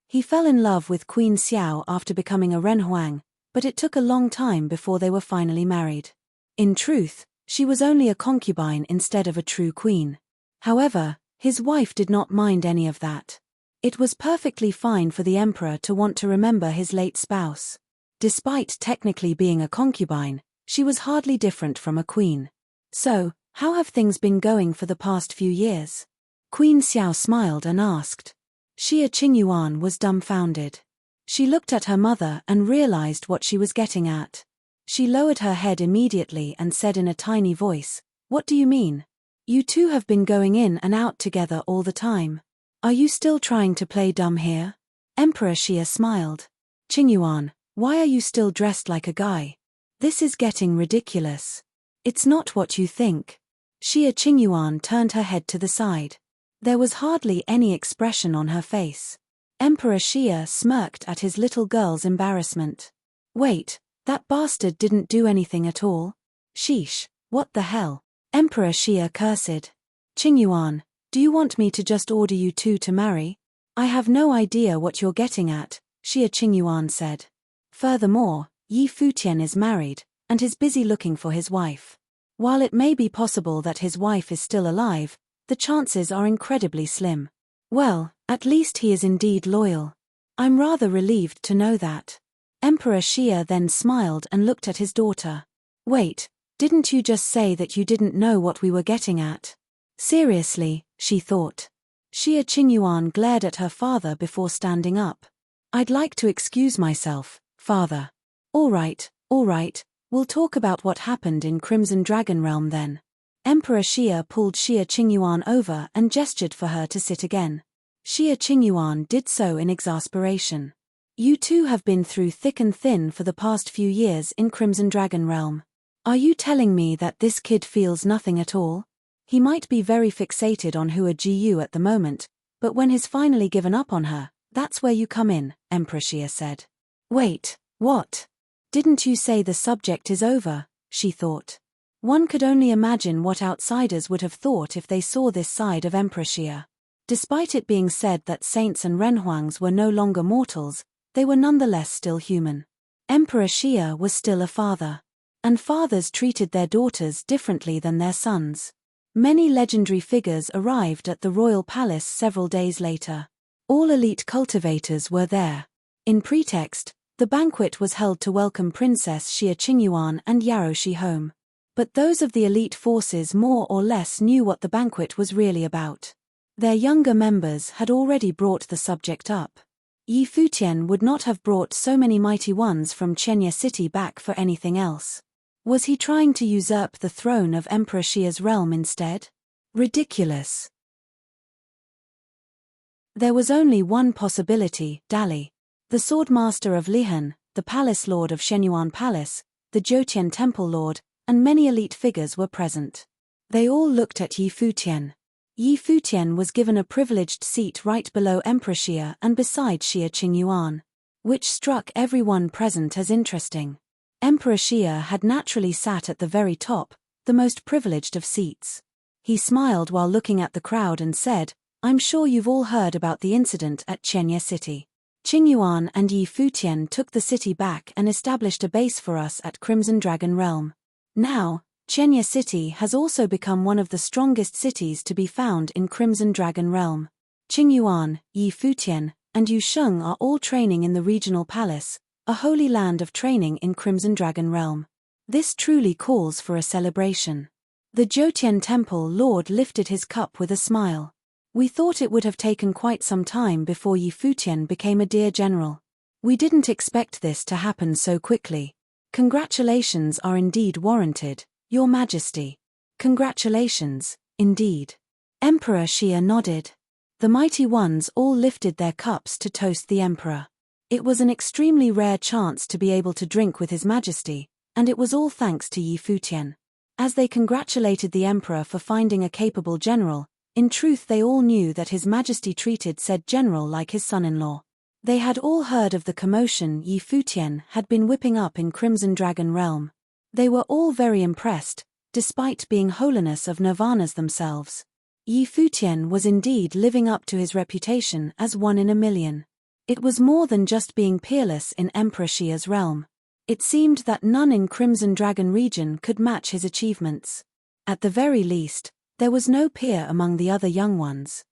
He fell in love with Queen Xiao after becoming a renhuang, but it took a long time before they were finally married. In truth, she was only a concubine instead of a true queen. However, his wife did not mind any of that. It was perfectly fine for the emperor to want to remember his late spouse. Despite technically being a concubine, she was hardly different from a queen. "So, how have things been going for the past few years?" Queen Xiao smiled and asked. Xia Qingyuan was dumbfounded. She looked at her mother and realized what she was getting at. She lowered her head immediately and said in a tiny voice, "What do you mean? You two have been going in and out together all the time. Are you still trying to play dumb here?" Emperor Xia smiled. "Qingyuan, why are you still dressed like a guy? This is getting ridiculous. It's not what you think." Xia Qingyuan turned her head to the side. There was hardly any expression on her face. Emperor Xia smirked at his little girl's embarrassment. "Wait, that bastard didn't do anything at all? Sheesh, what the hell?" Emperor Xia cursed. "Qingyuan, do you want me to just order you two to marry? I have no idea what you're getting at," Xia Qingyuan said. "Furthermore, Yi Futian is married, and is busy looking for his wife. While it may be possible that his wife is still alive, the chances are incredibly slim. Well, at least he is indeed loyal. I'm rather relieved to know that." Emperor Xia then smiled and looked at his daughter. "Wait, didn't you just say that you didn't know what we were getting at?" Seriously, she thought. Xia Qingyuan glared at her father before standing up. "I'd like to excuse myself, father." All right, we'll talk about what happened in Crimson Dragon Realm then." Emperor Xia pulled Xia Qingyuan over and gestured for her to sit again. Xia Qingyuan did so in exasperation. "You two have been through thick and thin for the past few years in Crimson Dragon Realm. Are you telling me that this kid feels nothing at all? He might be very fixated on Hua Jiyu at the moment, but when he's finally given up on her, that's where you come in," Emperor Xia said. "Wait, what? Didn't you say the subject is over?" she thought. One could only imagine what outsiders would have thought if they saw this side of Emperor Xia. Despite it being said that saints and renhuangs were no longer mortals, they were nonetheless still human. Emperor Xia was still a father. And fathers treated their daughters differently than their sons. Many legendary figures arrived at the royal palace several days later. All elite cultivators were there. In pretext, the banquet was held to welcome Princess Xia Qingyuan and Yaroshi home. But those of the elite forces more or less knew what the banquet was really about. Their younger members had already brought the subject up. Yi Futian would not have brought so many mighty ones from Chenya city back for anything else. Was he trying to usurp the throne of Emperor Xia's realm instead? Ridiculous. There was only one possibility, Dali. The Swordmaster of Lihan, the Palace Lord of Shenyuan Palace, the Jotian Temple Lord, and many elite figures were present. They all looked at Yi Futian. Yi Futian was given a privileged seat right below Emperor Xia and beside Xia Qingyuan, which struck everyone present as interesting. Emperor Xia had naturally sat at the very top, the most privileged of seats. He smiled while looking at the crowd and said, "I'm sure you've all heard about the incident at Chenya City. Qingyuan and Yi Futian took the city back and established a base for us at Crimson Dragon Realm. Now, Chenya City has also become one of the strongest cities to be found in Crimson Dragon Realm. Qingyuan, Yi Futian, and Yu Sheng are all training in the regional palace, a holy land of training in Crimson Dragon Realm. This truly calls for a celebration." The Jotian Temple Lord lifted his cup with a smile. "We thought it would have taken quite some time before Yi Futian became a dear general. We didn't expect this to happen so quickly. Congratulations are indeed warranted, Your Majesty." "Congratulations, indeed." Emperor Xia nodded. The mighty ones all lifted their cups to toast the emperor. It was an extremely rare chance to be able to drink with His Majesty, and it was all thanks to Yi Futian. As they congratulated the emperor for finding a capable general, in truth they all knew that His Majesty treated said general like his son-in-law. They had all heard of the commotion Yi Futian had been whipping up in Crimson Dragon Realm. They were all very impressed, despite being holiness of nirvanas themselves. Yi Futian was indeed living up to his reputation as one in a million. It was more than just being peerless in Emperor Xia's realm. It seemed that none in Crimson Dragon region could match his achievements. At the very least, there was no peer among the other young ones.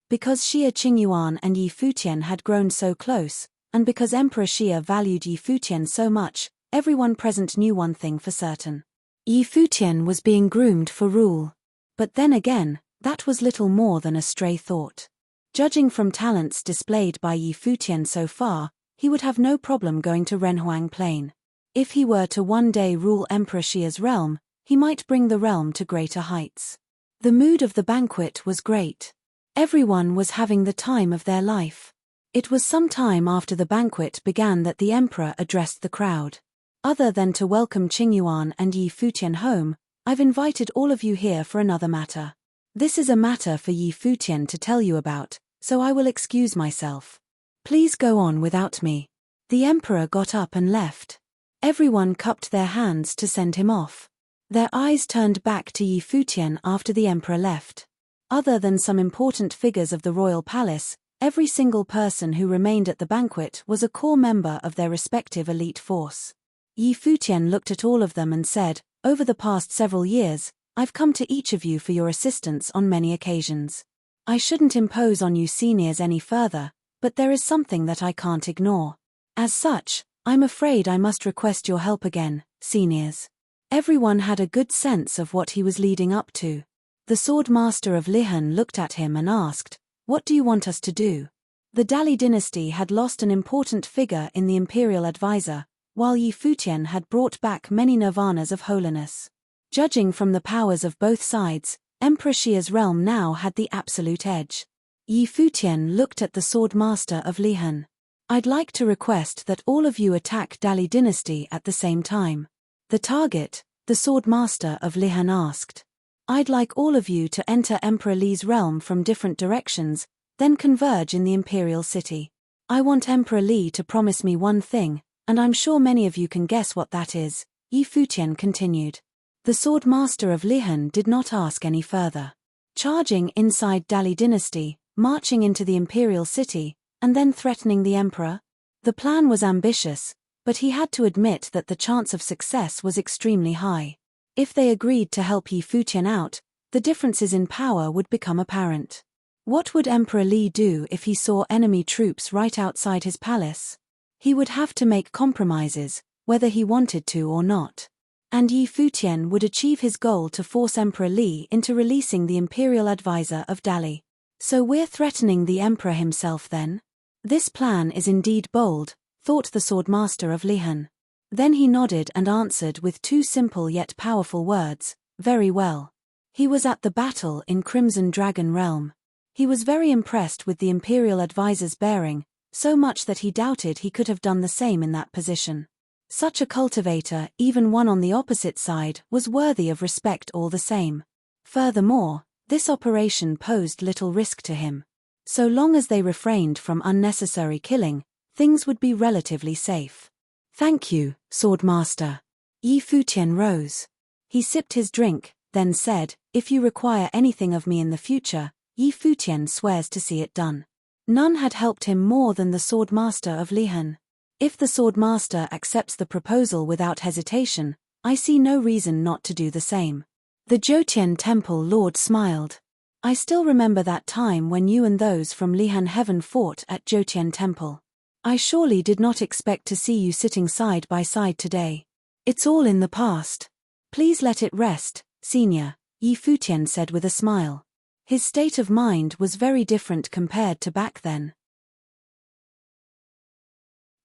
Because Xia Qingyuan and Yi Futian had grown so close, and because Emperor Xia valued Yi Futian so much, everyone present knew one thing for certain. Yi Futian was being groomed for rule. But then again, that was little more than a stray thought. Judging from talents displayed by Yi Futian so far, he would have no problem going to Renhuang Plain. If he were to one day rule Emperor Xia's realm, he might bring the realm to greater heights. The mood of the banquet was great. Everyone was having the time of their life. It was some time after the banquet began that the emperor addressed the crowd. "Other than to welcome Qingyuan and Yi Futian home, I've invited all of you here for another matter. This is a matter for Yi Futian to tell you about, so I will excuse myself. Please go on without me." The emperor got up and left. Everyone cupped their hands to send him off. Their eyes turned back to Yi Futian after the emperor left. Other than some important figures of the royal palace, every single person who remained at the banquet was a core member of their respective elite force. Yi Futian looked at all of them and said, "Over the past several years, I've come to each of you for your assistance on many occasions. I shouldn't impose on you seniors any further, but there is something that I can't ignore. As such, I'm afraid I must request your help again, seniors." Everyone had a good sense of what he was leading up to. The Swordmaster of Lihan looked at him and asked, "What do you want us to do?" The Dali dynasty had lost an important figure in the imperial advisor, while Yi Futian had brought back many nirvanas of holiness. Judging from the powers of both sides, Emperor Xia's realm now had the absolute edge. Yi Futian looked at the Swordmaster of Lihan. "I'd like to request that all of you attack Dali dynasty at the same time." "The target?" the Swordmaster of Lihan asked. "I'd like all of you to enter Emperor Li's realm from different directions, then converge in the imperial city. I want Emperor Li to promise me one thing, and I'm sure many of you can guess what that is," Yi Futian continued. The Swordmaster of Lihan did not ask any further. Charging inside Dali dynasty, marching into the imperial city, and then threatening the emperor? The plan was ambitious, but he had to admit that the chance of success was extremely high. If they agreed to help Yi Futian out, the differences in power would become apparent. What would Emperor Li do if he saw enemy troops right outside his palace? He would have to make compromises, whether he wanted to or not. And Yi Futian would achieve his goal to force Emperor Li into releasing the imperial advisor of Dali. So we're threatening the emperor himself then? This plan is indeed bold, thought the swordmaster of Lihan. Then he nodded and answered with two simple yet powerful words, very well. He was at the battle in Crimson Dragon Realm. He was very impressed with the imperial advisor's bearing, so much that he doubted he could have done the same in that position. Such a cultivator, even one on the opposite side, was worthy of respect all the same. Furthermore, this operation posed little risk to him. So long as they refrained from unnecessary killing, things would be relatively safe. Thank you, Swordmaster. Yi Futian rose. He sipped his drink, then said, if you require anything of me in the future, Yi Futian swears to see it done. None had helped him more than the Swordmaster of Lihan. If the Swordmaster accepts the proposal without hesitation, I see no reason not to do the same. The Jotian Temple Lord smiled. I still remember that time when you and those from Lihan Heaven fought at Jotian Temple. I surely did not expect to see you sitting side by side today. It's all in the past. Please let it rest, Senior, Yi Futian said with a smile. His state of mind was very different compared to back then.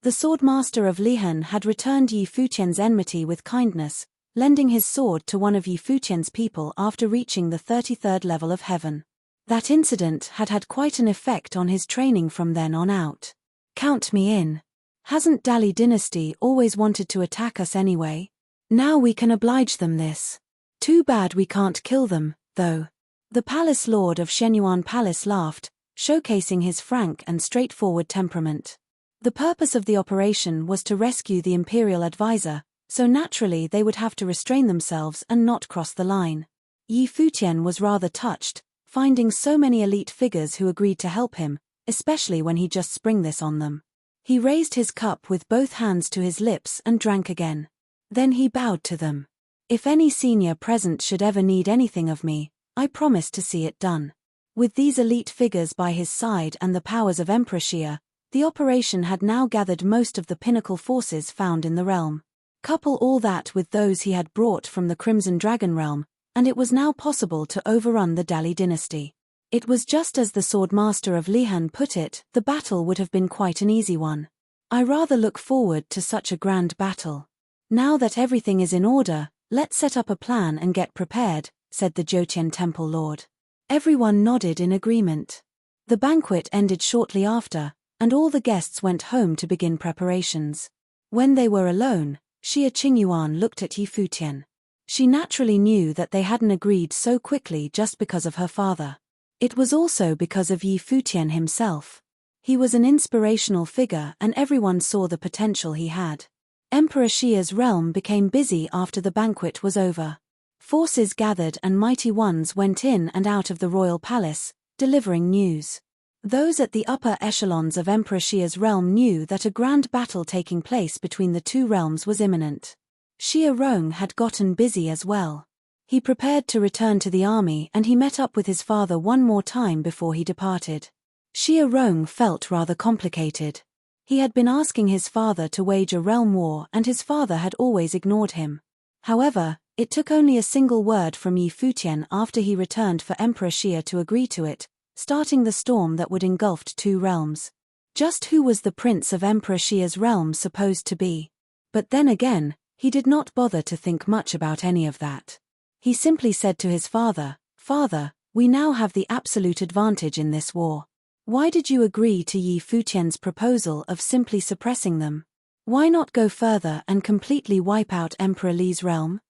The Swordmaster of Lihan had returned Yi Futian's enmity with kindness, lending his sword to one of Yi Futian's people after reaching the 33rd level of heaven. That incident had had quite an effect on his training from then on out. Count me in. Hasn't Dali dynasty always wanted to attack us anyway? Now we can oblige them this. Too bad we can't kill them, though. The Palace Lord of Shenyuan Palace laughed, showcasing his frank and straightforward temperament. The purpose of the operation was to rescue the imperial advisor, so naturally they would have to restrain themselves and not cross the line. Yi Futian was rather touched, finding so many elite figures who agreed to help him, especially when he just sprung this on them. He raised his cup with both hands to his lips and drank again. Then he bowed to them. If any senior present should ever need anything of me, I promise to see it done. With these elite figures by his side and the powers of Emperor Xia, the operation had now gathered most of the pinnacle forces found in the realm. Couple all that with those he had brought from the Crimson Dragon Realm, and it was now possible to overrun the Dali dynasty. It was just as the Swordmaster of Lihan put it, the battle would have been quite an easy one. I rather look forward to such a grand battle. Now that everything is in order, let's set up a plan and get prepared, said the Jotian Temple Lord. Everyone nodded in agreement. The banquet ended shortly after, and all the guests went home to begin preparations. When they were alone, Xia Qingyuan looked at Yi Futian. She naturally knew that they hadn't agreed so quickly just because of her father. It was also because of Yi Futian himself. He was an inspirational figure and everyone saw the potential he had. Emperor Xia's realm became busy after the banquet was over. Forces gathered and mighty ones went in and out of the royal palace, delivering news. Those at the upper echelons of Emperor Xia's realm knew that a grand battle taking place between the two realms was imminent. Xia Rong had gotten busy as well. He prepared to return to the army and he met up with his father one more time before he departed. Xia Rong felt rather complicated. He had been asking his father to wage a realm war and his father had always ignored him. However, it took only a single word from Yi Futian after he returned for Emperor Xia to agree to it, starting the storm that would engulf two realms. Just who was the prince of Emperor Xia's realm supposed to be? But then again, he did not bother to think much about any of that. He simply said to his father, "Father, we now have the absolute advantage in this war. Why did you agree to Yi Futian's proposal of simply suppressing them? Why not go further and completely wipe out Emperor Li's realm?"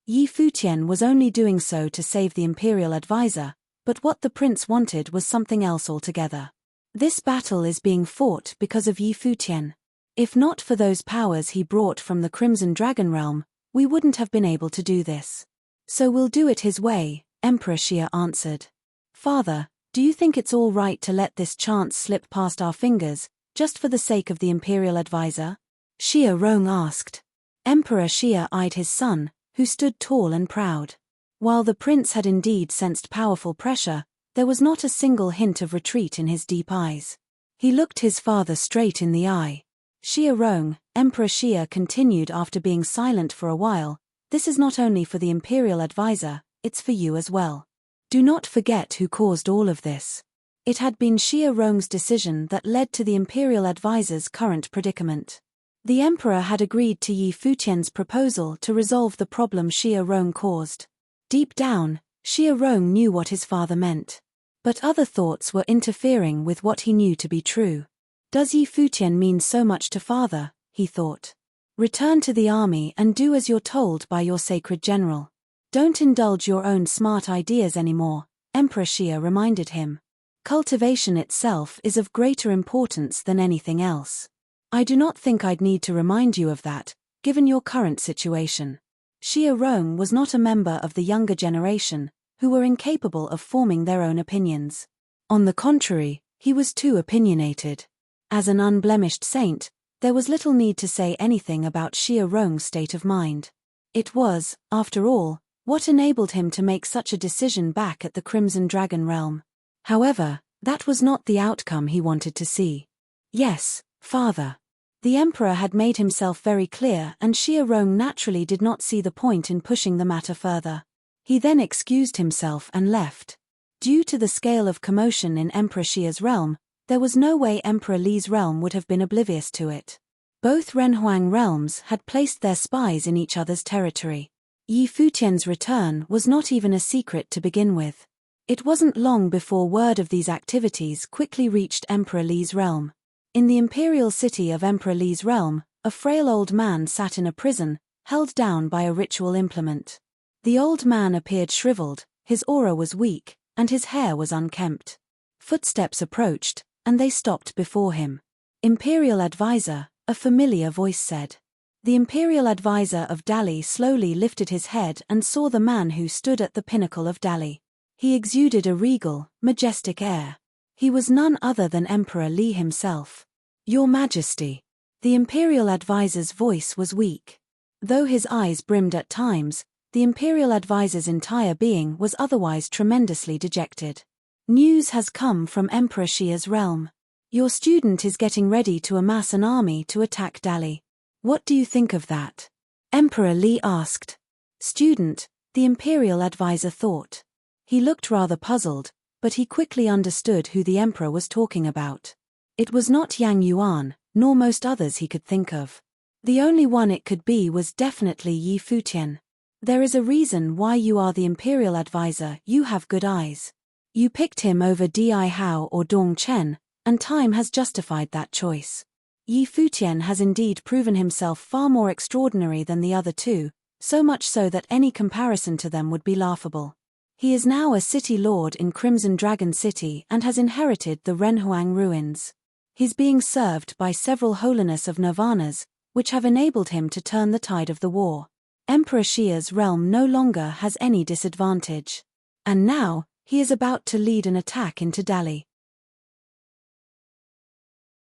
Yi Futian was only doing so to save the imperial advisor, but what the prince wanted was something else altogether. This battle is being fought because of Yi Futian. If not for those powers he brought from the Crimson Dragon Realm, we wouldn't have been able to do this. So we'll do it his way, Emperor Xia answered. Father, do you think it's all right to let this chance slip past our fingers, just for the sake of the imperial advisor? Xia Rong asked. Emperor Xia eyed his son, who stood tall and proud. While the prince had indeed sensed powerful pressure, there was not a single hint of retreat in his deep eyes. He looked his father straight in the eye. Xia Rong, Emperor Xia continued after being silent for a while, this is not only for the imperial advisor, it's for you as well. Do not forget who caused all of this. It had been Xia Rong's decision that led to the imperial advisor's current predicament. The emperor had agreed to Yi Futian's proposal to resolve the problem Xia Rong caused. Deep down, Xia Rong knew what his father meant. But other thoughts were interfering with what he knew to be true. Does Yi Futian mean so much to father? He thought. Return to the army and do as you're told by your sacred general. Don't indulge your own smart ideas anymore, Emperor Xia reminded him. Cultivation itself is of greater importance than anything else. I do not think I'd need to remind you of that, given your current situation. Xia Rong was not a member of the younger generation, who were incapable of forming their own opinions. On the contrary, he was too opinionated. As an unblemished saint, there was little need to say anything about Xia Rong's state of mind. It was, after all, what enabled him to make such a decision back at the Crimson Dragon realm. However, that was not the outcome he wanted to see. Yes, father. The emperor had made himself very clear, and Xia Rong naturally did not see the point in pushing the matter further. He then excused himself and left. Due to the scale of commotion in Emperor Xia's realm, there was no way Emperor Li's realm would have been oblivious to it. Both Renhuang realms had placed their spies in each other's territory. Yi Futian's return was not even a secret to begin with. It wasn't long before word of these activities quickly reached Emperor Li's realm. In the imperial city of Emperor Li's realm, a frail old man sat in a prison, held down by a ritual implement. The old man appeared shriveled, his aura was weak, and his hair was unkempt. Footsteps approached, and they stopped before him. Imperial advisor, a familiar voice said. The imperial advisor of Dali slowly lifted his head and saw the man who stood at the pinnacle of Dali. He exuded a regal, majestic air. He was none other than Emperor Li himself. Your Majesty. The imperial advisor's voice was weak. Though his eyes brimmed at times, the imperial advisor's entire being was otherwise tremendously dejected. News has come from Emperor Xia's realm. Your student is getting ready to amass an army to attack Dali. What do you think of that? Emperor Li asked. Student, the imperial advisor thought. He looked rather puzzled, but he quickly understood who the emperor was talking about. It was not Yang Yuan, nor most others he could think of. The only one it could be was definitely Yi Futian. There is a reason why you are the imperial advisor. You have good eyes. You picked him over Di Hao or Dong Chen, and time has justified that choice. Yi Futian has indeed proven himself far more extraordinary than the other two, so much so that any comparison to them would be laughable. He is now a city lord in Crimson Dragon City and has inherited the Renhuang ruins. He's being served by several holiness of nirvanas, which have enabled him to turn the tide of the war. Emperor Xia's realm no longer has any disadvantage. And now, he is about to lead an attack into Dali.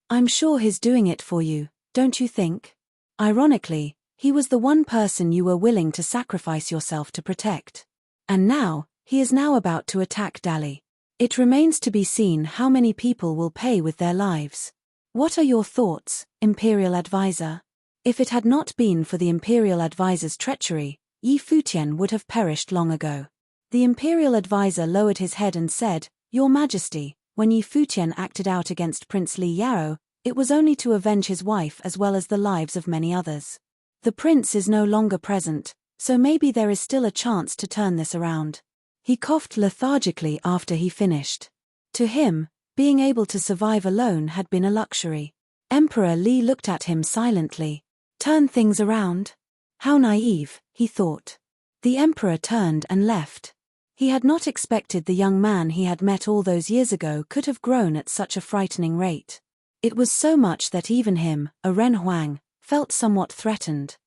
I'm sure he's doing it for you, don't you think? Ironically, he was the one person you were willing to sacrifice yourself to protect. And now, he is now about to attack Dali. It remains to be seen how many people will pay with their lives. What are your thoughts, Imperial Advisor? If it had not been for the Imperial Advisor's treachery, Yi Futian would have perished long ago. The Imperial Advisor lowered his head and said, Your Majesty, when Yi Futian acted out against Prince Li Yao, it was only to avenge his wife as well as the lives of many others. The prince is no longer present, so maybe there is still a chance to turn this around. He coughed lethargically after he finished. To him, being able to survive alone had been a luxury. Emperor Li looked at him silently. Turn things around? How naive, he thought. The emperor turned and left. He had not expected the young man he had met all those years ago could have grown at such a frightening rate. It was so much that even him, a Renhuang, felt somewhat threatened.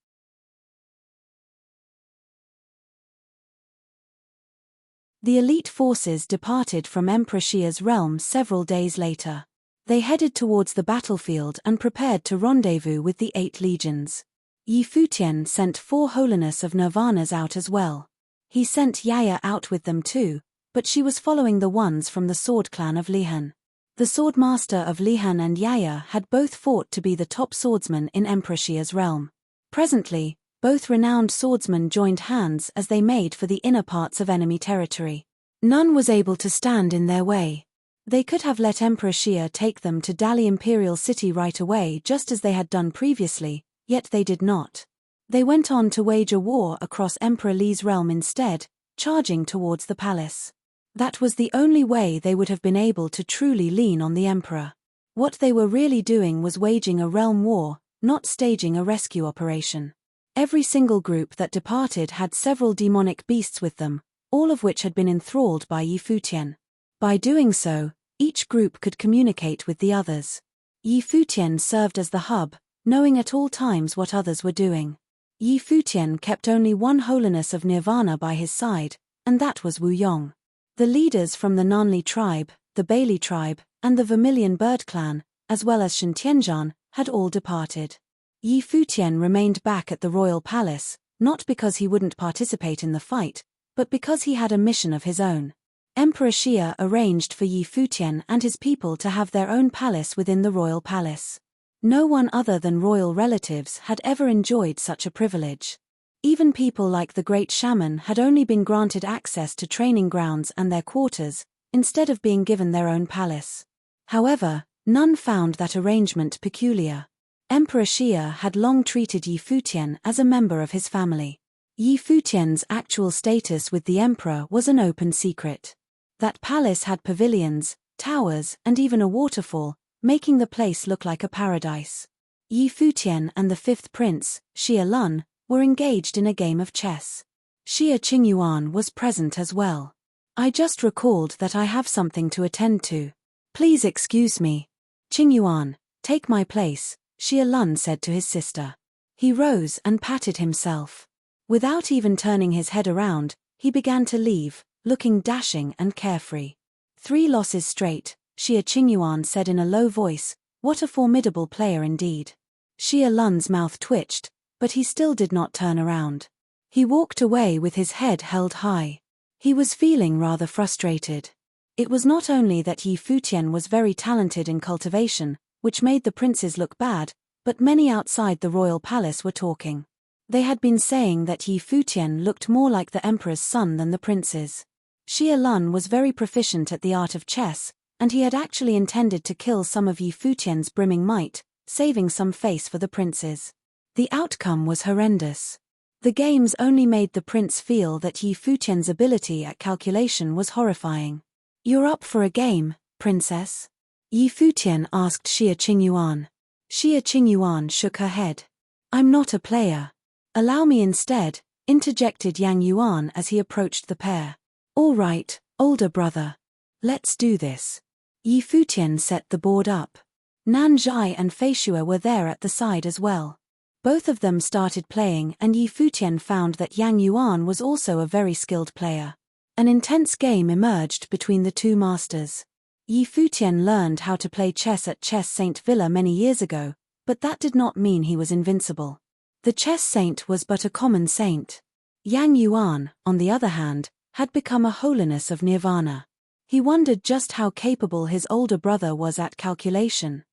The elite forces departed from Emperor Xia's realm several days later. They headed towards the battlefield and prepared to rendezvous with the 8 legions. Yi Futian sent 4 holiness of nirvanas out as well. He sent Yaya out with them too, but she was following the ones from the sword clan of Lihan. The swordmaster of Lihan and Yaya had both fought to be the top swordsmen in Emperor Xia's realm. Presently, both renowned swordsmen joined hands as they made for the inner parts of enemy territory. None was able to stand in their way. They could have let Emperor Xia take them to Dali Imperial City right away just as they had done previously, yet they did not. They went on to wage a war across Emperor Li's realm instead, charging towards the palace. That was the only way they would have been able to truly lean on the emperor. What they were really doing was waging a realm war, not staging a rescue operation. Every single group that departed had several demonic beasts with them, all of which had been enthralled by Yi Futian. By doing so, each group could communicate with the others. Yi Futian served as the hub, knowing at all times what others were doing. Yi Futian kept only one holiness of nirvana by his side, and that was Wu Yong. The leaders from the Nanli tribe, the Bailey tribe, and the Vermilion Bird clan, as well as Shen Tianzhan, had all departed. Yi Futian remained back at the royal palace, not because he wouldn't participate in the fight, but because he had a mission of his own. Emperor Xia arranged for Yi Futian and his people to have their own palace within the royal palace. No one other than royal relatives had ever enjoyed such a privilege. Even people like the great shaman had only been granted access to training grounds and their quarters, instead of being given their own palace. However, none found that arrangement peculiar. Emperor Xia had long treated Yi Futian as a member of his family. Yi Futian's actual status with the emperor was an open secret. That palace had pavilions, towers, and even a waterfall, making the place look like a paradise. Yi Futian and the fifth prince, Xia Lun, were engaged in a game of chess. Xia Qingyuan was present as well. "I just recalled that I have something to attend to. Please excuse me." "Qingyuan, take my place," Xia Lun said to his sister. He rose and patted himself. Without even turning his head around, he began to leave, looking dashing and carefree. "3 losses straight," Xia Qingyuan said in a low voice. "What a formidable player indeed." Xia Lun's mouth twitched, but he still did not turn around. He walked away with his head held high. He was feeling rather frustrated. It was not only that Yi Futian was very talented in cultivation, which made the princes look bad, but many outside the royal palace were talking. They had been saying that Yi Futian looked more like the emperor's son than the princes. Xia Lun was very proficient at the art of chess, and he had actually intended to kill some of Yi Futian's brimming might, saving some face for the princes. The outcome was horrendous. The games only made the prince feel that Yi Futian's ability at calculation was horrifying. "You're up for a game, princess?" Yi Futian asked Xia Qingyuan. Xia Qingyuan shook her head. "I'm not a player." "Allow me instead," interjected Yang Yuan as he approached the pair. "All right, older brother. Let's do this." Yi Futian set the board up. Nan Zhai and Fei Xue were there at the side as well. Both of them started playing and Yi Futian found that Yang Yuan was also a very skilled player. An intense game emerged between the two masters. Yi Futian learned how to play chess at Chess Saint Villa many years ago, but that did not mean he was invincible. The chess saint was but a common saint. Yang Yuan, on the other hand, had become a holiness of nirvana. He wondered just how capable his older brother was at calculation.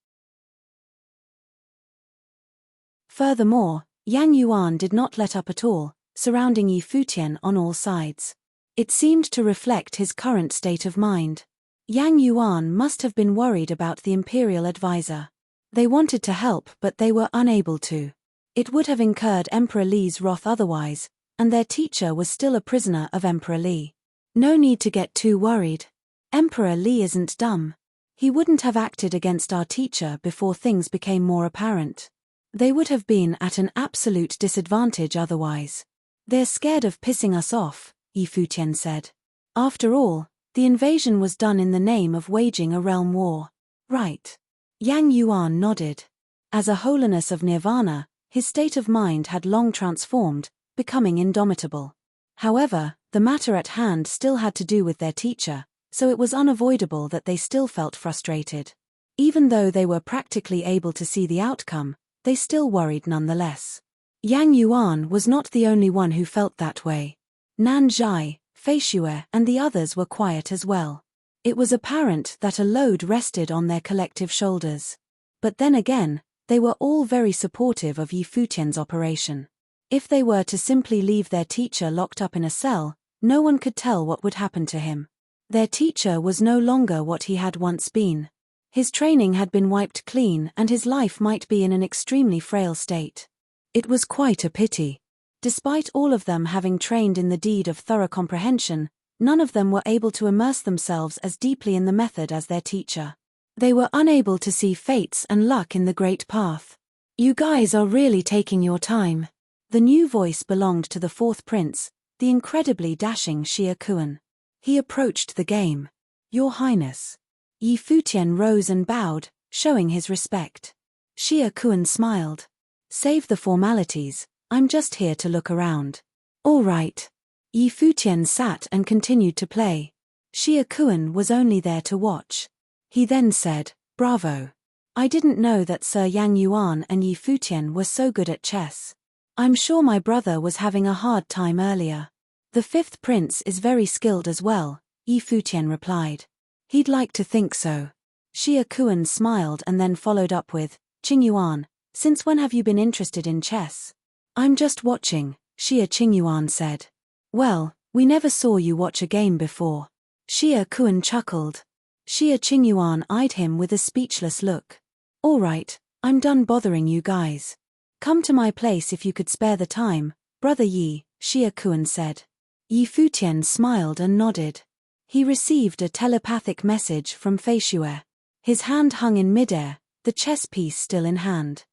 Furthermore, Yang Yuan did not let up at all, surrounding Yi Futian on all sides. It seemed to reflect his current state of mind. Yang Yuan must have been worried about the imperial advisor. They wanted to help but they were unable to. It would have incurred Emperor Li's wrath otherwise, and their teacher was still a prisoner of Emperor Li. No need to get too worried. Emperor Li isn't dumb. He wouldn't have acted against our teacher before things became more apparent. They would have been at an absolute disadvantage otherwise. "They're scared of pissing us off," Yi Futian said. "After all, the invasion was done in the name of waging a realm war. Right?" Yang Yuan nodded. As a holiness of nirvana, his state of mind had long transformed, becoming indomitable. However, the matter at hand still had to do with their teacher, so it was unavoidable that they still felt frustrated. Even though they were practically able to see the outcome, they still worried nonetheless. Yang Yuan was not the only one who felt that way. Nan Zhai, Fei Xue and the others were quiet as well. It was apparent that a load rested on their collective shoulders. But then again, they were all very supportive of Yi Futian's operation. If they were to simply leave their teacher locked up in a cell, no one could tell what would happen to him. Their teacher was no longer what he had once been. His training had been wiped clean and his life might be in an extremely frail state. It was quite a pity. Despite all of them having trained in the deed of thorough comprehension, none of them were able to immerse themselves as deeply in the method as their teacher. They were unable to see fates and luck in the great path. You guys are really taking your time. The new voice belonged to the fourth prince, the incredibly dashing Xia Kuan. He approached the game. Your Highness. Yi Futian rose and bowed, showing his respect. Xia Kuan smiled. Save the formalities, I'm just here to look around. All right. Yi Futian sat and continued to play. Xia Kuan was only there to watch. He then said, Bravo. I didn't know that Sir Yang Yuan and Yi Futian were so good at chess. I'm sure my brother was having a hard time earlier. The fifth prince is very skilled as well, Yi Futian replied. He'd like to think so. Xia Kuan smiled and then followed up with, Qingyuan, since when have you been interested in chess? I'm just watching, Xia Qingyuan said. Well, we never saw you watch a game before. Xia Kuan chuckled. Xia Qingyuan eyed him with a speechless look. All right, I'm done bothering you guys. Come to my place if you could spare the time, Brother Yi, Xia Kuan said. Yi Futian smiled and nodded. He received a telepathic message from Feishue. His hand hung in midair, the chess piece still in hand.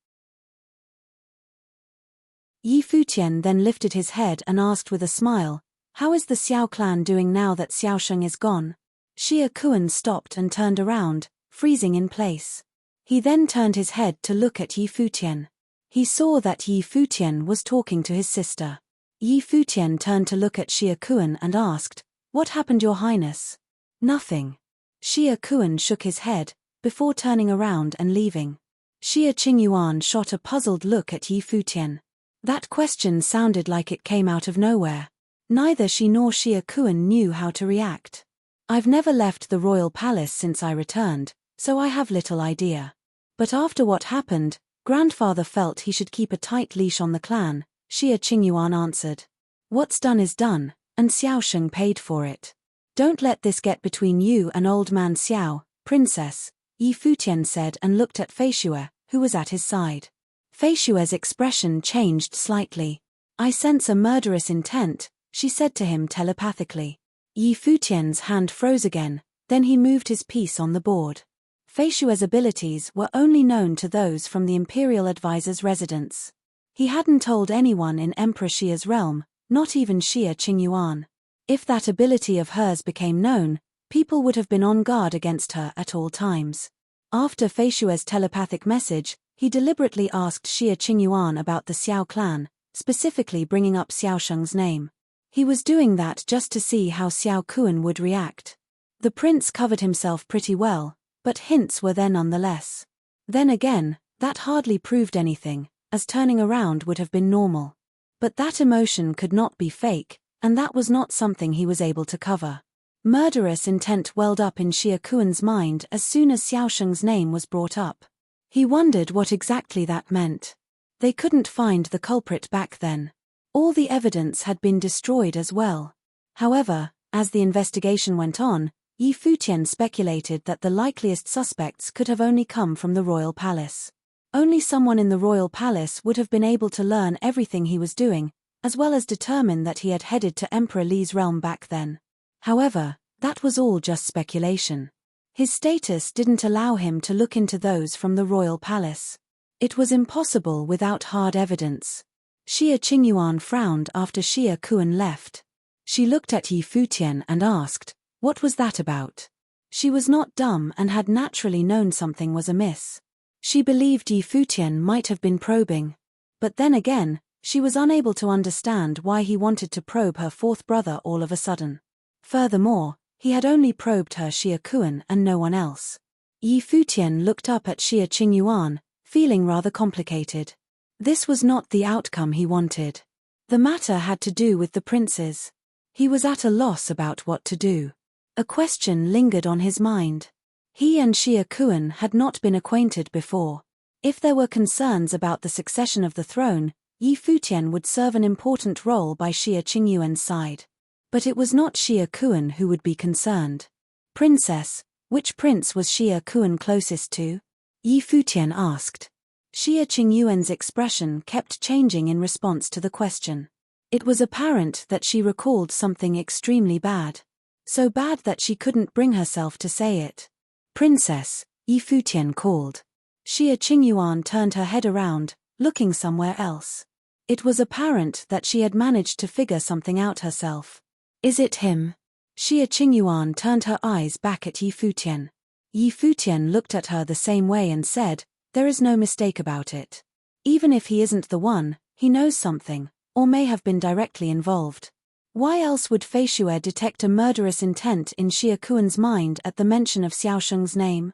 Yi Futian then lifted his head and asked with a smile, How is the Xiao clan doing now that Xiaosheng is gone? Xia Kuan stopped and turned around, freezing in place. He then turned his head to look at Yi Futian. He saw that Yi Futian was talking to his sister. Yi Futian turned to look at Xia Kuan and asked, What happened, Your Highness? Nothing. Xia Kuan shook his head, before turning around and leaving. Xia Qingyuan shot a puzzled look at Yi Futian. That question sounded like it came out of nowhere. Neither she nor Xia Kuan knew how to react. I've never left the royal palace since I returned, so I have little idea. But after what happened, grandfather felt he should keep a tight leash on the clan, Xia Qingyuan answered. What's done is done, and Xiaosheng paid for it. Don't let this get between you and old man Xiao, princess, Yi Futian said and looked at Feishue, who was at his side. Feishue's expression changed slightly. I sense a murderous intent, she said to him telepathically. Yi Futian's hand froze again, then he moved his piece on the board. Feishue's abilities were only known to those from the imperial advisor's residence. He hadn't told anyone in Emperor Xia's realm, not even Xia Qingyuan. If that ability of hers became known, people would have been on guard against her at all times. After Feishue's telepathic message, he deliberately asked Xia Qingyuan about the Xiao clan, specifically bringing up Xiaosheng's name. He was doing that just to see how Xiao Kuan would react. The prince covered himself pretty well, but hints were there nonetheless. Then again, that hardly proved anything, as turning around would have been normal. But that emotion could not be fake, and that was not something he was able to cover. Murderous intent welled up in Xia Kuan's mind as soon as Xiaosheng's name was brought up. He wondered what exactly that meant. They couldn't find the culprit back then. All the evidence had been destroyed as well. However, as the investigation went on, Yi Futian speculated that the likeliest suspects could have only come from the royal palace. Only someone in the royal palace would have been able to learn everything he was doing, as well as determine that he had headed to Emperor Li's realm back then. However, that was all just speculation. His status didn't allow him to look into those from the royal palace. It was impossible without hard evidence. Xia Qingyuan frowned after Xia Kuan left. She looked at Yi Futian and asked, what was that about? She was not dumb and had naturally known something was amiss. She believed Yi Futian might have been probing. But then again, she was unable to understand why he wanted to probe her fourth brother all of a sudden. Furthermore, he had only probed her Xia Kuan and no one else. Yi Futian looked up at Xia Qingyuan, feeling rather complicated. This was not the outcome he wanted. The matter had to do with the princes. He was at a loss about what to do. A question lingered on his mind. He and Xia Kuan had not been acquainted before. If there were concerns about the succession of the throne, Yi Futian would serve an important role by Xia Qingyuan's side. But it was not Xia Kuan who would be concerned. Princess, which prince was Xia Kuan closest to? Yi Futian asked. Xia Qingyuan's expression kept changing in response to the question. It was apparent that she recalled something extremely bad. So bad that she couldn't bring herself to say it. Princess, Yi Futian called. Xia Qingyuan turned her head around, looking somewhere else. It was apparent that she had managed to figure something out herself. Is it him? Xia Qingyuan turned her eyes back at Yi Futian. Yi Futian looked at her the same way and said, there is no mistake about it. Even if he isn't the one, he knows something, or may have been directly involved. Why else would Fei Xue detect a murderous intent in Xia Kuan's mind at the mention of Xiao Sheng's name?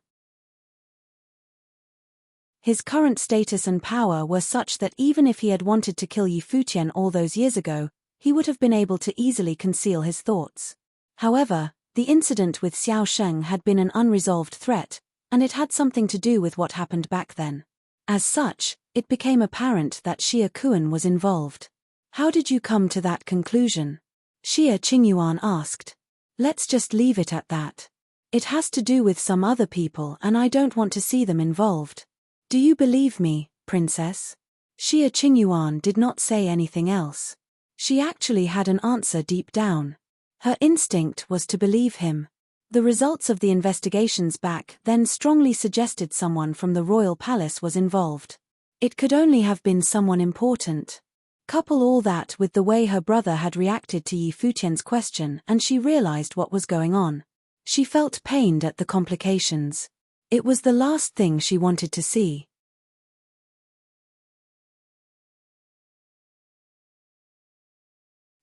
His current status and power were such that even if he had wanted to kill Yi Futian all those years ago, he would have been able to easily conceal his thoughts. However, the incident with Xiao Sheng had been an unresolved threat, and it had something to do with what happened back then. As such, it became apparent that Xia Kuan was involved. How did you come to that conclusion? Xia Qingyuan asked. Let's just leave it at that. It has to do with some other people and I don't want to see them involved. Do you believe me, princess? Xia Qingyuan did not say anything else. She actually had an answer deep down. Her instinct was to believe him. The results of the investigations back then strongly suggested someone from the royal palace was involved. It could only have been someone important. Couple all that with the way her brother had reacted to Yi Futian's question and she realized what was going on. She felt pained at the complications. It was the last thing she wanted to see.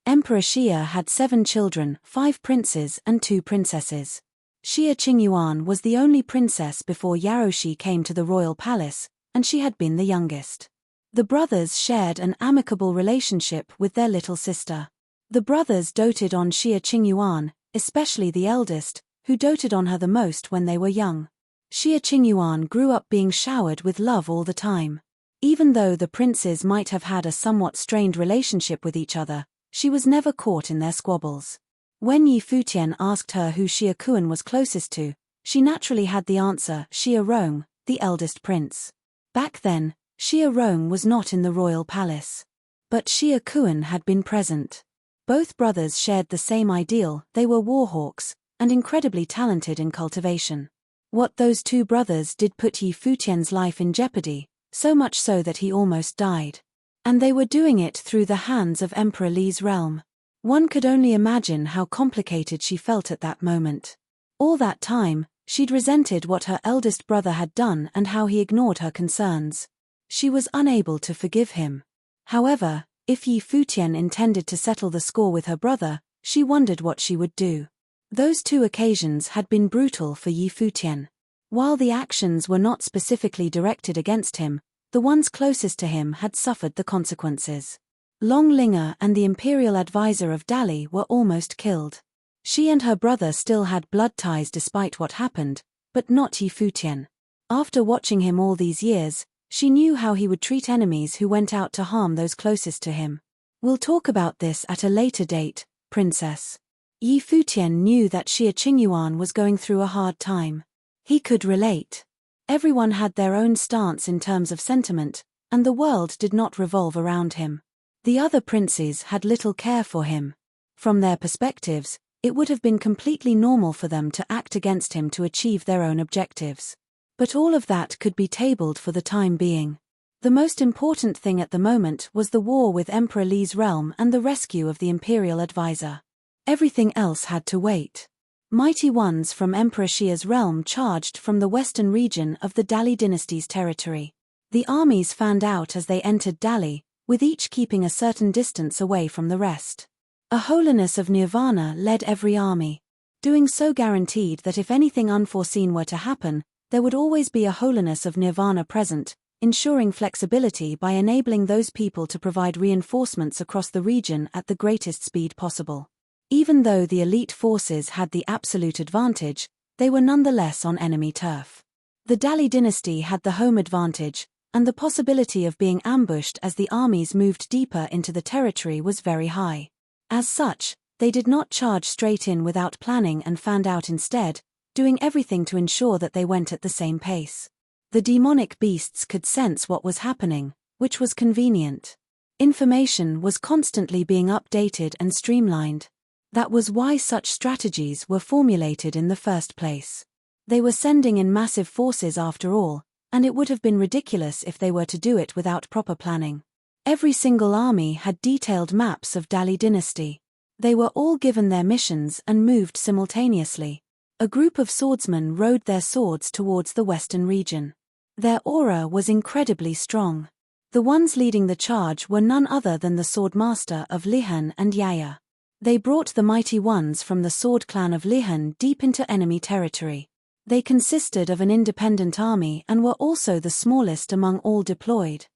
Emperor Xia had 7 children, 5 princes and 2 princesses. Xia Qingyuan was the only princess before Yaoshi came to the royal palace, and she had been the youngest. The brothers shared an amicable relationship with their little sister. The brothers doted on Xia Qingyuan, especially the eldest, who doted on her the most when they were young. Xia Qingyuan grew up being showered with love all the time. Even though the princes might have had a somewhat strained relationship with each other, she was never caught in their squabbles. When Yi Futian asked her who Xia Kuan was closest to, she naturally had the answer, Xia Rong, the eldest prince. Back then, Xia Rong was not in the royal palace. But Xia Kuan had been present. Both brothers shared the same ideal, they were warhawks, and incredibly talented in cultivation. What those 2 brothers did put Yi Futian's life in jeopardy, so much so that he almost died. And they were doing it through the hands of Emperor Li's realm. One could only imagine how complicated she felt at that moment. All that time, she'd resented what her eldest brother had done and how he ignored her concerns. She was unable to forgive him. However, if Yi Futian intended to settle the score with her brother, she wondered what she would do. Those 2 occasions had been brutal for Yi Futian. While the actions were not specifically directed against him, the ones closest to him had suffered the consequences. Long Linger and the imperial advisor of Dali were almost killed. She and her brother still had blood ties despite what happened, but not Yi Futian. After watching him all these years, she knew how he would treat enemies who went out to harm those closest to him. We'll talk about this at a later date, princess. Yi Futian knew that Xia Qingyuan was going through a hard time. He could relate. Everyone had their own stance in terms of sentiment, and the world did not revolve around him. The other princes had little care for him. From their perspectives, it would have been completely normal for them to act against him to achieve their own objectives. But all of that could be tabled for the time being. The most important thing at the moment was the war with Emperor Li's realm and the rescue of the imperial advisor. Everything else had to wait. Mighty ones from Emperor Xia's realm charged from the western region of the Dali dynasty's territory. The armies fanned out as they entered Dali, with each keeping a certain distance away from the rest. A holiness of nirvana led every army. Doing so guaranteed that if anything unforeseen were to happen, there would always be a holiness of nirvana present, ensuring flexibility by enabling those people to provide reinforcements across the region at the greatest speed possible. Even though the elite forces had the absolute advantage, they were nonetheless on enemy turf. The Dali dynasty had the home advantage, and the possibility of being ambushed as the armies moved deeper into the territory was very high. As such, they did not charge straight in without planning and fanned out instead, doing everything to ensure that they went at the same pace. The demonic beasts could sense what was happening, which was convenient. Information was constantly being updated and streamlined. That was why such strategies were formulated in the first place. They were sending in massive forces after all, and it would have been ridiculous if they were to do it without proper planning. Every single army had detailed maps of Dali dynasty. They were all given their missions and moved simultaneously. A group of swordsmen rode their swords towards the western region. Their aura was incredibly strong. The ones leading the charge were none other than the swordmaster of Lihan and Yaya. They brought the mighty ones from the sword clan of Lihan deep into enemy territory. They consisted of an independent army and were also the smallest among all deployed.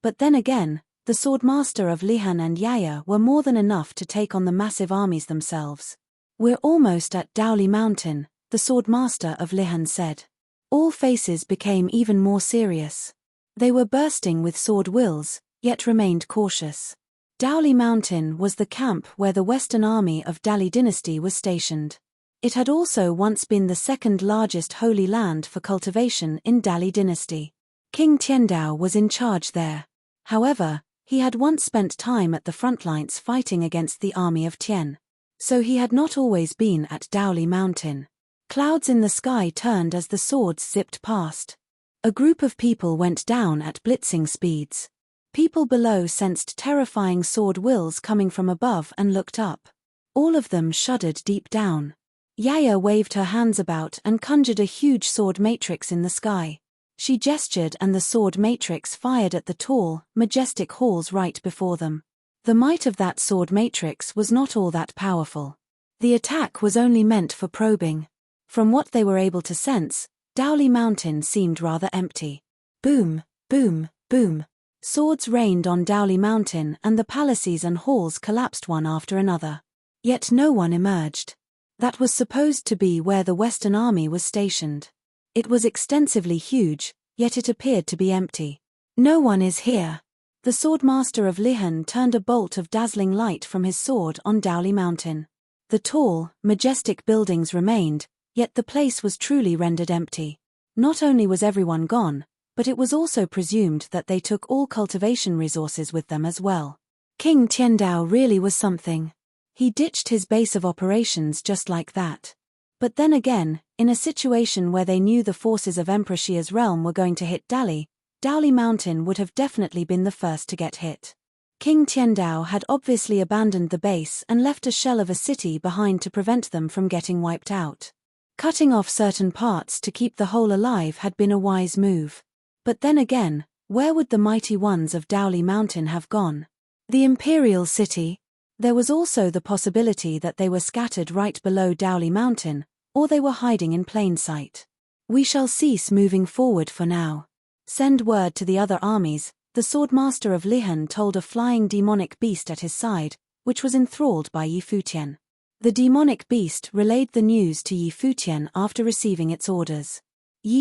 But then again, the swordmaster of Lihan and Yaya were more than enough to take on the massive armies themselves. "We're almost at Dowley Mountain," the swordmaster of Lihan said. All faces became even more serious. They were bursting with sword wills, yet remained cautious. Dowley Mountain was the camp where the western army of Dali dynasty was stationed. It had also once been the second largest holy land for cultivation in Dali dynasty. King Tiandao was in charge there. However, he had once spent time at the front lines fighting against the army of Tien. So he had not always been at Dowley Mountain. Clouds in the sky turned as the swords zipped past. A group of people went down at blitzing speeds. People below sensed terrifying sword wills coming from above and looked up. All of them shuddered deep down. Yaya waved her hands about and conjured a huge sword matrix in the sky. She gestured and the sword matrix fired at the tall, majestic halls right before them. The might of that sword matrix was not all that powerful. The attack was only meant for probing. From what they were able to sense, Dowley Mountain seemed rather empty. Boom, boom, boom. Swords rained on Dowley Mountain and the palaces and halls collapsed one after another. Yet no one emerged. That was supposed to be where the Western Army was stationed. It was extensively huge, yet it appeared to be empty. "No one is here." The swordmaster of Lihan turned a bolt of dazzling light from his sword on Dowley Mountain. The tall, majestic buildings remained, yet the place was truly rendered empty. Not only was everyone gone, but it was also presumed that they took all cultivation resources with them as well. King Tiandao really was something. He ditched his base of operations just like that. But then again, in a situation where they knew the forces of Emperor Xia's realm were going to hit Dowley Mountain would have definitely been the first to get hit. King Tiandao had obviously abandoned the base and left a shell of a city behind to prevent them from getting wiped out. Cutting off certain parts to keep the whole alive had been a wise move. But then again, where would the mighty ones of Dowley Mountain have gone? The Imperial City? There was also the possibility that they were scattered right below Dowley Mountain, or they were hiding in plain sight. "We shall cease moving forward for now. Send word to the other armies," the swordmaster of Lihan told a flying demonic beast at his side, which was enthralled by Futian. The demonic beast relayed the news to Futian after receiving its orders.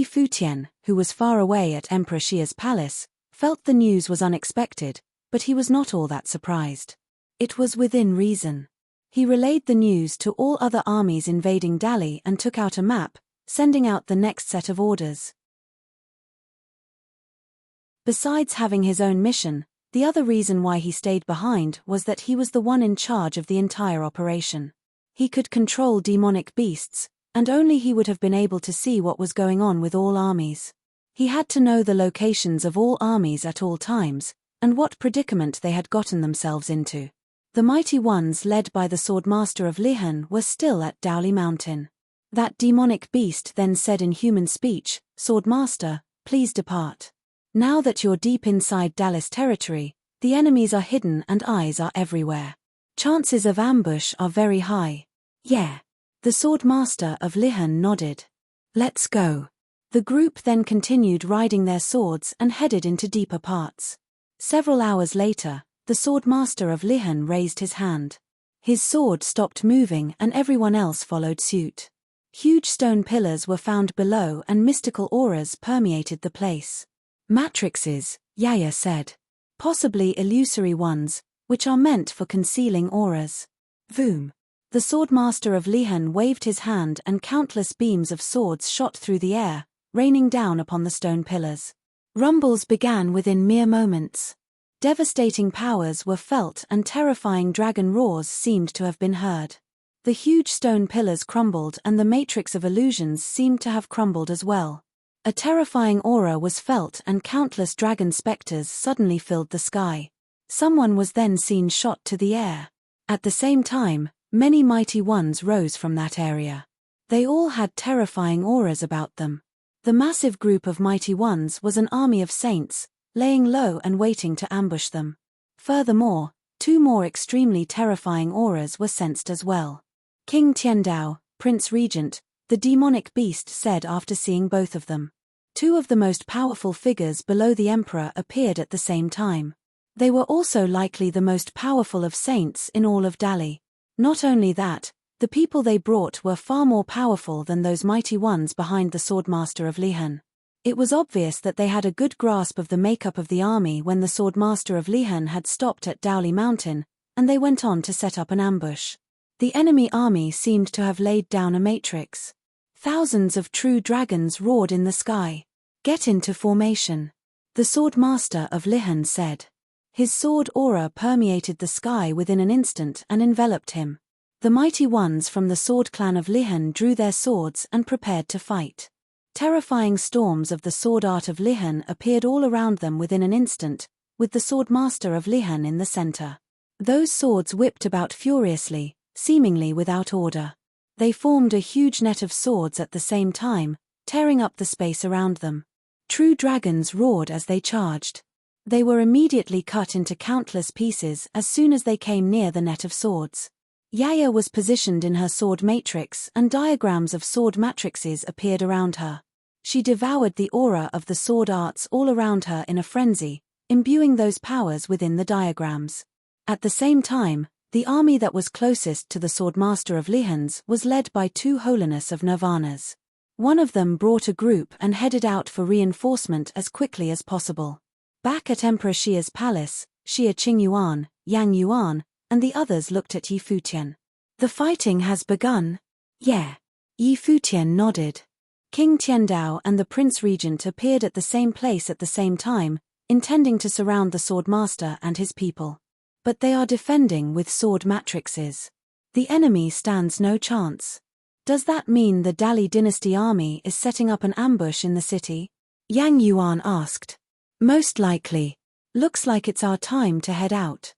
Futian, who was far away at Emperor Xia's palace, felt the news was unexpected, but he was not all that surprised. It was within reason. He relayed the news to all other armies invading Dali and took out a map, sending out the next set of orders. Besides having his own mission, the other reason why he stayed behind was that he was the one in charge of the entire operation. He could control demonic beasts, and only he would have been able to see what was going on with all armies. He had to know the locations of all armies at all times, and what predicament they had gotten themselves into. The mighty ones led by the swordmaster of Lihan were still at Dowley Mountain. That demonic beast then said in human speech, "Swordmaster, please depart. Now that you're deep inside Dallas territory, the enemies are hidden and eyes are everywhere. Chances of ambush are very high." "Yeah." The swordmaster of Lihan nodded. "Let's go." The group then continued riding their swords and headed into deeper parts. Several hours later, the swordmaster of Lihan raised his hand. His sword stopped moving and everyone else followed suit. Huge stone pillars were found below and mystical auras permeated the place. Matrixes, Yaya said. Possibly illusory ones, which are meant for concealing auras. Voom. The swordmaster of Lihan waved his hand and countless beams of swords shot through the air, raining down upon the stone pillars. Rumbles began within mere moments. Devastating powers were felt and terrifying dragon roars seemed to have been heard. The huge stone pillars crumbled and the matrix of illusions seemed to have crumbled as well. A terrifying aura was felt and countless dragon specters suddenly filled the sky. Someone was then seen shot to the air. At the same time, many mighty ones rose from that area. They all had terrifying auras about them. The massive group of mighty ones was an army of saints, laying low and waiting to ambush them. Furthermore, 2 more extremely terrifying auras were sensed as well. King Tiandao, Prince Regent, the demonic beast said after seeing both of them. 2 of the most powerful figures below the emperor appeared at the same time. They were also likely the most powerful of saints in all of Dali. Not only that, the people they brought were far more powerful than those mighty ones behind the swordmaster of Lihan. It was obvious that they had a good grasp of the makeup of the army when the swordmaster of Lihan had stopped at Dowley Mountain, and they went on to set up an ambush. The enemy army seemed to have laid down a matrix. Thousands of true dragons roared in the sky. Get into formation. The swordmaster of Lihan said. His sword aura permeated the sky within an instant and enveloped him. The mighty ones from the sword clan of Lihan drew their swords and prepared to fight. Terrifying storms of the sword art of Lihan appeared all around them within an instant, with the swordmaster of Lihan in the center. Those swords whipped about furiously, seemingly without order. They formed a huge net of swords at the same time, tearing up the space around them. True dragons roared as they charged. They were immediately cut into countless pieces as soon as they came near the net of swords. Yaya was positioned in her sword matrix and diagrams of sword matrices appeared around her. She devoured the aura of the sword arts all around her in a frenzy, imbuing those powers within the diagrams. At the same time, the army that was closest to the swordmaster of Lihan's was led by 2 holiness of Nirvanas. One of them brought a group and headed out for reinforcement as quickly as possible. Back at Emperor Xia's palace, Xia Qingyuan, Yang Yuan, and the others looked at Yi Futian. The fighting has begun? Yeah. Yi Futian nodded. King Tiandao and the Prince Regent appeared at the same place at the same time, intending to surround the swordmaster and his people. But they are defending with sword matrices. The enemy stands no chance. Does that mean the Dali dynasty army is setting up an ambush in the city? Yang Yuan asked. Most likely. Looks like it's our time to head out.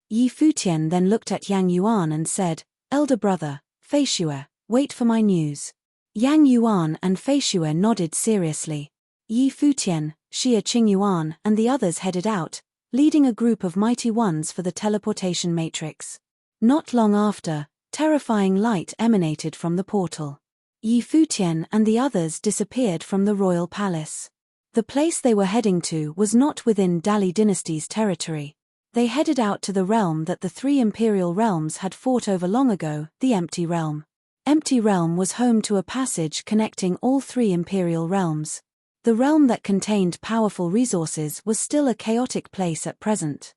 Yi Futian then looked at Yang Yuan and said, Elder brother, Feishue, wait for my news. Yang Yuan and Feishue nodded seriously. Yi Futian, Xia Qingyuan and the others headed out, leading a group of mighty ones for the teleportation matrix. Not long after, terrifying light emanated from the portal. Yi Futian and the others disappeared from the royal palace. The place they were heading to was not within Dali dynasty's territory. They headed out to the realm that the 3 imperial realms had fought over long ago, the Empty Realm. Empty Realm was home to a passage connecting all 3 imperial realms. The realm that contained powerful resources was still a chaotic place at present.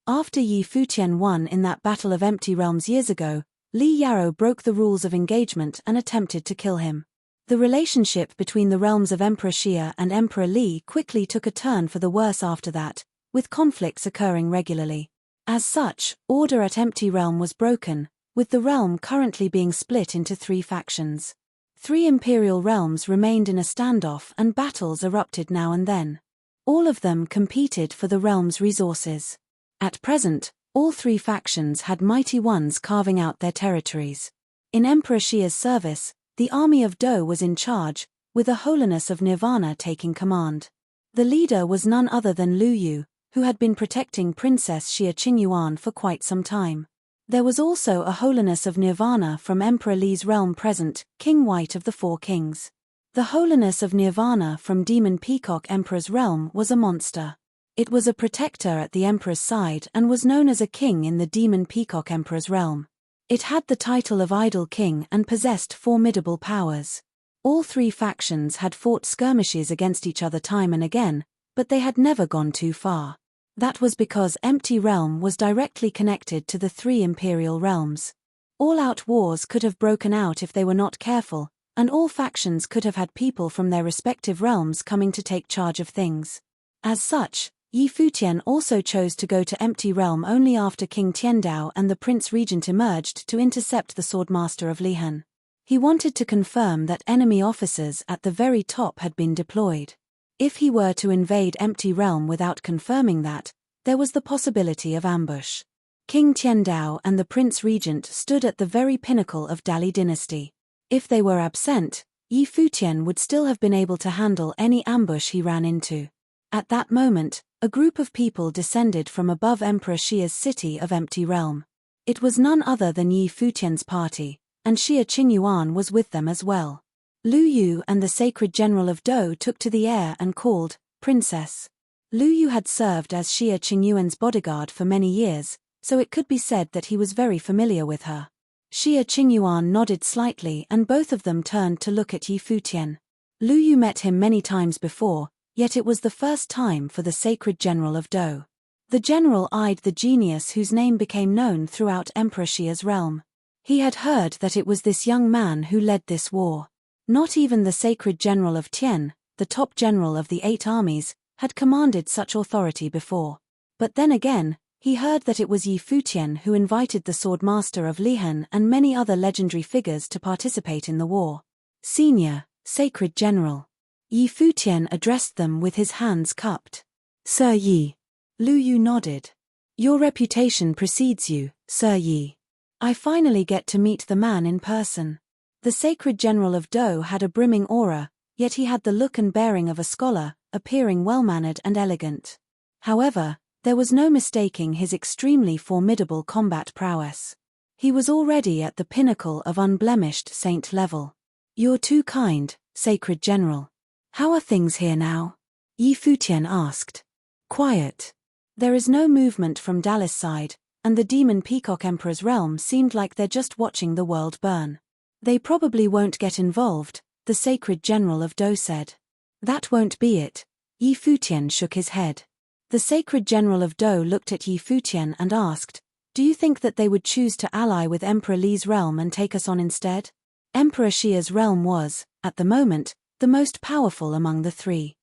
After Yi Futian won in that Battle of Empty Realms years ago, Li Yarrow broke the rules of engagement and attempted to kill him. The relationship between the realms of Emperor Xia and Emperor Li quickly took a turn for the worse after that, with conflicts occurring regularly. As such, order at Empty Realm was broken, with the realm currently being split into 3 factions. 3 imperial realms remained in a standoff and battles erupted now and then. All of them competed for the realm's resources. At present, all 3 factions had mighty ones carving out their territories. In Emperor Xia's service, the army of Do was in charge, with a holiness of Nirvana taking command. The leader was none other than Lu Yu, who had been protecting Princess Xia Qingyuan for quite some time. There was also a holiness of nirvana from Emperor Li's realm present, King White of the Four Kings. The holiness of nirvana from Demon Peacock Emperor's realm was a monster. It was a protector at the Emperor's side and was known as a king in the Demon Peacock Emperor's realm. It had the title of Idol King and possessed formidable powers. All three factions had fought skirmishes against each other time and again, but they had never gone too far. That was because Empty Realm was directly connected to the three imperial realms. All-out wars could have broken out if they were not careful, and all factions could have had people from their respective realms coming to take charge of things. As such, Futian also chose to go to Empty Realm only after King Tiandao and the Prince Regent emerged to intercept the Swordmaster of Lihan. He wanted to confirm that enemy officers at the very top had been deployed. If he were to invade Empty Realm without confirming that, there was the possibility of ambush. King Tiandao and the Prince Regent stood at the very pinnacle of Dali dynasty. If they were absent, Futian would still have been able to handle any ambush he ran into. At that moment, a group of people descended from above Emperor Xia's city of Empty Realm. It was none other than Futian's party, and Xia Qingyuan was with them as well. Lu Yu and the sacred general of Dou took to the air and called, "Princess." Lu Yu had served as Xia Qingyuan's bodyguard for many years, so it could be said that he was very familiar with her. Xia Qingyuan nodded slightly and both of them turned to look at Futian. Lu Yu met him many times before, yet it was the first time for the sacred general of Dou. The general eyed the genius whose name became known throughout Emperor Xia's realm. He had heard that it was this young man who led this war. Not even the sacred general of Tian, the top general of the 8 armies, had commanded such authority before. But then again, he heard that it was Futian who invited the Swordmaster of Lihan and many other legendary figures to participate in the war. Senior, sacred general. Futian addressed them with his hands cupped. "Sir Yi." Lu Yu nodded. "Your reputation precedes you, Sir Yi. I finally get to meet the man in person." The sacred general of Dou had a brimming aura, yet he had the look and bearing of a scholar, appearing well-mannered and elegant. However, there was no mistaking his extremely formidable combat prowess. He was already at the pinnacle of unblemished saint level. "You're too kind, sacred general. How are things here now?" Futian asked. "Quiet. There is no movement from Dallas' side, and the Demon Peacock Emperor's realm seemed like they're just watching the world burn. They probably won't get involved," the sacred general of Dou said. "That won't be it." Futian shook his head. The sacred general of Dou looked at Futian and asked, "Do you think that they would choose to ally with Emperor Li's realm and take us on instead?" Emperor Xia's realm was, at the moment, the most powerful among the three.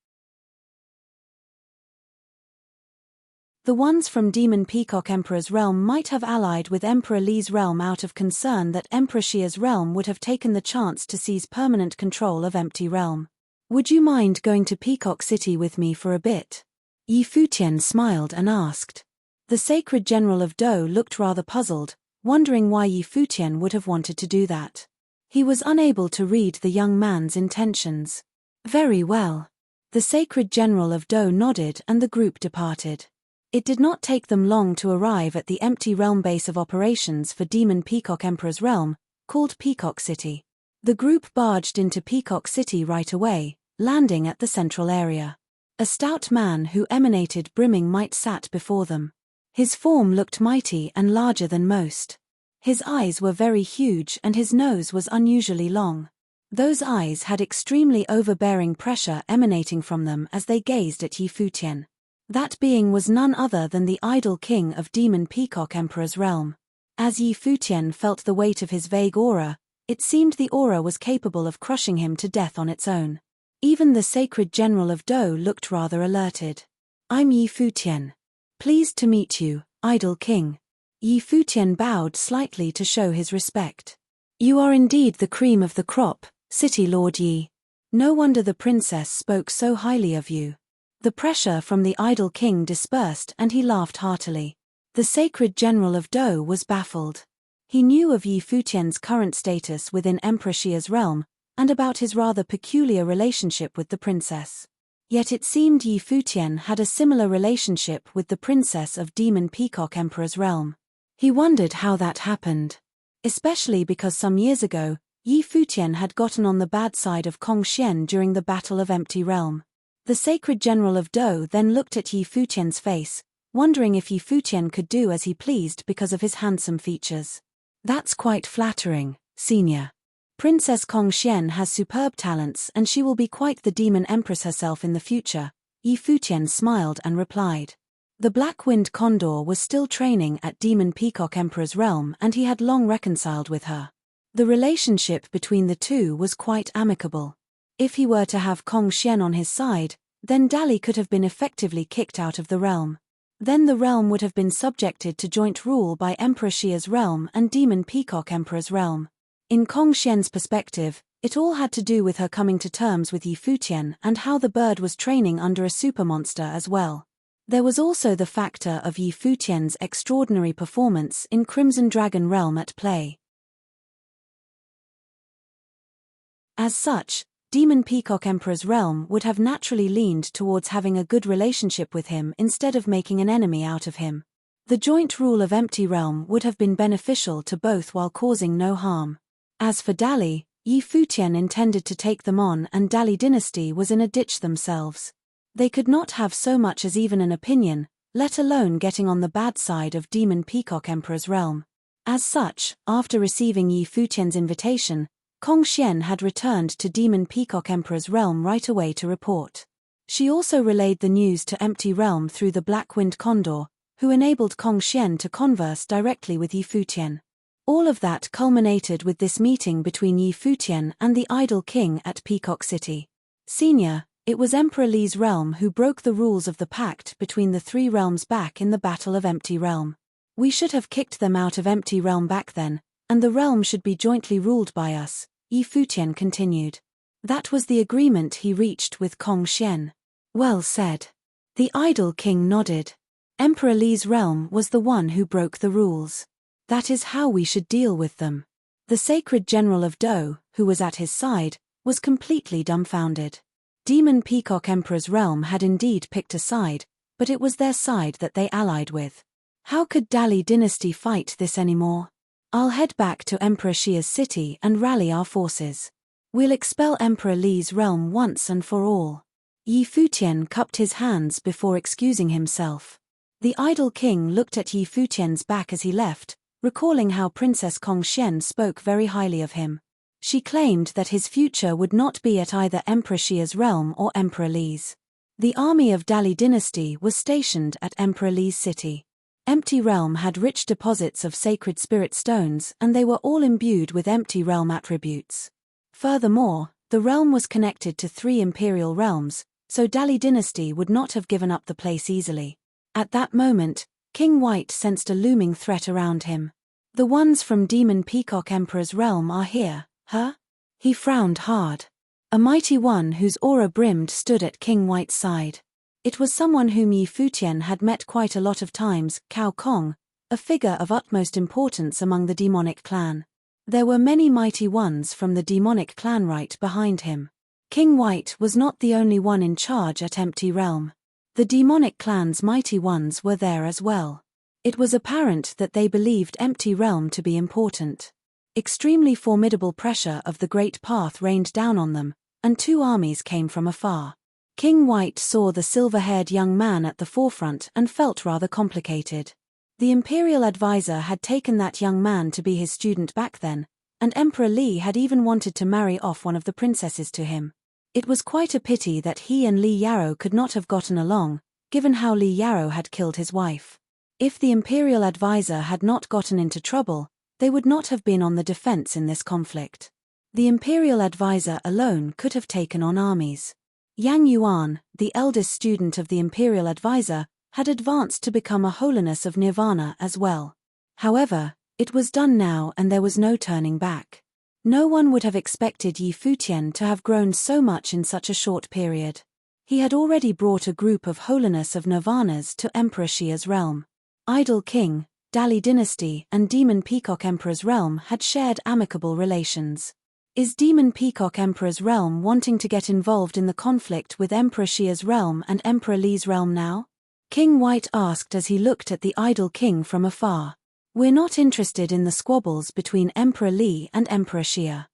The ones from Demon Peacock Emperor's realm might have allied with Emperor Li's realm out of concern that Emperor Xia's realm would have taken the chance to seize permanent control of Empty Realm. "Would you mind going to Peacock City with me for a bit?" Futian smiled and asked. The sacred general of Dou looked rather puzzled, wondering why Futian would have wanted to do that. He was unable to read the young man's intentions. "Very well." The sacred general of Dou nodded and the group departed. It did not take them long to arrive at the Empty Realm base of operations for Demon Peacock Emperor's realm, called Peacock City. The group barged into Peacock City right away, landing at the central area. A stout man who emanated brimming might sat before them. His form looked mighty and larger than most. His eyes were very huge and his nose was unusually long. Those eyes had extremely overbearing pressure emanating from them as they gazed at Futian. That being was none other than the idol king of Demon Peacock Emperor's realm. As Futian felt the weight of his vague aura, it seemed the aura was capable of crushing him to death on its own. Even the sacred general of Dou looked rather alerted. "I'm Futian. Pleased to meet you, idol king." Futian bowed slightly to show his respect. "You are indeed the cream of the crop, City Lord Yi. No wonder the princess spoke so highly of you." The pressure from the idol king dispersed and he laughed heartily. The sacred general of Dou was baffled. He knew of Futian's current status within Emperor Xia's realm, and about his rather peculiar relationship with the princess. Yet it seemed Futian had a similar relationship with the princess of Demon Peacock Emperor's realm. He wondered how that happened. Especially because some years ago, Yi Futian had gotten on the bad side of Kong Xian during the Battle of Empty Realm. The sacred general of Dou then looked at Yi Futian's face, wondering if Yi Futian could do as he pleased because of his handsome features. That's quite flattering, senior. Princess Kong Xian has superb talents and she will be quite the demon empress herself in the future, Yi Futian smiled and replied. The Black-Winged Condor was still training at Demon Peacock Emperor's realm and he had long reconciled with her. The relationship between the two was quite amicable. If he were to have Kong Xian on his side, then Dali could have been effectively kicked out of the realm. Then the realm would have been subjected to joint rule by Emperor Xia's realm and Demon Peacock Emperor's realm. In Kong Xian's perspective, it all had to do with her coming to terms with Yi Futian and how the bird was training under a supermonster as well. There was also the factor of Yi Futian's extraordinary performance in Crimson Dragon Realm at play. As such, Demon Peacock Emperor's realm would have naturally leaned towards having a good relationship with him instead of making an enemy out of him. The joint rule of Empty Realm would have been beneficial to both while causing no harm. As for Dali, Yi Futian intended to take them on and Dali dynasty was in a ditch themselves. They could not have so much as even an opinion, let alone getting on the bad side of Demon Peacock Emperor's realm. As such, after receiving Yi Futian's invitation, Kong Xian had returned to Demon Peacock Emperor's realm right away to report. She also relayed the news to Empty Realm through the Black-Winged Condor, who enabled Kong Xian to converse directly with Yi Futian. All of that culminated with this meeting between Yi Futian and the Idol King at Peacock City. Senior, it was Emperor Li's realm who broke the rules of the pact between the three realms back in the Battle of Empty Realm. We should have kicked them out of Empty Realm back then, and the realm should be jointly ruled by us, Yi Futian continued. That was the agreement he reached with Kong Xian. Well said. The Idol King nodded. Emperor Li's realm was the one who broke the rules. That is how we should deal with them. The sacred general of Dou, who was at his side, was completely dumbfounded. Demon Peacock Emperor's realm had indeed picked a side, but it was their side that they allied with. How could Dali dynasty fight this anymore? I'll head back to Emperor Xia's city and rally our forces. We'll expel Emperor Li's realm once and for all. Yi Futian cupped his hands before excusing himself. The Idol King looked at Yi Futian's back as he left, recalling how Princess Kong Xian spoke very highly of him. She claimed that his future would not be at either Emperor Xia's realm or Emperor Li's. The army of Dali dynasty was stationed at Emperor Li's city. Empty Realm had rich deposits of sacred spirit stones and they were all imbued with Empty Realm attributes. Furthermore, the realm was connected to 3 imperial realms, so Dali dynasty would not have given up the place easily. At that moment, King White sensed a looming threat around him. The ones from Demon Peacock Emperor's realm are here, huh? He frowned hard. A mighty one whose aura brimmed stood at King White's side. It was someone whom Yi Futian had met quite a lot of times, Cao Kong, a figure of utmost importance among the demonic clan. There were many mighty ones from the demonic clan right behind him. King White was not the only one in charge at Empty Realm. The demonic clan's mighty ones were there as well. It was apparent that they believed Empty Realm to be important. Extremely formidable pressure of the Great Path rained down on them, and 2 armies came from afar. King White saw the silver-haired young man at the forefront and felt rather complicated. The Imperial Advisor had taken that young man to be his student back then, and Emperor Li had even wanted to marry off one of the princesses to him. It was quite a pity that he and Li Yarrow could not have gotten along, given how Li Yarrow had killed his wife. If the Imperial Advisor had not gotten into trouble, they would not have been on the defense in this conflict. The Imperial Advisor alone could have taken on armies. Yang Yuan, the eldest student of the Imperial Advisor, had advanced to become a holiness of Nirvana as well. However, it was done now and there was no turning back. No one would have expected Yi Futian to have grown so much in such a short period. He had already brought a group of holiness of Nirvanas to Emperor Xia's realm. Idol King, Dali dynasty and Demon Peacock Emperor's realm had shared amicable relations. Is Demon Peacock Emperor's realm wanting to get involved in the conflict with Emperor Xia's realm and Emperor Li's realm now? King White asked as he looked at the Idol King from afar. We're not interested in the squabbles between Emperor Li and Emperor Xia.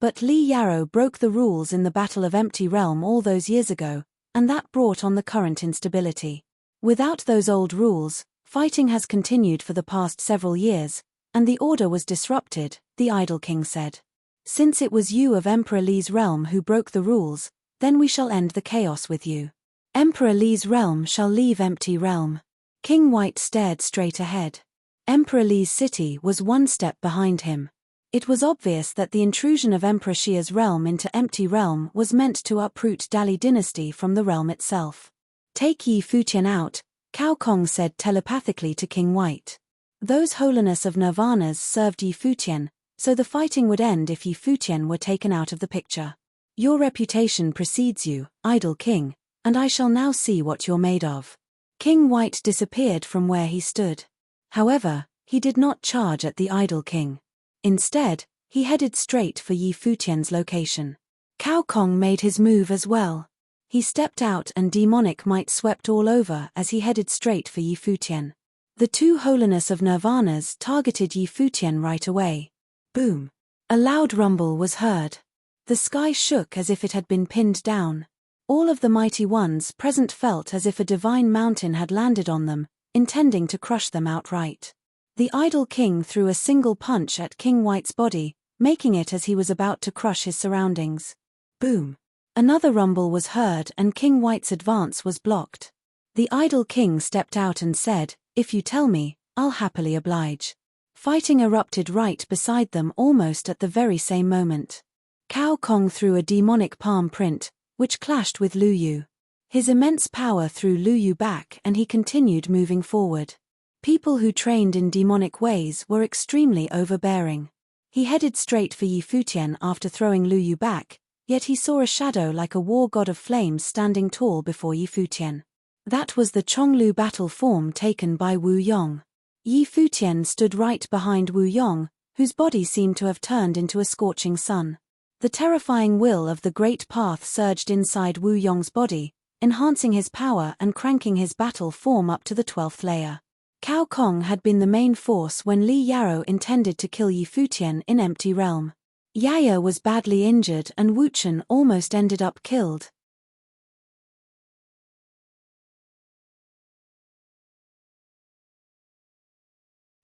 But Li Yarrow broke the rules in the Battle of Empty Realm all those years ago, and that brought on the current instability. Without those old rules, fighting has continued for the past several years, and the order was disrupted, the idle king said. Since it was you of Emperor Li's realm who broke the rules, then we shall end the chaos with you. Emperor Li's realm shall leave Empty Realm. King White stared straight ahead. Emperor Li's city was one step behind him. It was obvious that the intrusion of Emperor Xia's realm into Empty Realm was meant to uproot Dali dynasty from the realm itself. Take Yi Futian out, Cao Kong said telepathically to King White. Those holiness of Nirvanas served Yi Futian, so the fighting would end if Yi Futian were taken out of the picture. Your reputation precedes you, idle king, and I shall now see what you're made of. King White disappeared from where he stood. However, he did not charge at the idle king. Instead, he headed straight for Yi Futian's location. Cao Kong made his move as well. He stepped out and demonic might swept all over as he headed straight for Yi Futian. The two holiness of Nirvanas targeted Yi Futian right away. Boom! A loud rumble was heard. The sky shook as if it had been pinned down. All of the mighty ones present felt as if a divine mountain had landed on them, intending to crush them outright. The idle king threw a single punch at King White's body, making it as he was about to crush his surroundings. Boom! Another rumble was heard and King White's advance was blocked. The idle king stepped out and said, "If you tell me, I'll happily oblige." Fighting erupted right beside them almost at the very same moment. Cao Kong threw a demonic palm print, which clashed with Lu Yu. His immense power threw Lu Yu back and he continued moving forward. People who trained in demonic ways were extremely overbearing. He headed straight for Yi Futian after throwing Lu Yu back, yet he saw a shadow like a war god of flames standing tall before Yi Futian. That was the Chonglu battle form taken by Wu Yong. Yi Futian stood right behind Wu Yong, whose body seemed to have turned into a scorching sun. The terrifying will of the Great Path surged inside Wu Yong's body, enhancing his power and cranking his battle form up to the 12th layer. Cao Kong had been the main force when Li Yarrow intended to kill Yi Futian in Empty Realm. Yaya was badly injured and Wu Chen almost ended up killed.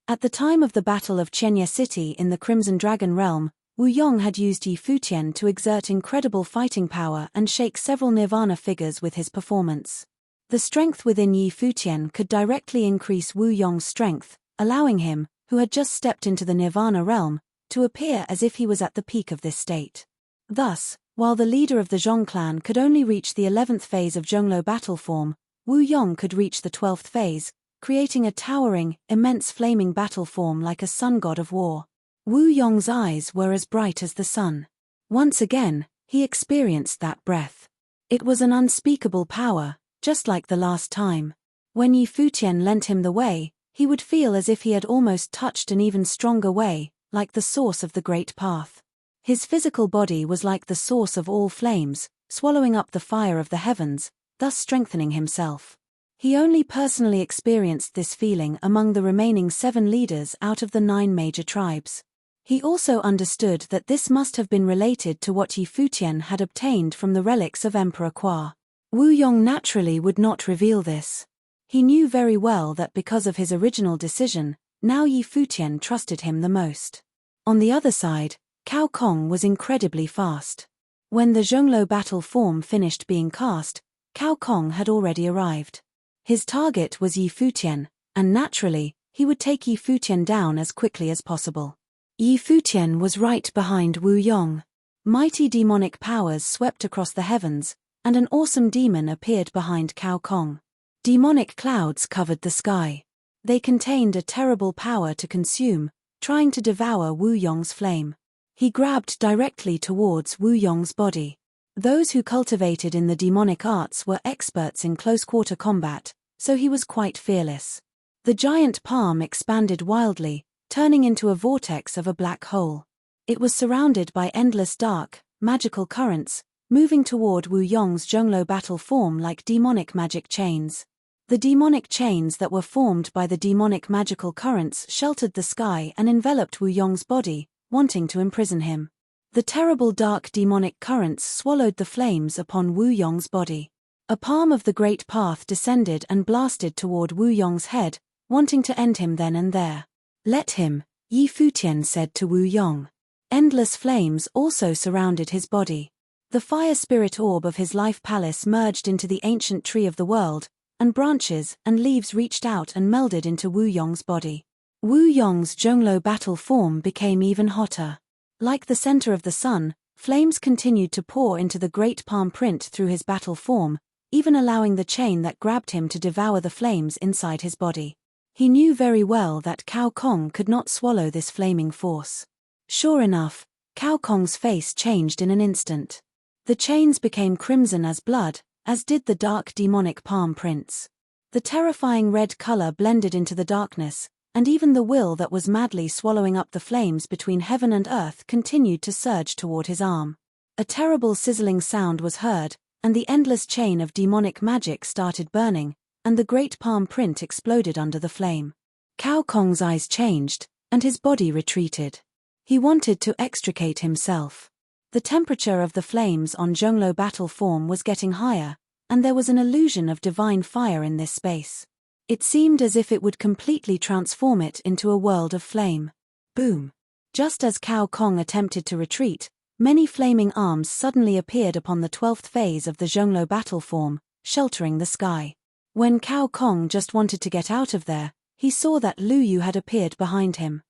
At the time of the Battle of Chenya City in the Crimson Dragon Realm, Wu Yong had used Yi Futian to exert incredible fighting power and shake several Nirvana figures with his performance. The strength within Yi Futian could directly increase Wu Yong's strength, allowing him, who had just stepped into the Nirvana realm, to appear as if he was at the peak of this state. Thus, while the leader of the Zhong clan could only reach the 11th phase of Zhonglo battle form, Wu Yong could reach the 12th phase, creating a towering, immense flaming battle form like a sun god of war. Wu Yong's eyes were as bright as the sun. Once again, he experienced that breath. It was an unspeakable power, just like the last time. When Yi Futian lent him the way, he would feel as if he had almost touched an even stronger way, like the source of the Great Path. His physical body was like the source of all flames, swallowing up the fire of the heavens, thus strengthening himself. He only personally experienced this feeling among the remaining 7 leaders out of the 9 major tribes. He also understood that this must have been related to what Yi Futian had obtained from the relics of Emperor Kwa. Wu Yong naturally would not reveal this. He knew very well that because of his original decision, now Yi Futian trusted him the most. On the other side, Cao Kong was incredibly fast. When the Zhonglo battle form finished being cast, Cao Kong had already arrived. His target was Yi Futian, and naturally, he would take Yi Futian down as quickly as possible. Yi Futian was right behind Wu Yong. Mighty demonic powers swept across the heavens, and an awesome demon appeared behind Cao Kong. Demonic clouds covered the sky. They contained a terrible power to consume, trying to devour Wu Yong's flame. He grabbed directly towards Wu Yong's body. Those who cultivated in the demonic arts were experts in close-quarter combat, so he was quite fearless. The giant palm expanded wildly, turning into a vortex of a black hole. It was surrounded by endless dark, magical currents, moving toward Wu Yong's Zhonglo battle form like demonic magic chains. The demonic chains that were formed by the demonic magical currents sheltered the sky and enveloped Wu Yong's body, wanting to imprison him. The terrible dark demonic currents swallowed the flames upon Wu Yong's body. A palm of the great path descended and blasted toward Wu Yong's head, wanting to end him then and there. "Let him," Yi Futian said to Wu Yong. Endless flames also surrounded his body. The fire spirit orb of his life palace merged into the ancient tree of the world, and branches and leaves reached out and melded into Wu Yong's body. Wu Yong's Zhonglo battle form became even hotter. Like the center of the sun, flames continued to pour into the great palm print through his battle form, even allowing the chain that grabbed him to devour the flames inside his body. He knew very well that Cao Kong could not swallow this flaming force. Sure enough, Cao Kong's face changed in an instant. The chains became crimson as blood, as did the dark demonic palm prints. The terrifying red color blended into the darkness, and even the will that was madly swallowing up the flames between heaven and earth continued to surge toward his arm. A terrible sizzling sound was heard, and the endless chain of demonic magic started burning, and the great palm print exploded under the flame. Cao Kong's eyes changed, and his body retreated. He wanted to extricate himself. The temperature of the flames on Zhonglo battle form was getting higher, and there was an illusion of divine fire in this space. It seemed as if it would completely transform it into a world of flame. Boom! Just as Cao Kong attempted to retreat, many flaming arms suddenly appeared upon the 12th phase of the Zhonglo battle form, sheltering the sky. When Cao Kong just wanted to get out of there, he saw that Lu Yu had appeared behind him.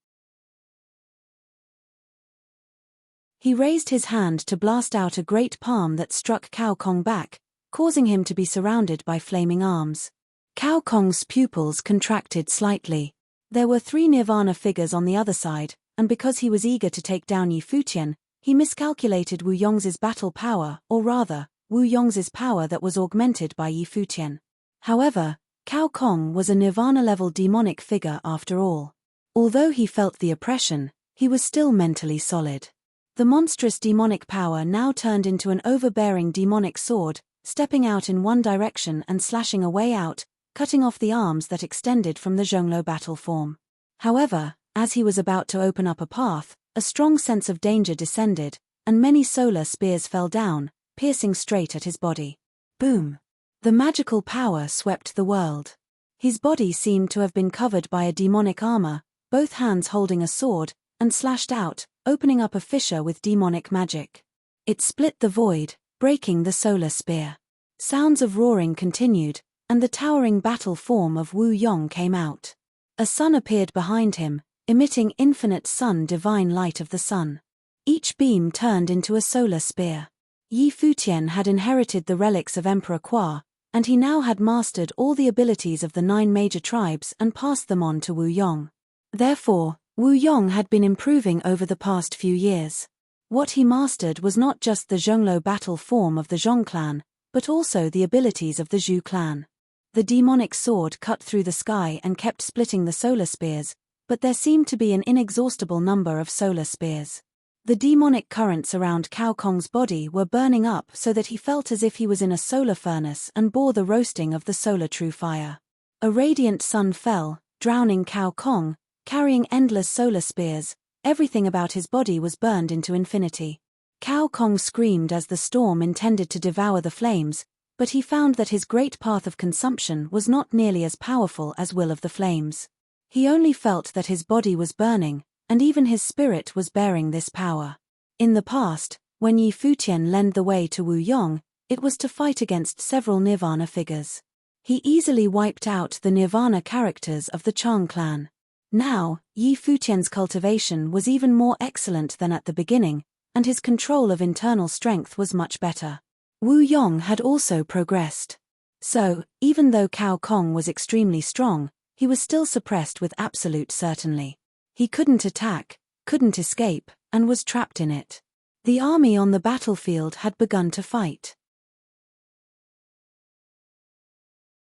He raised his hand to blast out a great palm that struck Cao Kong back, causing him to be surrounded by flaming arms. Cao Kong's pupils contracted slightly. There were 3 Nirvana figures on the other side, and because he was eager to take down Yi Futian, he miscalculated Wu Yong's battle power, or rather, Wu Yong's power that was augmented by Yi Futian. However, Cao Kong was a Nirvana-level demonic figure after all. Although he felt the oppression, he was still mentally solid. The monstrous demonic power now turned into an overbearing demonic sword, stepping out in one direction and slashing a way out, cutting off the arms that extended from the Zhonglo battle form. However, as he was about to open up a path, a strong sense of danger descended, and many solar spears fell down, piercing straight at his body. Boom! The magical power swept the world. His body seemed to have been covered by a demonic armor, both hands holding a sword, and slashed out, opening up a fissure with demonic magic. It split the void, breaking the solar spear. Sounds of roaring continued, and the towering battle form of Wu Yong came out. A sun appeared behind him, emitting infinite sun divine light of the sun. Each beam turned into a solar spear. Yi Futian had inherited the relics of Emperor Kwa, and he now had mastered all the abilities of the 9 major tribes and passed them on to Wu Yong. Therefore, Wu Yong had been improving over the past few years. What he mastered was not just the Zhonglo battle form of the Zhong clan, but also the abilities of the Zhu clan. The demonic sword cut through the sky and kept splitting the solar spears, but there seemed to be an inexhaustible number of solar spears. The demonic currents around Cao Kong's body were burning up so that he felt as if he was in a solar furnace and bore the roasting of the solar true fire. A radiant sun fell, drowning Cao Kong, carrying endless solar spears. Everything about his body was burned into infinity. Cao Kong screamed as the storm intended to devour the flames, but he found that his great path of consumption was not nearly as powerful as will of the flames. He only felt that his body was burning, and even his spirit was bearing this power. In the past, when Yi Futian led the way to Wu Yong, it was to fight against several Nirvana figures. He easily wiped out the Nirvana characters of the Chang clan. Now, Yi Futian's cultivation was even more excellent than at the beginning, and his control of internal strength was much better. Wu Yong had also progressed. So, even though Cao Kong was extremely strong, he was still suppressed with absolute certainty. He couldn't attack, couldn't escape, and was trapped in it. The army on the battlefield had begun to fight.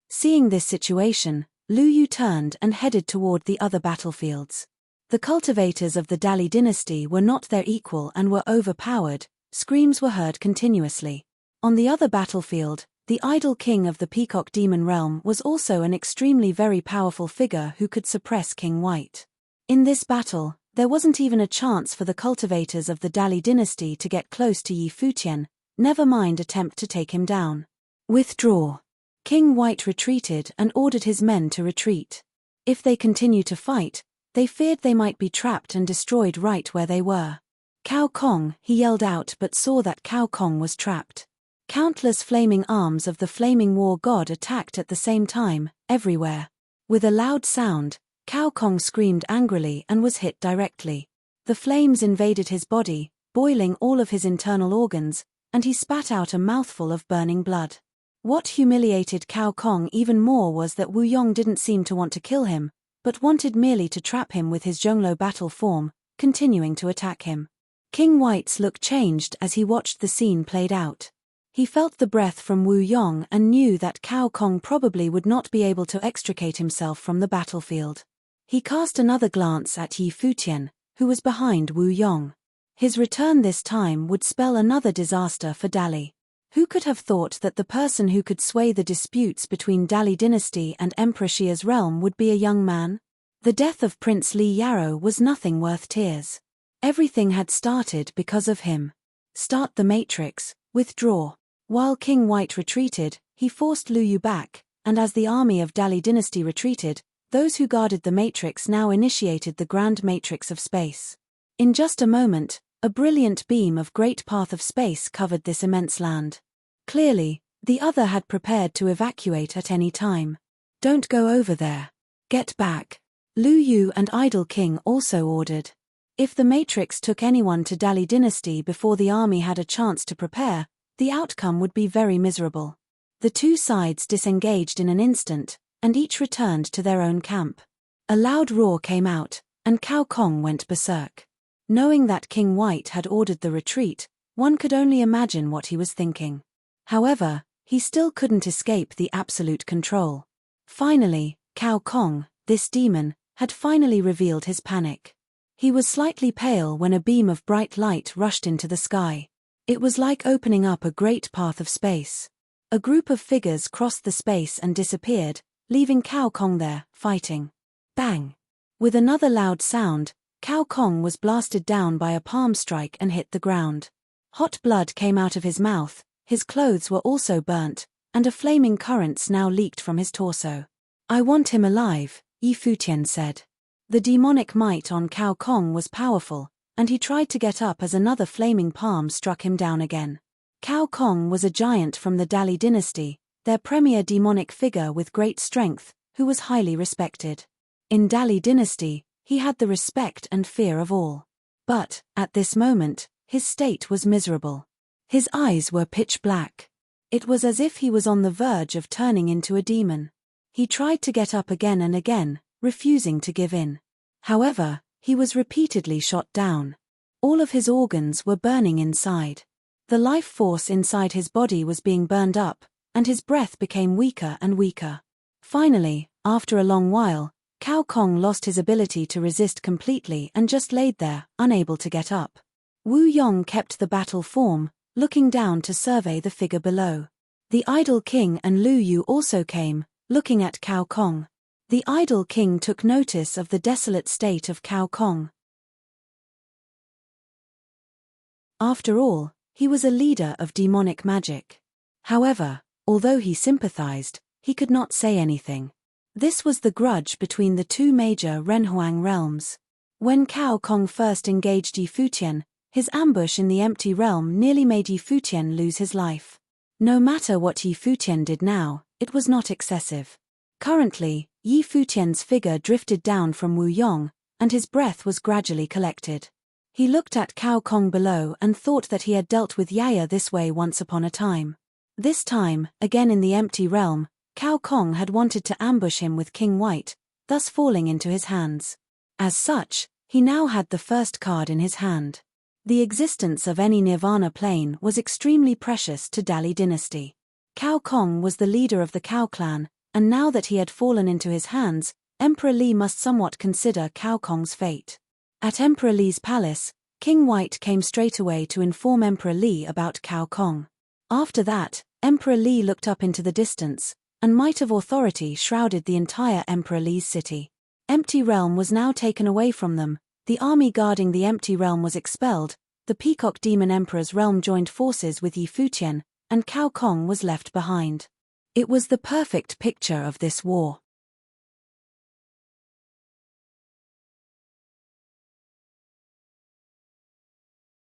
Seeing this situation, Lu Yu turned and headed toward the other battlefields. The cultivators of the Dali dynasty were not their equal and were overpowered. Screams were heard continuously. On the other battlefield, The idol king of the Peacock Demon realm was also an extremely very powerful figure who could suppress King White. In this battle, there wasn't even a chance for the cultivators of the Dali dynasty to get close to Yi Futian, never mind attempt to take him down. Withdraw. King White retreated and ordered his men to retreat. If they continue to fight, they feared they might be trapped and destroyed right where they were. Cao Kong, he yelled out, but saw that Cao Kong was trapped. Countless flaming arms of the flaming war god attacked at the same time, everywhere. With a loud sound, Cao Kong screamed angrily and was hit directly. The flames invaded his body, boiling all of his internal organs, and he spat out a mouthful of burning blood. What humiliated Cao Kong even more was that Wu Yong didn't seem to want to kill him, but wanted merely to trap him with his Zhonglo battle form, continuing to attack him. King White's look changed as he watched the scene played out. He felt the breath from Wu Yong and knew that Cao Kong probably would not be able to extricate himself from the battlefield. He cast another glance at Yi Futian, who was behind Wu Yong. His return this time would spell another disaster for Dali. Who could have thought that the person who could sway the disputes between Dali dynasty and Emperor Xia's realm would be a young man? The death of Prince Li Yarrow was nothing worth tears. Everything had started because of him. Start the matrix, withdraw. While King White retreated, he forced Lu Yu back, and as the army of Dali dynasty retreated, those who guarded the matrix now initiated the grand matrix of space. In just a moment, a brilliant beam of great path of space covered this immense land. Clearly, the other had prepared to evacuate at any time. Don't go over there. Get back. Lu Yu and Idol King also ordered. If the matrix took anyone to Dali dynasty before the army had a chance to prepare, the outcome would be very miserable. The two sides disengaged in an instant, and each returned to their own camp. A loud roar came out, and Cao Kong went berserk. Knowing that King White had ordered the retreat, one could only imagine what he was thinking. However, he still couldn't escape the absolute control. Finally, Cao Kong, this demon, had finally revealed his panic. He was slightly pale when a beam of bright light rushed into the sky. It was like opening up a great path of space. A group of figures crossed the space and disappeared, leaving Cao Kong there, fighting. Bang! With another loud sound, Cao Kong was blasted down by a palm strike and hit the ground. Hot blood came out of his mouth, his clothes were also burnt, and a flaming currents now leaked from his torso. I want him alive, Yi Futian said. The demonic might on Cao Kong was powerful, and he tried to get up as another flaming palm struck him down again. Cao Kong was a giant from the Dali dynasty, their premier demonic figure with great strength, who was highly respected. In Dali dynasty, he had the respect and fear of all. But, at this moment, his state was miserable. His eyes were pitch black. It was as if he was on the verge of turning into a demon. He tried to get up again and again, refusing to give in. However, he was repeatedly shot down. All of his organs were burning inside. The life force inside his body was being burned up, and his breath became weaker and weaker. Finally, after a long while, Cao Kong lost his ability to resist completely and just laid there, unable to get up. Wu Yong kept the battle form, looking down to survey the figure below. The Idol King and Lu Yu also came, looking at Cao Kong. The Idol King took notice of the desolate state of Cao Kong. After all, he was a leader of demonic magic. However, although he sympathized, he could not say anything. This was the grudge between the two major Renhuang realms. When Cao Kong first engaged Yi Futian, his ambush in the empty realm nearly made Yi Futian lose his life. No matter what Yi Futian did now, it was not excessive. Currently, Yi Futian's figure drifted down from Wu Yong, and his breath was gradually collected. He looked at Cao Kong below and thought that he had dealt with Yaya this way once upon a time. This time, again in the empty realm, Cao Kong had wanted to ambush him with King White, thus falling into his hands. As such, he now had the first card in his hand. The existence of any Nirvana plane was extremely precious to Dali dynasty. Cao Kong was the leader of the Cao clan, and now that he had fallen into his hands, Emperor Li must somewhat consider Cao Kong's fate. At Emperor Li's palace, King White came straight away to inform Emperor Li about Cao Kong. After that, Emperor Li looked up into the distance, and might of authority shrouded the entire Emperor Li's city. Empty Realm was now taken away from them, the army guarding the Empty Realm was expelled, the Peacock Demon Emperor's realm joined forces with Yi Futian, and Cao Kong was left behind. It was the perfect picture of this war.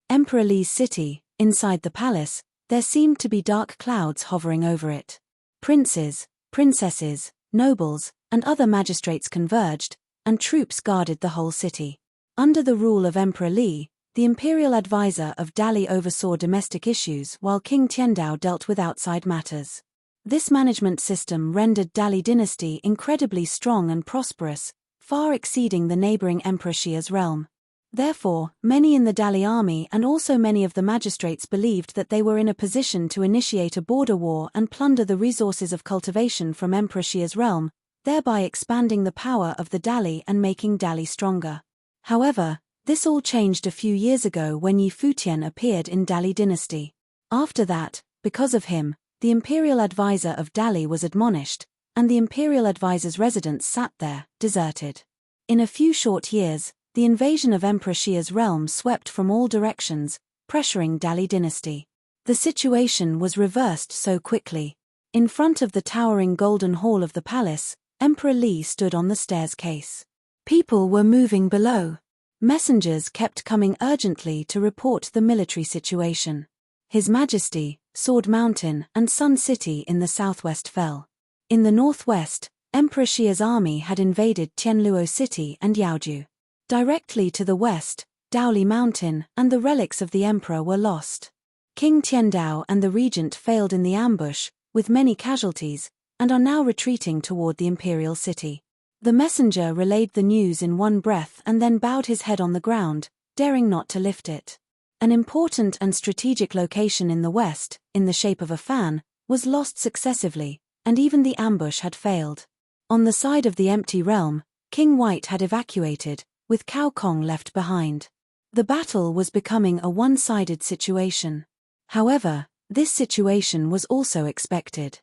Emperor Li's city, inside the palace, there seemed to be dark clouds hovering over it. Princes, princesses, nobles, and other magistrates converged, and troops guarded the whole city. Under the rule of Emperor Li, the imperial advisor of Dali oversaw domestic issues while King Tiandao dealt with outside matters. This management system rendered Dali dynasty incredibly strong and prosperous, far exceeding the neighboring Emperor Xia's realm. Therefore, many in the Dali army and also many of the magistrates believed that they were in a position to initiate a border war and plunder the resources of cultivation from Emperor Xia's realm, thereby expanding the power of the Dali and making Dali stronger. However, this all changed a few years ago when Yi Futian appeared in Dali dynasty. After that, because of him, the imperial advisor of Dali was admonished, and the imperial advisor's residence sat there, deserted. In a few short years, the invasion of Emperor Xia's realm swept from all directions, pressuring Dali dynasty. The situation was reversed so quickly. In front of the towering golden hall of the palace, Emperor Li stood on the stairs case. People were moving below. Messengers kept coming urgently to report the military situation. His Majesty, Sword Mountain, and Sun City in the southwest fell. In the northwest, Emperor Xia's army had invaded Tianluo City and Yaoju. Directly to the west, Daoli Mountain and the relics of the emperor were lost. King Tiandao and the regent failed in the ambush, with many casualties, and are now retreating toward the imperial city. The messenger relayed the news in one breath and then bowed his head on the ground, daring not to lift it. An important and strategic location in the west, in the shape of a fan, was lost successively, and even the ambush had failed. On the side of the Empty Realm, King White had evacuated, with Cao Kong left behind. The battle was becoming a one-sided situation. However, this situation was also expected.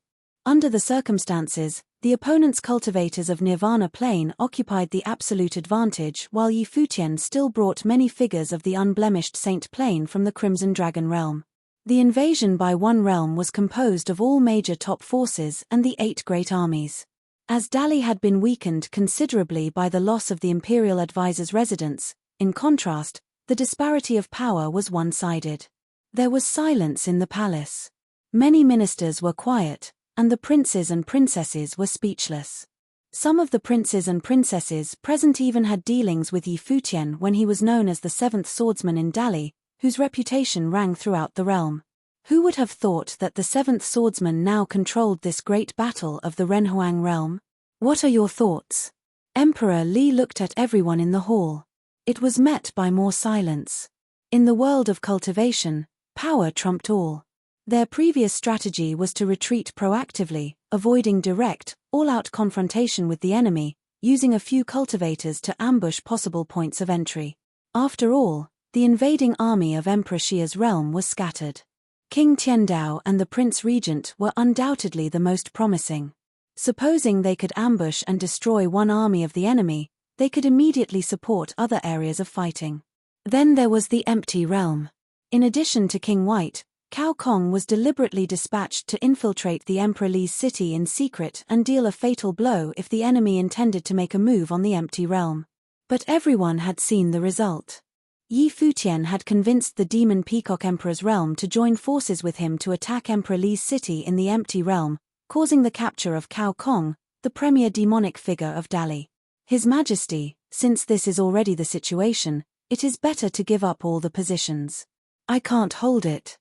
Under the circumstances, the opponent's cultivators of Nirvana Plain occupied the absolute advantage while Yi Futian still brought many figures of the unblemished Saint Plain from the Crimson Dragon realm. The invasion by one realm was composed of all major top forces and the 8 great armies. As Dali had been weakened considerably by the loss of the imperial advisor's residence, in contrast, the disparity of power was one-sided. There was silence in the palace. Many ministers were quiet, and the princes and princesses were speechless. Some of the princes and princesses present even had dealings with Yi Futian when he was known as the 7th swordsman in Dali, whose reputation rang throughout the realm. Who would have thought that the 7th swordsman now controlled this great battle of the Renhuang realm? What are your thoughts? Emperor Li looked at everyone in the hall. It was met by more silence. In the world of cultivation, power trumped all. Their previous strategy was to retreat proactively, avoiding direct, all-out confrontation with the enemy, using a few cultivators to ambush possible points of entry. After all, the invading army of Emperor Xia's realm was scattered. King Tiandao and the Prince Regent were undoubtedly the most promising. Supposing they could ambush and destroy one army of the enemy, they could immediately support other areas of fighting. Then there was the Empty Realm. In addition to King White, Cao Kong was deliberately dispatched to infiltrate the Emperor Li's city in secret and deal a fatal blow if the enemy intended to make a move on the Empty Realm. But everyone had seen the result. Yi Futian had convinced the Demon Peacock Emperor's realm to join forces with him to attack Emperor Li's city in the Empty Realm, causing the capture of Cao Kong, the premier demonic figure of Dali. His Majesty, since this is already the situation, it is better to give up all the positions. I can't hold it.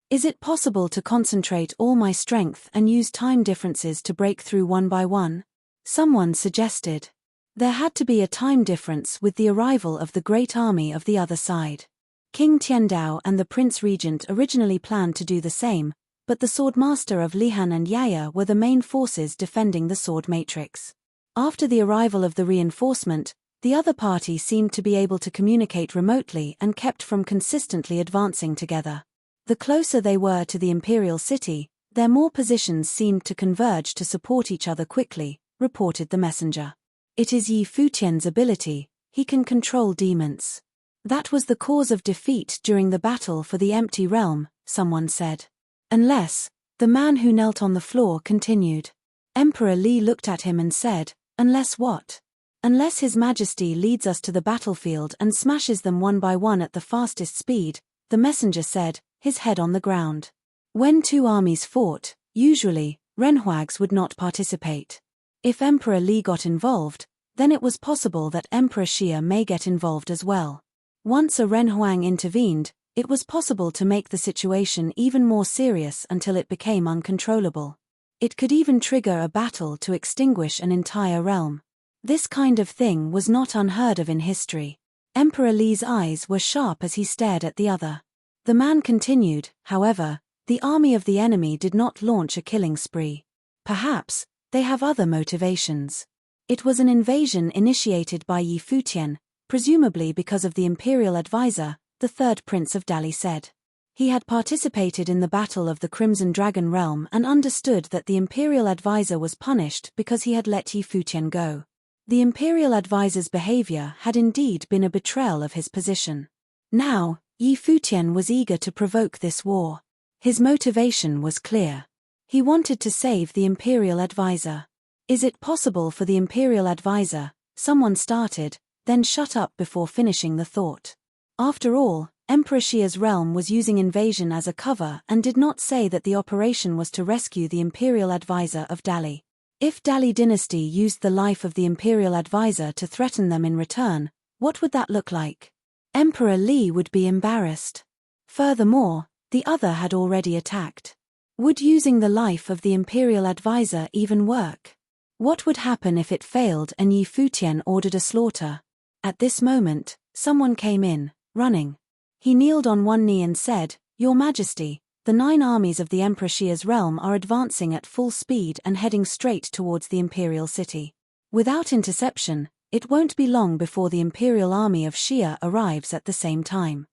Is it possible to concentrate all my strength and use time differences to break through one by one? Someone suggested. There had to be a time difference with the arrival of the great army of the other side. King Tiandao and the Prince Regent originally planned to do the same, but the Swordmaster of Lihan and Yaya were the main forces defending the sword matrix. After the arrival of the reinforcement, The other party seemed to be able to communicate remotely and kept from consistently advancing together. The closer they were to the imperial city, their more positions seemed to converge to support each other quickly, reported the messenger. It is Yi Futian's ability, he can control demons. That was the cause of defeat during the battle for the empty realm, someone said. Unless, the man who knelt on the floor continued. Emperor Li looked at him and said, unless what? Unless His Majesty leads us to the battlefield and smashes them one by one at the fastest speed, the messenger said, his head on the ground. When two armies fought, usually, renhuags would not participate. If Emperor Li got involved, then it was possible that Emperor Xia may get involved as well. Once a renhuang intervened, it was possible to make the situation even more serious until it became uncontrollable. It could even trigger a battle to extinguish an entire realm. This kind of thing was not unheard of in history. Emperor Li's eyes were sharp as he stared at the other. The man continued, however, the army of the enemy did not launch a killing spree. Perhaps, they have other motivations. It was an invasion initiated by Yi Futian, presumably because of the imperial advisor, the third prince of Dali said. He had participated in the battle of the Crimson Dragon realm and understood that the imperial advisor was punished because he had let Yi Futian go. The imperial advisor's behavior had indeed been a betrayal of his position. Now, Yi Futian was eager to provoke this war. His motivation was clear. He wanted to save the imperial advisor. Is it possible for the imperial advisor, someone started, then shut up before finishing the thought. After all, Emperor Xia's realm was using invasion as a cover and did not say that the operation was to rescue the imperial advisor of Dali. If Dali dynasty used the life of the imperial advisor to threaten them in return, what would that look like? Emperor Li would be embarrassed. Furthermore, the other had already attacked. Would using the life of the imperial advisor even work? What would happen if it failed and Yi Futian ordered a slaughter? At this moment, someone came in, running. He kneeled on one knee and said, Your Majesty, the 9 armies of the Emperor Xia's realm are advancing at full speed and heading straight towards the imperial city. Without interception, it won't be long before the imperial army of Xia arrives at the same time.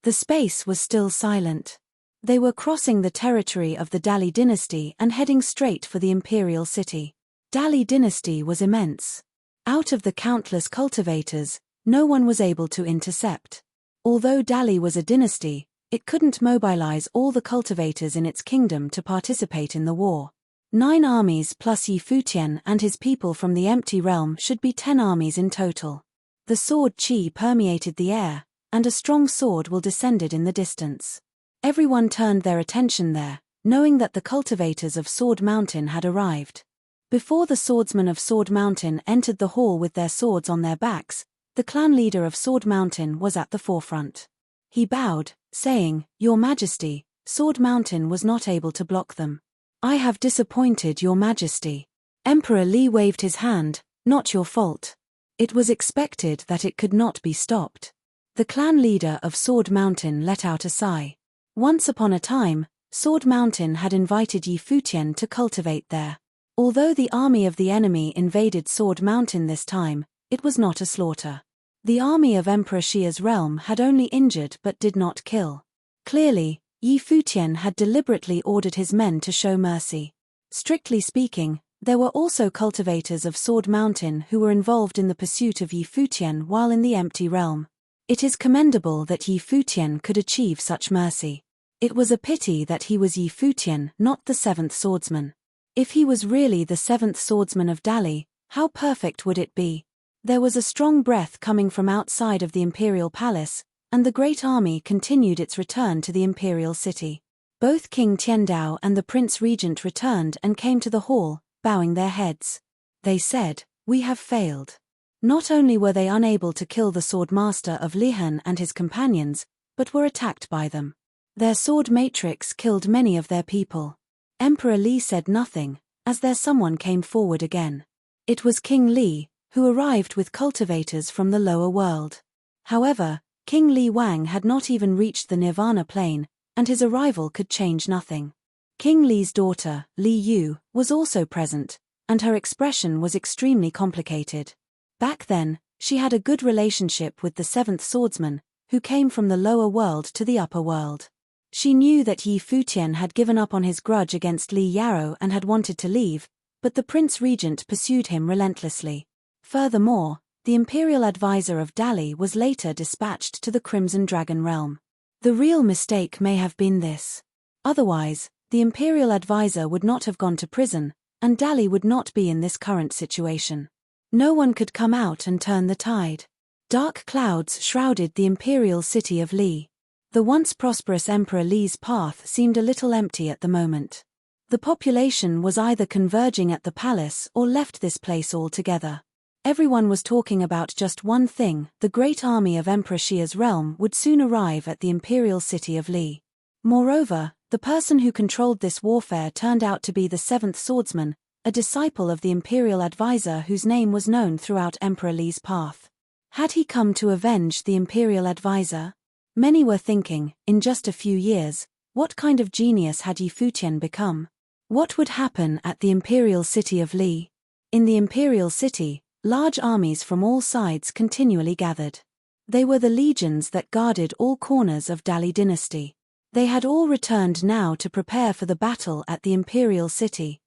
The space was still silent. They were crossing the territory of the Dali dynasty and heading straight for the imperial city. Dali dynasty was immense. Out of the countless cultivators, no one was able to intercept. Although Dali was a dynasty, it couldn't mobilize all the cultivators in its kingdom to participate in the war. 9 armies plus Yi Futian and his people from the empty realm should be 10 armies in total. The sword qi permeated the air, and a strong sword will descended in the distance. Everyone turned their attention there, knowing that the cultivators of Sword Mountain had arrived. Before the swordsmen of Sword Mountain entered the hall with their swords on their backs, the clan leader of Sword Mountain was at the forefront. He bowed, saying, Your Majesty, Sword Mountain was not able to block them. I have disappointed Your Majesty. Emperor Li waved his hand, Not your fault. It was expected that it could not be stopped. The clan leader of Sword Mountain let out a sigh. Once upon a time, Sword Mountain had invited Yi Futian to cultivate there. Although the army of the enemy invaded Sword Mountain this time, it was not a slaughter. The army of Emperor Xia's realm had only injured but did not kill. Clearly, Yi Futian had deliberately ordered his men to show mercy. Strictly speaking, there were also cultivators of Sword Mountain who were involved in the pursuit of Yi Futian while in the empty realm. It is commendable that Yi Futian could achieve such mercy. It was a pity that he was Yi Futian, not the 7th swordsman. If he was really the 7th swordsman of Dali, how perfect would it be? There was a strong breath coming from outside of the imperial palace, and the great army continued its return to the imperial city. Both King Tiandao and the Prince Regent returned and came to the hall, bowing their heads. They said, We have failed. Not only were they unable to kill the swordmaster of Lihan and his companions, but were attacked by them. Their sword matrix killed many of their people. Emperor Li said nothing, as there someone came forward again. It was King Li, who arrived with cultivators from the lower world. However, King Li Wang had not even reached the Nirvana plane, and his arrival could change nothing. King Li's daughter, Li Yu, was also present, and her expression was extremely complicated. Back then, she had a good relationship with the seventh swordsman, who came from the lower world to the upper world. She knew that Yi Futian had given up on his grudge against Li Yarrow and had wanted to leave, but the Prince Regent pursued him relentlessly. Furthermore, the imperial advisor of Dali was later dispatched to the Crimson Dragon realm. The real mistake may have been this. Otherwise, the imperial advisor would not have gone to prison, and Dali would not be in this current situation. No one could come out and turn the tide. Dark clouds shrouded the imperial city of Li. The once prosperous Emperor Li's path seemed a little empty at the moment. The population was either converging at the palace or left this place altogether. Everyone was talking about just one thing: the great army of Emperor Xia's realm would soon arrive at the imperial city of Li. Moreover, the person who controlled this warfare turned out to be the seventh swordsman, a disciple of the imperial advisor whose name was known throughout Emperor Li's path. Had he come to avenge the imperial advisor? Many were thinking, in just a few years, what kind of genius had Yi Futian become? What would happen at the imperial city of Li? In the imperial city, large armies from all sides continually gathered. They were the legions that guarded all corners of Dali dynasty. They had all returned now to prepare for the battle at the imperial city.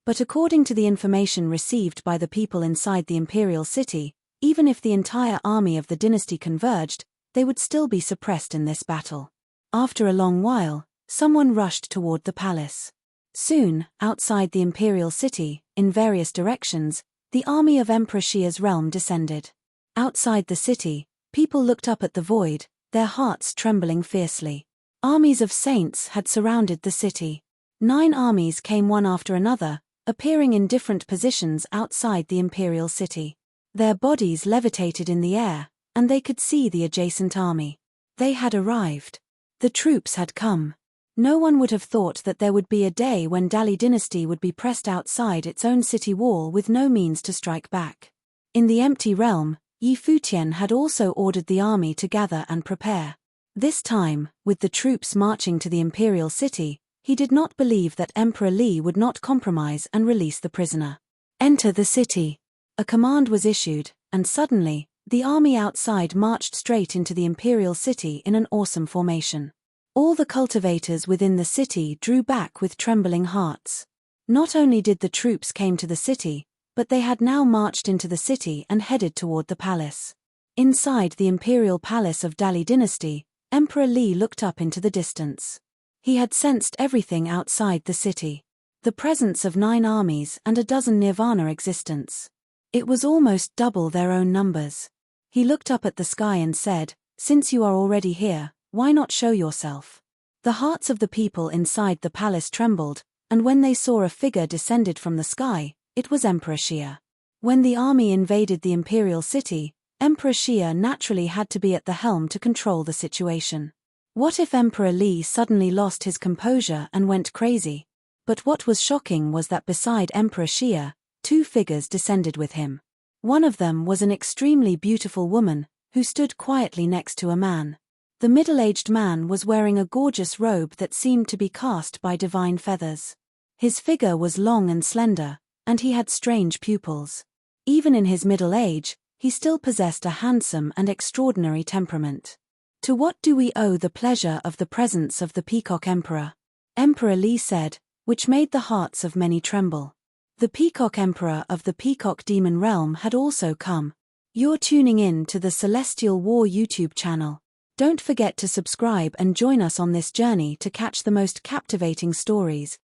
But according to the information received by the people inside the imperial city, even if the entire army of the dynasty converged, they would still be suppressed in this battle. After a long while, someone rushed toward the palace. Soon, outside the imperial city, in various directions, the army of Emperor Xia's realm descended. Outside the city, people looked up at the void, their hearts trembling fiercely. Armies of saints had surrounded the city. 9 armies came one after another, appearing in different positions outside the imperial city. Their bodies levitated in the air, and they could see the adjacent army. They had arrived. The troops had come. No one would have thought that there would be a day when Dali dynasty would be pressed outside its own city wall with no means to strike back. In the empty realm, Yi Futian had also ordered the army to gather and prepare. This time, with the troops marching to the imperial city, he did not believe that Emperor Li would not compromise and release the prisoner. Enter the city. A command was issued, and suddenly, the army outside marched straight into the imperial city in an awesome formation. All the cultivators within the city drew back with trembling hearts. Not only did the troops came to the city, but they had now marched into the city and headed toward the palace. Inside the imperial palace of Dali dynasty, Emperor Li looked up into the distance. He had sensed everything outside the city. The presence of 9 armies and a dozen nirvana existence. It was almost double their own numbers. He looked up at the sky and said, "Since you are already here, why not show yourself?" The hearts of the people inside the palace trembled, and when they saw a figure descended from the sky, it was Emperor Xia. When the army invaded the imperial city, Emperor Xia naturally had to be at the helm to control the situation. What if Emperor Li suddenly lost his composure and went crazy? But what was shocking was that beside Emperor Xia, 2 figures descended with him. One of them was an extremely beautiful woman, who stood quietly next to a man. The middle-aged man was wearing a gorgeous robe that seemed to be cast by divine feathers. His figure was long and slender, and he had strange pupils. Even in his middle age, he still possessed a handsome and extraordinary temperament. To what do we owe the pleasure of the presence of the Peacock Emperor? Emperor Li said, which made the hearts of many tremble. The Peacock Emperor of the Peacock Demon Realm had also come. You're tuning in to the Celestial War YouTube channel. Don't forget to subscribe and join us on this journey to catch the most captivating stories,